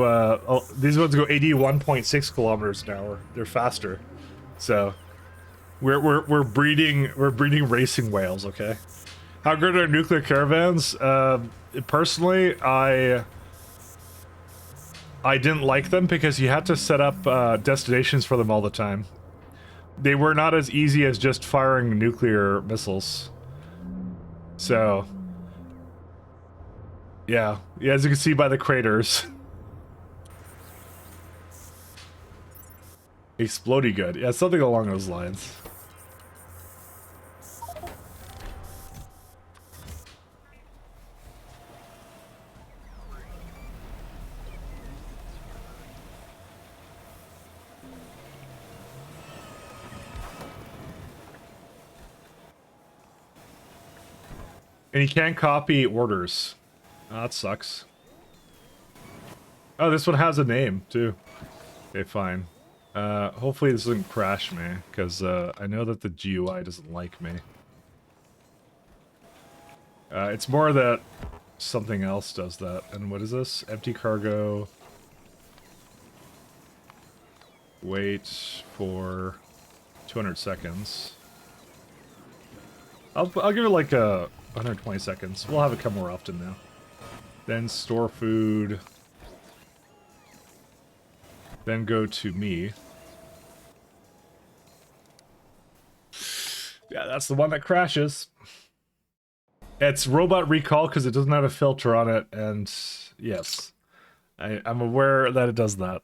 81.6 kilometers an hour. They're faster. So we're breeding racing whales, okay? How good are nuclear caravans? Personally, I didn't like them because you had to set up destinations for them all the time. They were not as easy as just firing nuclear missiles. So, yeah, as you can see by the craters. Explodey good. Yeah, something along those lines. And you can't copy orders. Oh, that sucks. Oh, this one has a name, too. Okay, fine. Hopefully this doesn't crash me, because I know that the GUI doesn't like me. It's more that something else does that. And what is this? Empty cargo. Wait for 200 seconds. I'll give it like 120 seconds. We'll have it come more often now. Then store food. Then go to me. Yeah, that's the one that crashes. It's robot recall because it doesn't have a filter on it, and yes, I'm aware that it does that.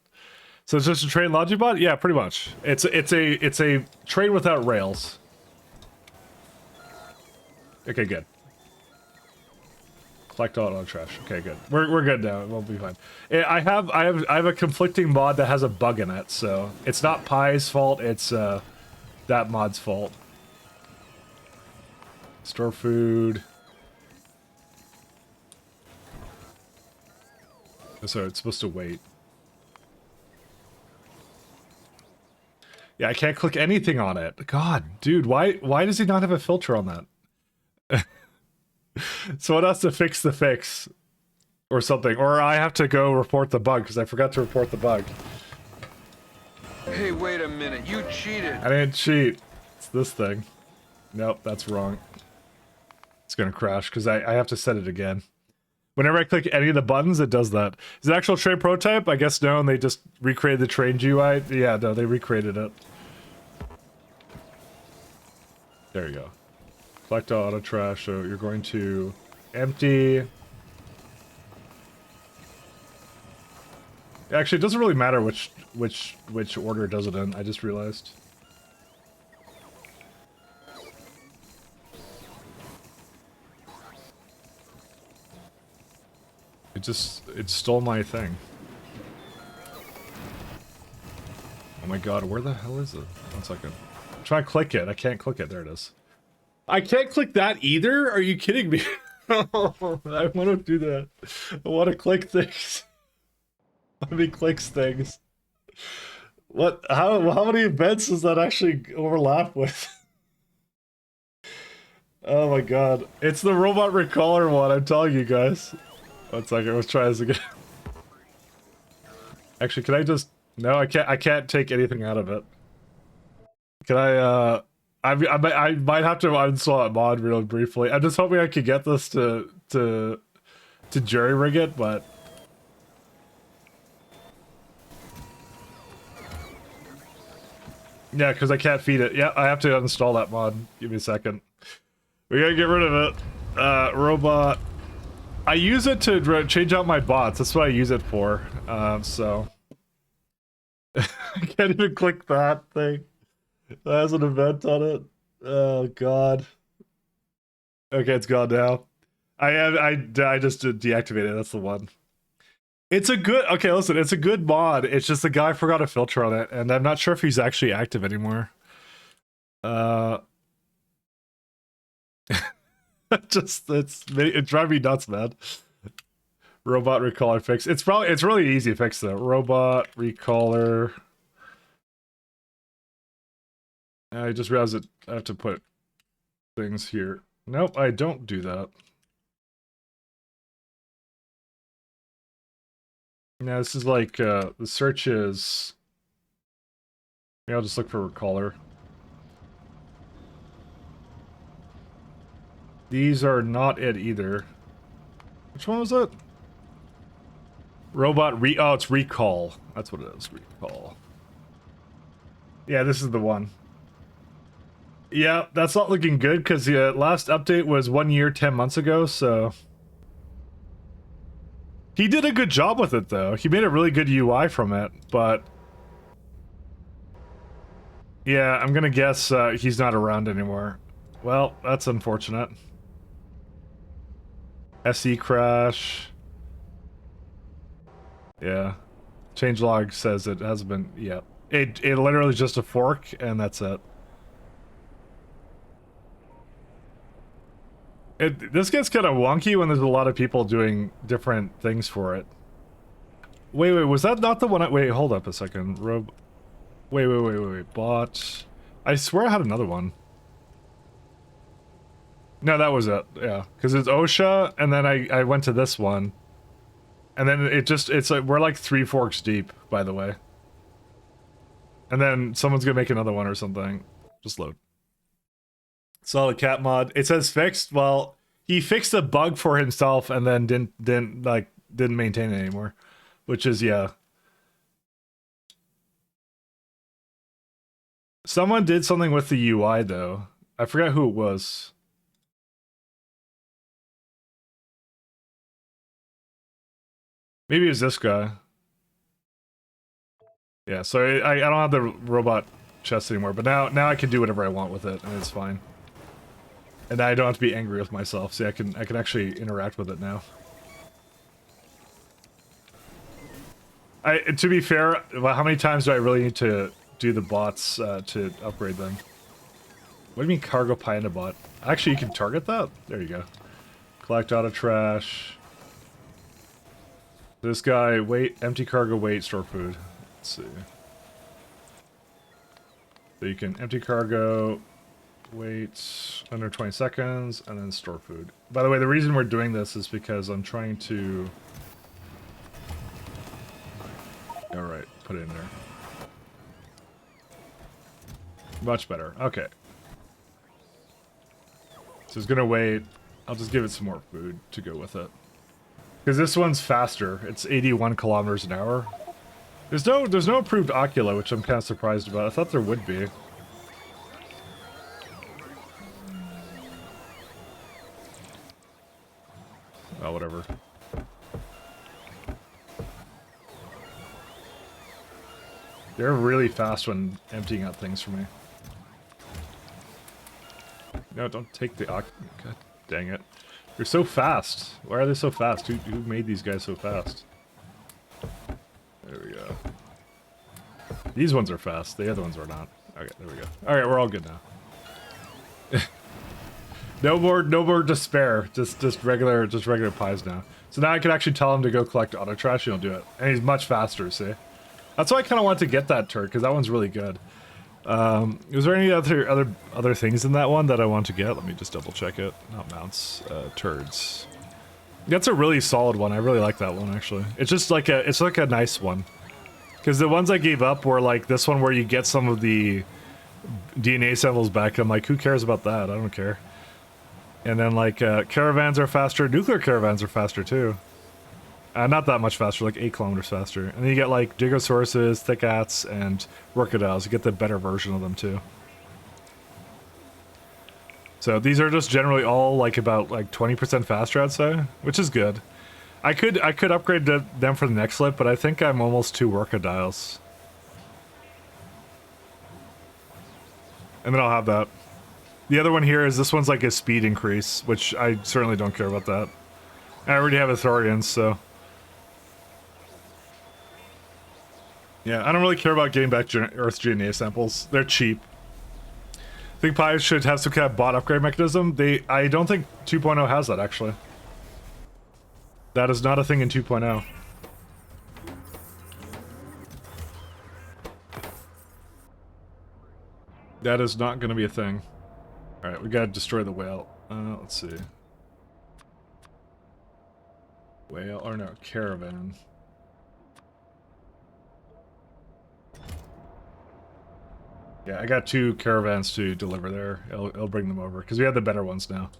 So it's just a train Logibot? Yeah, pretty much. It's a train without rails. Okay, good. Collect all trash. Okay, good. We're good now. We'll be fine. I have a conflicting mod that has a bug in it, so it's not Pi's fault. It's that mod's fault. Store food. So it's supposed to wait. Yeah, I can't click anything on it. God, dude, why does he not have a filter on that? Someone has to fix the fix. Or something. Or I have to go report the bug, because I forgot to report the bug. Hey, wait a minute. You cheated. I didn't cheat. It's this thing. Nope, that's wrong. It's gonna crash, because I have to set it again. Whenever I click any of the buttons, it does that. Is it actual train prototype? I guess no, and they just recreated the train GUI. Yeah, no, they recreated it. There you go. Collect auto trash, so you're going to empty. Actually, it doesn't really matter which order it does it in, I just realized. It stole my thing. Oh my god, where the hell is it? 1 second. I'm trying to click it. I can't click it. There it is. I can't click that either? Are you kidding me? I want to do that. I want to click things. Let me click things. What? How many events does that actually overlap with? Oh my god. It's the robot recaller one, I'm telling you guys. 1 second, let's try this again. Actually, can I just... No, I can't take anything out of it. Can I might have to uninstall that mod really briefly. I'm just hoping I could get this to jury-rig it, but... Yeah, because I can't feed it. Yeah, I have to uninstall that mod. Give me a second. We gotta get rid of it. Robot... I use it to change out my bots. That's what I use it for. So... I can't even click that thing. It has an event on it. Oh, God. Okay, it's gone now. I just deactivated it. That's the one. It's a good... Okay, listen. It's a good mod. It's just the guy forgot a filter on it, and I'm not sure if he's actually active anymore. It drives me nuts, man. Robot recaller fix. It's really easy to fix though. Robot recaller. I just realized that I have to put things here. Nope, I don't do that. Now this is like the search is. Maybe I'll just look for recaller. These are not it either. Which one was it? Robot oh, it's recall. That's what it is, recall. Yeah, this is the one. Yeah, that's not looking good because the last update was 1 year, 10 months ago, so... He did a good job with it, though. He made a really good UI from it, but... Yeah, I'm gonna guess he's not around anymore. Well, that's unfortunate. SE crash. Yeah. Changelog says it hasn't been... Yeah. It literally is just a fork, and that's it. This gets kind of wonky when there's a lot of people doing different things for it. Wait, was that not the one wait, hold up a second. Wait. Bot. I swear I had another one. No, that was it. Yeah, because it's OSHA, and then I went to this one, and then it's like we're like 3 forks deep, by the way. And then someone's gonna make another one or something. Just load. Solid cat mod. It says fixed. Well, he fixed a bug for himself and then didn't maintain it anymore, which is yeah. Someone did something with the UI though. I forgot who it was. Maybe it was this guy. Yeah, so I don't have the robot chest anymore, but now I can do whatever I want with it, and it's fine. And I don't have to be angry with myself. See, I can actually interact with it now. To be fair, well, how many times do I really need to do the bots to upgrade them? What do you mean cargo Pyanodon? Actually, you can target that? There you go. Collect auto trash. This guy, wait, empty cargo, wait, store food. Let's see. So you can empty cargo, wait under 20 seconds, and then store food. By the way, the reason we're doing this is because I'm trying to... Alright, put it in there. Much better. Okay. So it's gonna wait. I'll just give it some more food to go with it. Because this one's faster. It's 81 kilometers an hour. There's no approved Ocula, which I'm kind of surprised about. I thought there would be. Oh, whatever. They're really fast when emptying out things for me. No, don't take the God dang it. They're so fast. Why are they so fast? Who made these guys so fast? There we go. These ones are fast. The other ones are not. Okay, there we go. Alright, we're all good now. No more despair. Just regular pies now. So now I can actually tell him to go collect auto trash and he'll do it. And he's much faster, see? That's why I kind of want to get that turret, because that one's really good. Was there any other things in that one that I want to get? Let me just double check it. Not mounts, turds. That's a really solid one. I really like that one actually. It's just like a nice one. Because the ones I gave up were like this one where you get some of the DNA samples back. I'm like, who cares about that? I don't care. And then like caravans are faster. Nuclear caravans are faster too. Not that much faster, like 8 kilometers faster. And then you get like Gigosauruses, Thickats, and Workodiles. You get the better version of them too. So these are just generally all like about like 20% faster, I'd say, which is good. I could upgrade them for the next flip, but I think I'm almost 2 Workodiles. And then I'll have that. The other one here is this one's like a speed increase, which I certainly don't care about that. I already have Authorians, so... Yeah, I don't really care about getting back Earth DNA samples. They're cheap. I think Pi should have some kind of bot upgrade mechanism. I don't think 2.0 has that, actually. That is not a thing in 2.0. That is not going to be a thing. Alright, we gotta destroy the whale. Let's see. Whale, or no, caravan. Yeah, I got 2 caravans to deliver there. I'll bring them over, because we have the better ones now.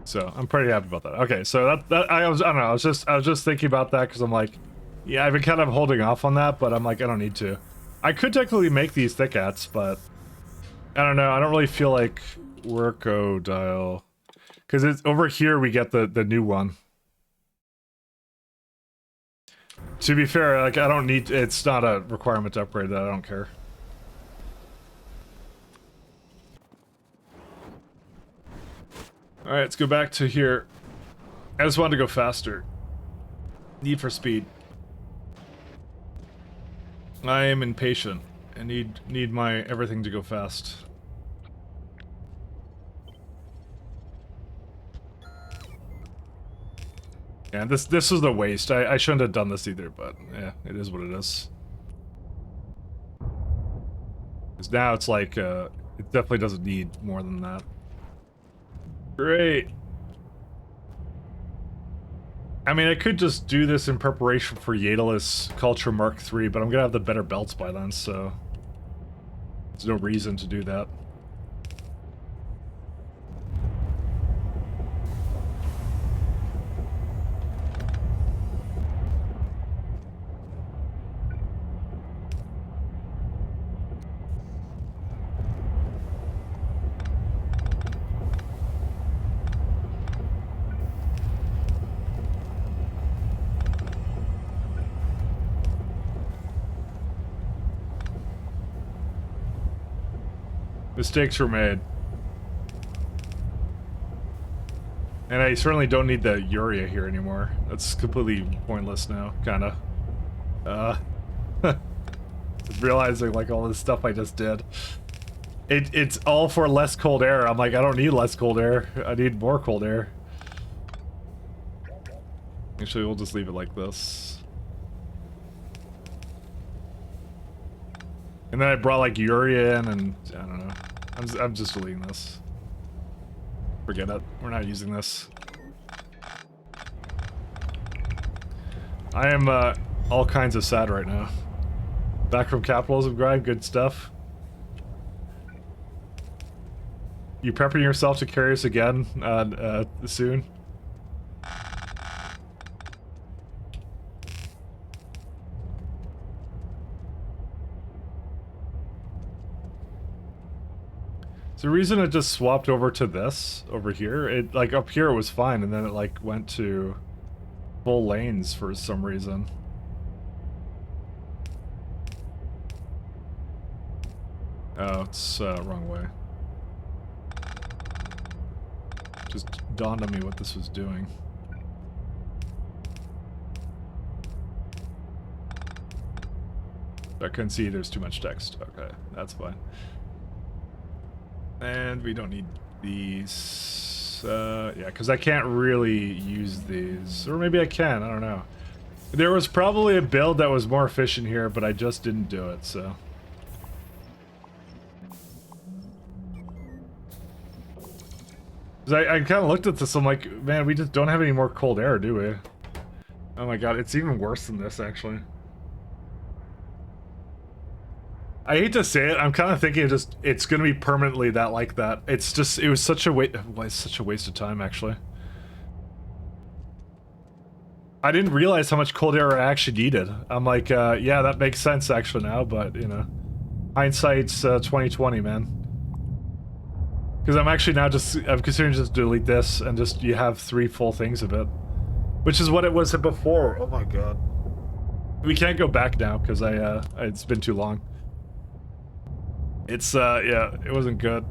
So, I'm pretty happy about that. Okay, so I don't know, I was just thinking about that, because I'm like, yeah, I've been kind of holding off on that, but I'm like, I don't need to. I could technically make these Thickats, but I don't know, I don't really feel like Workodile. Because it's over here we get the new one. To be fair, like I don't need, it's not a requirement to upgrade that, I don't care. Alright, let's go back to here. I just wanted to go faster. Need for speed. I am impatient and need my everything to go fast. Yeah, this is the waste. I shouldn't have done this either, but yeah, it is what it is. Because now it's like It definitely doesn't need more than that. Great. I mean, I could just do this in preparation for Daedalus Culture Mark III, but I'm gonna have the better belts by then, so there's no reason to do that. Mistakes were made. And I certainly don't need the urea here anymore. That's completely pointless now, kinda. Just realizing like all this stuff I just did. It's all for less cold air. I'm like, I don't need less cold air. I need more cold air. Actually, we'll just leave it like this. And then I brought like urea in and I don't know. I'm just deleting this. Forget it. We're not using this. I am all kinds of sad right now. Back from capitalism grind, good stuff. You prepping yourself to carry us again soon? The reason it just swapped over to this over here, it like up here it was fine, and then it like went to full lanes for some reason. Oh, it's wrong way. Just dawned on me what this was doing. I couldn't see there's too much text. Okay, that's fine. And we don't need these. Yeah, because I can't really use these. Or maybe I can, I don't know. There was probably a build that was more efficient here, but I just didn't do it, so. I kind of looked at this, I'm like, man, we just don't have any more cold air, do we? Oh my god, it's even worse than this, actually. I hate to say it, I'm kind of thinking it's gonna be permanently that like that. It's just, it was such a such a waste of time, actually. I didn't realize how much cold air I actually needed. I'm like, yeah, that makes sense actually now, but, you know. Hindsight's 2020, man. Because I'm actually now I'm considering just delete this and just, you have 3 full things of it. Which is what it was before. Oh my god. We can't go back now, because it's been too long. It's, yeah, it wasn't good.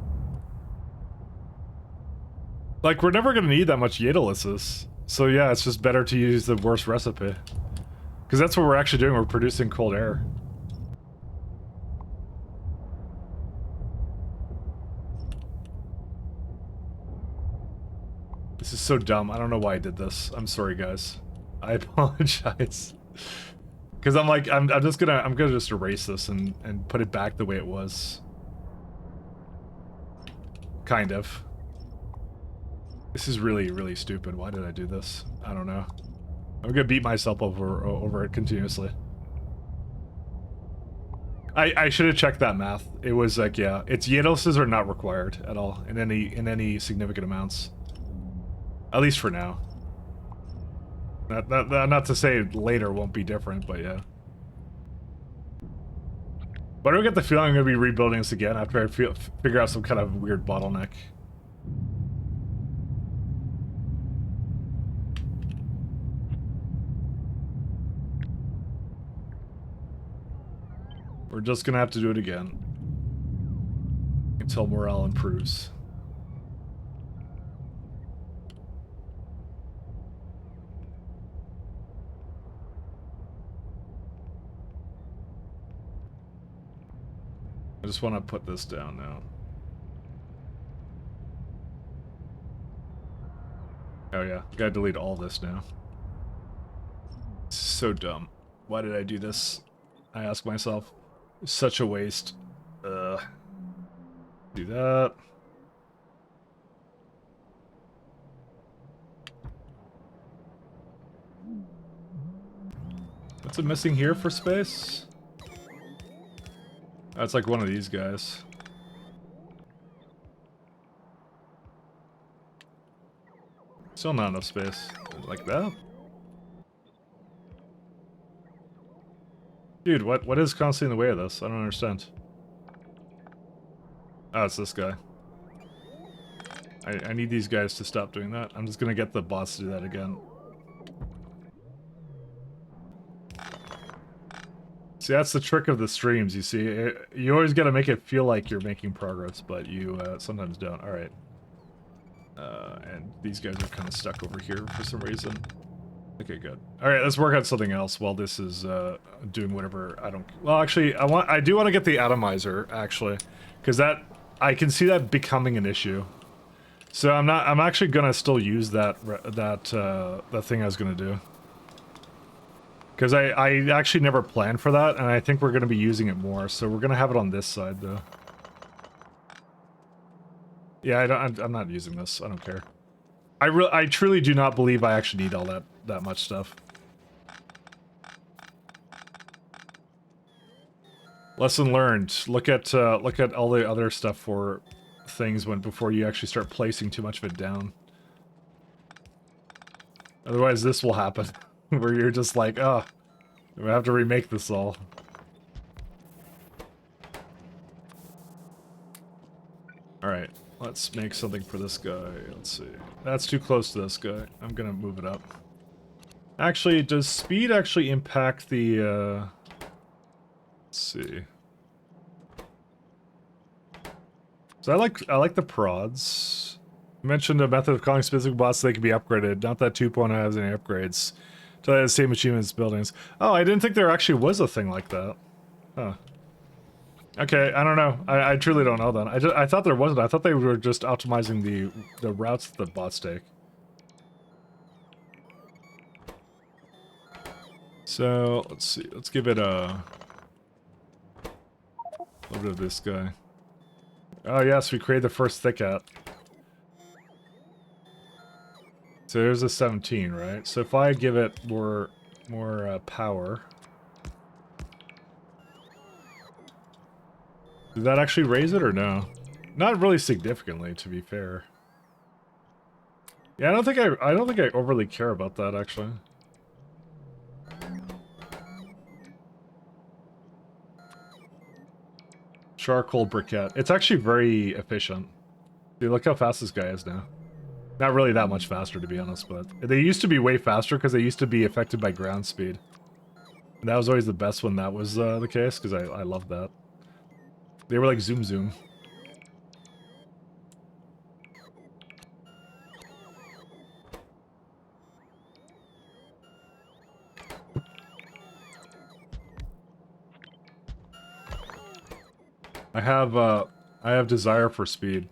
Like, we're never gonna need that much Daedaluses. So yeah, it's just better to use the worst recipe. Because that's what we're actually doing, we're producing cold air. This is so dumb, I don't know why I did this. I'm sorry, guys. I apologize. Because I'm like, I'm gonna just erase this and put it back the way it was. Kind of. This is really, really stupid. Why did I do this? I don't know. I'm gonna beat myself over it continuously. I should have checked that math. It was like, yeah, its Daedaluses are not required at all in any significant amounts. At least for now. Not to say later won't be different, but yeah. But I don't get the feeling I'm gonna be rebuilding this again after I figure out some kind of weird bottleneck. We're just gonna have to do it again. Until morale improves. I just want to put this down now. Oh yeah, gotta delete all this now. So dumb. Why did I do this? I ask myself. Such a waste. Do that. What's it missing here for space? That's like one of these guys. Still not enough space. Like that? Dude, what is constantly in the way of this? I don't understand. Oh, it's this guy. I need these guys to stop doing that. I'm just gonna get the boss to do that again. See, that's the trick of the streams, you see. You always gotta make it feel like you're making progress, but you sometimes don't. Alright. And these guys are kind of stuck over here for some reason. Okay, good. Alright, let's work on something else while this is doing whatever I don't... Well, actually, I do want to get the atomizer, actually. Because that... I can see that becoming an issue. So I'm actually gonna still use that thing I was gonna do. Because I actually never planned for that, and I think we're gonna be using it more, so we're gonna have it on this side, though. Yeah, I'm not using this. I don't care. I truly do not believe I actually need all that much stuff. Lesson learned. Look at all the other stuff for things before you actually start placing too much of it down. Otherwise, this will happen, where you're just like, oh, we have to remake this all. All right. Let's make something for this guy. Let's see. That's too close to this guy. I'm gonna move it up. Actually, does speed actually impact the, let's see. So I like the prods. You mentioned a method of calling specific bots so they can be upgraded. Not that 2.0 has any upgrades. So they have the same achievements buildings. Oh, I didn't think there actually was a thing like that. Huh. Okay, I don't know. I truly don't know then. I thought there wasn't. I thought they were just optimizing the routes that the bots take. So, let's see. Let's give it a little bit of this guy. Oh yes, we created the first thicket. So there's a 17, right? So if I give it more power... Did that actually raise it or no? Not really significantly, to be fair. Yeah, I don't think I overly care about that actually. Charcoal briquette. It's actually very efficient. Dude, look how fast this guy is now. Not really that much faster, to be honest, but they used to be way faster because they used to be affected by ground speed. And that was always the best when that was the case, because I loved that. They were like zoom zoom. I have desire for speed.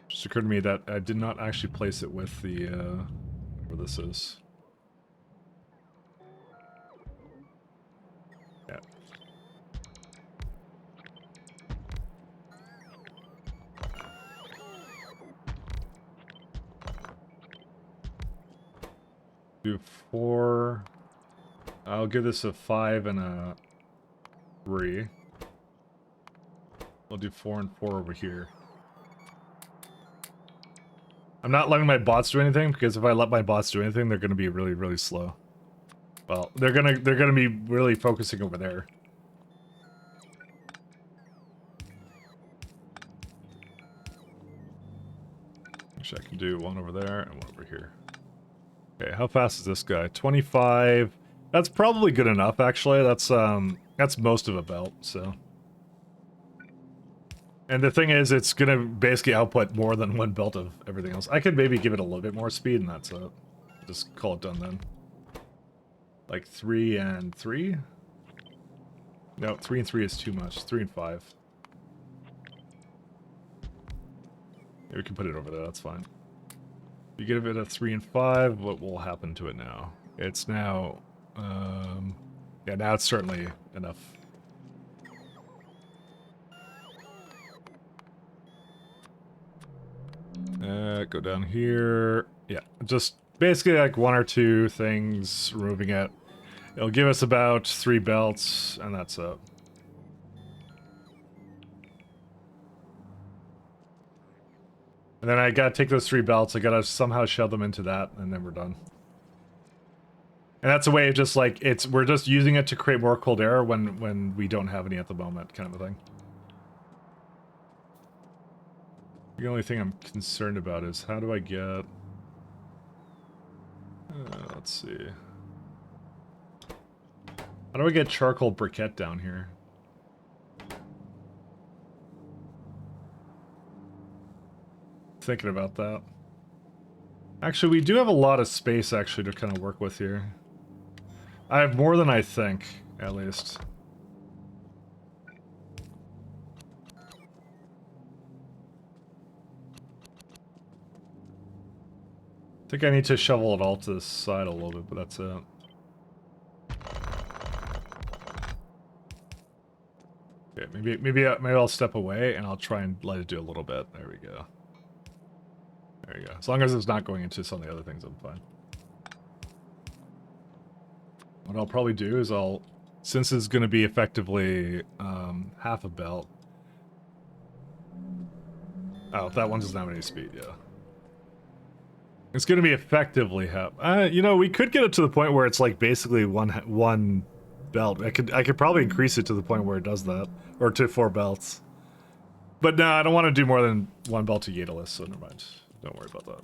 Just occurred to me that I did not actually place it with the where this is. Yeah. Do 4. I'll give this a 5 and a 3. We'll do 4 and 4 over here. I'm not letting my bots do anything because if I let my bots do anything, they're going to be really, really slow. Well, they're gonna be really focusing over there. Actually, I can do one over there and one over here. Okay, how fast is this guy? 25. That's probably good enough, actually. That's most of a belt, so. And the thing is, it's gonna basically output more than one belt of everything else. I could maybe give it a little bit more speed, and that's it. Just call it done then. Like 3 and 3? No, 3 and 3 is too much. 3 and 5. Yeah, we can put it over there, that's fine. You give it a 3 and 5, what will happen to it now? It's now, yeah, now it's certainly enough. Go down here. Yeah, just basically like 1 or 2 things, removing it. It'll give us about 3 belts, and that's it. And then I gotta take those 3 belts, I gotta somehow shove them into that, and then we're done. And that's a way of just like, we're just using it to create more cold air when we don't have any at the moment, kind of a thing. The only thing I'm concerned about is how do I get... let's see. How do I get charcoal briquette down here? Thinking about that. Actually, we do have a lot of space actually to kind of work with here. I have more than I think, at least. I think I need to shovel it all to the side a little bit, but that's it. Okay, maybe I'll step away and I'll try and let it do a little bit. There we go. There you go. As long as it's not going into some of the other things, I'm fine. What I'll probably do is since it's going to be effectively half a belt. Oh, that one doesn't have any speed, yeah. It's going to be effectively half. You know, we could get it to the point where it's like basically one belt. I could probably increase it to the point where it does that, or to 4 belts. But no, I don't want to do more than 1 belt to Yadalis, so never mind. Don't worry about that.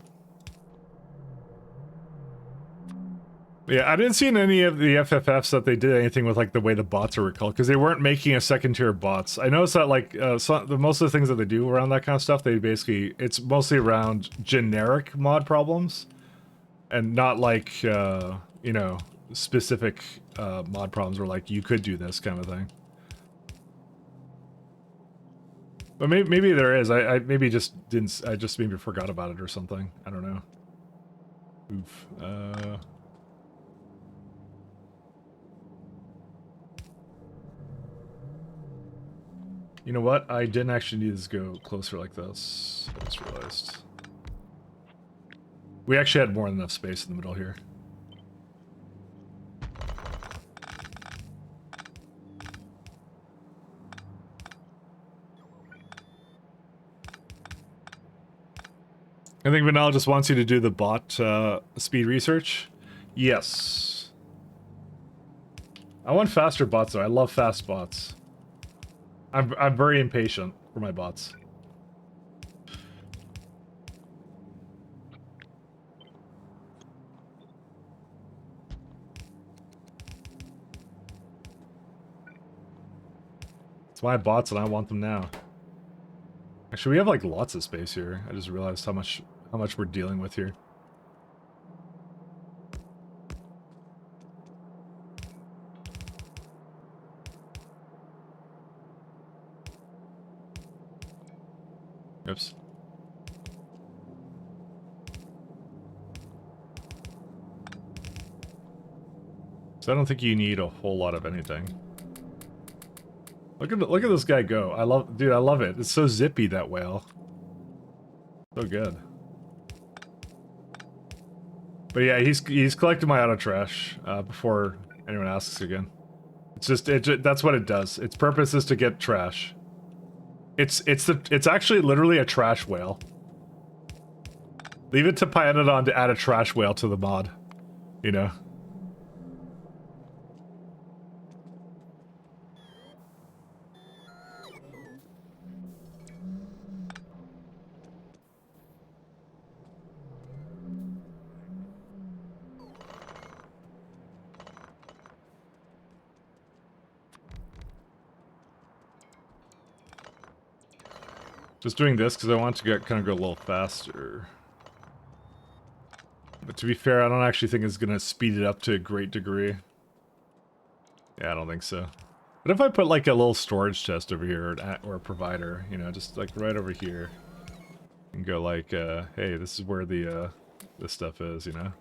Yeah, I didn't see in any of the FFFs that they did anything with like the way the bots are recalled, because they weren't making a second tier bots. I noticed that like most of the things that they do around that kind of stuff, it's mostly around generic mod problems, and not like you know, specific mod problems where like you could do this kind of thing. But maybe there is. I maybe just didn't. I just maybe forgot about it or something. I don't know. Oof. You know what? I didn't actually need to go closer like this. I just realized. We actually had more than enough space in the middle here. I think Vanilla just wants you to do the bot speed research. Yes. I want faster bots though. I love fast bots. I'm very impatient for my bots. It's my bots and I want them now. Actually, we have like lots of space here. I just realized how much we're dealing with here. Oops. So I don't think you need a whole lot of anything. Look at this guy go. I love it. It's so zippy, that whale. So good. But yeah, he's collecting my auto trash before anyone asks again. It's just that's what it does. Its purpose is to get trash. It's actually literally a trash whale. Leave it to Pyanodon to add a trash whale to the mod, you know. Just doing this because I want to kind of go a little faster. But to be fair, I don't actually think it's going to speed it up to a great degree. Yeah, I don't think so. But if I put like a little storage chest over here, or a provider, you know, just like right over here, and go like, hey, this is where the this stuff is, you know?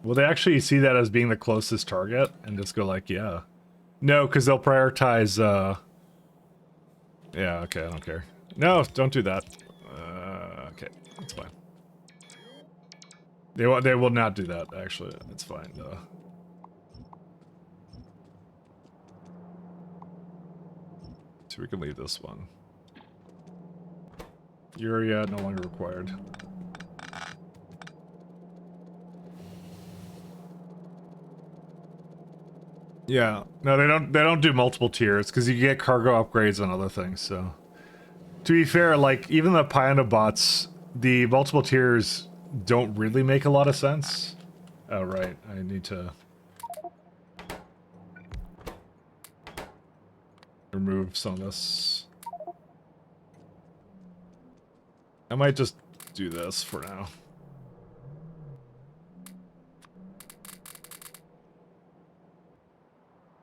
Will they actually see that as being the closest target and just go like, yeah? No, because they'll prioritize, yeah, okay, I don't care. No, don't do that. Okay. It's fine. They will not do that, actually. It's fine, though. So we can leave this one. Urea no longer required. Yeah, no, they don't do multiple tiers because you get cargo upgrades and other things. So, to be fair, like even the Pyanodons, the multiple tiers don't really make a lot of sense. Oh right, I need to remove some of this. I might just do this for now.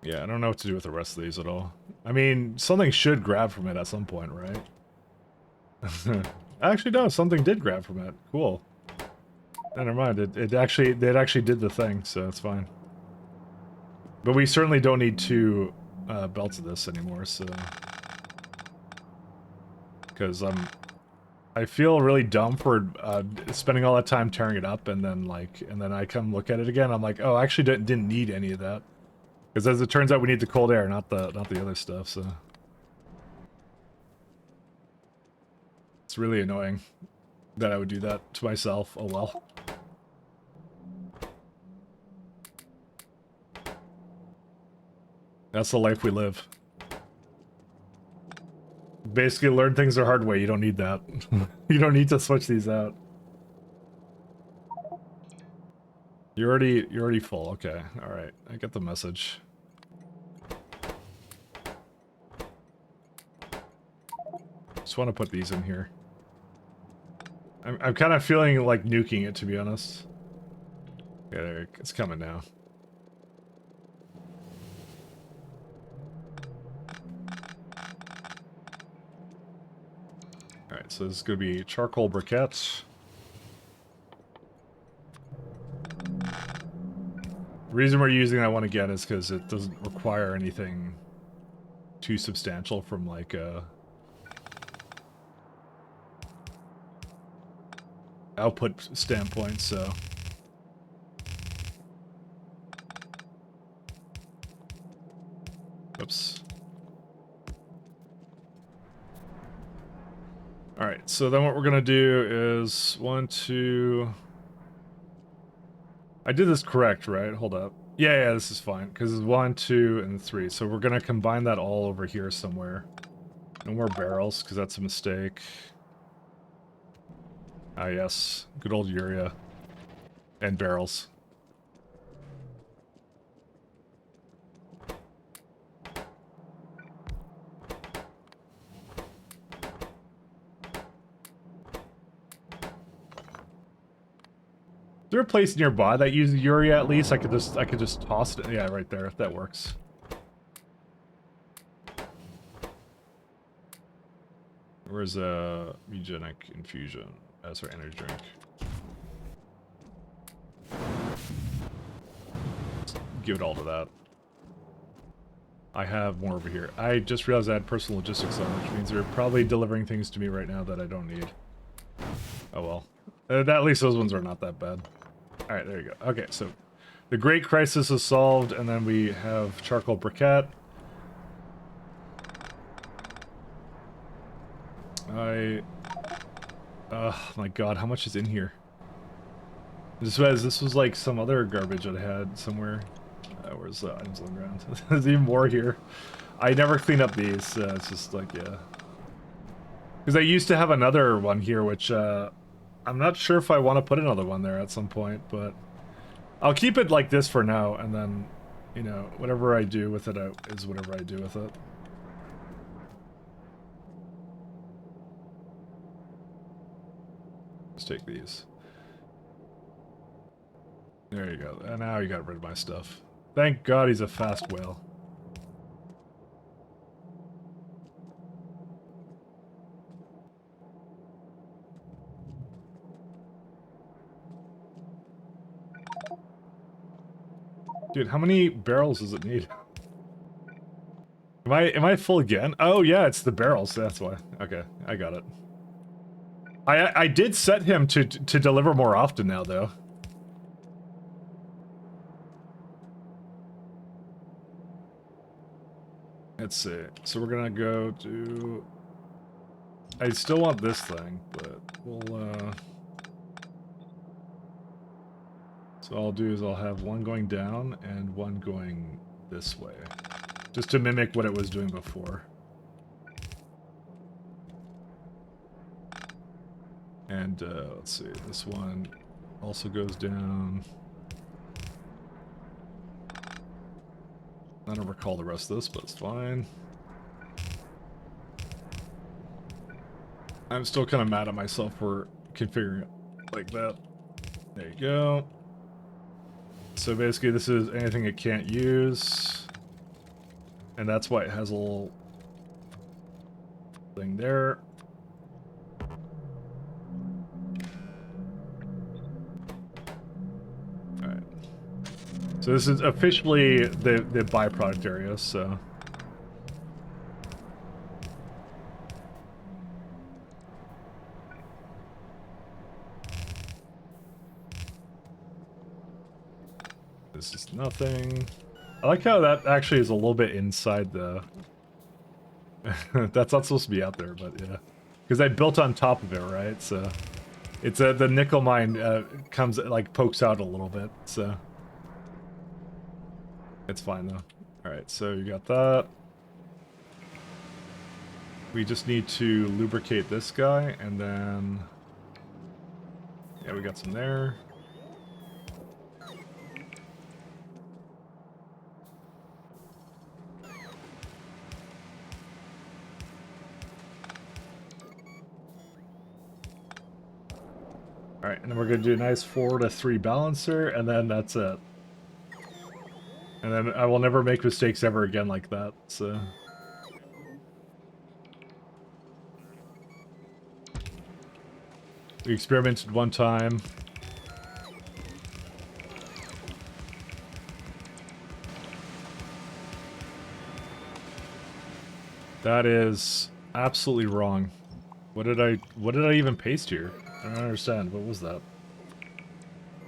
Yeah, I don't know what to do with the rest of these at all. I mean, something should grab from it at some point, right? Actually, no, something did grab from it. Cool. Never mind, it actually did the thing, so it's fine. But we certainly don't need two belts of this anymore, so... Because I feel really dumb for spending all that time tearing it up, and then I come look at it again, I'm like, oh, I actually didn't need any of that. Because as it turns out, we need the cold air, not the other stuff. So it's really annoying that I would do that to myself. Oh well. That's the life we live. Basically, learn things the hard way. You don't need that. You don't need to switch these out. You're already full. Okay, all right. I get the message. Just want to put these in here. I'm kind of feeling like nuking it, to be honest. Yeah, there, it's coming now. All right, so this is gonna be charcoal briquettes. The reason we're using that one again is because it doesn't require anything too substantial from like a output standpoint, so oops. All right, so then what we're gonna do is 1, 2. I did this correct, right? Hold up. Yeah, this is fine, because it's 1, 2, and 3. So we're gonna combine that all over here somewhere. No more barrels, because that's a mistake. Ah, yes. Good old urea. And barrels. Is there a place nearby that uses urea at least? I could just toss it. Yeah, right there, if that works. Where's a Regenic infusion? That's our energy drink. Let's give it all to that. I have more over here. I just realized I had personal logistics on, which means they're probably delivering things to me right now that I don't need. Oh well. At least those ones are not that bad. Alright, there you go. Okay, so the Great Crisis is solved, and then we have charcoal briquette. My god, how much is in here? This was like some other garbage I had somewhere. Where's the items on the ground? There's even more here. I never clean up these, it's just like, yeah. Because I used to have another one here, which, I'm not sure if I want to put another one there at some point, but I'll keep it like this for now, and then, you know, whatever I do with it is whatever I do with it. Let's take these. There you go. And now you got rid of my stuff. Thank God he's a fast whale. Dude, how many barrels does it need? Am I full again? Oh yeah, it's the barrels, that's why. Okay, I got it. I did set him to deliver more often now, though. Let's see. So we're gonna go to... I still want this thing, but we'll, So all I'll do is I'll have one going down and one going this way. Just to mimic what it was doing before. And, let's see. This one also goes down. I don't recall the rest of this, but it's fine. I'm still kind of mad at myself for configuring it like that. There you go. So basically this is anything it can't use. And that's why it has a little thing there. Alright. So this is officially the byproduct area, so... This is nothing. I like how that actually is a little bit inside the... That's not supposed to be out there, but yeah. Because I built on top of it, right? So... It's the nickel mine comes, like, pokes out a little bit, so... It's fine, though. Alright, so you got that. We just need to lubricate this guy, and then... Yeah, we got some there. Alright, and then we're going to do a nice 4 to 3 balancer, and then that's it. And then I will never make mistakes ever again like that, so... We experimented one time. That is absolutely wrong. What did I even paste here? I don't understand. What was that?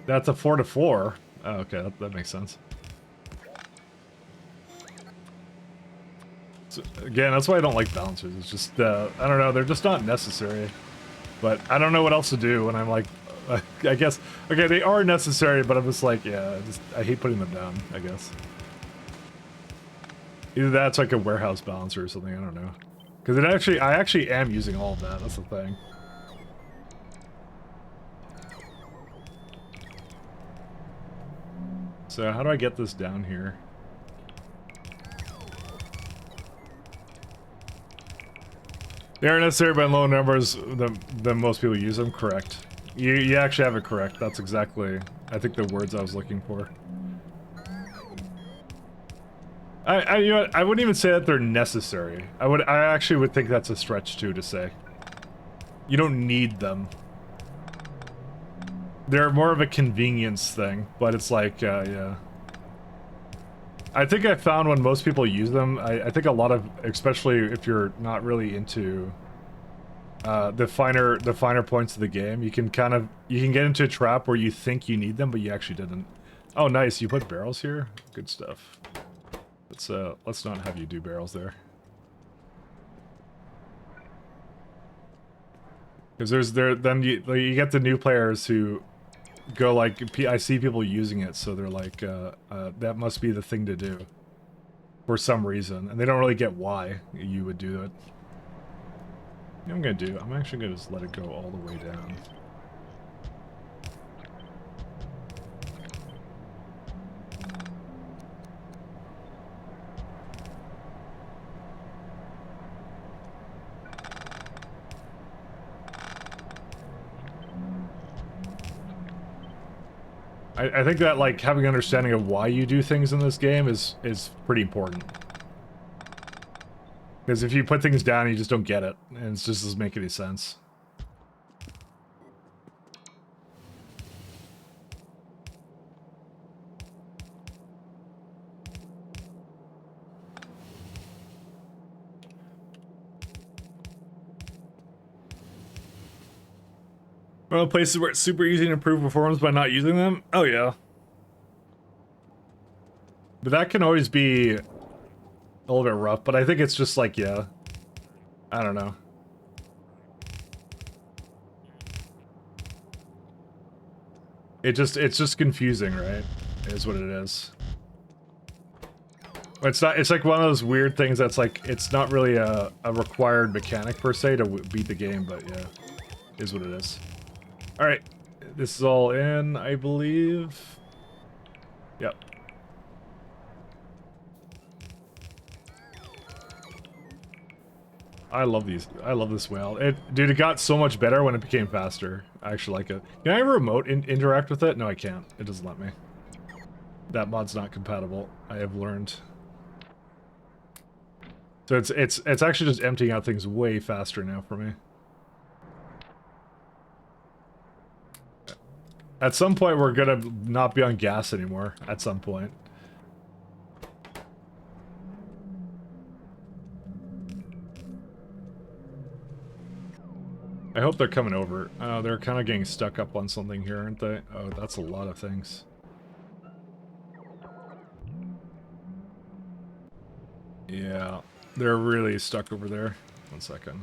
That's a 4 to 4. Oh, okay, that makes sense. So, again, that's why I don't like balancers. It's just, I don't know, they're just not necessary. But I don't know what else to do when I'm like, I guess, okay, they are necessary, but I'm just like, yeah, I hate putting them down, I guess. Either that's like a warehouse balancer or something, I don't know. Because I actually am using all of that, that's the thing. So how do I get this down here? They are necessary by low numbers than most people use them, correct. You actually have it correct. That's exactly, I think, the words I was looking for. You know what, I wouldn't even say that they're necessary. I actually would think that's a stretch too to say. You don't need them. They're more of a convenience thing, but it's like, yeah. I think I found when most people use them, I think a lot of, especially if you're not really into the finer points of the game, you can get into a trap where you think you need them, but you actually didn't. Oh, nice, you put barrels here? Good stuff. Let's not have you do barrels there. Because then you get the new players who go like, I see people using it, so they're like, that must be the thing to do. For some reason. And they don't really get why you would do it. You know what I'm gonna do? I'm actually gonna just let it go all the way down. I think that, like, having an understanding of why you do things in this game is pretty important. Because if you put things down, you just don't get it, and it just doesn't make any sense. One of the places where it's super easy to improve performance by not using them? Oh yeah. But that can always be a little bit rough, but I think it's just like, yeah. I don't know. It's just confusing, right? Is what it is. It's not, it's like one of those weird things that's like, it's not really a required mechanic per se to beat the game, but yeah, is what it is. Alright, this is all in, I believe. Yep. I love these. I love this whale. Dude, it got so much better when it became faster. I actually like it. Can I remote interact with it? No, I can't. It doesn't let me. That mod's not compatible. I have learned. So it's actually just emptying out things way faster now for me. At some point, we're gonna not be on gas anymore. At some point. I hope they're coming over. They're kind of getting stuck up on something here, aren't they? Oh, that's a lot of things. Yeah, they're really stuck over there. 1 second.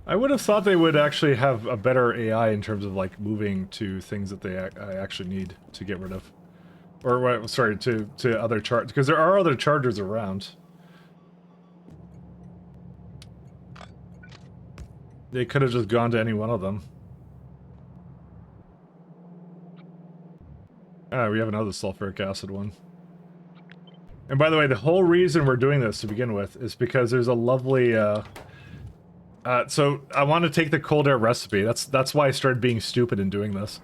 I would have thought they would actually have a better AI in terms of like moving to things that they actually need to get rid of. Or, sorry, to other chargers, because there are other chargers around. They could have just gone to any one of them. Ah, we have another sulfuric acid one. And by the way, the whole reason we're doing this to begin with is because there's a lovely, so I want to take the cold air recipe. That's why I started being stupid in doing this.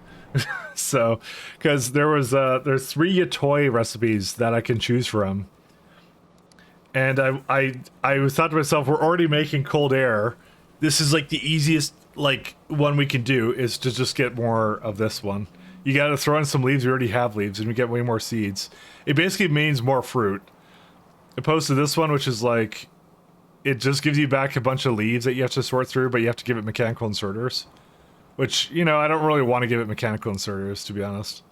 So, because there's 3 Yatoi recipes that I can choose from. And I thought to myself, we're already making cold air. This is like the easiest like one we can do is to just get more of this one. You gotta throw in some leaves, you already have leaves, and you get way more seeds. It basically means more fruit. Opposed to this one, which is like, it just gives you back a bunch of leaves that you have to sort through, but you have to give it mechanical inserters. Which, you know, I don't really want to give it mechanical inserters, to be honest.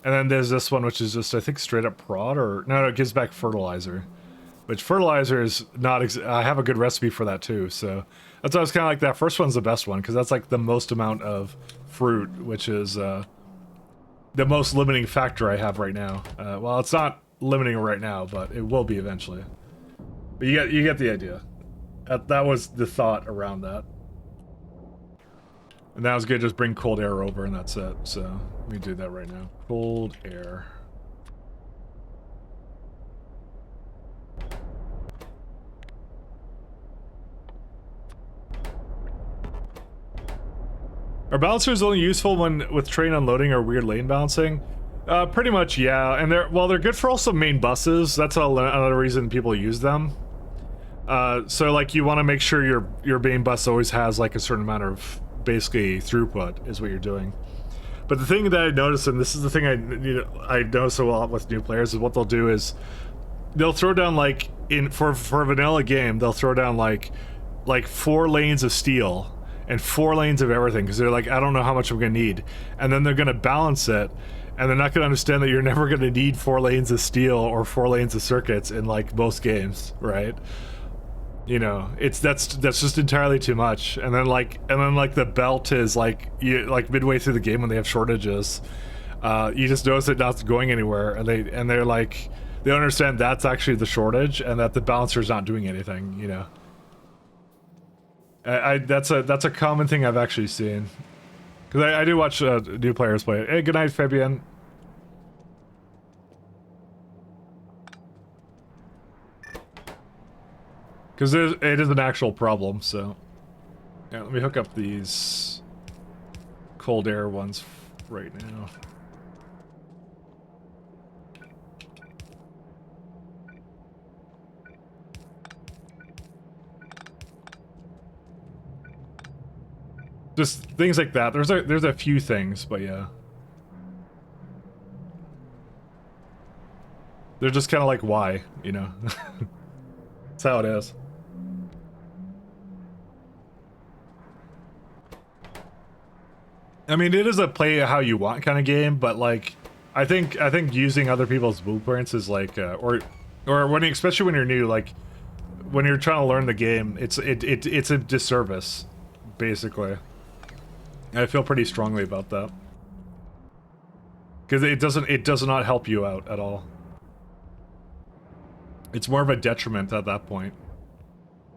And then there's this one, which is just, I think, straight up prod, or... No, it gives back fertilizer. Which fertilizer is not... I have a good recipe for that, too, so... That's why I was kind of like, that first one's the best one, because that's, like, the most amount of fruit, which is, the most limiting factor I have right now. Well, it's not limiting right now, but it will be eventually. But you get the idea. That was the thought around that. And that was good, just bring cold air over and that's it. So, let me do that right now. Cold air. Are balancers only useful when with train unloading or weird lane balancing? Pretty much, yeah. And they're good for also main buses. That's another reason people use them. So like you want to make sure your main bus always has like a certain amount of basically throughput is what you're doing. But the thing that I noticed, and this is the thing I notice a lot with new players, is what they'll do is they'll throw down like for a vanilla game they'll throw down like 4 lanes of steel and 4 lanes of everything because they're like, I don't know how much I'm gonna need, and then they're gonna balance it, and they're not gonna understand that you're never gonna need 4 lanes of steel or 4 lanes of circuits in like most games, right? You know, that's just entirely too much. And then like the belt is like midway through the game when they have shortages, you just notice it not going anywhere, and they're like, they don't understand that's actually the shortage and that the balancer's not doing anything, you know. That's a common thing I've actually seen, because I do watch new players play it. Hey, good night, Fabian. Because it is an actual problem, so... Yeah, let me hook up these cold air ones right now. Just things like that. There's a few things, but yeah. They're just kind of like, why, you know? That's how it is. I mean, it is a play how you want kind of game, but like, I think using other people's blueprints is like, or when especially when you're new, like when you're trying to learn the game, it's a disservice, basically. I feel pretty strongly about that because it does not help you out at all. It's more of a detriment at that point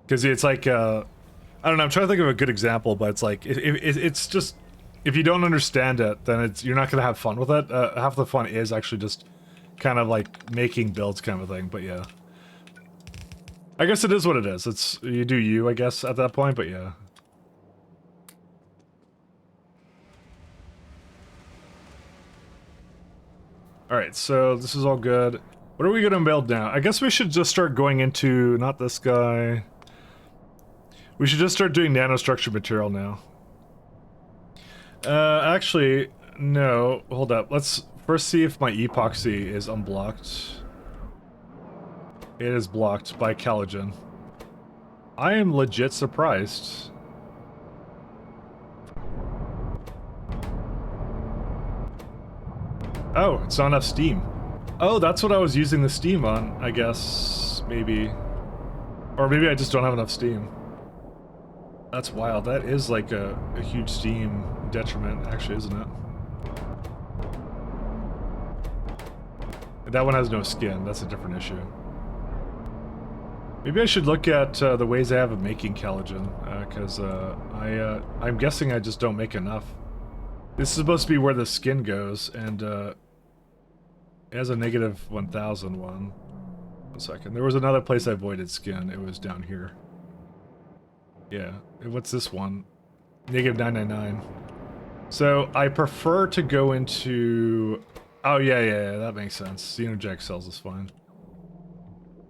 because it's like I don't know. I'm trying to think of a good example, but it's like it's just. If you don't understand it, then you're not gonna have fun with it. Half the fun is actually just kind of like making builds kind of thing, but yeah. I guess it is what it is. It's, you do you, I guess, at that point, but yeah. Alright, so this is all good. What are we gonna build now? I guess we should just start going into, not this guy. We should just start doing nanostructured material now. Actually, no. Hold up. Let's first see if my epoxy is unblocked. It is blocked by Calogen. I am legit surprised. Oh, it's not enough steam. Oh, that's what I was using the steam on, I guess. Maybe. Or maybe I just don't have enough steam. That's wild. That is like a huge steam detriment, actually, isn't it? That one has no skin. That's a different issue. Maybe I should look at the ways I have of making Calogen, because I'm guessing I just don't make enough. This is supposed to be where the skin goes, and it has a negative 1,000 one. 1 second. There was another place I avoided skin. It was down here. Yeah. What's this one? Negative 999. So I prefer to go into... Oh, yeah, that makes sense. Xenojack cells is fine.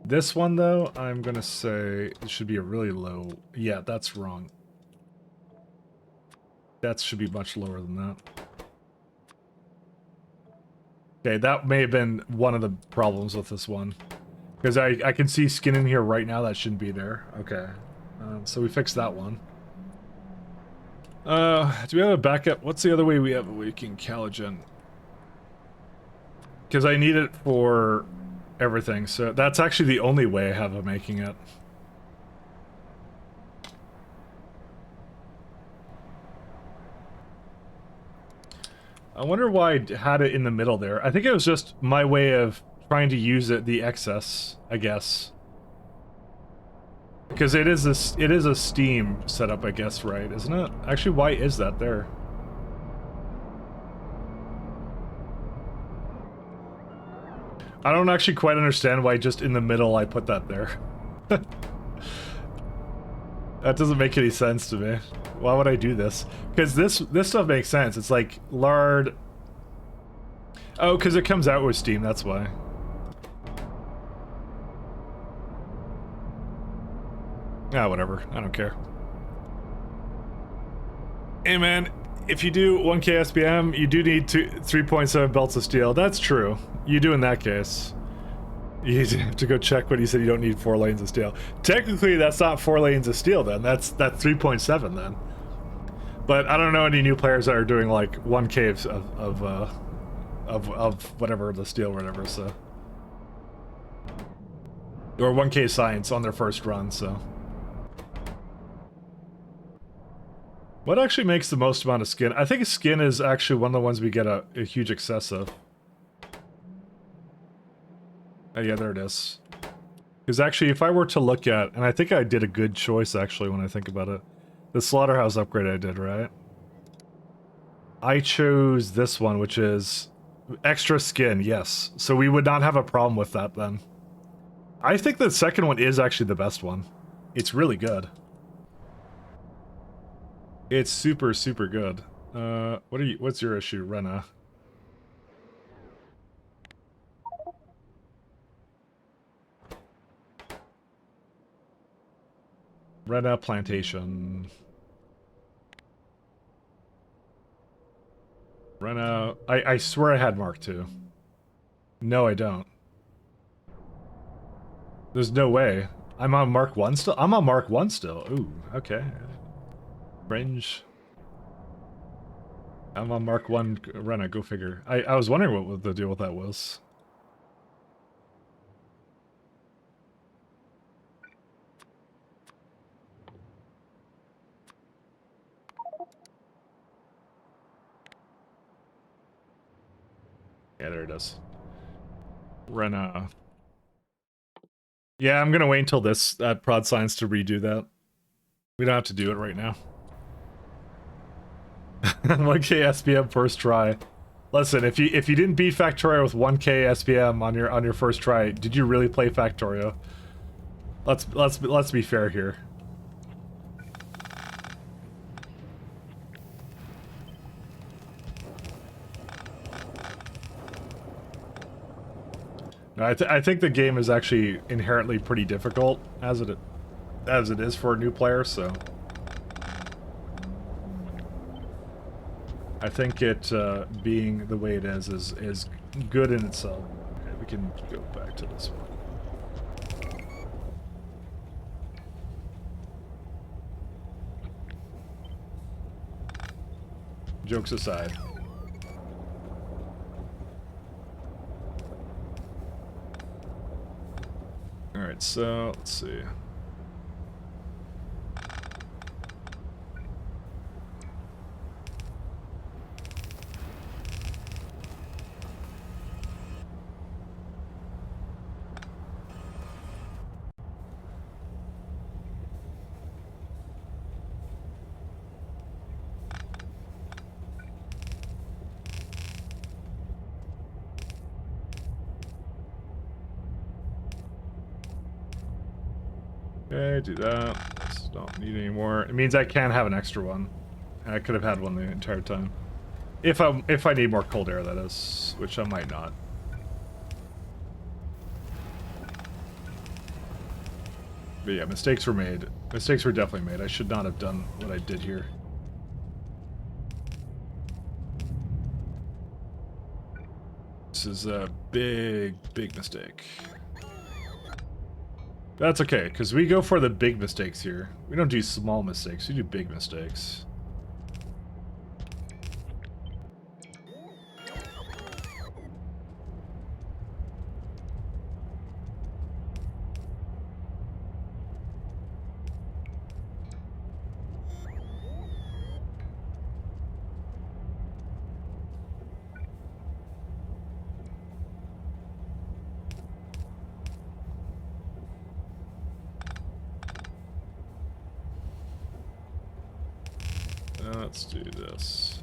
This one, though, I'm gonna say it should be a really low... Yeah, that's wrong. That should be much lower than that. Okay, that may have been one of the problems with this one. Because I can see skin in here right now that shouldn't be there. Okay. So we fixed that one. Do we have a backup? What's the other way we have a making Calogen? Because I need it for everything, so that's actually the only way I have of making it. I wonder why I had it in the middle there. I think it was just my way of trying to use it, the excess, I guess. Because it is a Steam setup, I guess, right? Isn't it? Actually, why is that there? I don't actually quite understand why just in the middle I put that there. That doesn't make any sense to me. Why would I do this? Because this stuff makes sense. It's like lard. Oh, because it comes out with steam, that's why. Ah, whatever. I don't care. Hey man, if you do 1k SPM, you do need 3.7 belts of steel. That's true. You do in that case. You have to go check what he said you don't need 4 lanes of steel. Technically, that's not 4 lanes of steel then. That's 3.7 then. But I don't know any new players that are doing like 1k of whatever, the steel or whatever, so. Or 1k science on their first run, so. What actually makes the most amount of skin? I think skin is actually one of the ones we get a huge excess of. Oh yeah, there it is. Because actually, if I were to look at, and I think I did a good choice actually when I think about it. The slaughterhouse upgrade I did, right? I chose this one, which is extra skin, yes. So we would not have a problem with that then. I think the second one is actually the best one. It's really good. It's super, super good. What's your issue, Rena? Rena Plantation. Rena... I swear I had Mark II. No, I don't. There's no way. I'm on Mark 1 still? I'm on Mark 1 still. Ooh, okay. Fringe. I'm on Mark 1 Rena, go figure. I was wondering what the deal with that was. Yeah, there it is. Rena. Yeah, I'm gonna wait until this prod science to redo that. We don't have to do it right now. 1K SPM first try. Listen, if you didn't beat Factorio with 1K SPM on your first try, did you really play Factorio? Let's be fair here. No, I think the game is actually inherently pretty difficult as it is for a new player, so I think it being the way it is good in itself. Okay, we can go back to this one. Jokes aside. Alright, so let's see. Okay, do that. Let's don't need any more. It means I can't have an extra one. I could have had one the entire time. If I need more cold air, that is, which I might not. But yeah, mistakes were made. Mistakes were definitely made. I should not have done what I did here. This is a big mistake. That's okay, because we go for the big mistakes here. We don't do small mistakes, we do big mistakes. Let's do this.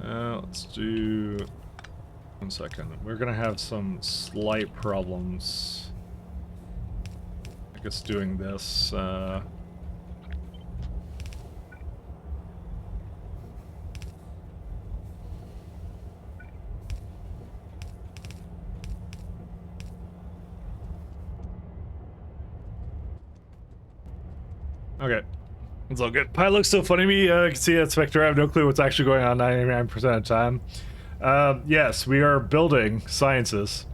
Let's do... 1 second. We're gonna have some slight problems. I guess doing this, okay. It's all good. Pie looks so funny to me. I can see that Spectre. I have no clue what's actually going on 99% of the time. Yes, we are building sciences.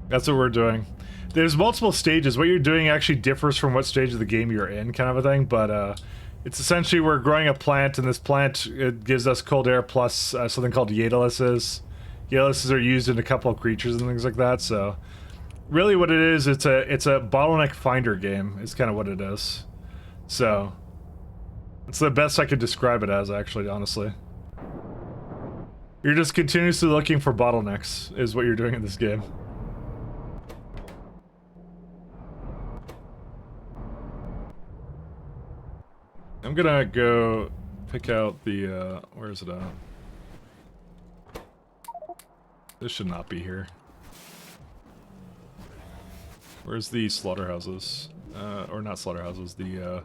That's what we're doing. There's multiple stages. What you're doing actually differs from what stage of the game you're in, kind of a thing, but it's essentially we're growing a plant, and this plant, it gives us cold air plus something called Yetalises. Yetalises are used in a couple of creatures and things like that, so really what it is, it's a bottleneck finder game, is kind of what it is. So it's the best I could describe it as, actually, honestly. You're just continuously looking for bottlenecks, is what you're doing in this game. I'm gonna go pick out the, where is it at? This should not be here. Where's the slaughterhouses? Or not slaughterhouses, the,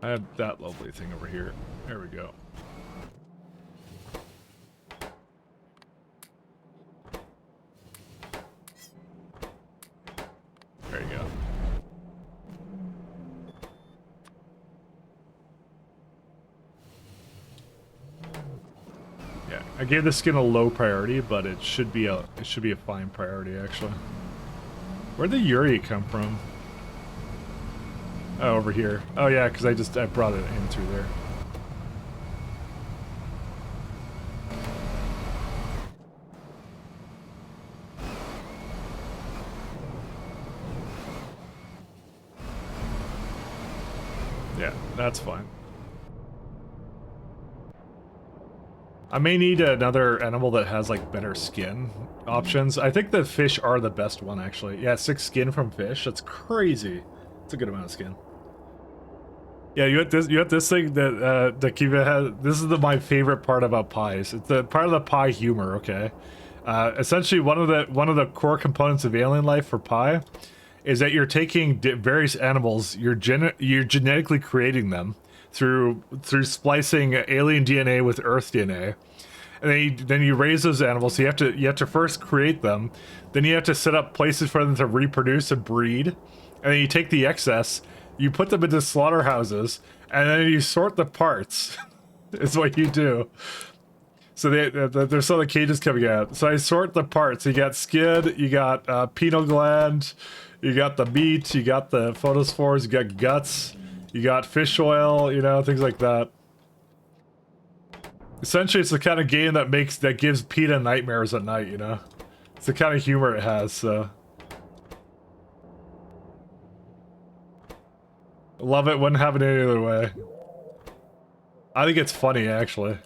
I have that lovely thing over here. There we go. There you go. Yeah, I gave the skin a low priority, but it should be a fine priority, actually. Where'd the Yuri come from? Oh, over here. Oh yeah, because I brought it in through there. Yeah, that's fine. I may need another animal that has like better skin options. I think the fish are the best one actually. Yeah, 6 skin from fish. That's crazy. It's a good amount of skin. Yeah, you got this thing that Kiva has. This is my favorite part about pies. It's the part of the pie humor. Okay, essentially one of the core components of alien life for pie is that you're taking various animals, you're genetically creating them through splicing alien DNA with Earth DNA, and then you raise those animals. So you have to first create them, then you have to set up places for them to reproduce and breed, and then you take the excess, you put them into slaughterhouses, and then you sort the parts. Is what you do. So there's some of the cages coming out. So I sort the parts. You got skin, you got pineal gland, you got the meat, you got the photospores, you got guts, you got fish oil, you know, things like that. Essentially, it's the kind of game that gives PETA nightmares at night, you know? It's the kind of humor it has, so... Love it, wouldn't have it any other way. I think it's funny, actually.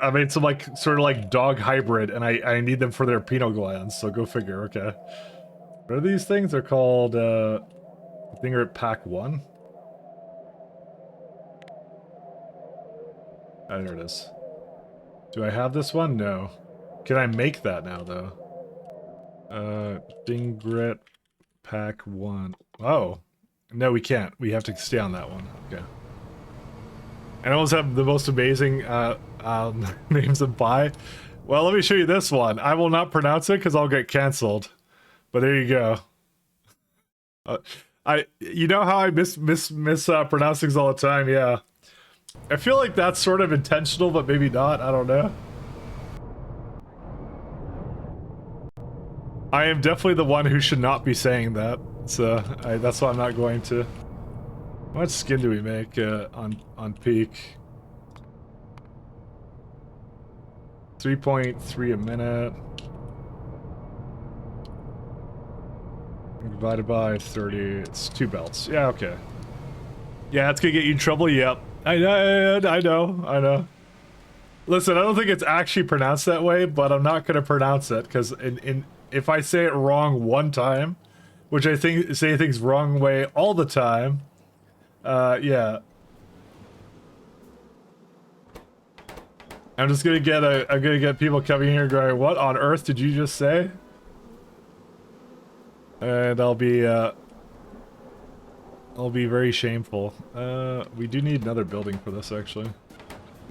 I made some like sort of like dog hybrid, and I need them for their pineal glands. So go figure. Okay, what are these things? They're called. I think they're at pack 1. Oh, there it is. Do I have this one? No. Can I make that now though? Dingret pack 1. Oh, no, we can't. We have to stay on that one. Okay. Animals have the most amazing names of pie. Well, let me show you this one. I will not pronounce it because I'll get canceled. But there you go. You know how I pronounce things all the time. Yeah, I feel like that's sort of intentional, but maybe not. I don't know. I am definitely the one who should not be saying that. So that's why I'm not going to. How much skin do we make on peak? 3.3 a minute. Divided by 30, it's 2 belts. Yeah, okay. Yeah, it's gonna get you in trouble. Yep. I know. Listen, I don't think it's actually pronounced that way, but I'm not gonna pronounce it because if I say it wrong one time, which I think say things wrong way all the time. Yeah. I'm just gonna get people coming here going, what on earth did you just say? And I'll be very shameful. We do need another building for this actually.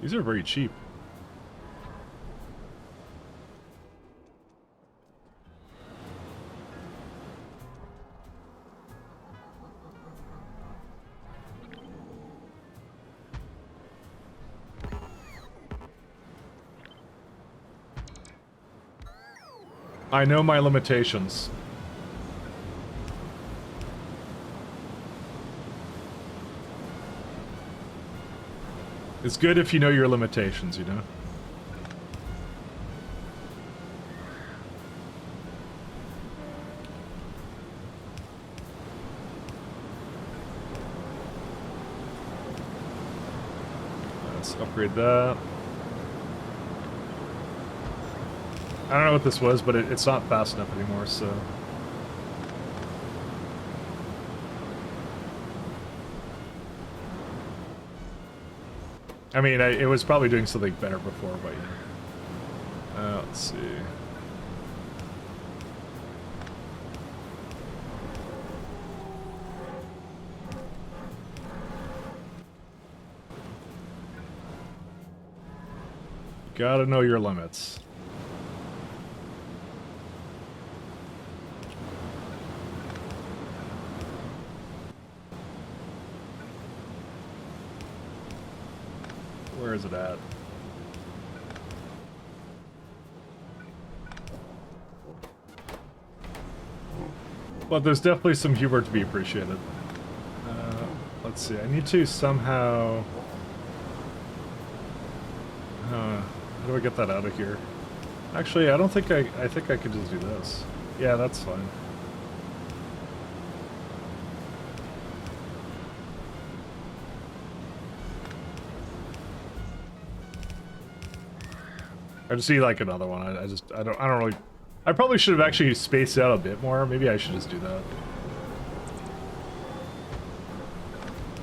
These are very cheap. I know my limitations. It's good if you know your limitations, you know? Let's upgrade that. I don't know what this was, but it's not fast enough anymore, so... I mean, it was probably doing something better before, but yeah. Let's see. Gotta know your limits. Where is it at? But there's definitely some humor to be appreciated. Let's see, I need to somehow... how do I get that out of here? Actually, I don't think I think I could just do this. Yeah, that's fine. I just need like another one. I don't really... I probably should have actually spaced out a bit more. Maybe I should just do that.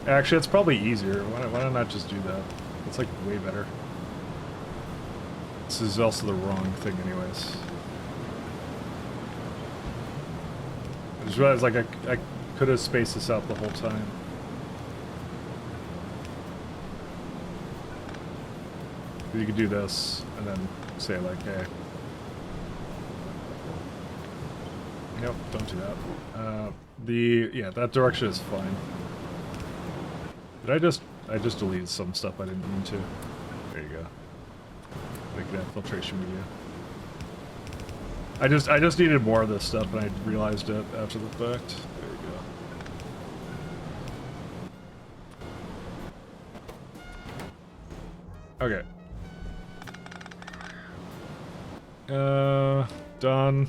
Actually, it's probably easier. Why don't I just do that? It's like way better. This is also the wrong thing anyways. I just realized like I could have spaced this out the whole time. You could do this and then say like, hey. Nope, don't do that. Yeah, that direction is fine. Did I just deleted some stuff I didn't mean to. There you go. Like that filtration media. I just needed more of this stuff and I realized it after the fact. There you go. Okay. Done.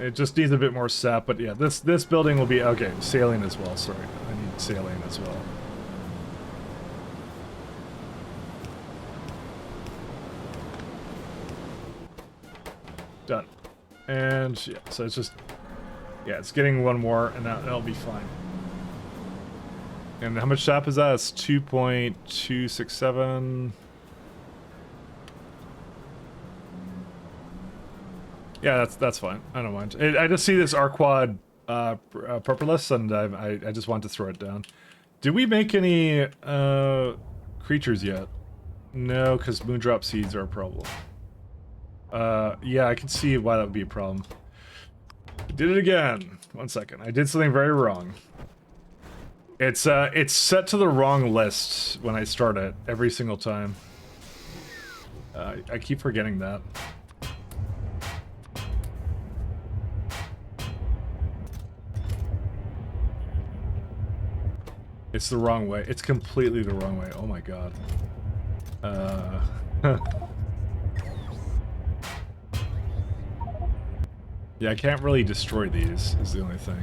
It just needs a bit more sap, but yeah, this building will be okay. Saline as well. Sorry, I need saline as well. Done. And yeah, so it's just it's getting one more, and that'll be fine. And how much sap is that? It's 2.267. Yeah, that's fine. I don't mind. I just see this R-Quad purpleless, and I just want to throw it down. Did we make any creatures yet? No, because moondrop seeds are a problem. Yeah, I can see why that would be a problem. I did it again. 1 second. I did something very wrong. It's set to the wrong list when I start it every single time. I keep forgetting that. It's the wrong way. It's completely the wrong way. Oh my god. Yeah, I can't really destroy these, is the only thing.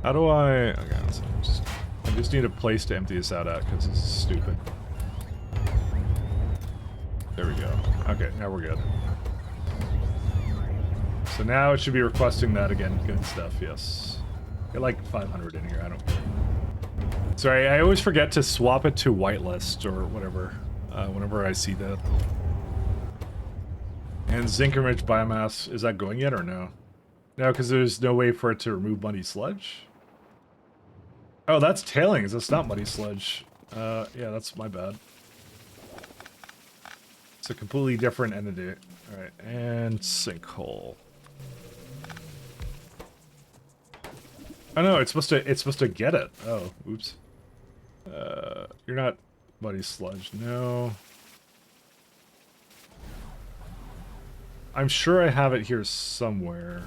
How do I... Okay, I just need a place to empty this out at, because this is stupid. There we go. Okay, now we're good. So now it should be requesting that again. Good stuff, yes. Get like 500 in here, I don't care. Sorry, I always forget to swap it to whitelist or whatever, whenever I see that. And zinc enriched biomass, is that going yet or no? No, because there's no way for it to remove muddy sludge? Oh, that's tailings, that's not muddy sludge. Yeah, that's my bad. It's a completely different entity. Alright, and sinkhole. Oh no, it's supposed to get it. Oh, oops. You're not muddy sludge. No. I'm sure I have it here somewhere.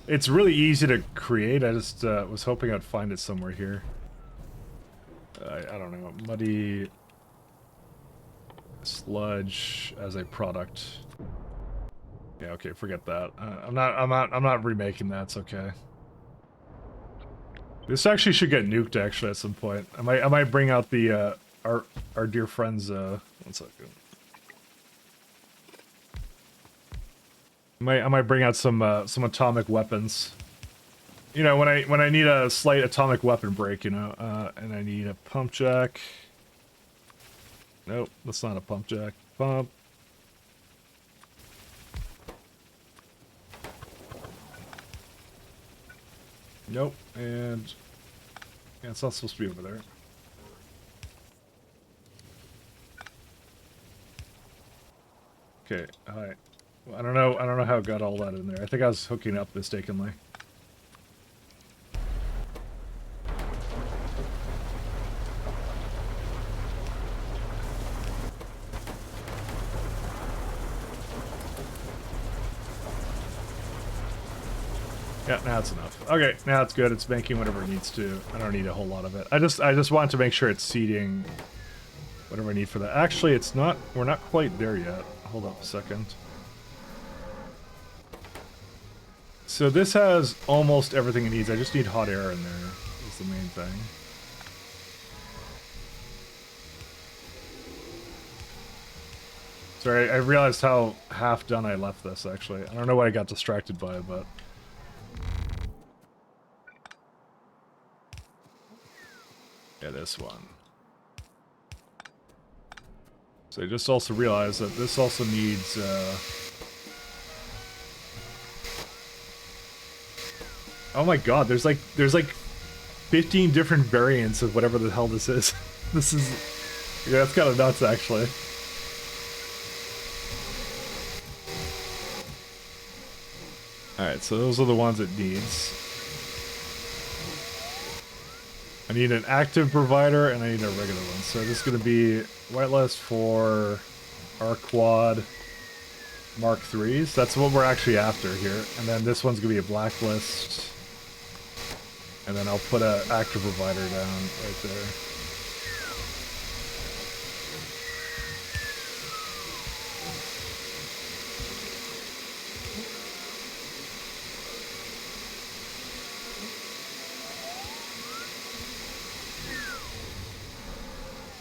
It's really easy to create. I just was hoping I'd find it somewhere here. I don't know. Muddy sludge as a product. Yeah, okay, forget that. I'm not remaking that. It's okay. This actually should get nuked actually at some point. I might bring out the our dear friends. 1 second. I might bring out some atomic weapons. You know, when I need a slight atomic weapon break, you know, and I need a pump jack. Nope, that's not a pump jack. Pump. Nope, and yeah, it's not supposed to be over there. Okay, alright. Well, I don't know how it got all that in there. I think I was hooking up mistakenly. Yeah, now it's enough. Okay, now it's good. It's making whatever it needs to. I don't need a whole lot of it. I just want to make sure it's seeding whatever I need for that. Actually, it's not. We're not quite there yet. Hold up a second. So this has almost everything it needs. I just need hot air in there. Is the main thing. Sorry, I realized how half done I left this, actually. I don't know what I got distracted by, but... yeah, this one. So I just also realized that this also needs, oh my god, there's like 15 different variants of whatever the hell this is. This is... yeah, that's kind of nuts, actually. Alright, so those are the ones it needs. I need an active provider and I need a regular one. So this is going to be whitelist for our quad Mark 3s. That's what we're actually after here. And then this one's going to be a blacklist. And then I'll put an active provider down right there.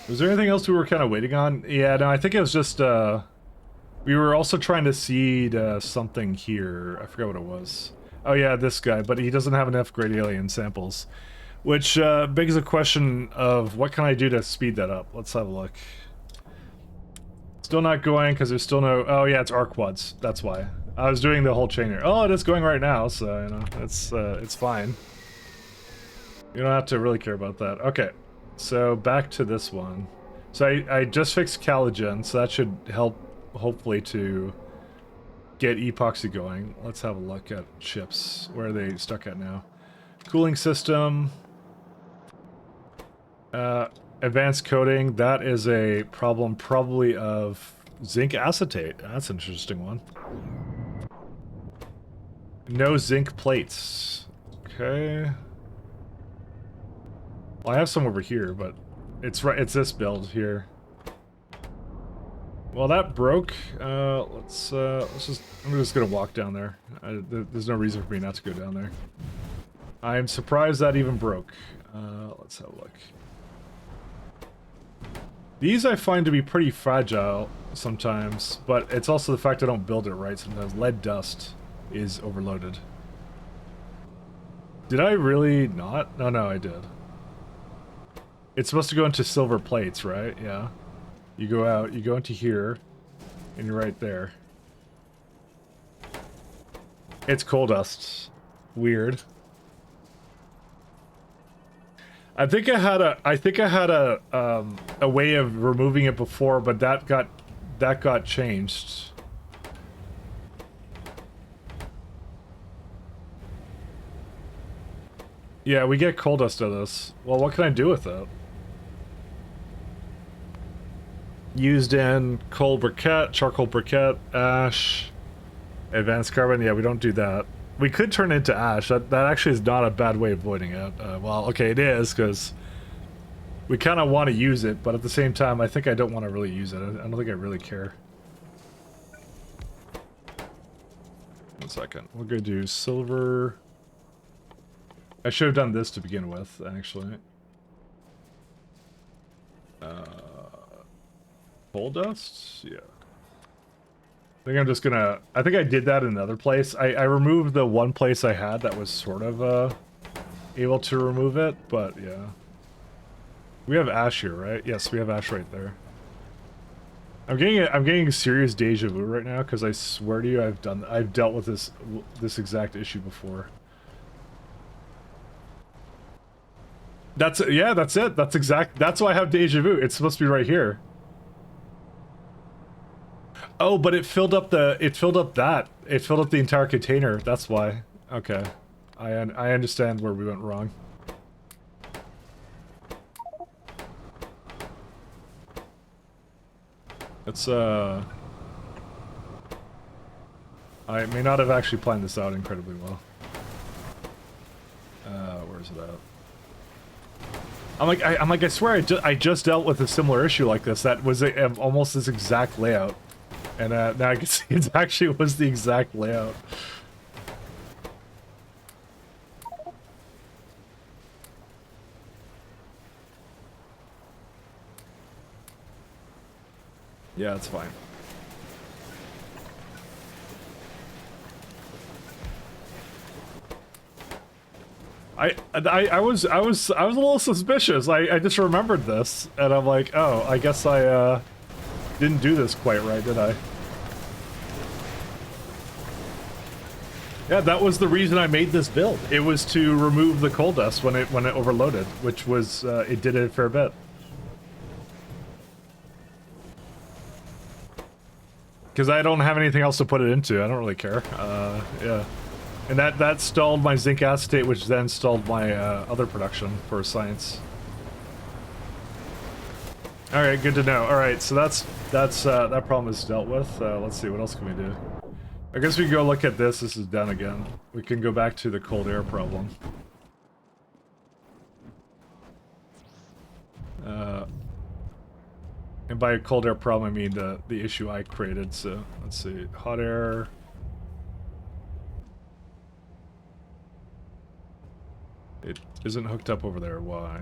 Was there anything else we were kind of waiting on? Yeah, no, I think it was just, we were also trying to seed something here. I forgot what it was. Oh yeah, this guy, but he doesn't have enough great alien samples. Which begs a question of what can I do to speed that up? Let's have a look. Still not going because there's still no... oh yeah, it's Arquads. That's why. I was doing the whole chain here. Oh, it is going right now, so, you know, it's fine. You don't have to really care about that. Okay. So back to this one. So I just fixed Calogen, so that should help hopefully to get epoxy going. Let's have a look at chips. Where are they stuck at now? Cooling system. Advanced coating. That is a problem probably of zinc acetate. That's an interesting one. No zinc plates. Okay. Well, I have some over here, but it's right. It's this build here. Well, that broke. Let's just. I'm just gonna walk down there. There's no reason for me not to go down there. I'm surprised that even broke. Let's have a look. These I find to be pretty fragile sometimes, but it's also the fact I don't build it right sometimes. Lead dust is overloaded. Did I really not? No, I did. It's supposed to go into silver plates, right? Yeah. You go out, you go into here, and you're right there. It's coal dust. Weird. I think I had a way of removing it before, but that got changed. Yeah, we get coal dust out of this. Well, what can I do with it? Used in coal briquette, charcoal briquette, ash, advanced carbon. Yeah, we don't do that. We could turn it into ash. That actually is not a bad way of avoiding it. Well, okay, it is, because we kind of want to use it, but at the same time, I think I don't want to really use it. I don't think I really care. 1 second. We're going to do silver. I should have done this to begin with, actually. Coal dust? Yeah. I think I'm just gonna... I think I did that in another place. I removed the one place I had that was sort of, able to remove it, but yeah. We have ash here, right? Yes, we have ash right there. I'm getting a serious deja vu right now, because I swear to you, I've dealt with this exact issue before. That's it. That's why I have deja vu. It's supposed to be right here. Oh, but it filled up the entire container. That's why. Okay. I understand where we went wrong. It's I may not have actually planned this out incredibly well. Where's it at? I swear I just dealt with a similar issue like this. That was almost this exact layout, and now I can see it actually was the exact layout. Yeah, it's fine. I was a little suspicious. I just remembered this, and I'm like, oh, I guess I didn't do this quite right, did I? Yeah, that was the reason I made this build. It was to remove the coal dust when it overloaded, which was it did it a fair bit. Because I don't have anything else to put it into. I don't really care. Yeah. And that stalled my zinc acetate, which then stalled my other production for science. All right, good to know. All right, so that problem is dealt with. Let's see, what else can we do? I guess we can go look at this. This is done again. We can go back to the cold air problem. And by cold air problem, I mean the issue I created. So let's see, hot air. It isn't hooked up over there. Why?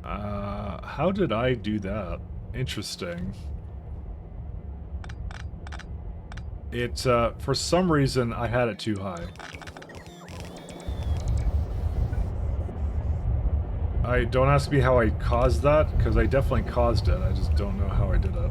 How did I do that? Interesting. It, for some reason, I had it too high. Don't ask me how I caused that, because I definitely caused it. I just don't know how I did it.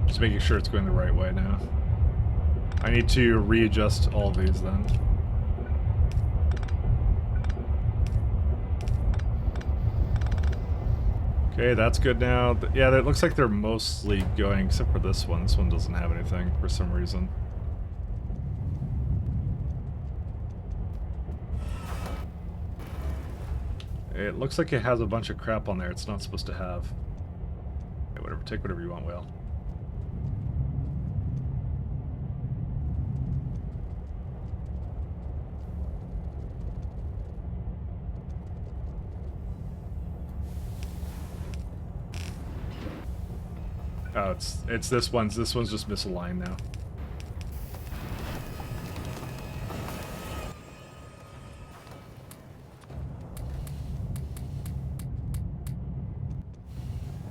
Just making sure it's going the right way now. I need to readjust all of these then. Okay, that's good now. Yeah, it looks like they're mostly going, except for this one. This one doesn't have anything for some reason. It looks like it has a bunch of crap on there it's not supposed to have. Okay, whatever, take whatever you want, Whale. Oh, it's this one's just misaligned now.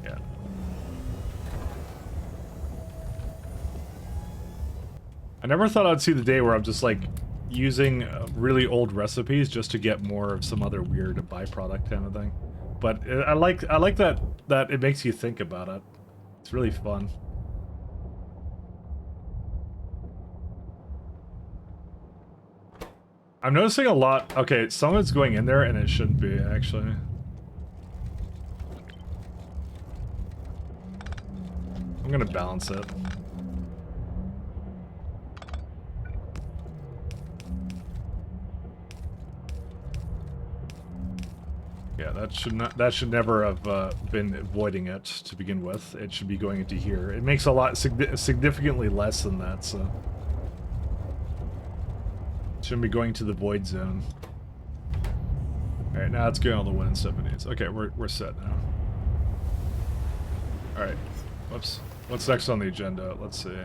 Yeah. I never thought I'd see the day where I'm just like using really old recipes just to get more of some other weird byproduct kind of thing. But I like that it makes you think about it. It's really fun. I'm noticing a lot. Okay, some of it's going in there and it shouldn't be, actually. I'm gonna balance it. Yeah, that should never have been voiding it to begin with. It should be going into here. It makes a lot significantly less than that, so it shouldn't be going to the void zone. All right, now it's getting all the wood and stuff it needs. Okay, we're set now. All right, whoops. What's next on the agenda? Let's see.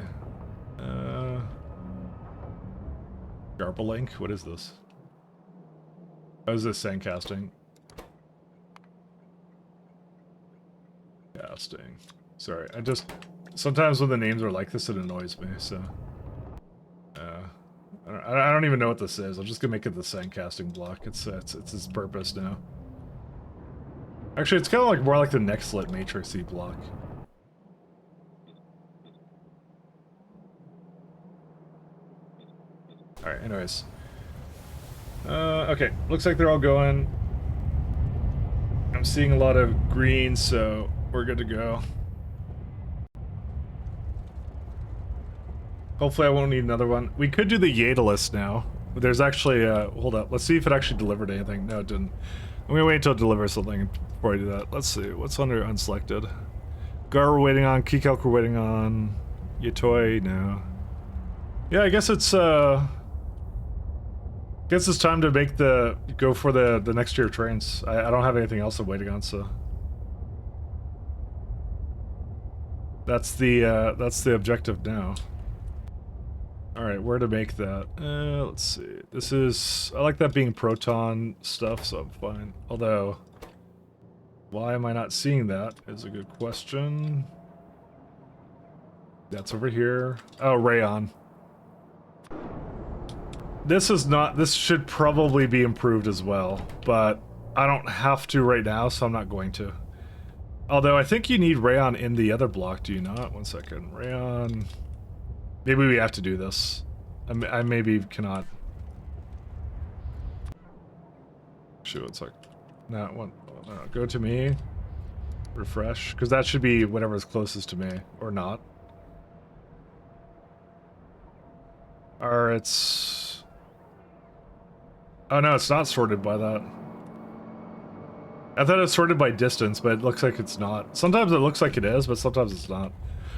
Garbalink. What is this? Oh, is this sandcasting? Casting. Sorry, sometimes when the names are like this, it annoys me, so. I don't even know what this is. I'm just gonna make it the sandcasting block. It's its purpose now. Actually, it's kind of like more like the Nextlit matrixy block. Alright, anyways. Okay, looks like they're all going. I'm seeing a lot of green, so we're good to go. Hopefully I won't need another one. We could do the Yadalis now. But there's actually, hold up. Let's see if it actually delivered anything. No, it didn't. I'm gonna wait until it delivers something before I do that. Let's see. What's under unselected? Gar we're waiting on. Keycalc we're waiting on. Yatoi, no. Yeah, I guess it's, guess it's time to make go for the next tier of trains. I don't have anything else I'm waiting on, so. That's the objective now. Alright, where to make that? Let's see. This is... I like that being proton stuff, so I'm fine. Although... why am I not seeing that is a good question. That's over here. Oh, rayon. This is not... this should probably be improved as well, but I don't have to right now, so I'm not going to. Although I think you need rayon in the other block, do you not? One second. Rayon... maybe we have to do this. I maybe cannot. Shoot, one sec. No, one. No, go to me. Refresh. Because that should be whatever's closest to me. Or not. Or it's... oh no, it's not sorted by that. I thought it was sorted by distance, but it looks like it's not. Sometimes it looks like it is, but sometimes it's not.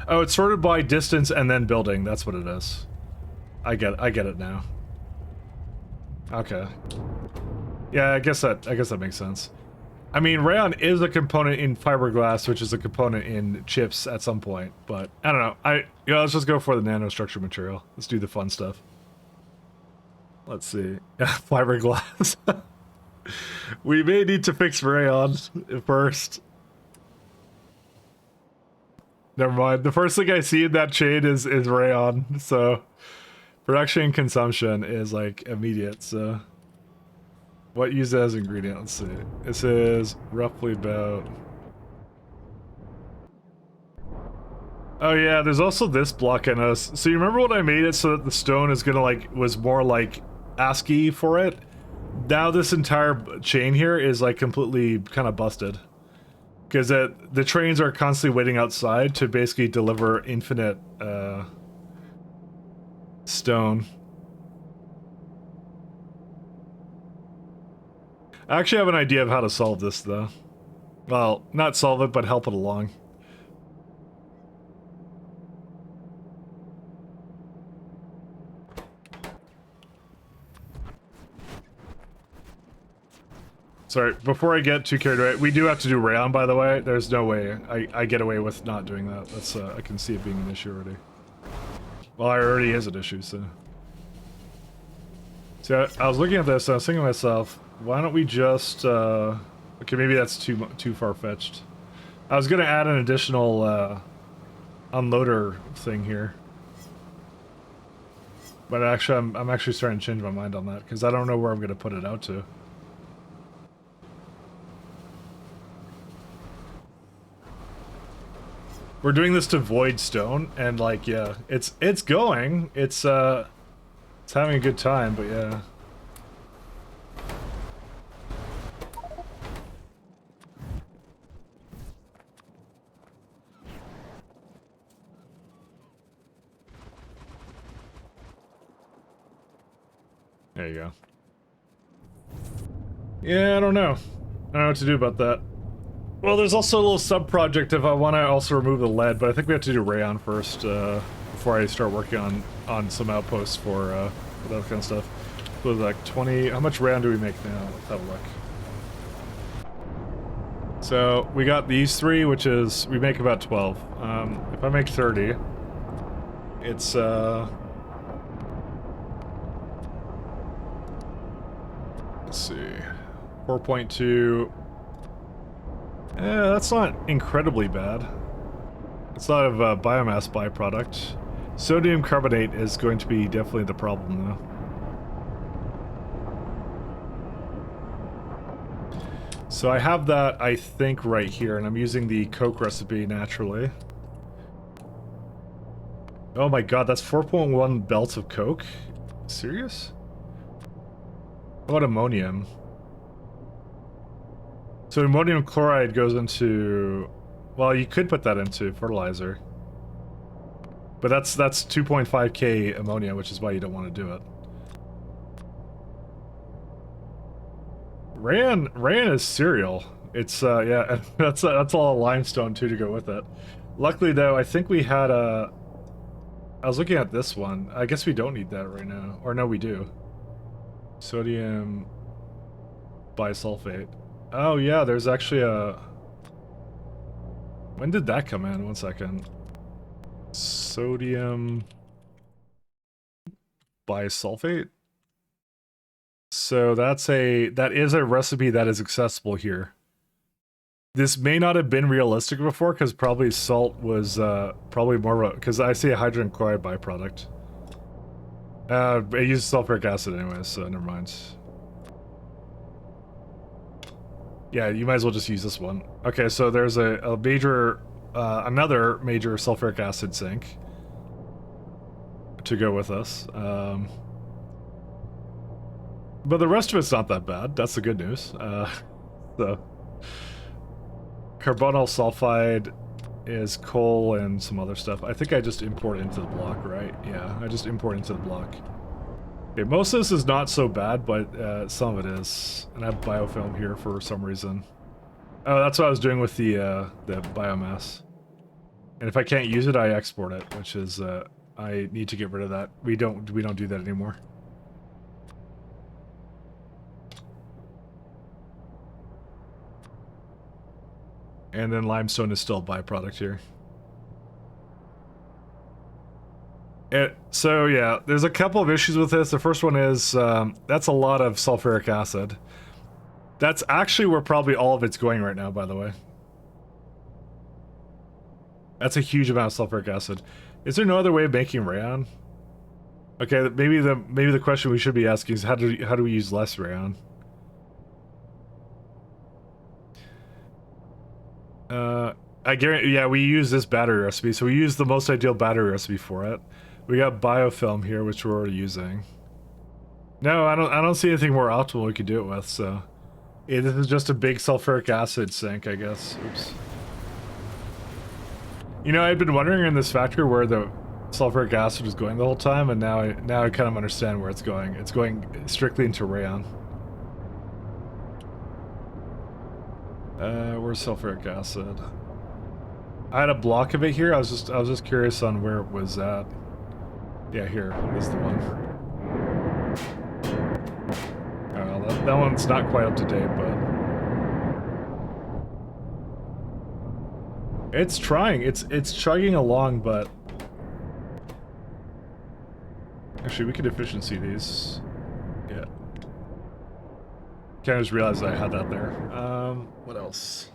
Oh, it's sorted by distance and then building. That's what it is. I get it now. Okay. Yeah, I guess that makes sense. I mean, rayon is a component in fiberglass, which is a component in chips at some point, but I don't know. Let's just go for the nanostructure material. Let's do the fun stuff. Let's see. Fiberglass. We may need to fix rayon first. Never mind. The first thing I see in that chain is rayon. So production and consumption is like immediate. So what used as ingredient? Let's see. This is roughly about... oh yeah, there's also this block I noticed. So you remember when I made it so that the stone is gonna like was more like ASCII for it? Now this entire chain here is like completely kind of busted. Because the trains are constantly waiting outside to basically deliver infinite stone. I actually have an idea of how to solve this, though. Well, not solve it, but help it along. Sorry, before I get too carried away, we do have to do rayon, by the way. There's no way I get away with not doing that. That's I can see it being an issue already. Well, it already is an issue, so... see, I was looking at this and I was thinking to myself, why don't we just... okay, maybe that's too far-fetched. I was gonna add an additional unloader thing here. But actually, I'm actually starting to change my mind on that, because I don't know where I'm gonna put it out to. We're doing this to void stone, and like, yeah, it's going. It's having a good time, but yeah. There you go. Yeah, I don't know. I don't know what to do about that. Well, there's also a little sub-project if I want to also remove the lead, but I think we have to do rayon first before I start working on some outposts for that kind of stuff. So like 20... how much rayon do we make now? Let's have a look. So, we got these three, which is... we make about 12. If I make 30, it's... let's see... 4.2... yeah, that's not incredibly bad. It's not a biomass byproduct. Sodium carbonate is going to be definitely the problem, though. So I have that, I think, right here, and I'm using the Coke recipe naturally. Oh my god, that's 4.1 belts of Coke? Serious? What about ammonium? So ammonium chloride goes into... well, you could put that into fertilizer. But that's 2.5k ammonia, which is why you don't want to do it. Rayon is cereal. It's yeah, that's all limestone too to go with it. Luckily though, I think we had a. I was looking at this one. I guess we don't need that right now, or no, we do. Sodium bisulfate. Oh yeah, there's actually a. When did that come in? 1 second. Sodium bisulfate. So that is a recipe that is accessible here. This may not have been realistic before because probably salt was probably more because I see a hydrogen chloride byproduct. It uses sulfuric acid anyways, so never mind. Yeah, you might as well just use this one. Okay, so there's a major, another major sulfuric acid sink to go with us. But the rest of it's not that bad. That's the good news. So carbonyl sulfide is coal and some other stuff. I think I just import into the block, right? Yeah, I just import into the block. Okay, most of this is not so bad, but some of it is. And I have biofilm here for some reason. Oh, that's what I was doing with the biomass. And if I can't use it, I export it, which is I need to get rid of that. We don't do that anymore. And then limestone is still a byproduct here. So yeah, there's a couple of issues with this. The first one is that's a lot of sulfuric acid. That's actually where probably all of it's going right now, by the way. That's a huge amount of sulfuric acid. Is there no other way of making rayon? Okay, maybe the question we should be asking is how do we use less rayon? I guarantee, yeah, we use this battery recipe, so we use the most ideal battery recipe for it. We got biofilm here, which we're already using. No, I don't see anything more optimal we could do it with, so. Yeah, this is just a big sulfuric acid sink, I guess. Oops. You know, I've been wondering in this factory where the sulfuric acid was going the whole time, and now I kind of understand where it's going. It's going strictly into rayon. Where's sulfuric acid? I had a block of it here. I was just curious on where it was at. Yeah, here is the one. Oh, that one's not quite up to date, but it's trying. It's chugging along, but actually we could efficiency these. Yeah. Kind of just realized I had that there. What else?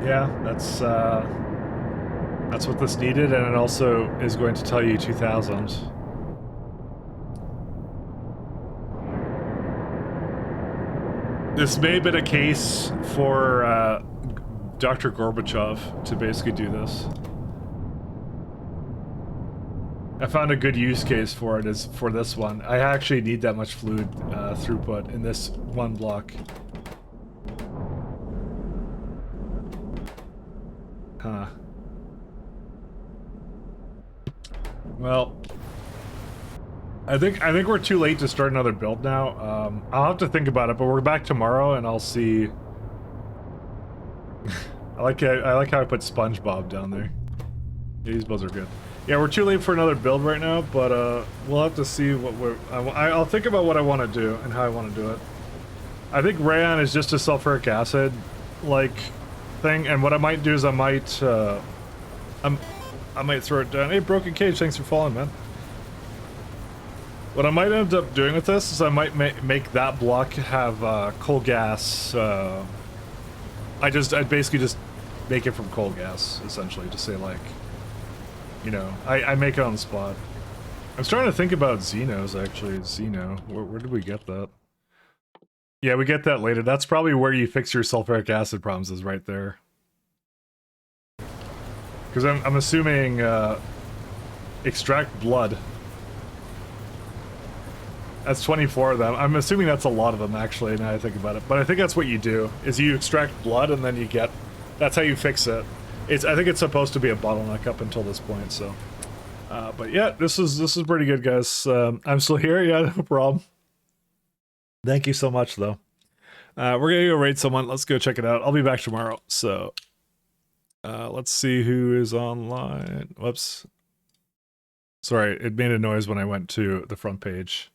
Yeah, that's what this needed, and it also is going to tell you 2000. This may have been a case for Dr. Gorbachev to basically do this. I found a good use case for it is for this one. I actually need that much fluid throughput in this one block. Huh. Well, I think we're too late to start another build now. I'll have to think about it, but we're back tomorrow, and I'll see. I like how I put SpongeBob down there. Yeah, these builds are good. Yeah, we're too late for another build right now, but we'll have to see what I'll think about what I want to do and how I want to do it. I think rayon is just a sulfuric acid like thing, and what I might do is I might throw it down. Hey, Broken Cage, thanks for following, man. What I might end up doing with this is I might make that block have coal gas. I'd basically just make it from coal gas, essentially, to say like, you know, I make it on the spot. I was trying to think about Xenos, actually. Xeno, where did we get that? Yeah, we get that later. That's probably where you fix your sulfuric acid problems, is right there. Because I'm assuming extract blood. That's 24 of them. I'm assuming that's a lot of them, actually, now I think about it. But I think that's what you do, is you extract blood and then you get... That's how you fix it. I think it's supposed to be a bottleneck up until this point, so... but yeah, this is pretty good, guys. I'm still here, yeah, no problem. Thank you so much, though. We're gonna go raid someone. Let's go check it out. I'll be back tomorrow, so... let's see who is online. Whoops. Sorry, it made a noise when I went to the front page.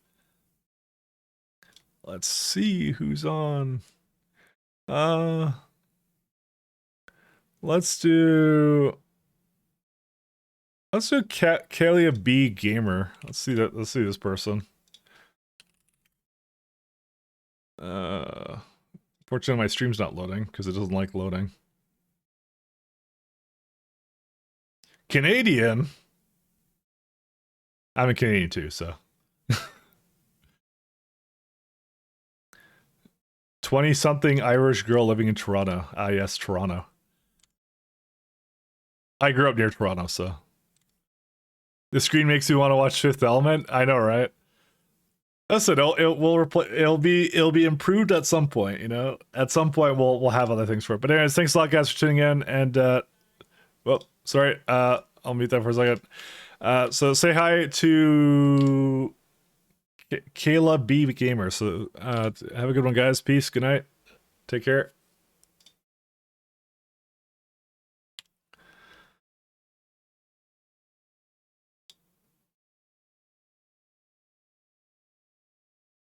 Let's see who's on. Let's do Kalia B Gamer. Let's see this person. Fortunately my stream's not loading because it doesn't like loading. Canadian. I'm a Canadian too, so 20-something Irish girl living in Toronto. Ah, yes, Toronto. I grew up near Toronto, so. The screen makes me want to watch Fifth Element. I know, right? Listen, it'll be improved at some point. You know, at some point we'll have other things for it. But anyways, thanks a lot, guys, for tuning in. And well, sorry, I'll mute that for a second. So say hi to Kayla B Gamer. So have a good one, guys. Peace. Good night. Take care.